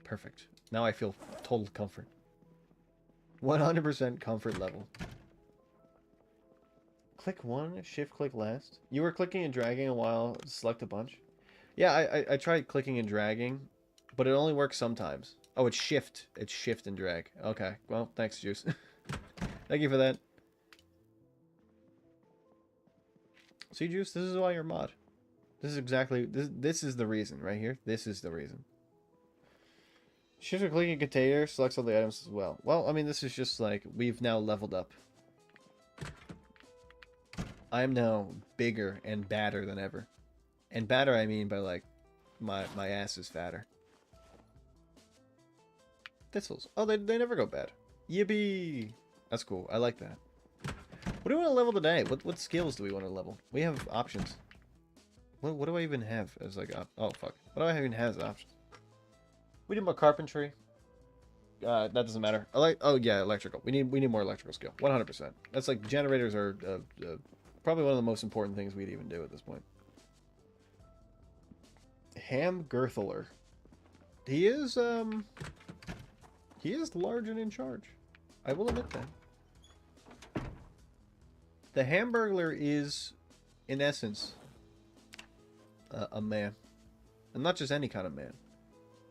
Perfect. Now I feel total comfort. 100% comfort level. Click one, shift click last. You were clicking and dragging a while to select a bunch. Yeah, I tried clicking and dragging, but it only works sometimes. Oh, it's shift. It's shift and drag. Okay. Well, thanks, Juice. Thank you for that. See, Juice, this is why you're mod. This is exactly... This is the reason, right here. This is the reason. Shift or clicking container selects all the items as well. Well, I mean, this is just like, we've now leveled up. I'm now bigger and badder than ever. And badder, I mean by, like, my ass is fatter. Thistles. Oh, they never go bad. Yippee! That's cool. I like that. What do we want to level today? What skills do we want to level? We have options. What do I even have as, like, oh, fuck. What do I even have as options? We need more carpentry. That doesn't matter. Oh yeah, electrical. We need more electrical skill. 100%. That's like generators are probably one of the most important things we'd even do at this point. Hamgurthler. He is large and in charge. I will admit that. The Hamburglar is, in essence, a man, and not just any kind of man.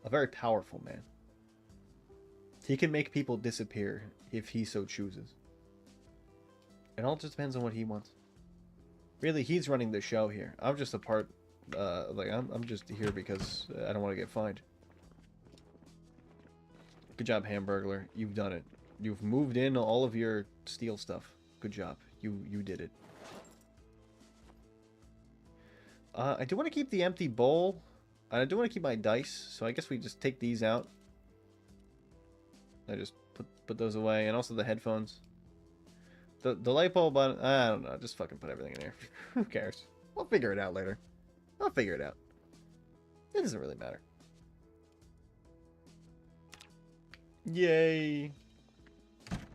A very powerful man. He can make people disappear if he so chooses. It all just depends on what he wants. Really, he's running the show here. I'm just a part, I'm just here because I don't want to get fined. Good job, Hamburglar. You've done it. You've moved in all of your steel stuff. Good job. You did it. I do want to keep the empty bowl. I do want to keep my dice, so I guess we just take these out. I just put those away, and also the headphones. The light bulb on, I don't know, just fucking put everything in here. Who cares? We'll figure it out later. I'll figure it out. It doesn't really matter. Yay!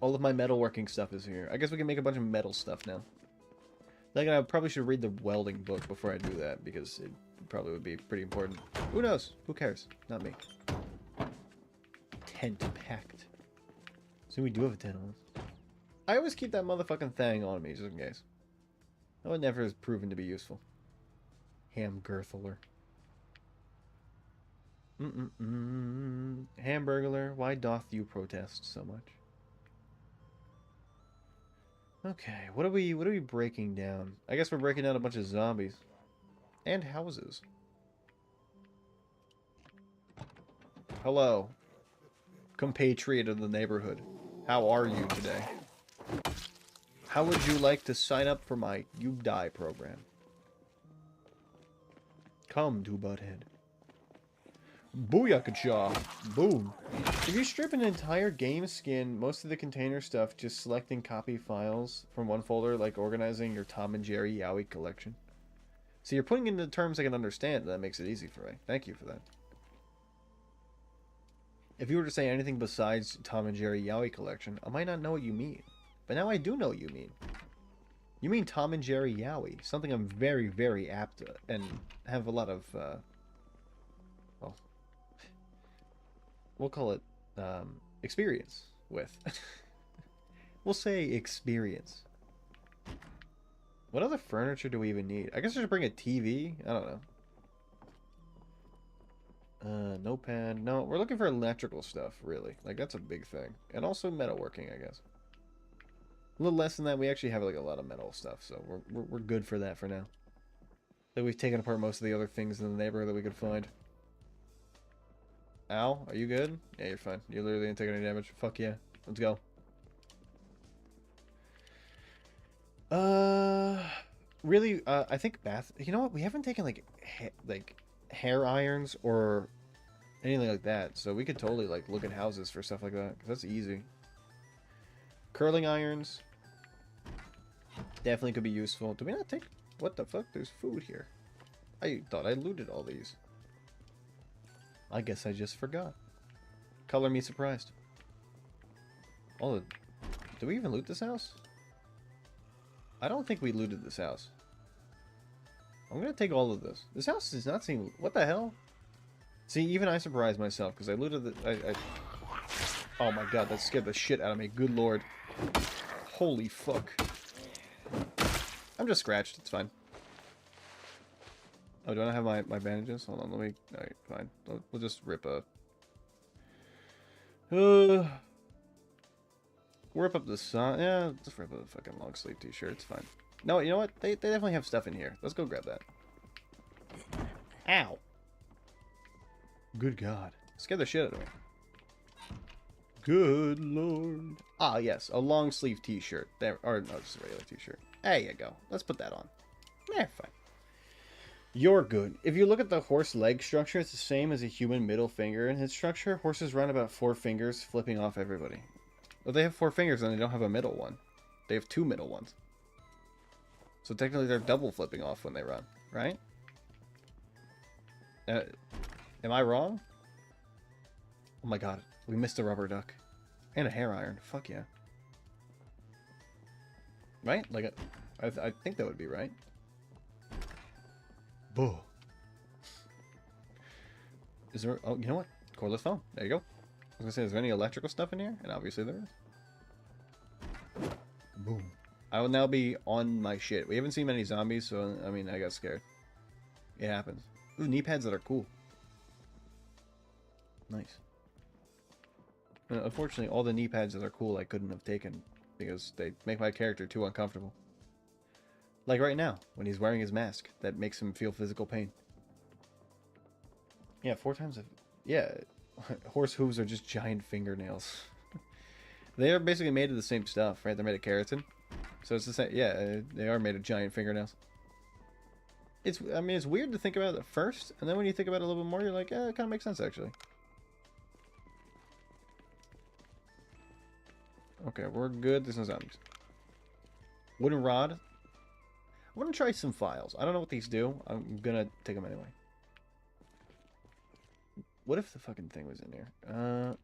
All of my metalworking stuff is here. I guess we can make a bunch of metal stuff now. Like, I probably should read the welding book before I do that, because it probably would be pretty important. Who knows? Who cares? Not me. Tent packed. So we do have a tent on. I always keep that motherfucking thing on me, just in case. That one never has proven to be useful. Hamgurthler. Hamburglar, why doth you protest so much? Okay, what are we breaking down? I guess we're breaking down a bunch of zombies. And houses. Hello, compatriot of the neighborhood. How are you today? How would you like to sign up for my You Die program? Come to Butthead. Booyakacha! Boom! If you strip an entire game skin, most of the container stuff, just selecting copy files from one folder, like organizing your Tom and Jerry Yowie collection. So you're putting into terms I can understand, and that makes it easy for me. Thank you for that. If you were to say anything besides Tom and Jerry Yowie collection, I might not know what you mean. But now I do know what you mean. You mean Tom and Jerry Yowie, something I'm very, very apt to, and have a lot of, well, we'll call it, experience with. We'll say experience. What other furniture do we even need? I guess I should bring a TV. I don't know. Notepad. No, we're looking for electrical stuff, really. Like, that's a big thing. And also metalworking, I guess. A little less than that, we actually have, like, a lot of metal stuff, so we're good for that for now. Like, we've taken apart most of the other things in the neighborhood that we could find. Ow, are you good? Yeah, you're fine. You literally didn't take any damage. Fuck yeah. Let's go. Really, I think bath... You know what? We haven't taken, like, hair irons or anything like that. So we could totally, like, look at houses for stuff like that. Because that's easy. Curling irons. Definitely could be useful. Do we not take... What the fuck? There's food here. I thought I looted all these. I guess I just forgot. Color me surprised. All the... Did we even loot this house? I don't think we looted this house. I'm gonna take all of this. This house does not seem... What the hell? See, even I surprised myself, because I looted the... Oh my god, that scared the shit out of me. Good lord. Holy fuck. I'm just scratched. It's fine. Oh, do I not have my bandages? Hold on, let me... Alright, fine. We'll just rip a... Rip up the sun. Yeah, just rip up a fucking long sleeve t-shirt. It's fine. No, you know what? They definitely have stuff in here. Let's go grab that. Ow. Good God. Scared the shit out of me. Good Lord. Ah, yes. A long sleeve t-shirt. There. Or, no, just a regular t-shirt. There you go. Let's put that on. Eh, fine. You're good. If you look at the horse leg structure, it's the same as a human middle finger in his structure. Horses run about 4 fingers, flipping off everybody. Well, they have 4 fingers and they don't have a middle one. They have 2 middle ones. So technically they're double flipping off when they run, right? Am I wrong? Oh my god, we missed a rubber duck. And a hair iron. Fuck yeah. Right? Like, I think that would be right. Boo. Is there... Oh, you know what? Cordless phone. There you go. I was gonna say, is there any electrical stuff in here? And obviously there is. Boom. I will now be on my shit. We haven't seen many zombies, so, I mean, I got scared. It happens. Ooh, knee pads that are cool. Nice. Unfortunately, all the knee pads that are cool I couldn't have taken because they make my character too uncomfortable. Like right now, when he's wearing his mask, that makes him feel physical pain. Yeah, 4 times... Yeah, horse hooves are just giant fingernails. They are basically made of the same stuff, right? They're made of keratin. So it's the same... Yeah, they are made of giant fingernails. It's... I mean, it's weird to think about it at first, and then when you think about it a little bit more, you're like, yeah, it kind of makes sense, actually. Okay, we're good. There's no zombies. Wooden rod. I want to try some files. I don't know what these do. I'm gonna take them anyway. What if the fucking thing was in here?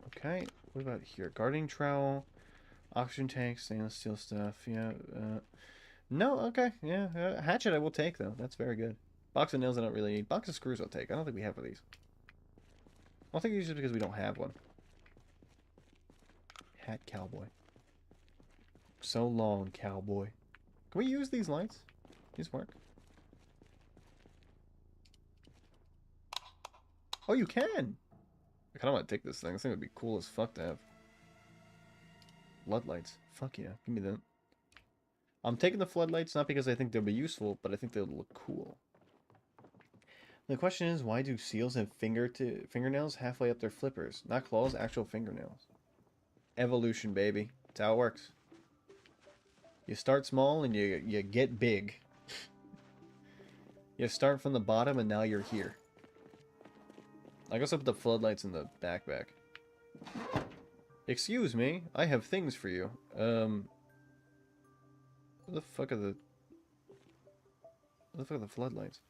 Okay. What about here? Gardening trowel. Oxygen tank. Stainless steel stuff. Yeah. No, okay. Yeah. Hatchet I will take, though. That's very good. Box of nails I don't really need. Box of screws I'll take. I don't think we have one of these. I'll take these just because we don't have one. Hat cowboy. So long, cowboy. Can we use these lights? These work? Oh, you can! I kind of want to take this thing. This thing would be cool as fuck to have. Floodlights. Fuck yeah. Give me that. I'm taking the floodlights not because I think they'll be useful, but I think they'll look cool. The question is, why do seals have fingernails halfway up their flippers? Not claws, actual fingernails. Evolution, baby. That's how it works. You start small and you get big. You start from the bottom and now you're here. I guess I'll put the floodlights in the backpack. Excuse me, I have things for you. What the fuck are the... What the fuck are the floodlights?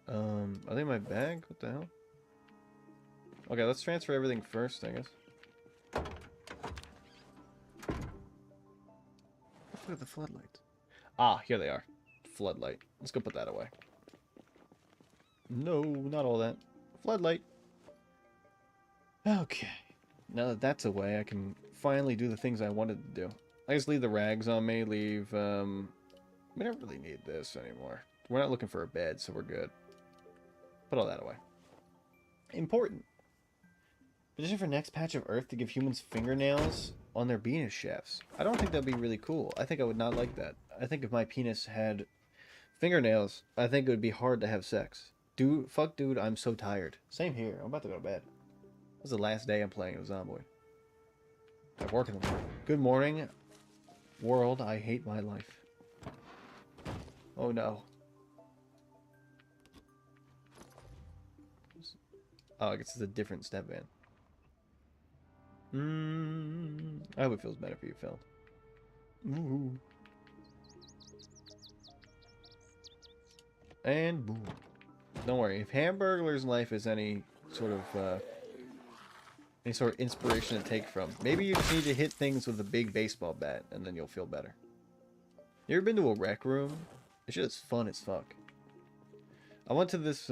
Are they in my bag? What the hell? Okay, let's transfer everything first, I guess. Look at the floodlights. Ah, here they are. Floodlight. Let's go put that away. No, not all that. Floodlight. Okay. Now that that's away, I can finally do the things I wanted to do. I just leave the rags on me, we don't really need this anymore. We're not looking for a bed, so we're good. Put all that away. Important. Petition for next patch of Earth to give humans fingernails on their penis shafts. I don't think that'd be really cool. I think I would not like that. I think if my penis had fingernails, I think it would be hard to have sex. Fuck dude, I'm so tired. Same here. I'm about to go to bed. This is the last day I'm playing as Zomboid. I work in the morning. Good morning, world. I hate my life. Oh no. Oh, I guess it's a different step van. I hope it feels better for you, Phil. Ooh. And boom. Don't worry. If Hamburglar's life is any sort of inspiration to take from, maybe you just need to hit things with a big baseball bat, and then you'll feel better. You ever been to a rec room? It's just fun as fuck. I went to this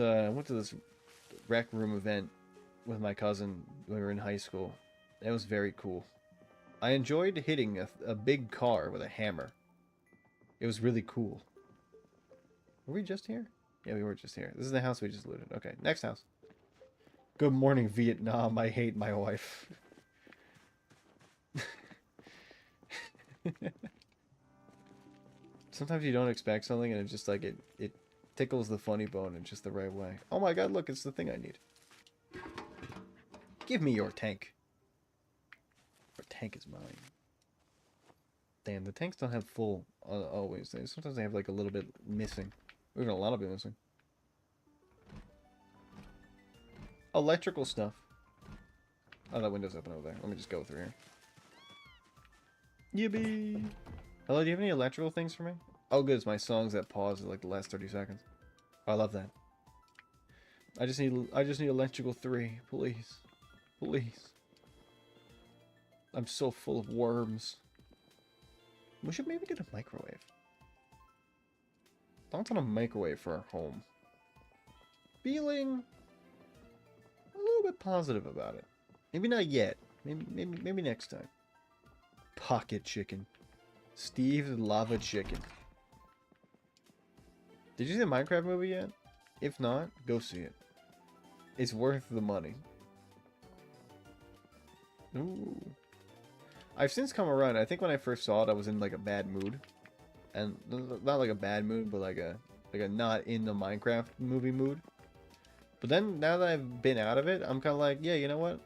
rec room event with my cousin when we were in high school. It was very cool. I enjoyed hitting a big car with a hammer. It was really cool. Were we just here? Yeah, we were just here. This is the house we just looted. Okay, next house. Good morning, Vietnam. I hate my wife. Sometimes you don't expect something and it's just like it tickles the funny bone in just the right way. Oh my god, look, it's the thing I need. Give me your tank. Your tank is mine. Damn, the tanks don't have full always. Sometimes they have like a little bit missing. Even a lot of it missing. Electrical stuff. Oh, that window's open over there. Let me just go through here. Yippee! Hello, do you have any electrical things for me? Oh, good. It's my songs that pause at like the last 30 seconds. Oh, I love that. I just need electrical 3, please. Please. I'm so full of worms. We should maybe get a microwave. Thoughts on a microwave for our home. Feeling a little bit positive about it. Maybe not yet. Maybe next time. Pocket chicken. Steve the Lava Chicken. Did you see the Minecraft movie yet? If not, go see it. It's worth the money. Ooh. I've since come around. I think when I first saw it, I was in like a bad mood. And not like a bad mood, but like a not in the Minecraft movie mood. But then now that I've been out of it, I'm kind of like, yeah, you know what?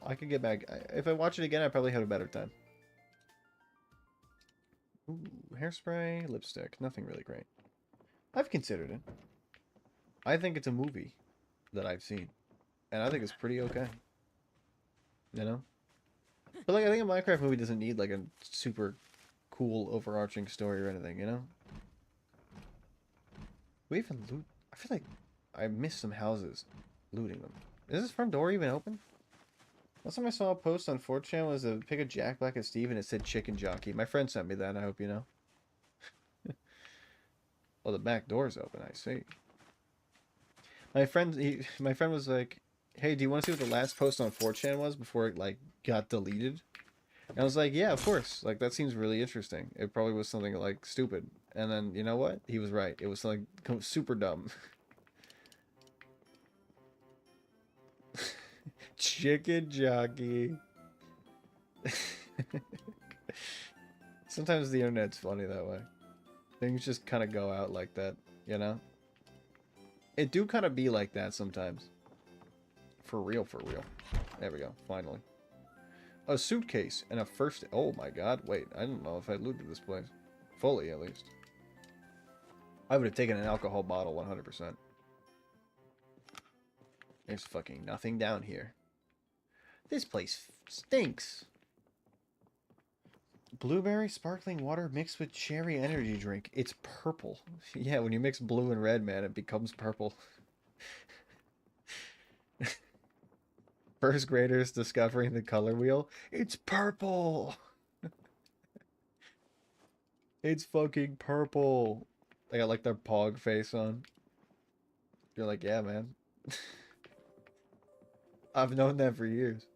I could get back. If I watch it again, I probably have a better time. Ooh, hairspray, lipstick, nothing really great. I've considered it. I think it's a movie that I've seen, and I think it's pretty okay. You know? But like, I think a Minecraft movie doesn't need like a super cool overarching story or anything, you know? We even loot. I feel like I missed some houses looting them. Is this front door even open? Last time I saw a post on 4chan was a pic of Jack Black and Steve and it said chicken jockey. My friend sent me that, I hope you know. Oh, the back door's open, I see. My friend was like, hey, do you want to see what the last post on 4chan was before it like got deleted? And I was like, yeah, of course. Like, that seems really interesting. It probably was something like stupid. And then, you know what? He was right. It was something super dumb. Chicken jockey. Sometimes the internet's funny that way. Things just kind of go out like that, you know? It do kind of be like that sometimes. For real, for real. There we go, finally. A suitcase and a first... Oh my god, wait. I don't know if I looted this place. Fully, at least. I would have taken an alcohol bottle 100%. There's fucking nothing down here. This place stinks. Blueberry sparkling water mixed with cherry energy drink. It's purple. Yeah, when you mix blue and red, man, it becomes purple. First graders discovering the color wheel. It's purple. It's fucking purple. They got like their pog face on. You're like, yeah, man. I've known that for years.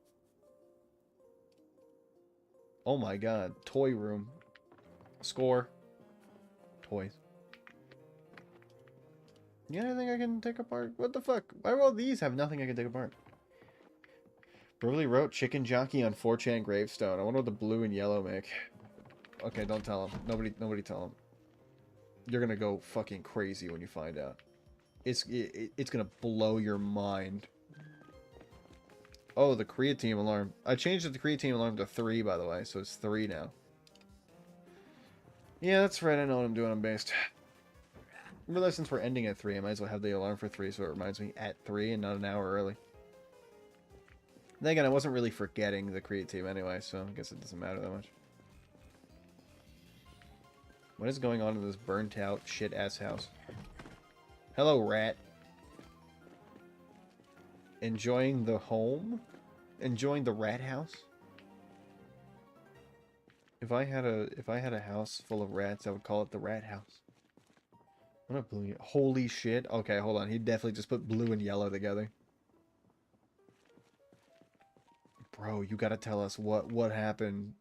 Oh my god. Toy room. Score. Toys. You got anything I can take apart? What the fuck? Why do all these have nothing I can take apart? Beverly wrote chicken jockey on 4chan gravestone. I wonder what the blue and yellow make. Okay, don't tell him. Nobody tell him. You're gonna go fucking crazy when you find out. It's gonna blow your mind. Oh, the creatine alarm. I changed the creatine alarm to 3, by the way, so it's 3 now. Yeah, that's right. I know what I'm doing. I'm based. I realize since we're ending at 3, I might as well have the alarm for 3 so it reminds me at 3 and not an hour early. Then again, I wasn't really forgetting the creatine anyway, so I guess it doesn't matter that much. What is going on in this burnt out shit-ass house? Hello, rat. Enjoying the home? Enjoying the rat house? If I had a house full of rats, I would call it the rat house. What a blue... Holy shit. Okay, hold on. He definitely just put blue and yellow together. Bro, you gotta tell us what happened.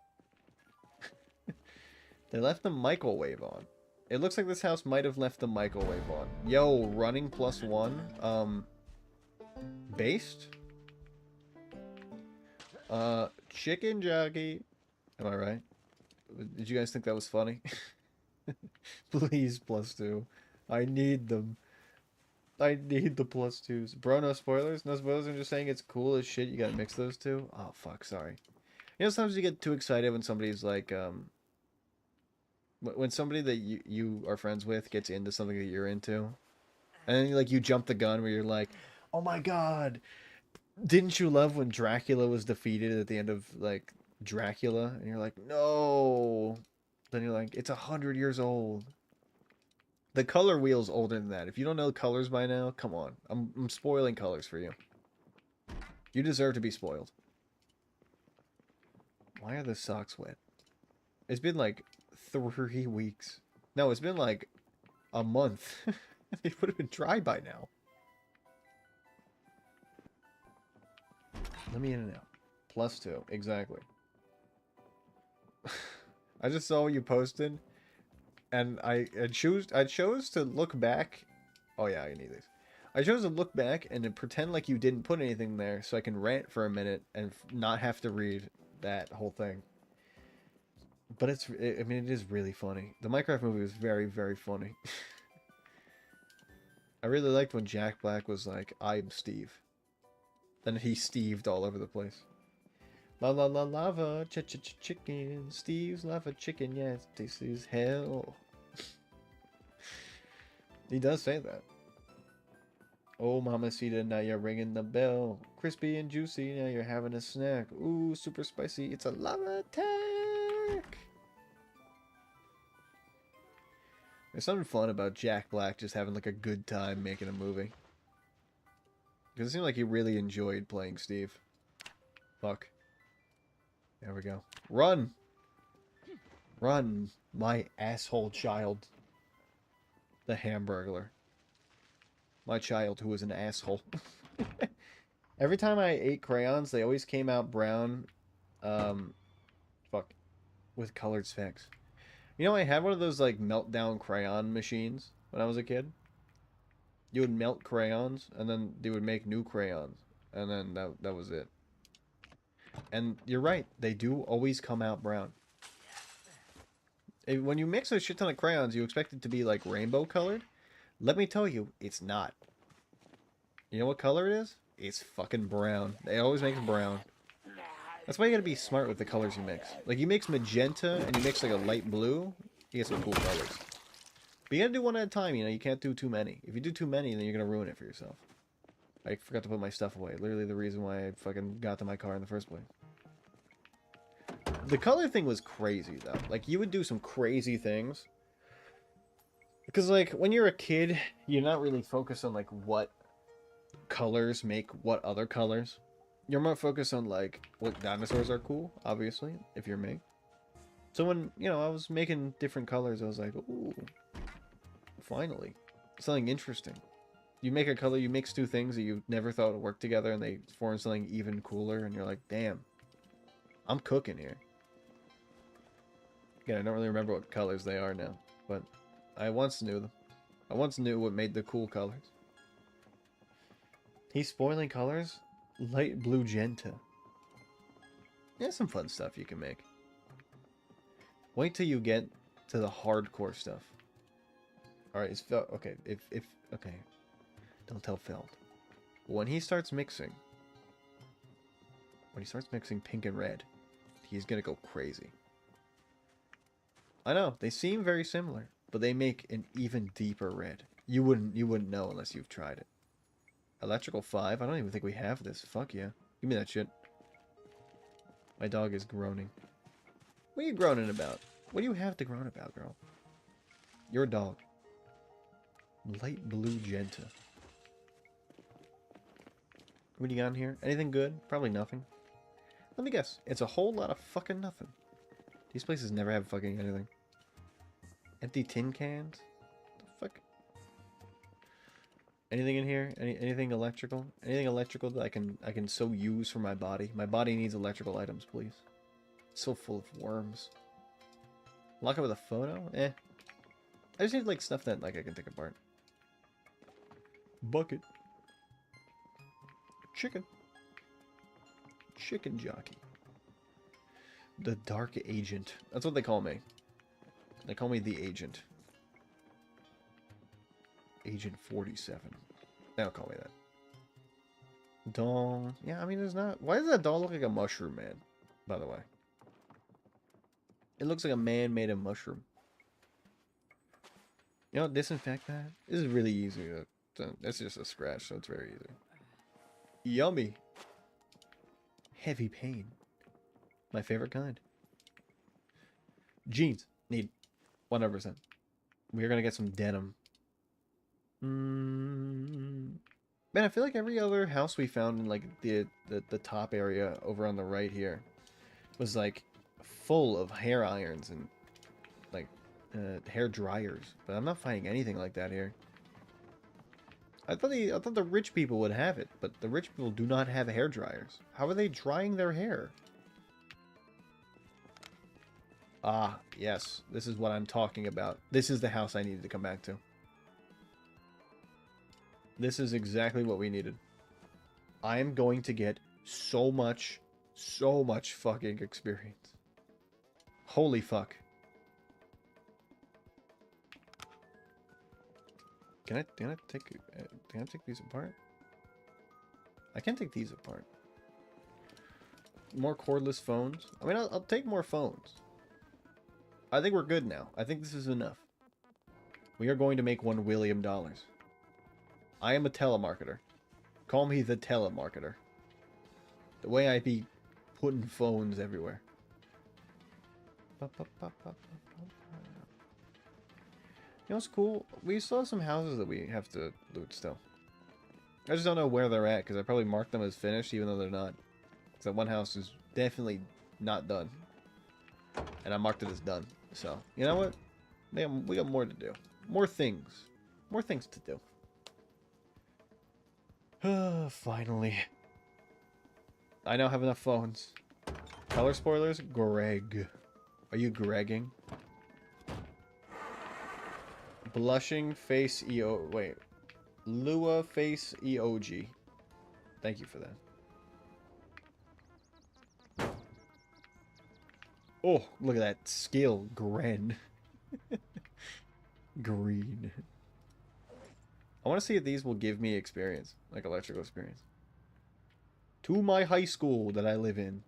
They left the microwave on. It looks like this house might have left the microwave on. Yo, running +1. Based? Chicken jockey. Am I right? Did you guys think that was funny? Please, +2. I need them. I need the +2s. Bro, no spoilers? No spoilers, I'm just saying it's cool as shit. You gotta mix those two. Oh, fuck, sorry. You know, sometimes you get too excited when somebody's like, when somebody that you are friends with gets into something that you're into. And then, like, you jump the gun where you're like, oh my god, didn't you love when Dracula was defeated at the end of, like, Dracula? And you're like, no. Then you're like, it's 100 years old. The color wheel's older than that. If you don't know colors by now, come on. I'm spoiling colors for you. You deserve to be spoiled. Why are the socks wet? It's been like 3 weeks. No, it's been like a month. They would have been dry by now. Let me in and out. +2, exactly. I just saw what you posted, and I chose to look back. Oh yeah, I need these. I chose to look back and then pretend like you didn't put anything there, so I can rant for a minute and not have to read that whole thing. But I mean, it is really funny. The Minecraft movie was very, very funny. I really liked when Jack Black was like, "I'm Steve." Then he Steved all over the place. La la la lava, chicken, Steve's lava chicken, yes, this is hell. He does say that. Oh, mamacita, now you're ringing the bell. Crispy and juicy, now you're having a snack. Ooh, super spicy, it's a lava attack. There's something fun about Jack Black just having like a good time making a movie. Because it seemed like he really enjoyed playing Steve. Fuck. There we go. Run! Run, my asshole child. The Hamburglar. My child who was an asshole. Every time I ate crayons, they always came out brown. Fuck. With colored specks. You know, I had one of those, like, meltdown crayon machines when I was a kid. You would melt crayons, and then they would make new crayons. And then that was it. And you're right, they do always come out brown. When you mix a shit ton of crayons, you expect it to be, like, rainbow colored. Let me tell you, it's not. You know what color it is? It's fucking brown. They always make it brown. That's why you gotta be smart with the colors you mix. Like, you mix magenta, and you mix, like, a light blue, you get some cool colors. But you gotta do one at a time, you know? You can't do too many. If you do too many, then you're gonna ruin it for yourself. I forgot to put my stuff away. Literally the reason why I fucking got to my car in the first place. The color thing was crazy, though. Like, you would do some crazy things. Because, like, when you're a kid, you're not really focused on, like, what colors make what other colors. You're more focused on, like, what dinosaurs are cool, obviously, if you're me. So when, you know, I was making different colors, I was like, ooh, finally. Something interesting. You make a color, you mix two things that you never thought would work together, and they form something even cooler, and you're like, damn, I'm cooking here. Again, I don't really remember what colors they are now, but I once knew them. I once knew what made the cool colors. He's spoiling colors? Light blue Genta. Yeah, some fun stuff you can make. Wait till you get to the hardcore stuff. Alright, it's Feld. Okay, okay. Don't tell Feld. When he starts mixing pink and red, he's gonna go crazy. I know, they seem very similar, but they make an even deeper red. You wouldn't know unless you've tried it. Electrical 5? I don't even think we have this. Fuck yeah. Give me that shit. My dog is groaning. What are you groaning about? What do you have to groan about, girl? Your dog. Light blue Genta. What do you got in here? Anything good? Probably nothing. Let me guess. It's a whole lot of fucking nothing. These places never have fucking anything. Empty tin cans? The fuck? Anything in here? Anything electrical? Anything electrical that I can so use for my body? My body needs electrical items, please. It's so full of worms. Lock it with a photo? Eh. I just need like stuff that like I can take apart. Bucket. Chicken. Chicken jockey. The Dark Agent. That's what they call me. They call me the Agent. Agent 47. They don't call me that. Doll. Yeah, I mean, there's not... Why does that doll look like a mushroom man, by the way? It looks like a man made of mushroom. You know, disinfect that. This is really easy. It's just a scratch, so it's very easy. Yummy. Heavy pain. My favorite kind. Jeans. Need. 100%. We're gonna get some denim. Man, I feel like every other house we found in like the top area over on the right here was like full of hair irons and like hair dryers, but I'm not finding anything like that here. I thought the rich people would have it, but the rich people do not have hair dryers. How are they drying their hair? Ah, yes. This is what I'm talking about. This is the house I needed to come back to. This is exactly what we needed. I am going to get so much fucking experience. Holy fuck. Can I take these apart? I can take these apart. More cordless phones. I mean, I'll take more phones. I think we're good now. I think this is enough. We are going to make $1 William. I am a telemarketer. Call me the telemarketer. The way I be putting phones everywhere. You know what's cool? We still have some houses that we have to loot still. I just don't know where they're at, because I probably marked them as finished, even though they're not. Because that one house is definitely not done. And I marked it as done. So, you know what? We got more to do. More things. More things to do. Finally. I now have enough phones. Color spoilers? Greg. Are you Gregging? Blushing face EO... Wait. Lua face EOG. Thank you for that. Oh, look at that skill. Gren. Green. I want to see if these will give me experience. Like electrical experience. To my high school that I live in.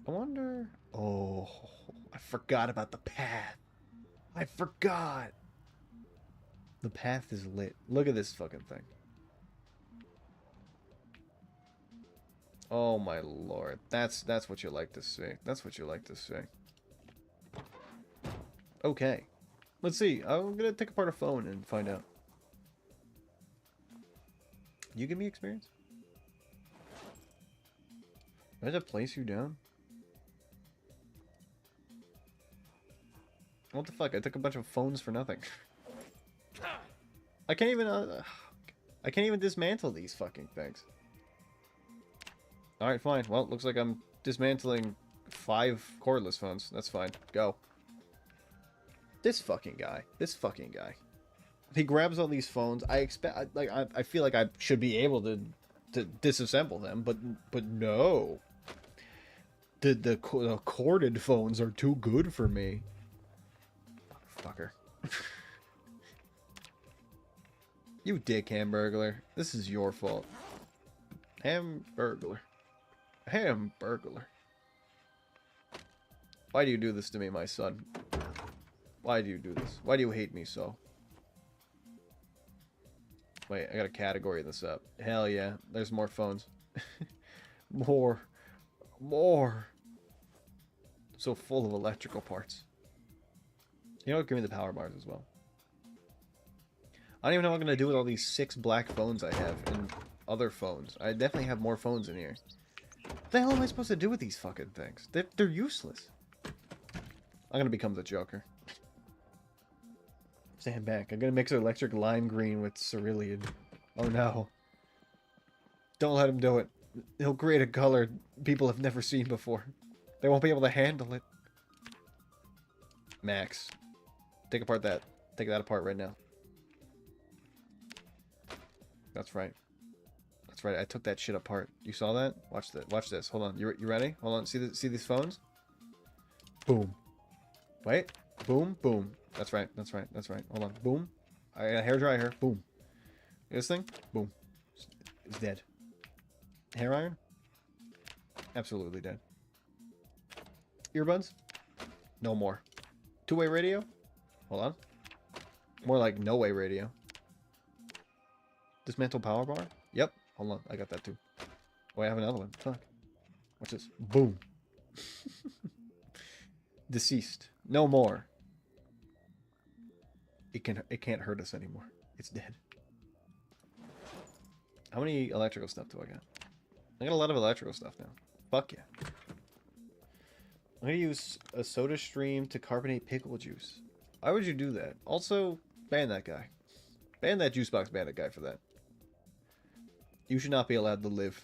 I wonder... Oh, I forgot about the path. I forgot. The path is lit. Look at this fucking thing. Oh my lord. That's what you like to see. That's what you like to see. Okay. Let's see. I'm gonna take apart a phone and find out. You give me experience? Do I have to place you down? What the fuck? I took a bunch of phones for nothing. I can't even... I can't even dismantle these fucking things. Alright, fine. Well, looks like I'm dismantling 5 cordless phones. That's fine. Go. This fucking guy. This fucking guy. He grabs all these phones. I expect... Like, I feel like I should be able to disassemble them, but no. The corded phones are too good for me. Fucker. You dick, Hamburglar. This is your fault. Hamburglar. Hamburglar. Why do you do this to me, my son? Why do you do this? Why do you hate me so? Wait, I gotta category this up. Hell yeah. There's more phones. More. More. So full of electrical parts. You know what? Give me the power bars as well. I don't even know what I'm going to do with all these 6 black phones I have and other phones. I definitely have more phones in here. What the hell am I supposed to do with these fucking things? They're useless. I'm going to become the Joker. Stand back. I'm going to mix electric lime green with cerulean. Oh no. Don't let him do it. He'll create a color people have never seen before. They won't be able to handle it. Max. Take that apart right now. That's right. That's right. I took that shit apart. You saw that? Watch that. Watch this. Hold on. You ready? Hold on. See these phones? Boom. Wait. Boom. Boom. That's right. That's right. That's right. Hold on. Boom. I got a hairdryer here. Boom. This thing? Boom. It's dead. Hair iron? Absolutely dead. Earbuds? No more. Two-way radio? Hold on. More like no-way radio. Dismantle power bar? Yep. Hold on. I got that too. Oh, I have another one. Fuck. Watch this. Boom. Deceased. No more. It can't hurt us anymore. It's dead. How many electrical stuff do I got? I got a lot of electrical stuff now. Fuck yeah. I'm gonna use a soda stream to carbonate pickle juice. Why would you do that? Also, ban that guy. Ban that Juicebox Bandit guy for that. You should not be allowed to live.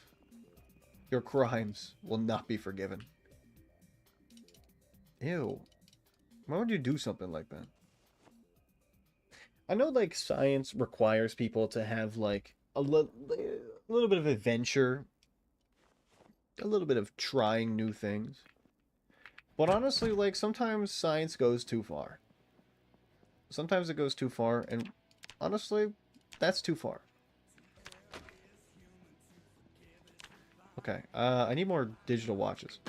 Your crimes will not be forgiven. Ew. Why would you do something like that? I know, like, science requires people to have, like, a little bit of adventure. A little bit of trying new things. But honestly, like, sometimes science goes too far. Sometimes it goes too far, and honestly, that's too far. Okay, I need more digital watches.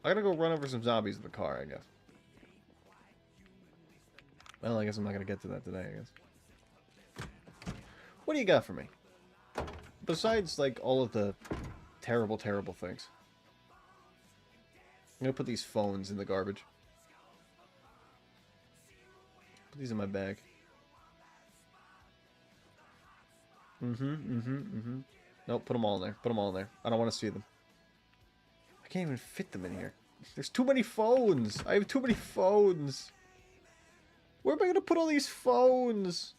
I gotta go run over some zombies in the car, I guess. Well, I guess I'm not gonna get to that today, I guess. What do you got for me? Besides, like, all of the terrible, terrible things. I'm gonna put these phones in the garbage. Put these in my bag. Nope, put them all in there. Put them all in there. I don't want to see them. I can't even fit them in here. There's too many phones. I have too many phones. Where am I gonna put all these phones?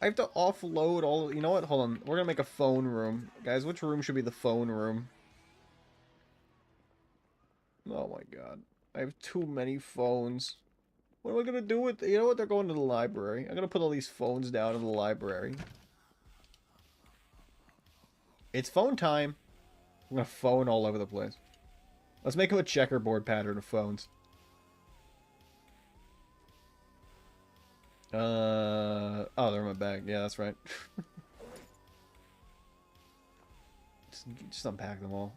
I have to offload all... You know what? Hold on. We're gonna make a phone room. Guys, which room should be the phone room? Oh my god. I have too many phones. What am I gonna do with... You know what? They're going to the library. I'm gonna put all these phones down in the library. It's phone time. I'm gonna phone all over the place. Let's make them a checkerboard pattern of phones. Oh, they're in my bag. Yeah, that's right. just unpack them all.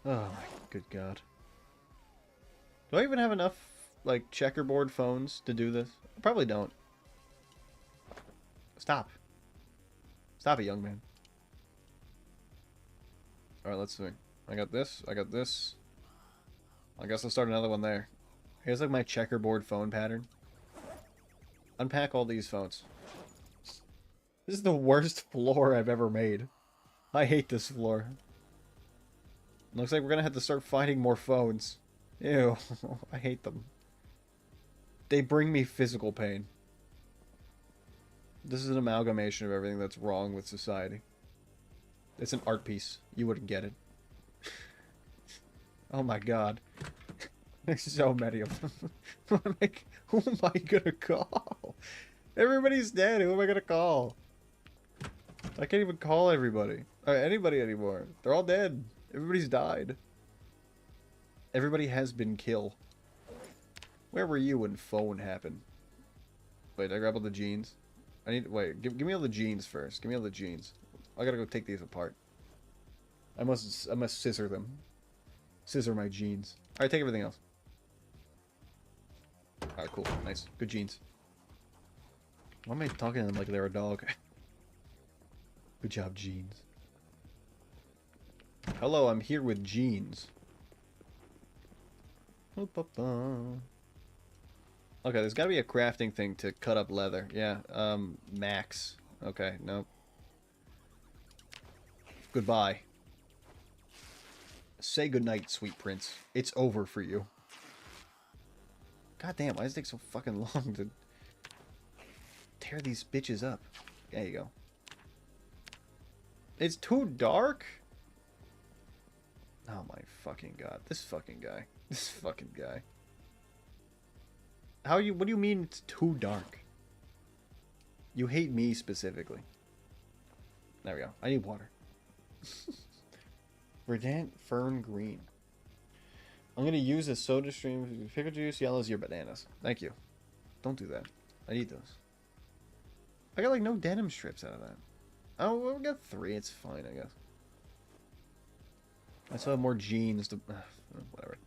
Oh my good god. Do I even have enough, like, checkerboard phones to do this? I probably don't. Stop. Stop it, young man. Alright, let's see. I got this. I got this. I guess I'll start another one there. Here's, like, my checkerboard phone pattern. Unpack all these phones. This is the worst floor I've ever made. I hate this floor. Looks like we're gonna have to start finding more phones. Ew. I hate them. They bring me physical pain. This is an amalgamation of everything that's wrong with society. It's an art piece. You wouldn't get it. Oh my god. There's so many of them. Who am I gonna call? Everybody's dead. Who am I gonna call? I can't even call everybody. Or anybody anymore. They're all dead. Everybody's died. Everybody has been killed. Where were you when phone happened? Wait, did I grab all the jeans? I need... Wait, give me all the jeans first. Give me all the jeans. I gotta go take these apart. I must scissor them. Scissor my jeans. Alright, take everything else. Alright, cool. Nice. Good jeans. Why am I talking to them like they're a dog? Good job, jeans. Hello, I'm here with jeans. Okay, there's gotta be a crafting thing to cut up leather. Yeah, max. Okay, nope. Goodbye. Say goodnight, sweet prince. It's over for you. God damn, why does it take so fucking long to tear these bitches up? There you go. It's too dark? Oh my fucking god. This fucking guy. This fucking guy. What do you mean it's too dark? You hate me specifically. There we go. I need water. Verdant Fern Green. I'm gonna use a soda stream. Pickle juice, yellow's your bananas. Thank you. Don't do that. I need those. I got like no denim strips out of that. Oh, well, we got 3. It's fine, I guess. I still have more jeans to... whatever.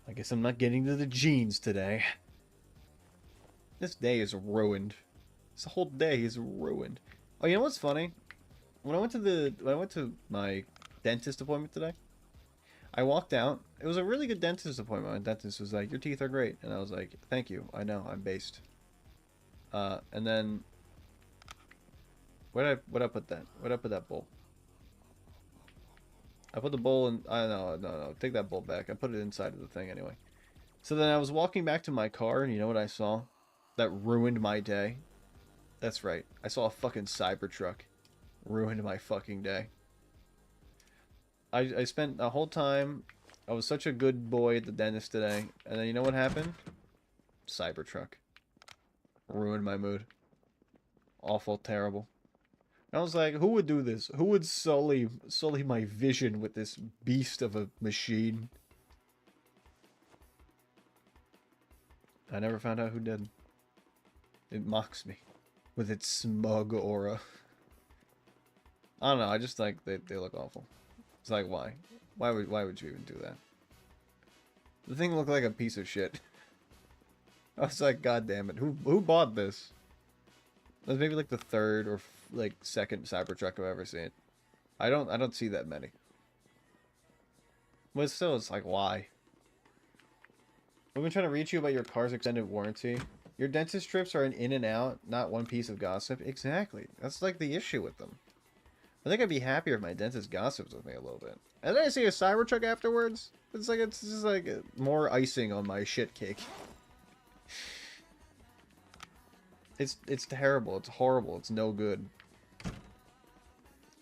I guess I'm not getting to the jeans today. This day is ruined. This whole day is ruined. Oh, you know what's funny? When I went to my dentist appointment today, I walked out. It was a really good dentist appointment. My dentist was like, "Your teeth are great," and I was like, "Thank you. I know. I'm based." And then where'd I put that? Where'd I put that bowl? I put the bowl in... No. Take that bowl back. I put it inside of the thing anyway. So then I was walking back to my car, and you know what I saw? That ruined my day. That's right. I saw a fucking Cybertruck. Ruined my fucking day. I spent the whole time... I was such a good boy at the dentist today. And then you know what happened? Cybertruck. Ruined my mood. Awful, terrible. I was like, who would do this? Who would sully my vision with this beast of a machine? I never found out who did. It mocks me with its smug aura. I don't know, I just like they look awful. It's like, why? Why would you even do that? The thing looked like a piece of shit. I was like, god damn it, who bought this? It was maybe like the 3rd or like 2nd Cybertruck I've ever seen. I don't see that many. But still, it's like, why? We've been trying to reach you about your car's extended warranty. Your dentist strips are an in and out, not one piece of gossip. Exactly. That's like the issue with them. I think I'd be happier if my dentist gossips with me a little bit. And then I see a Cybertruck afterwards. It's just like more icing on my shit cake. It's terrible. It's horrible. It's no good.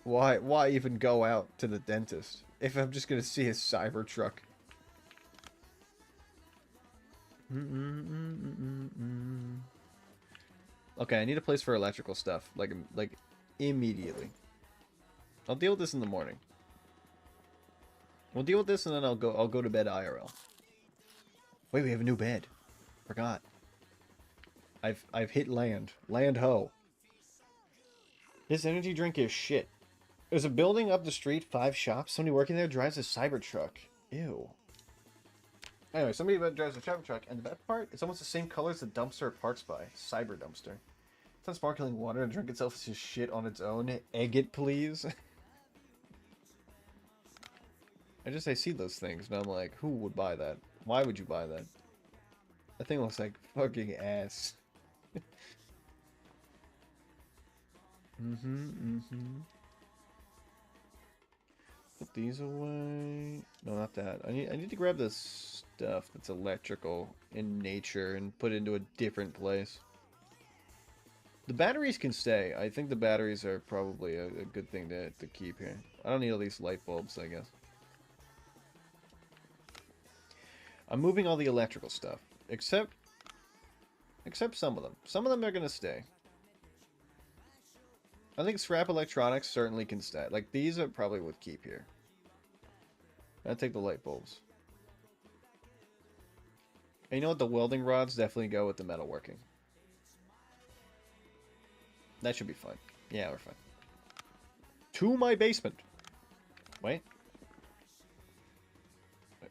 Why even go out to the dentist if I'm just gonna see a Cybertruck? Okay, I need a place for electrical stuff, like immediately. I'll deal with this in the morning. We'll deal with this and then I'll go to bed IRL. Wait, we have a new bed. Forgot. I've hit land. Land ho. This energy drink is shit. There's a building up the street, 5 shops. Somebody working there drives a Cybertruck. Ew. Anyway, somebody drives a Cybertruck, and the best part, it's almost the same color as the dumpster at Parks By. Cyber dumpster. It's not sparkling water and drink itself is just shit on its own. Egg it, please. I see those things, and I'm like, who would buy that? Why would you buy that? That thing looks like fucking ass. Put these away. No, not that. I need to grab this stuff that's electrical in nature and put it into a different place. The batteries can stay. I think the batteries are probably a good thing to keep here. I don't need all these light bulbs, I guess. I'm moving all the electrical stuff. Except some of them. Some of them are going to stay. I think scrap electronics certainly can stay. Like, these are probably would keep here. I'll take the light bulbs. And you know what? The welding rods definitely go with the metalworking. That should be fine. Yeah, we're fine. To my basement. Wait.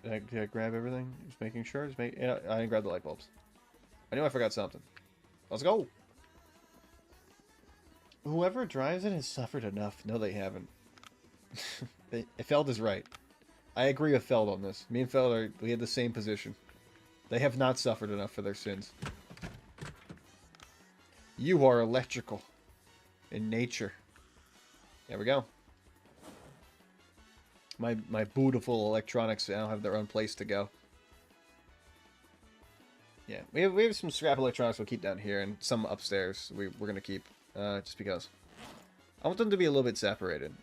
Did I grab everything? Just making sure. Yeah, I didn't grab the light bulbs. I knew I forgot something. Let's go. Whoever drives it has suffered enough. No, they haven't. Feld is right. I agree with Feld on this. Me and Feld we had the same position. They have not suffered enough for their sins. You are electrical. In nature. There we go. My beautiful electronics now have their own place to go. Yeah, we have some scrap electronics we'll keep down here, and some upstairs we're gonna keep, just because. I want them to be a little bit separated,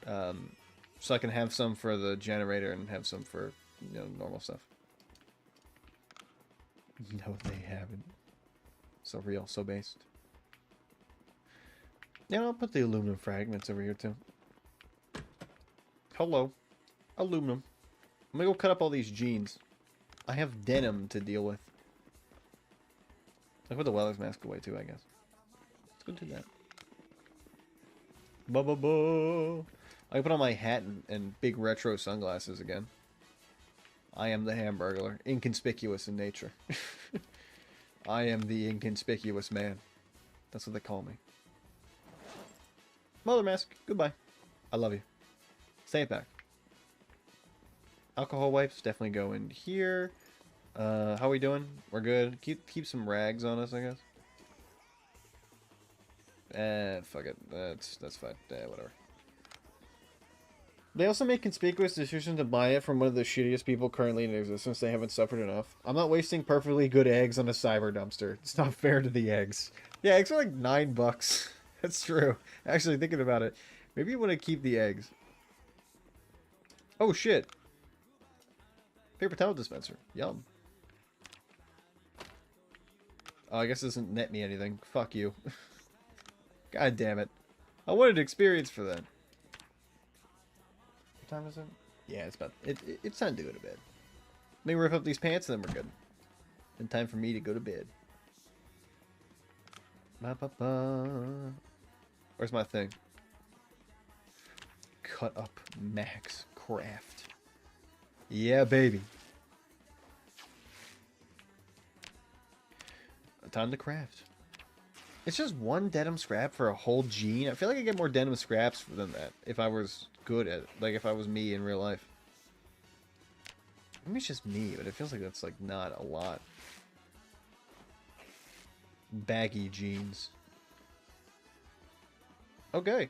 so I can have some for the generator and have some for, you know, normal stuff. No, they haven't. So real, so based. Yeah, I'll put the aluminum fragments over here, too. Hello. Aluminum. I'm gonna go cut up all these jeans. I have denim to deal with. I'll put the welder's mask away, too, I guess. Let's go do that. Ba-ba-ba. I can put on my hat and big retro sunglasses again. I am the Hamburglar. Inconspicuous in nature. I am the inconspicuous man. That's what they call me. Mother mask, goodbye. I love you. Say it back. Alcohol wipes definitely go in here. How are we doing? We're good. Keep some rags on us, I guess. Fuck it. That's fine. Whatever. They also make conspicuous decision to buy it from one of the shittiest people currently in existence. They haven't suffered enough. I'm not wasting perfectly good eggs on a cyber dumpster. It's not fair to the eggs. Yeah, eggs are like $9. That's true. Actually, thinking about it, maybe you want to keep the eggs. Oh shit! Paper towel dispenser. Yum. Oh, I guess it doesn't net me anything. Fuck you. God damn it. I wanted experience for that. What time is it? Yeah, it's about... It's time to go to bed. Let me rip up these pants and then we're good. And time for me to go to bed. Ba-ba-ba. Where's my thing? Cut up max craft. Yeah, baby. Time to craft. It's just one denim scrap for a whole jean. I feel like I get more denim scraps than that if I was good at it. Like if I was me in real life. Maybe it's just me, but it feels like that's like not a lot. Baggy jeans. Okay.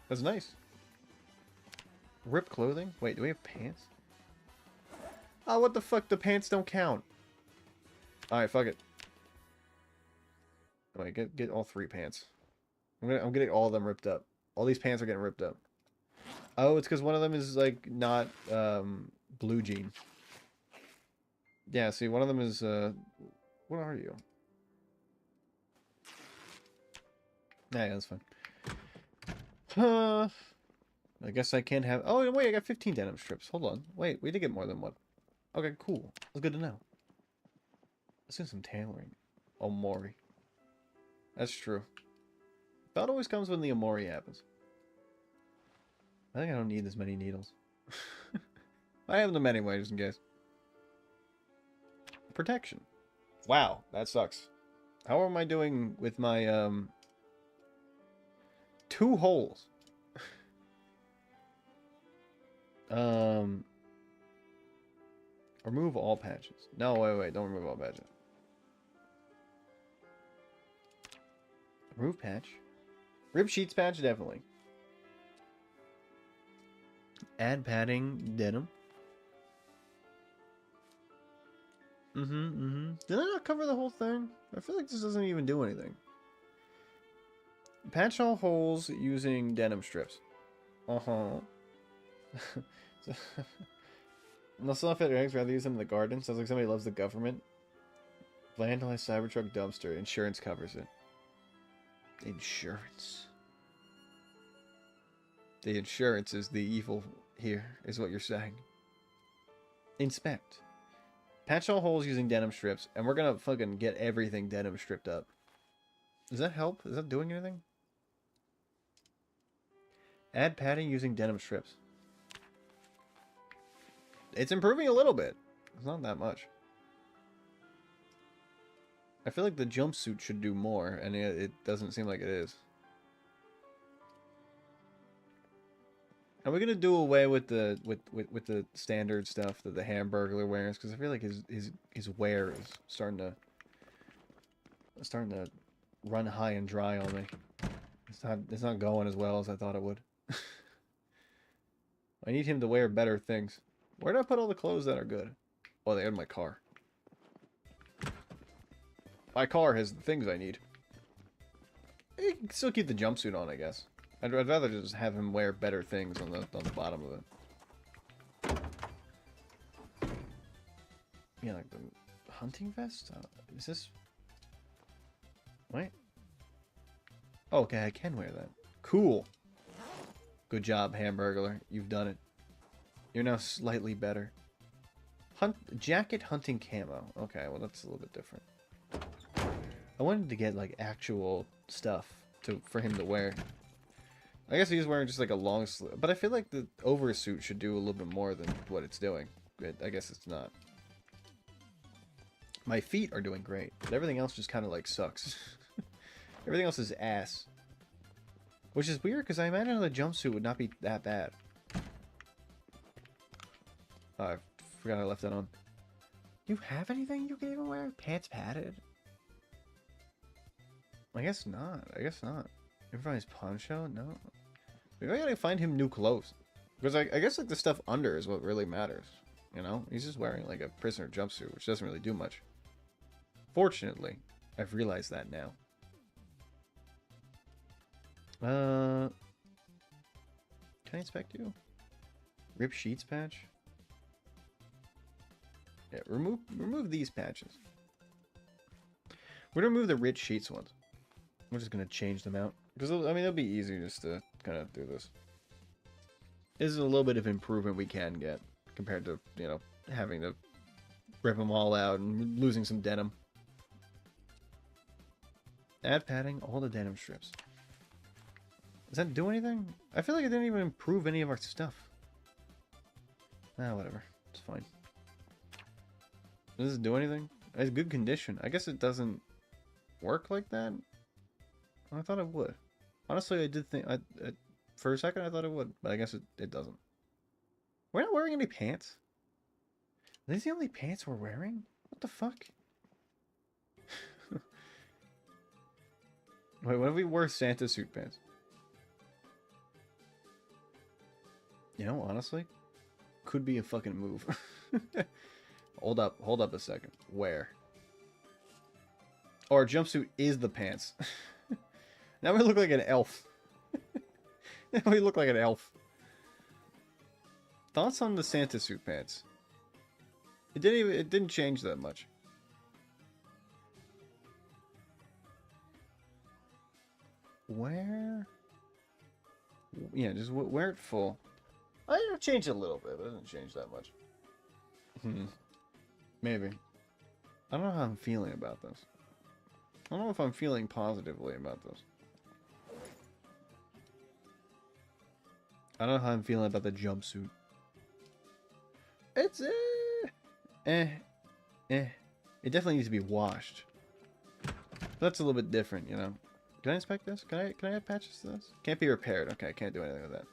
That's nice. Ripped clothing? Wait, do we have pants? Oh, what the fuck? The pants don't count. Alright, fuck it. Wait, get all 3 pants. I'm getting all of them ripped up. All these pants are getting ripped up. Oh, it's because one of them is, like, not, blue jean. Yeah, see, one of them is, what are you? Nah, yeah, that's fine. I guess I can't have... Oh, wait, I got 15 denim strips. Hold on. Wait, we did get more than one. Okay, cool. That's good to know. Let's do some tailoring. Omori. That's true. That always comes when the Omori happens. I think I don't need as many needles. I have them anyway, just in case. Protection. Wow, that sucks. How am I doing with my, 2 holes? Remove all patches. No, wait, don't remove all patches. Remove patch. Rib sheets patch, definitely. Add padding, denim. Did I not cover the whole thing? I feel like this doesn't even do anything. Patch all holes using denim strips. Uh-huh. No, still not fit eggs, rather use them in the garden. Sounds like somebody loves the government. Vandalized Cybertruck dumpster. Insurance covers it. Insurance. The insurance is the evil here, is what you're saying. Inspect. Patch all holes using denim strips, and we're gonna fucking get everything denim stripped up. Does that help? Is that doing anything? Add padding using denim strips. It's improving a little bit. It's not that much. I feel like the jumpsuit should do more, and it doesn't seem like it is. Are we gonna do away with the with the standard stuff that the Hamburglar wears? Because I feel like his wear is starting to run high and dry on me. It's not going as well as I thought it would. I need him to wear better things. Where did I put all the clothes that are good? Oh, they're in my car. My car has the things I need. You can still keep the jumpsuit on, I guess. I'd rather just have him wear better things on the bottom of it. Yeah, like the hunting vest? Is this... Wait. Oh, okay, I can wear that. Cool. Good job, Hamburglar. You've done it. You're now slightly better. Jacket hunting camo. Okay, well that's a little bit different. I wanted to get like actual stuff for him to wear. I guess he's wearing just like a long sleeve, but I feel like the oversuit should do a little bit more than what it's doing. I guess it's not. My feet are doing great, but everything else just kind of like sucks. Everything else is ass. Which is weird because I imagine the jumpsuit would not be that bad. Oh, I forgot I left that on. You have anything you can even wear? Pants padded? I guess not. I guess not. Everybody's poncho? No. Maybe I gotta find him new clothes. Because I guess like the stuff under is what really matters. You know? He's just wearing like a prisoner jumpsuit, which doesn't really do much. Fortunately, I've realized that now. Can I inspect you? Rip sheets patch? Yeah, remove these patches. We're gonna remove the rich sheets ones. We're just gonna change them out. Because, I mean, it'll be easy just to kind of do this. This is a little bit of improvement we can get. Compared to, you know, having to rip them all out and losing some denim. Add padding, all the denim strips. Does that do anything? I feel like it didn't even improve any of our stuff. Ah, whatever. It's fine. Does it do anything? It's good condition. I guess it doesn't work like that. I thought it would. Honestly, I did think... for a second, I thought it would. But I guess it doesn't. We're not wearing any pants? Are these the only pants we're wearing? What the fuck? Wait, what if we wore Santa suit pants? You know, honestly, could be a fucking move. Hold up a second. Where? Or jumpsuit is the pants. Now we look like an elf. Now we look like an elf. Thoughts on the Santa suit pants? It didn't change that much. Where? Yeah, just wear it full. I changed it a little bit, but it doesn't change that much. Maybe. I don't know how I'm feeling about this. I don't know if I'm feeling positively about this. I don't know how I'm feeling about the jumpsuit. It's It definitely needs to be washed. That's a little bit different, you know. Can I inspect this? Can I add patches to this? Can't be repaired. Okay, I can't do anything with that.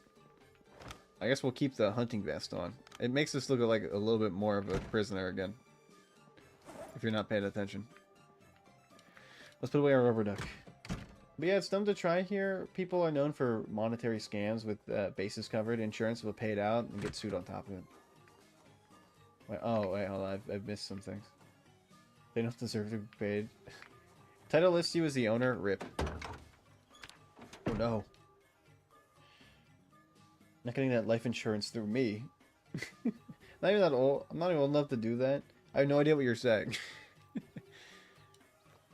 I guess we'll keep the hunting vest on. It makes us look like a little bit more of a prisoner again. If you're not paying attention. Let's put away our rubber duck. But yeah, it's dumb to try here. People are known for monetary scams with bases covered. Insurance will pay it out and get sued on top of it. Wait, oh, wait, hold on. I've missed some things. They don't deserve to be paid. Title lists you as the owner. Rip. no. Not getting that life insurance through me. Not even that old. I'm not even old enough to do that. I have no idea what you're saying.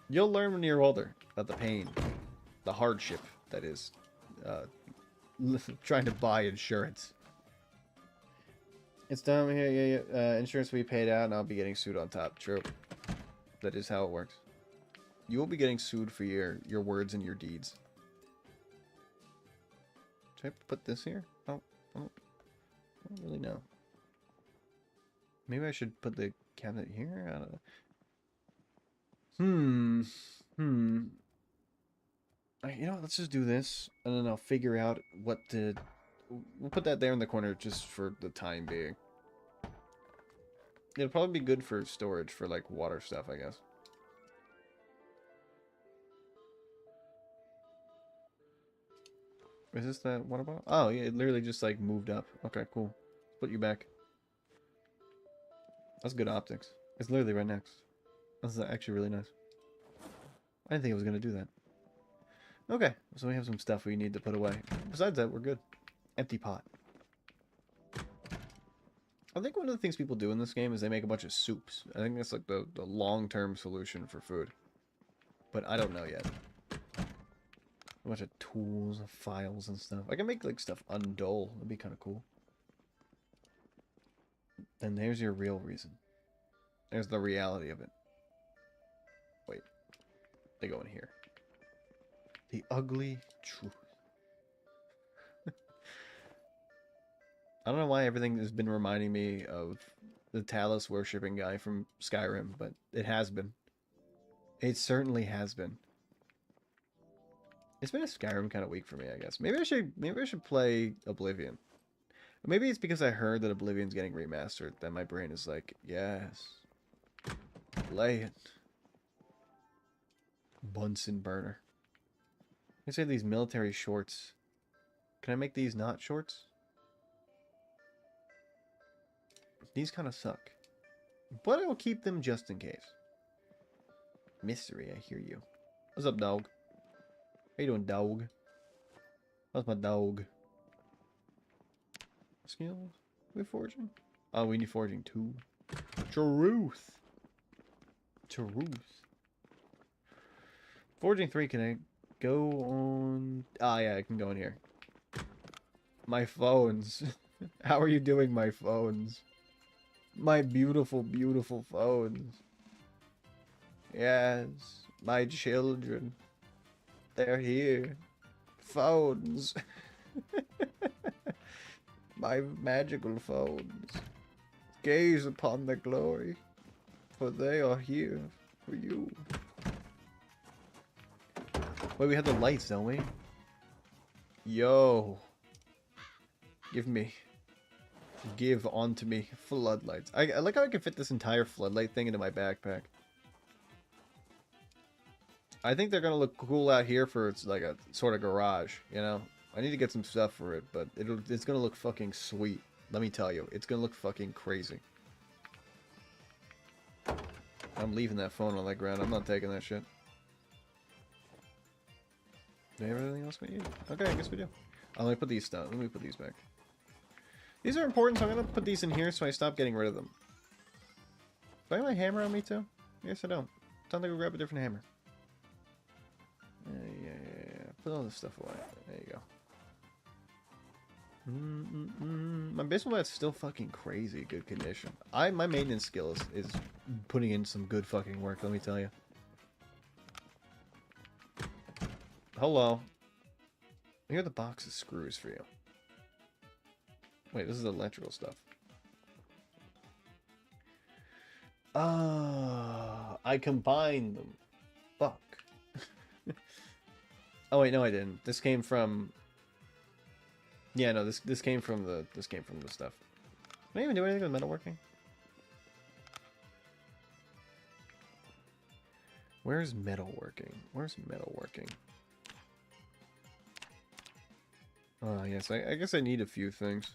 You'll learn when you're older about the pain, the hardship that is trying to buy insurance. It's done here. Yeah. Insurance will be paid out, and I'll be getting sued on top. True. That is how it works. You will be getting sued for your words and your deeds. Should I put this here? Oh, I don't really know. Maybe I should put the cabinet here? I don't know. You know what, let's just do this, and then I'll figure out what to... We'll put that there in the corner just for the time being. It'll probably be good for storage for, like, water stuff, I guess. Is this that water bottle? Oh, yeah, it literally just, like, moved up. Okay, cool. Put you back. That's good optics. It's literally right next. That's actually really nice. I didn't think it was going to do that. Okay, so we have some stuff we need to put away. Besides that, we're good. Empty pot. I think one of the things people do in this game is they make a bunch of soups. I think that's like the long-term solution for food. But I don't know yet. A bunch of tools, files, and stuff. I can make like stuff undull. That'd be kind of cool. Then there's your real reason. There's the reality of it. Wait. They go in here. The ugly truth. I don't know why everything has been reminding me of the Talos worshipping guy from Skyrim, but it has been. It certainly has been. It's been a Skyrim kind of week for me, I guess. Maybe I should play Oblivion. Maybe it's because I heard that Oblivion's getting remastered that my brain is like, yes, play it. Bunsen burner. I say these military shorts. Can I make these not shorts? These kind of suck. But I will keep them just in case. Mystery, I hear you. What's up, dog? How you doing, dog? How's my dog? Skills? We forging? Oh, we need forging too. Truth. Truth. Forging 3, can I go on... Ah, yeah, I can go in here. My phones. How are you doing, my phones? My beautiful, beautiful phones. Yes, my children. They're here. Phones. My magical phones. Gaze upon their glory, for they are here for you. Wait, we have the lights, don't we? Yo. Give onto me floodlights. I like how I can fit this entire floodlight thing into my backpack. I think they're gonna look cool out here for it's like a sort of garage, you know? I need to get some stuff for it, but it's gonna look fucking sweet. Let me tell you, it's gonna look fucking crazy. I'm leaving that phone on the ground. I'm not taking that shit. Do we have everything else we need? Okay, I guess we do. Oh, let me put these down. Let me put these back. These are important, so I'm going to put these in here so I stop getting rid of them. Do I have my hammer on me too? Yes, I don't. Time to go grab a different hammer. Yeah. Put all this stuff away. There you go. My baseball bat's still fucking crazy good condition. My maintenance skill is putting in some good fucking work, let me tell you. Hello. Here are the box of screws for you. Wait, this is electrical stuff. Ah, I combined them. Fuck. Oh wait, no, I didn't. This came from. Yeah, no, this came from the stuff. Can I even do anything with metalworking? Where's metalworking? Where's metalworking? Oh yes, I guess I need a few things.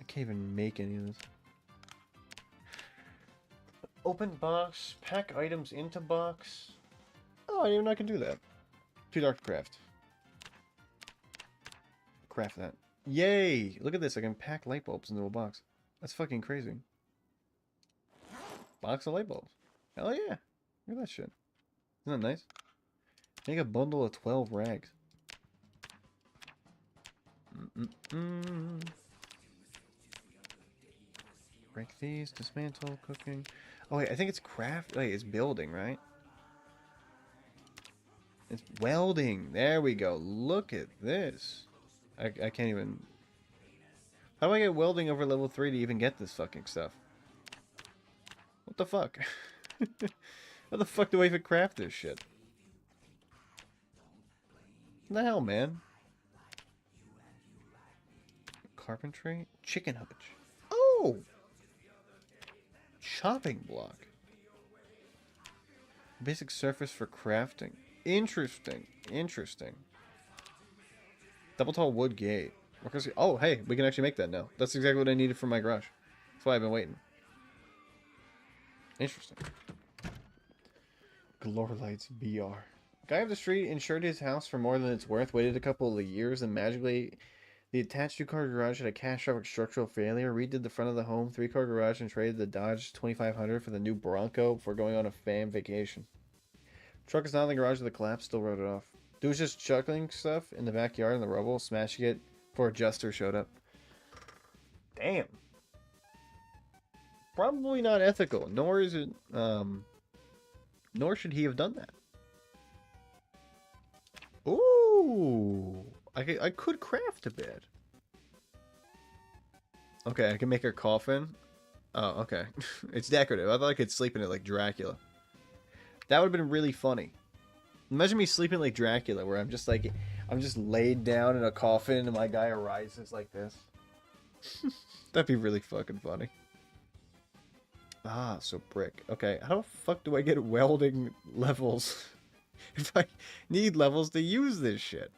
I can't even make any of this. Open box, pack items into box. Oh, I didn't even know I could do that. Too dark to craft. Craft that. Yay! Look at this. I can pack light bulbs into a box. That's fucking crazy. Box of light bulbs. Hell yeah. Look at that shit. Isn't that nice? Make a bundle of 12 rags. Break these. Dismantle. Cooking. Oh, wait. I think it's craft. Wait, it's building, right? It's welding. There we go. Look at this. I can't even... How do I get welding over level 3 to even get this fucking stuff? What the fuck? How the fuck do I even craft this shit? What the hell, man? Carpentry? Chicken hutch. Oh! Chopping block. Basic surface for crafting. Interesting. Interesting. Double tall wood gate. Oh, hey, we can actually make that now. That's exactly what I needed for my garage. That's why I've been waiting. Interesting. Glow lights BR. Guy up the street insured his house for more than it's worth, waited a couple of years, and magically the attached 2-car garage had a catastrophic structural failure. Redid the front of the home 3-car garage and traded the Dodge 2500 for the new Bronco before going on a fam vacation. Truck is not in the garage of the collapse, still wrote it off. Dude was just chuckling stuff in the backyard in the rubble, smashing it before a adjuster showed up. Damn. Probably not ethical, nor is it, nor should he have done that. Ooh! I could craft a bed. Okay, I can make a coffin. Oh, okay. It's decorative. I thought I could sleep in it like Dracula. That would have been really funny. Imagine me sleeping like Dracula, where I'm just laid down in a coffin and my guy arises like this. That'd be really fucking funny. Ah, so brick. Okay, how the fuck do I get welding levels? If I need levels to use this shit.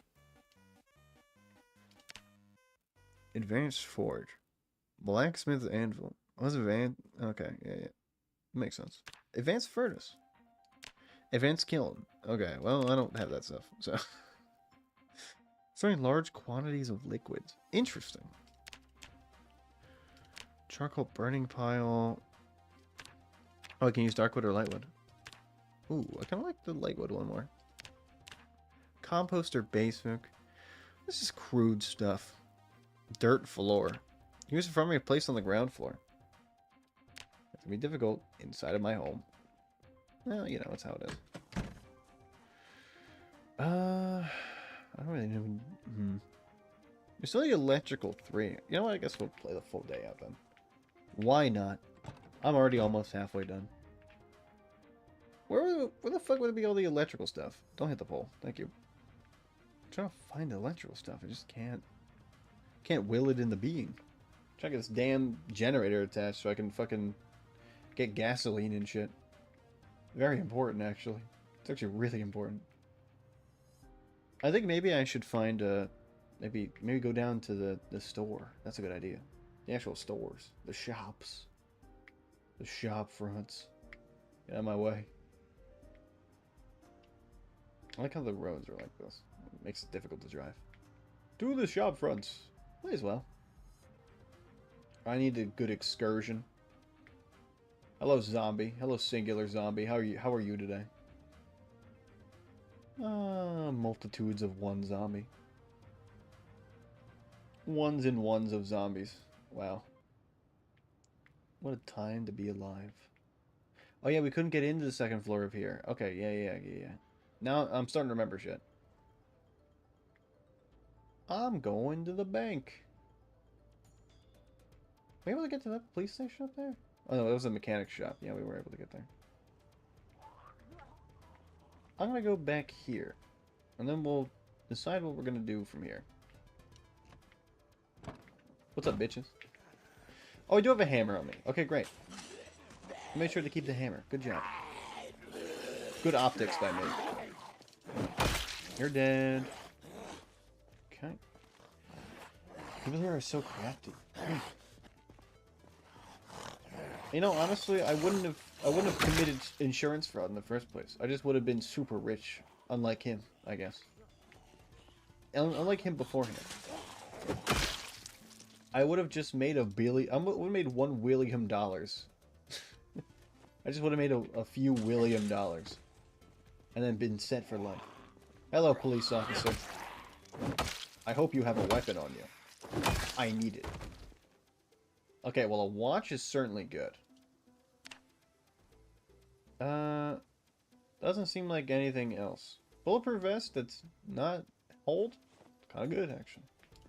Advanced forge. Blacksmith anvil. What's advanced? Okay, yeah. Makes sense. Advanced furnace. Advanced kiln. Okay, well, I don't have that stuff, so. Storing large quantities of liquids. Interesting. Charcoal burning pile. Oh, I can use darkwood or lightwood. Ooh, I kind of like the lightwood one more. Composter basic. This is crude stuff. Dirt floor. Use it from me placed on the ground floor. It's gonna be difficult inside of my home. Well, you know, that's how it is. I don't really know. There's still the electrical 3. You know what? I guess we'll play the full day out then. Why not? I'm already almost halfway done. Where the fuck would it be all the electrical stuff? Don't hit the pole. Thank you. I'm trying to find the electrical stuff. I just can't will it into being. I'm trying to get this damn generator attached so I can fucking get gasoline and shit. Very important, actually. It's actually really important. I think maybe I should find maybe go down to the store. That's a good idea. The actual stores. The shops. The shop fronts. Get out of my way. I like how the roads are like this. It makes it difficult to drive. To the shop fronts. Might as well. I need a good excursion. Hello, zombie. Hello, singular zombie. How are you today? Multitudes of one zombie. Ones and ones of zombies. Wow. What a time to be alive. Oh yeah, we couldn't get into the second floor of here. Okay, yeah. Now I'm starting to remember shit. I'm going to the bank. Were we able to get to that police station up there? Oh no, that was a mechanic shop. Yeah, we were able to get there. I'm gonna go back here. And then we'll decide what we're gonna do from here. What's up, bitches? Oh, I do have a hammer on me. Okay, great. Make sure to keep the hammer. Good job. Good optics by me. You're dead. Okay. People here are so crafty. You know, honestly, I wouldn't have committed insurance fraud in the first place. I just would have been super rich Unlike him, I guess. Unlike him beforehand. I would have just made a I would have made $1 William. I just would have made a few William dollars. And then been set for life. Hello, police officer. I hope you have a weapon on you. I need it. Okay, well, a watch is certainly good. Doesn't seem like anything else. Bulletproof vest that's not hold? Kind of good, actually.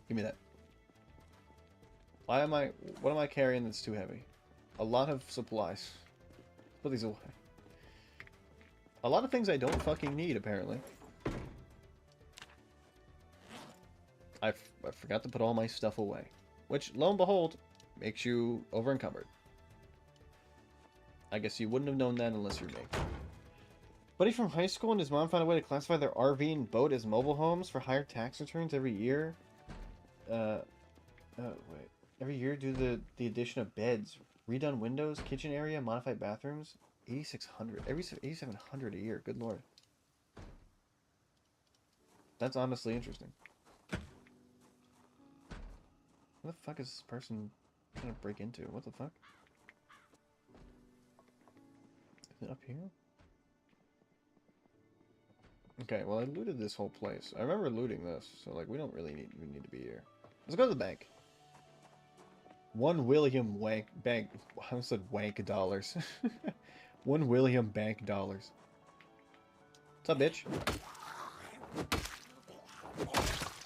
Give me that. What am I carrying that's too heavy? A lot of supplies. Put these away. A lot of things I don't fucking need, apparently. I forgot to put all my stuff away. Which, lo and behold, makes you over-encumbered. I guess you wouldn't have known that unless you're me. Buddy from high school and his mom found a way to classify their RV and boat as mobile homes for higher tax returns every year. Wait. Every year due to the addition of beds, redone windows, kitchen area, modified bathrooms. 8,600. Every 8,700 a year. Good lord. That's honestly interesting. What the fuck is this person trying to break into? What the fuck? Is it up here? Okay, well I looted this whole place. I remember looting this, so like we don't really need to be here. Let's go to the bank. $1 William bank. I said wank dollars. $1 William bank dollars. What's up, bitch?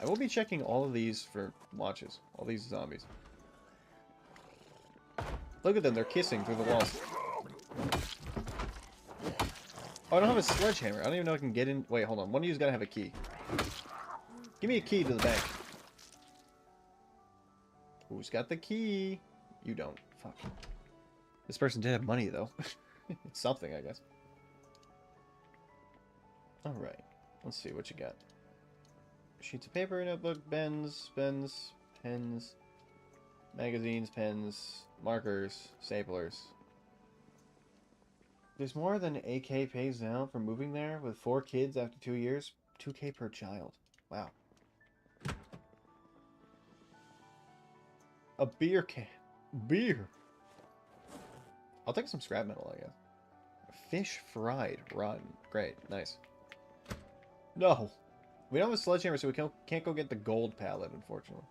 I will be checking all of these for watches. All these zombies. Look at them, they're kissing through the walls. Oh, I don't have a sledgehammer. I don't even know if I can get in. Wait, hold on. One of you's gotta have a key. Give me a key to the bank. Who's got the key? You don't. Fuck. This person did have money, though. It's something, I guess. Alright. Let's see what you got. Sheets of paper, notebook, pens, magazines, pens, markers, staplers. There's more than AK pays now for moving there with 4 kids after 2 years. 2K per child. Wow. A beer can. Beer. I'll take some scrap metal, I guess. Fish fried. Rotten. Great. Nice. No. We don't have a sledgehammer, so we can't go get the gold pallet, unfortunately.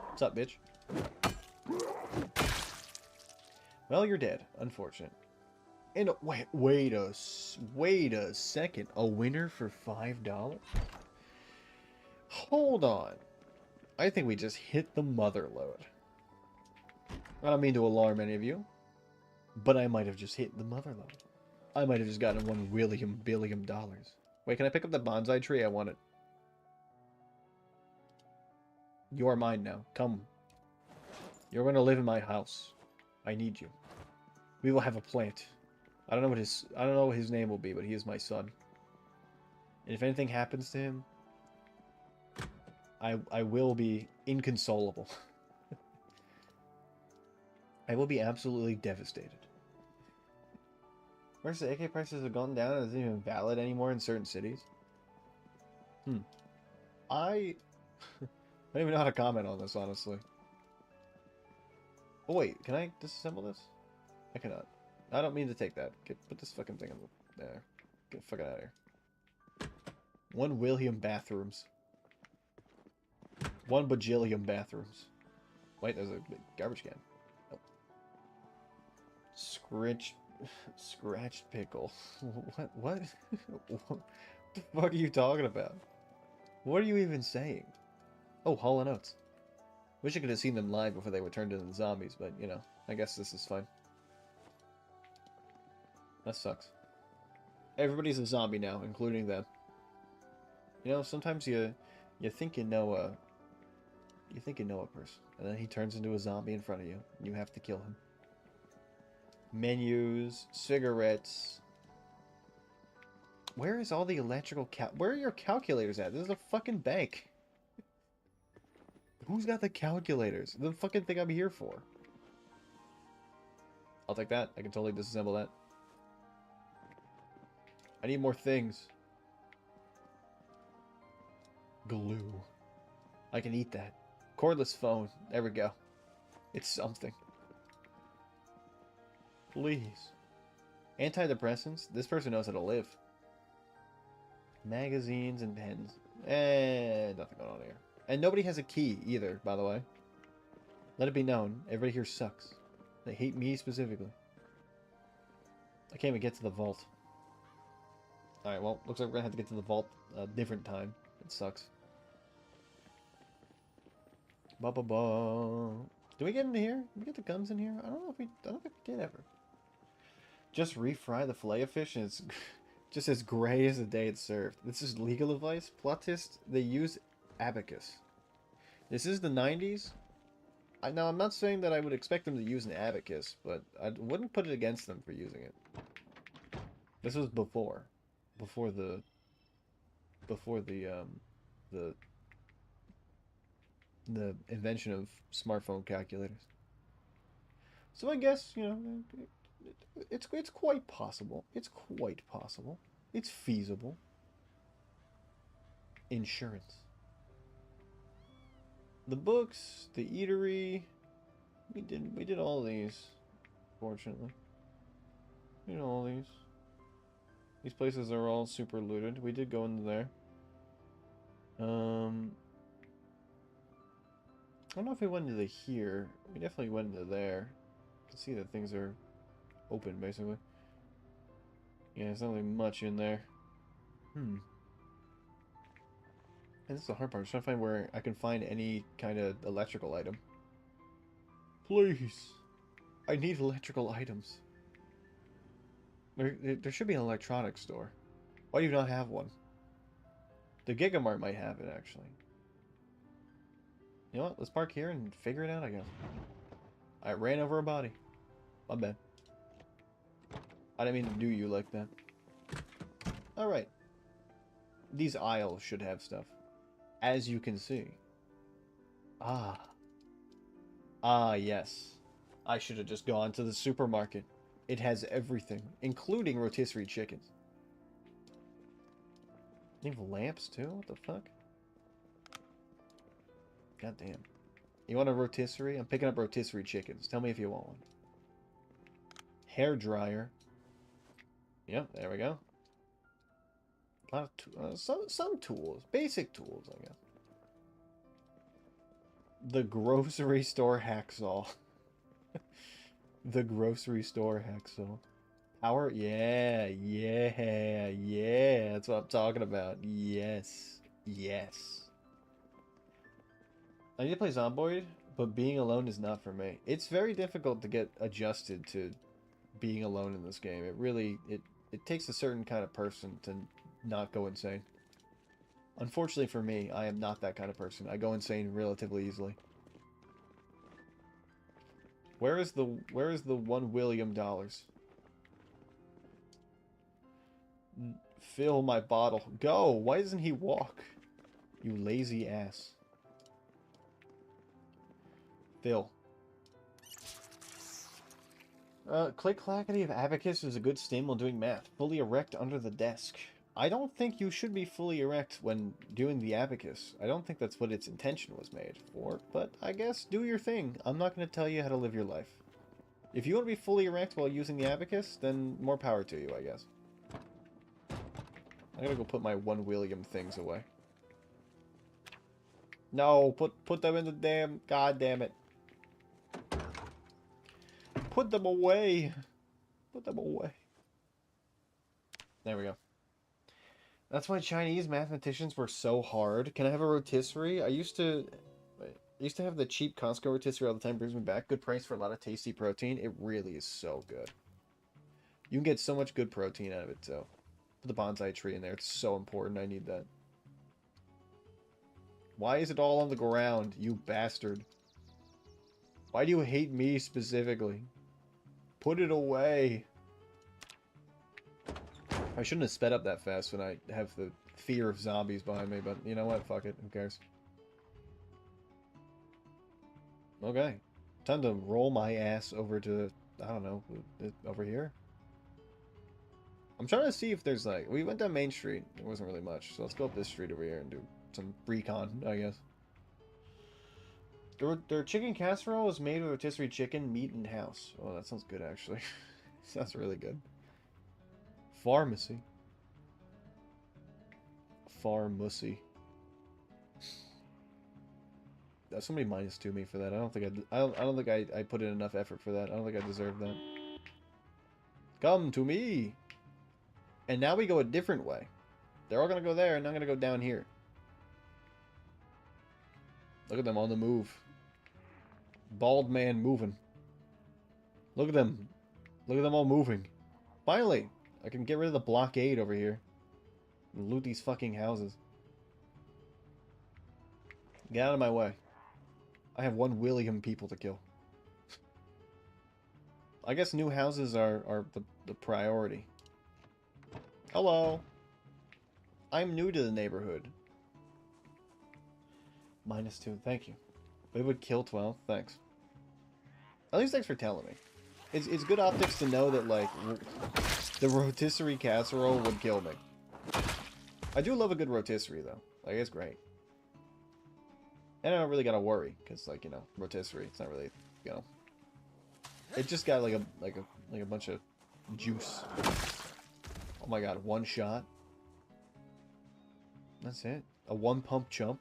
What's up, bitch? Well, you're dead. Unfortunate. And wait a second. A winner for $5? Hold on. I think we just hit the mother load. I don't mean to alarm any of you, but I might have just hit the mother load. I might have just gotten $1 billion. Wait, can I pick up the bonsai tree? I want it. You are mine now. Come. You're going to live in my house. I need you. We will have a plant. I don't know what his name will be, but he is my son. And if anything happens to him, I will be inconsolable. I will be absolutely devastated. Where's the AK prices have gone down and isn't even valid anymore in certain cities? I don't even know how to comment on this, honestly. Oh wait, can I disassemble this? I cannot. I don't mean to take that. Put this fucking thing in there. Get the fuck out of here. 1 William bathrooms. 1 bajillion bathrooms. Wait, there's a garbage can. Oh. Scratched pickle. What? What the fuck are you talking about? What are you even saying? Oh, Hall & Oates. Wish I could have seen them live before they were turned into zombies, but, you know, I guess this is fine. That sucks. Everybody's a zombie now, including them. You know, sometimes you think you know a person, and then he turns into a zombie in front of you, and you have to kill him. Menus, cigarettes. Where is all the electrical where are your calculators at? This is a fucking bank. Who's got the calculators? The fucking thing I'm here for. I'll take that. I can totally disassemble that. I need more things. Glue. I can eat that. Cordless phone. There we go. It's something. Please. Antidepressants? This person knows how to live. Magazines and pens. Nothing going on here. And nobody has a key either, by the way. Let it be known, everybody here sucks. They hate me specifically. I can't even get to the vault. Alright, well, looks like we're gonna have to get to the vault a different time. It sucks. Ba-ba-ba. Do we get into here? Did we get the guns in here? I don't think we did ever. Just refry the fillet of fish and it's just as gray as the day it's served. This is legal advice. Plot twist, they use abacus. This is the 90s. Now, I'm not saying that I would expect them to use an abacus, but I wouldn't put it against them for using it. This was before the invention of smartphone calculators. So I guess, you know, it's quite possible. It's quite possible. It's feasible. Insurance. The books, the eatery, we did all these, fortunately. We did all these. These places are all super looted. We did go into there. I don't know if we went into here. We definitely went into there. You can see that things are open, basically. Yeah, there's not really much in there. And this is the hard part. I'm trying to find where I can find any kind of electrical item. Please. I need electrical items. There should be an electronics store. Why do you not have one? The Gigamart might have it, actually. You know what? Let's park here and figure it out, I guess. I ran over a body. My bad. I didn't mean to do you like that. Alright. These aisles should have stuff. As you can see. Ah. Ah, yes. I should have just gone to the supermarket. It has everything, including rotisserie chickens. They have lamps, too? What the fuck? God damn. You want a rotisserie? I'm picking up rotisserie chickens. Tell me if you want one. Hair dryer. Yep, there we go. A lot of some tools. Basic tools, I guess. The grocery store hacksaw. The grocery store hacksaw. Power? Yeah. That's what I'm talking about. Yes. Yes. I need to play Zomboid, but being alone is not for me. It's very difficult to get adjusted to being alone in this game. It really... It takes a certain kind of person to not go insane. Unfortunately for me, I am not that kind of person. I go insane relatively easily. Where is the $1 William? Fill my bottle. Go! Why doesn't he walk? You lazy ass. Fill. Click-clackety of abacus is a good stim while doing math. Fully erect under the desk. I don't think you should be fully erect when doing the abacus. I don't think that's what its intention was made for, but I guess do your thing. I'm not going to tell you how to live your life. If you want to be fully erect while using the abacus, then more power to you, I guess. I'm gonna go put my $1 William things away. No, put them in the damn... God damn it. Put them away. Put them away. There we go. That's why Chinese mathematicians were so hard. Can I have a rotisserie? I used to have the cheap Costco rotisserie all the time. Brings me back. Good price for a lot of tasty protein. It really is so good. You can get so much good protein out of it, too. Put the bonsai tree in there. It's so important. I need that. Why is it all on the ground, you bastard? Why do you hate me specifically? Put it away. I shouldn't have sped up that fast when I have the fear of zombies behind me, but you know what? Fuck it. Who cares? Okay. Time to roll my ass over to, I don't know, over here. I'm trying to see if there's like... We went down Main Street. There wasn't really much. So let's go up this street over here and do some recon, I guess. Their chicken casserole is made with rotisserie chicken, meat, and house. Oh, that sounds good, actually. Sounds really good. Pharmacy. Pharmacy. That's somebody -2 me for that. I don't think I don't think I put in enough effort for that. I don't think I deserve that. Come to me. And now we go a different way. They're all gonna go there, and I'm gonna go down here. Look at them on the move. Bald man moving. Look at them. Look at them all moving. Finally, I can get rid of the blockade over here. And loot these fucking houses. Get out of my way. I have 1 William people to kill. I guess new houses are the priority. Hello. I'm new to the neighborhood. -2, thank you. It would kill 12, thanks. At least thanks for telling me. It's good optics to know that, like, the rotisserie casserole would kill me. I do love a good rotisserie, though. Like, it's great. And I don't really gotta worry, because, like, you know, rotisserie, it's not really, you know... It just got, like a bunch of juice. Oh my god, 1 shot? That's it? A 1-pump chump?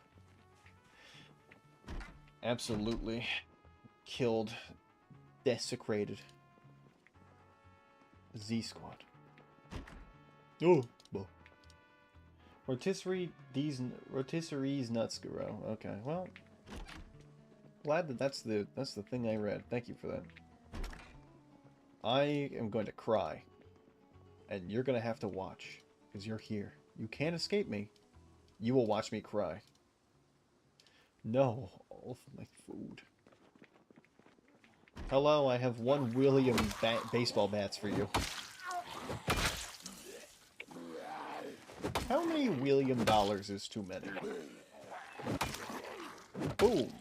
Absolutely killed, desecrated. Z Squad. Oh, well. Rotisserie's nuts grow. Okay, well, glad that that's the thing I read. Thank you for that. I am going to cry, and you're gonna have to watch because you're here. You can't escape me. You will watch me cry. No, all of my food. Hello, I have 1 William baseball bats for you. How many William dollars is too many? Boom.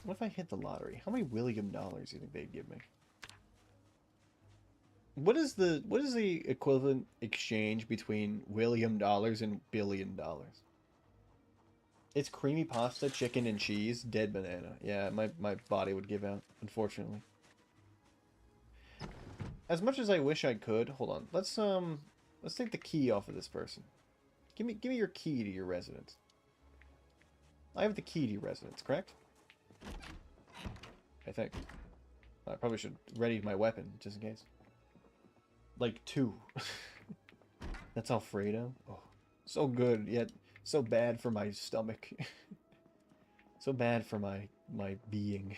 What if I hit the lottery? How many William dollars do you think they'd give me? What is the equivalent exchange between William dollars and billion dollars? It's creamy pasta, chicken, and cheese. Dead banana. Yeah, my body would give out, unfortunately. As much as I wish I could, hold on. Let's take the key off of this person. Give me your key to your residence. I have the key to your residence, correct? I think. I probably should ready my weapon, just in case. Like 2. That's Alfredo. Oh, so good, yet so bad for my stomach. So bad for my being.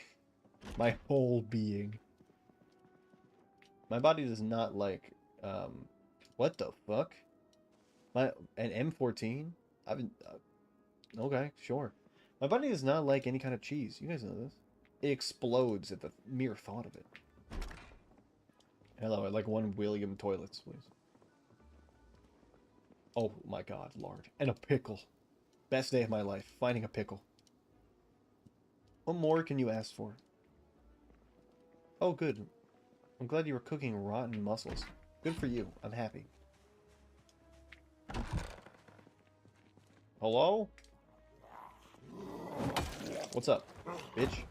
My whole being. My body does not like, what the fuck? An M14? I've been, okay, sure. My body does not like any kind of cheese. You guys know this. It explodes at the mere thought of it. Hello, I'd like 1 William toilets, please. Oh my god, Lord. And a pickle. Best day of my life, finding a pickle. What more can you ask for? Oh, good. I'm glad you were cooking rotten mussels. Good for you. I'm happy. Hello? What's up, bitch?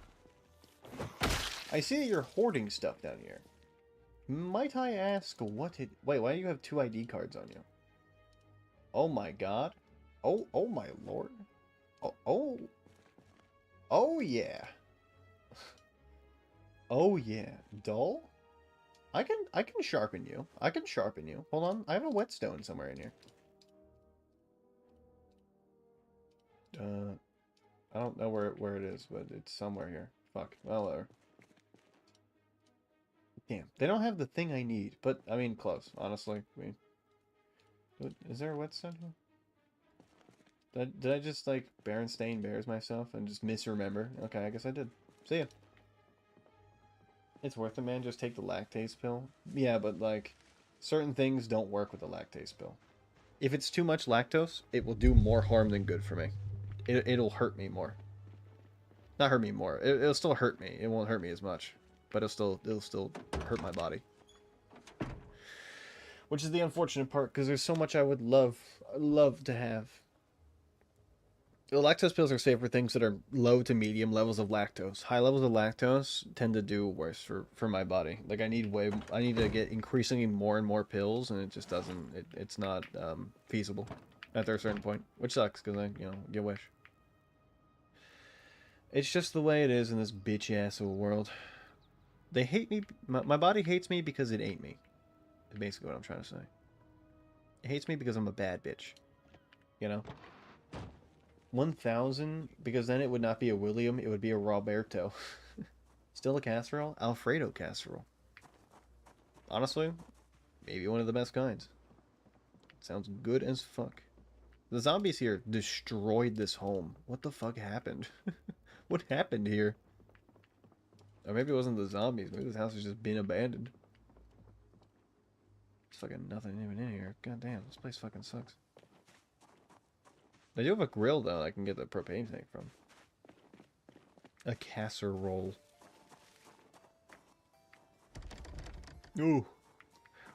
I see that you're hoarding stuff down here. Might I ask what it... Wait, why do you have 2 ID cards on you? Oh my god. Oh my lord. Oh yeah. Oh yeah. Dull? I can sharpen you. I can sharpen you. Hold on. I have a whetstone somewhere in here. I don't know where it is, but it's somewhere here. Fuck. Well, whatever. Damn. They don't have the thing I need, but I mean close, honestly. I mean, is there a whetstone here? Did I just, like, Berenstain Bears myself and just misremember? Okay, I guess I did. See ya. It's worth it, man. Just take the lactase pill. Yeah, but, like, certain things don't work with the lactase pill. If it's too much lactose, it will do more harm than good for me. It'll hurt me more. Not hurt me more. It'll still hurt me. It won't hurt me as much. But it'll still hurt my body. Which is the unfortunate part, because there's so much I would love to have. The lactose pills are safe for things that are low to medium levels of lactose. High levels of lactose tend to do worse for my body. Like I need to get increasingly more and more pills, and it just doesn't. It's not feasible after a certain point, which sucks because I get wish. It's just the way it is in this bitch ass of a world. They hate me. My body hates me because it ain't me. Is basically what I'm trying to say. It hates me because I'm a bad bitch. You know. 1,000, because then it would not be a William, it would be a Roberto. Still a casserole? Alfredo casserole. Honestly, maybe one of the best kinds. Sounds good as fuck. The zombies here destroyed this home. What the fuck happened? What happened here? Or maybe it wasn't the zombies. Maybe this house has just been abandoned. There's fucking nothing even in here. God damn, this place fucking sucks. I do have a grill, though, I can get the propane tank from. A casserole. Ooh.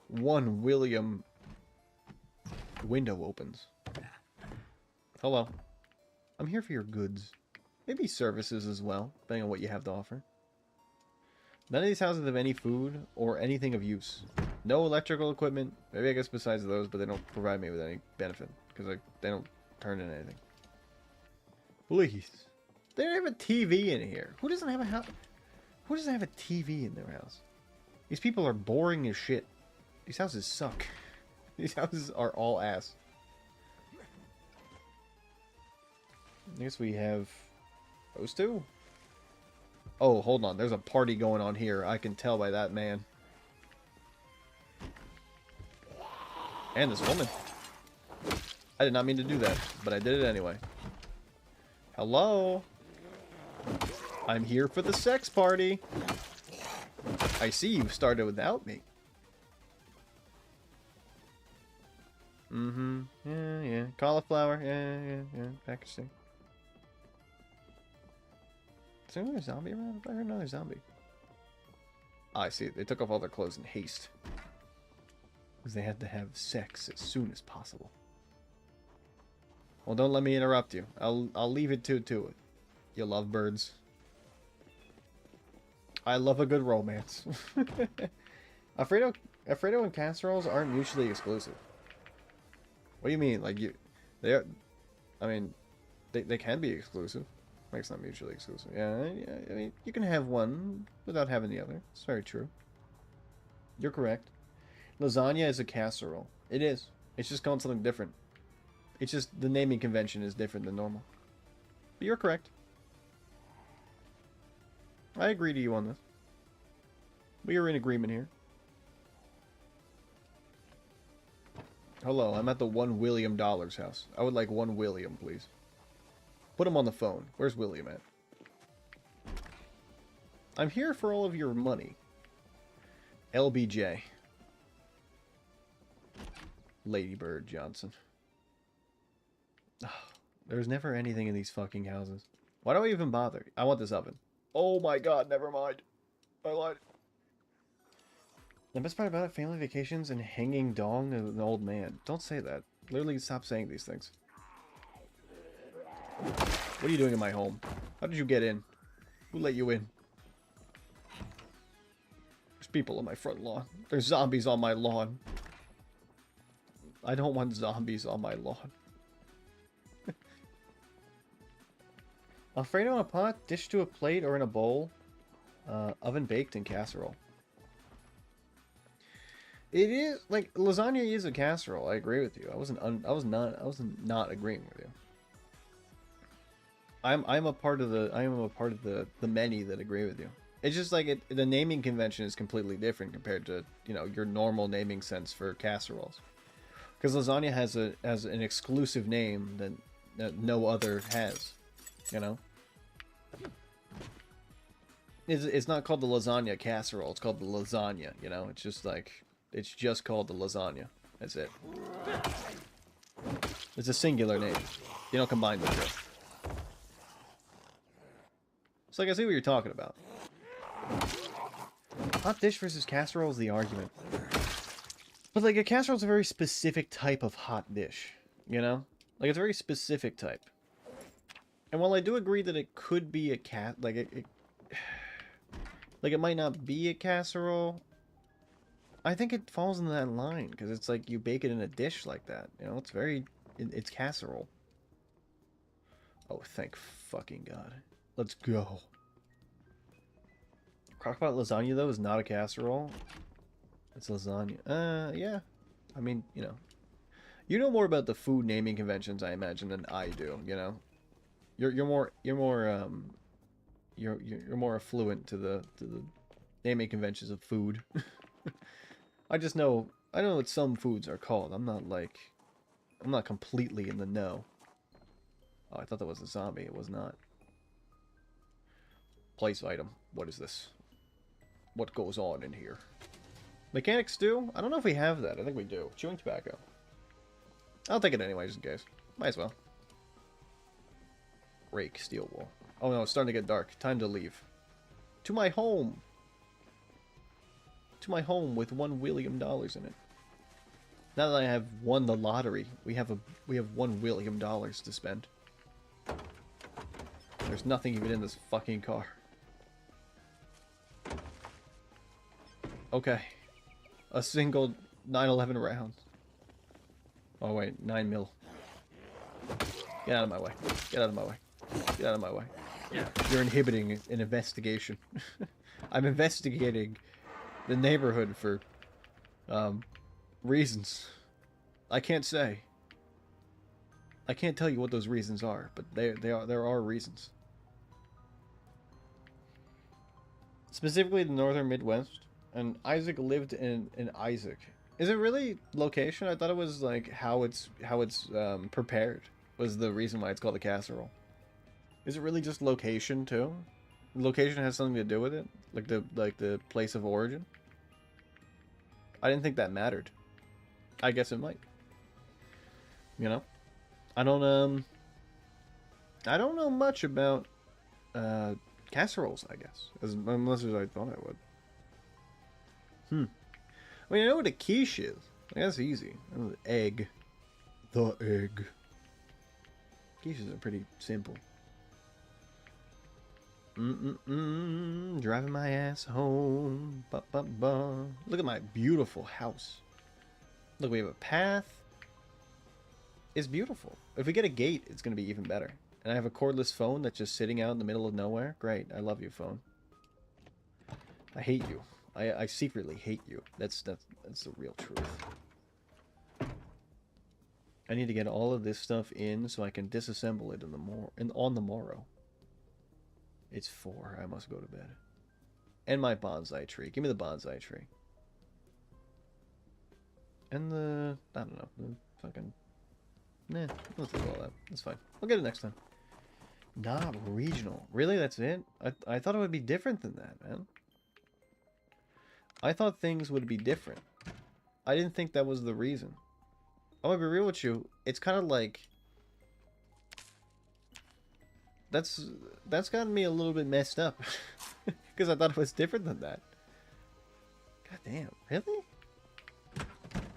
One William window opens. Hello. I'm here for your goods. Maybe services as well, depending on what you have to offer. None of these houses have any food or anything of use. No electrical equipment. Maybe I guess besides those, but they don't provide me with any benefit. Because they don't turn into anything. Please. They don't have a TV in here. Who doesn't have a house? Who doesn't have a TV in their house? These people are boring as shit. These houses suck. These houses are all ass. I guess we have those two. Oh, hold on. There's a party going on here. I can tell by that man. And this woman. I did not mean to do that, but I did it anyway. Hello? I'm here for the sex party. I see you started without me. Mm-hmm. Yeah. Cauliflower. Yeah. Packaging. Is there another zombie around? I heard another zombie. Ah, I see. They took off all their clothes in haste. Because they had to have sex as soon as possible. Well, don't let me interrupt you. I'll leave it to it. You love birds. I love a good romance. Alfredo and casseroles aren't mutually exclusive. What do you mean? Like they are. I mean, they can be exclusive. Like it's not mutually exclusive. Yeah. I mean, you can have one without having the other. It's very true. You're correct. Lasagna is a casserole. It is. It's just called something different. It's just the naming convention is different than normal. But you're correct. I agree to you on this. We are in agreement here. Hello, I'm at the $1 William house. I would like one William, please. Put him on the phone. Where's William at? I'm here for all of your money. LBJ. Ladybird Johnson. There's never anything in these fucking houses. Why do I even bother? I want this oven. Oh my god, never mind. I lied. The best part about it, family vacations and hanging dong as an old man. Don't say that. Literally stop saying these things. What are you doing in my home? How did you get in? Who let you in? There's people on my front lawn. There's zombies on my lawn. I don't want zombies on my lawn. Alfredo in a pot, dish to a plate or in a bowl. Oven baked in casserole. It is like lasagna is a casserole. I agree with you. I was not agreeing with you. I'm a part of the many that agree with you. It's just like the naming convention is completely different compared to your normal naming sense for casseroles. Because lasagna has an exclusive name that no other has. It's not called the lasagna casserole. It's called the lasagna. It's just like it's just called the lasagna. That's it. It's a singular name. You don't combine the two. It's like I see what you're talking about. Hot dish versus casserole is the argument. But like a casserole is a very specific type of hot dish, you know? Like it's a very specific type. And while I do agree that it could be a like like it might not be a casserole, I think it falls in that line because it's like you bake it in a dish like that. You know, it's very it's casserole. Oh, thank fucking God. Let's go. Crockpot lasagna though is not a casserole. It's lasagna. Yeah. I mean, you know more about the food naming conventions, I imagine, than I do. You know, you're more affluent to the naming conventions of food. I know what some foods are called. I'm not completely in the know. Oh, I thought that was a zombie. It was not. Place item. What is this? What goes on in here? Mechanic stew? I don't know if we have that. I think we do. Chewing tobacco. I'll take it anyway, just in case. Might as well. Rake, steel wool. Oh no, it's starting to get dark. Time to leave. To my home! To my home with $1 William in it. Now that I have won the lottery, we have $1 William to spend. There's nothing even in this fucking car. Okay. A single 911 round. Oh wait, 9 mil. Get out of my way. Get out of my way. Get out of my way. You're inhibiting an investigation. I'm investigating the neighborhood for reasons. I can't say. I can't tell you what those reasons are, but there are reasons. Specifically the northern Midwest, and Isaac lived in Isaac. Is it really location? I thought it was like how it's prepared was the reason why it's called a casserole. Is it really just location too? Location has something to do with it, like the place of origin. I didn't think that mattered. I guess it might. You know, I don't know much about casseroles. I guess as much as I thought I would. I mean, I know what a quiche is. That's easy. Egg. The egg. Quiches are pretty simple. Driving my ass home. Ba, ba, ba. Look at my beautiful house. Look, we have a path. It's beautiful. If we get a gate, it's going to be even better. And I have a cordless phone that's just sitting out in the middle of nowhere. Great. I love you, phone. I hate you. I secretly hate you. That's the real truth. I need to get all of this stuff in so I can disassemble it on the morrow. It's 4. I must go to bed. And my bonsai tree. Give me the bonsai tree. And the... I don't know. The fucking... Nah, let's do all that. That's fine. I'll get it next time. Not regional. Really? That's it? I thought it would be different than that, man. I thought things would be different. I didn't think that was the reason. I'm gonna be real with you. It's kind of like... That's gotten me a little bit messed up. Because I thought it was different than that. God damn. Really?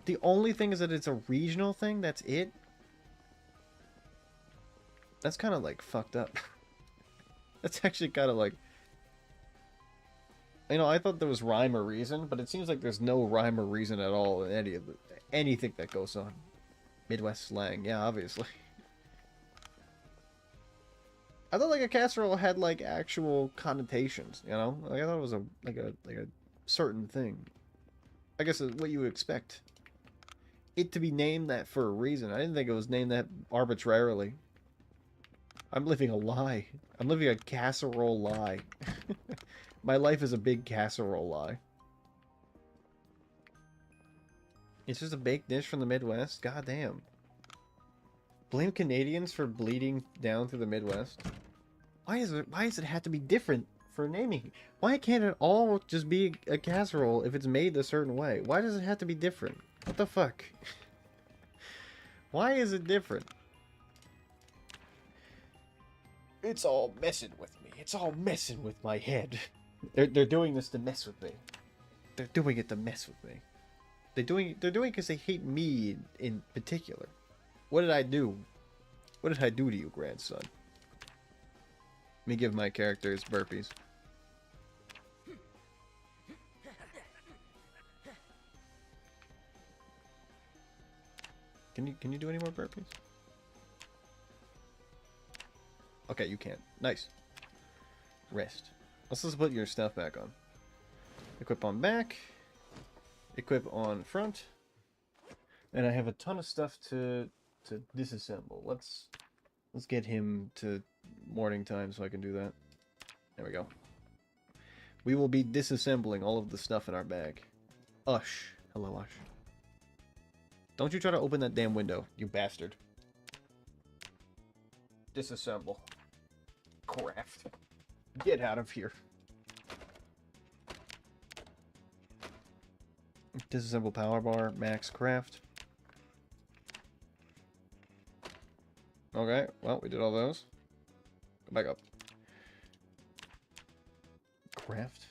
The only thing is that it's a regional thing? That's it? That's kind of like fucked up. That's actually kind of like... You know, I thought there was rhyme or reason, but it seems like there's no rhyme or reason at all in anything that goes on. Midwest slang, yeah, obviously. I thought like a casserole had like actual connotations, you know? Like, I thought it was like a certain thing. I guess it's what you would expect. It to be named that for a reason. I didn't think it was named that arbitrarily. I'm living a lie. I'm living a casserole lie. My life is a big casserole lie. It's just a baked dish from the Midwest? God damn. Blame Canadians for bleeding down through the Midwest? Why does it have to be different for naming? Why can't it all just be a casserole if it's made a certain way? Why does it have to be different? What the fuck? Why is it different? It's all messing with me. It's all messing with my head. They're doing this to mess with me. They're doing it to mess with me. They're doing it because they hate me in particular. What did I do? What did I do to you, grandson? Let me give my characters burpees. Can you do any more burpees? Okay, you can't. Nice. Rest. Let's just put your stuff back on. Equip on back. Equip on front. And I have a ton of stuff to disassemble. Let's get him to morning time so I can do that. There we go. We will be disassembling all of the stuff in our bag. Ush. Hello, Ush. Don't you try to open that damn window, you bastard. Disassemble. Craft. Get out of here. Disassemble power bar, max craft. Okay, well, we did all those. Go back up. Craft.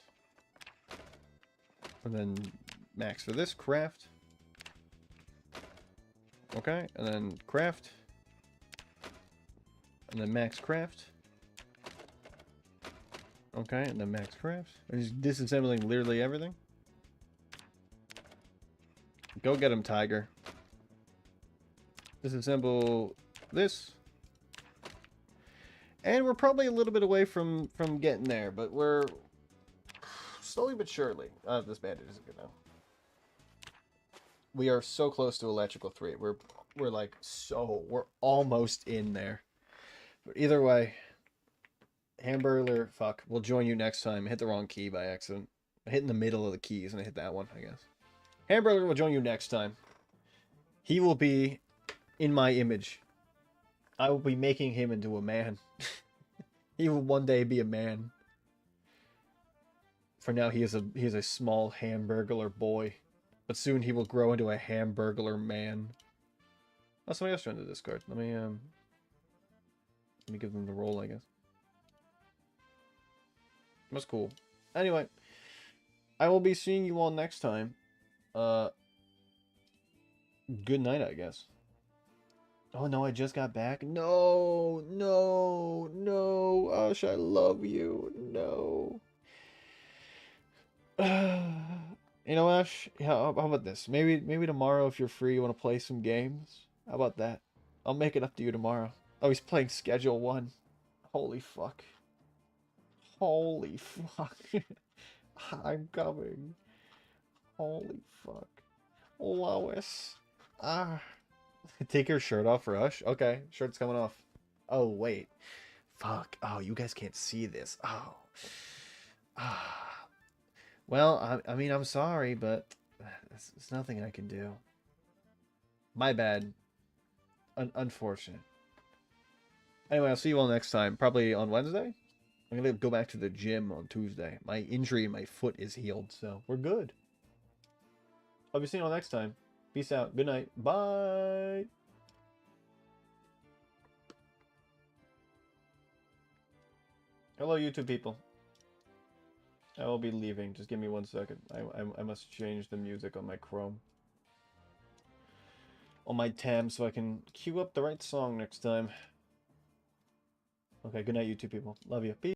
And then max for this, craft. Okay, and then craft. And then max craft. Okay, and then max craft. I'm just disassembling literally everything. Go get him, Tiger. Disassemble this. And we're probably a little bit away from getting there, but we're slowly but surely. This bandage isn't good now. We are so close to electrical 3. We're like we're almost in there. But either way, Hamburglar, fuck. We'll join you next time. I hit the wrong key by accident. I hit in the middle of the keys and I hit that one, I guess. Hamburglar will join you next time. He will be in my image. I will be making him into a man. He will one day be a man. For now, he is a small Hamburglar boy. But soon he will grow into a Hamburglar man. Oh, somebody else joined the Discord. Let me give them the role, I guess. That's cool. Anyway, I will be seeing you all next time. Good night, I guess. Oh no, I just got back. No, no, no. Ush, I love you. No. You know, Ash, how about this? Maybe tomorrow, if you're free, you want to play some games? How about that? I'll make it up to you tomorrow. Oh, he's playing Schedule 1. Holy fuck. Holy fuck. I'm coming. Holy fuck. Lois. Ah. Take your shirt off, Rush. Okay, shirt's coming off. Oh, wait. Fuck. Oh, you guys can't see this. Oh. Ah. Well, I mean, I'm sorry, but there's nothing I can do. My bad. Unfortunate. Anyway, I'll see you all next time. Probably on Wednesday. I'm going to go back to the gym on Tuesday. My injury in my foot is healed, so we're good. I'll be seeing you all next time. Peace out. Good night. Bye. Hello, YouTube people. I will be leaving. Just give me 1 second. I must change the music on my Chrome. On my tab so I can queue up the right song next time. Okay, good night, YouTube people. Love you. Peace.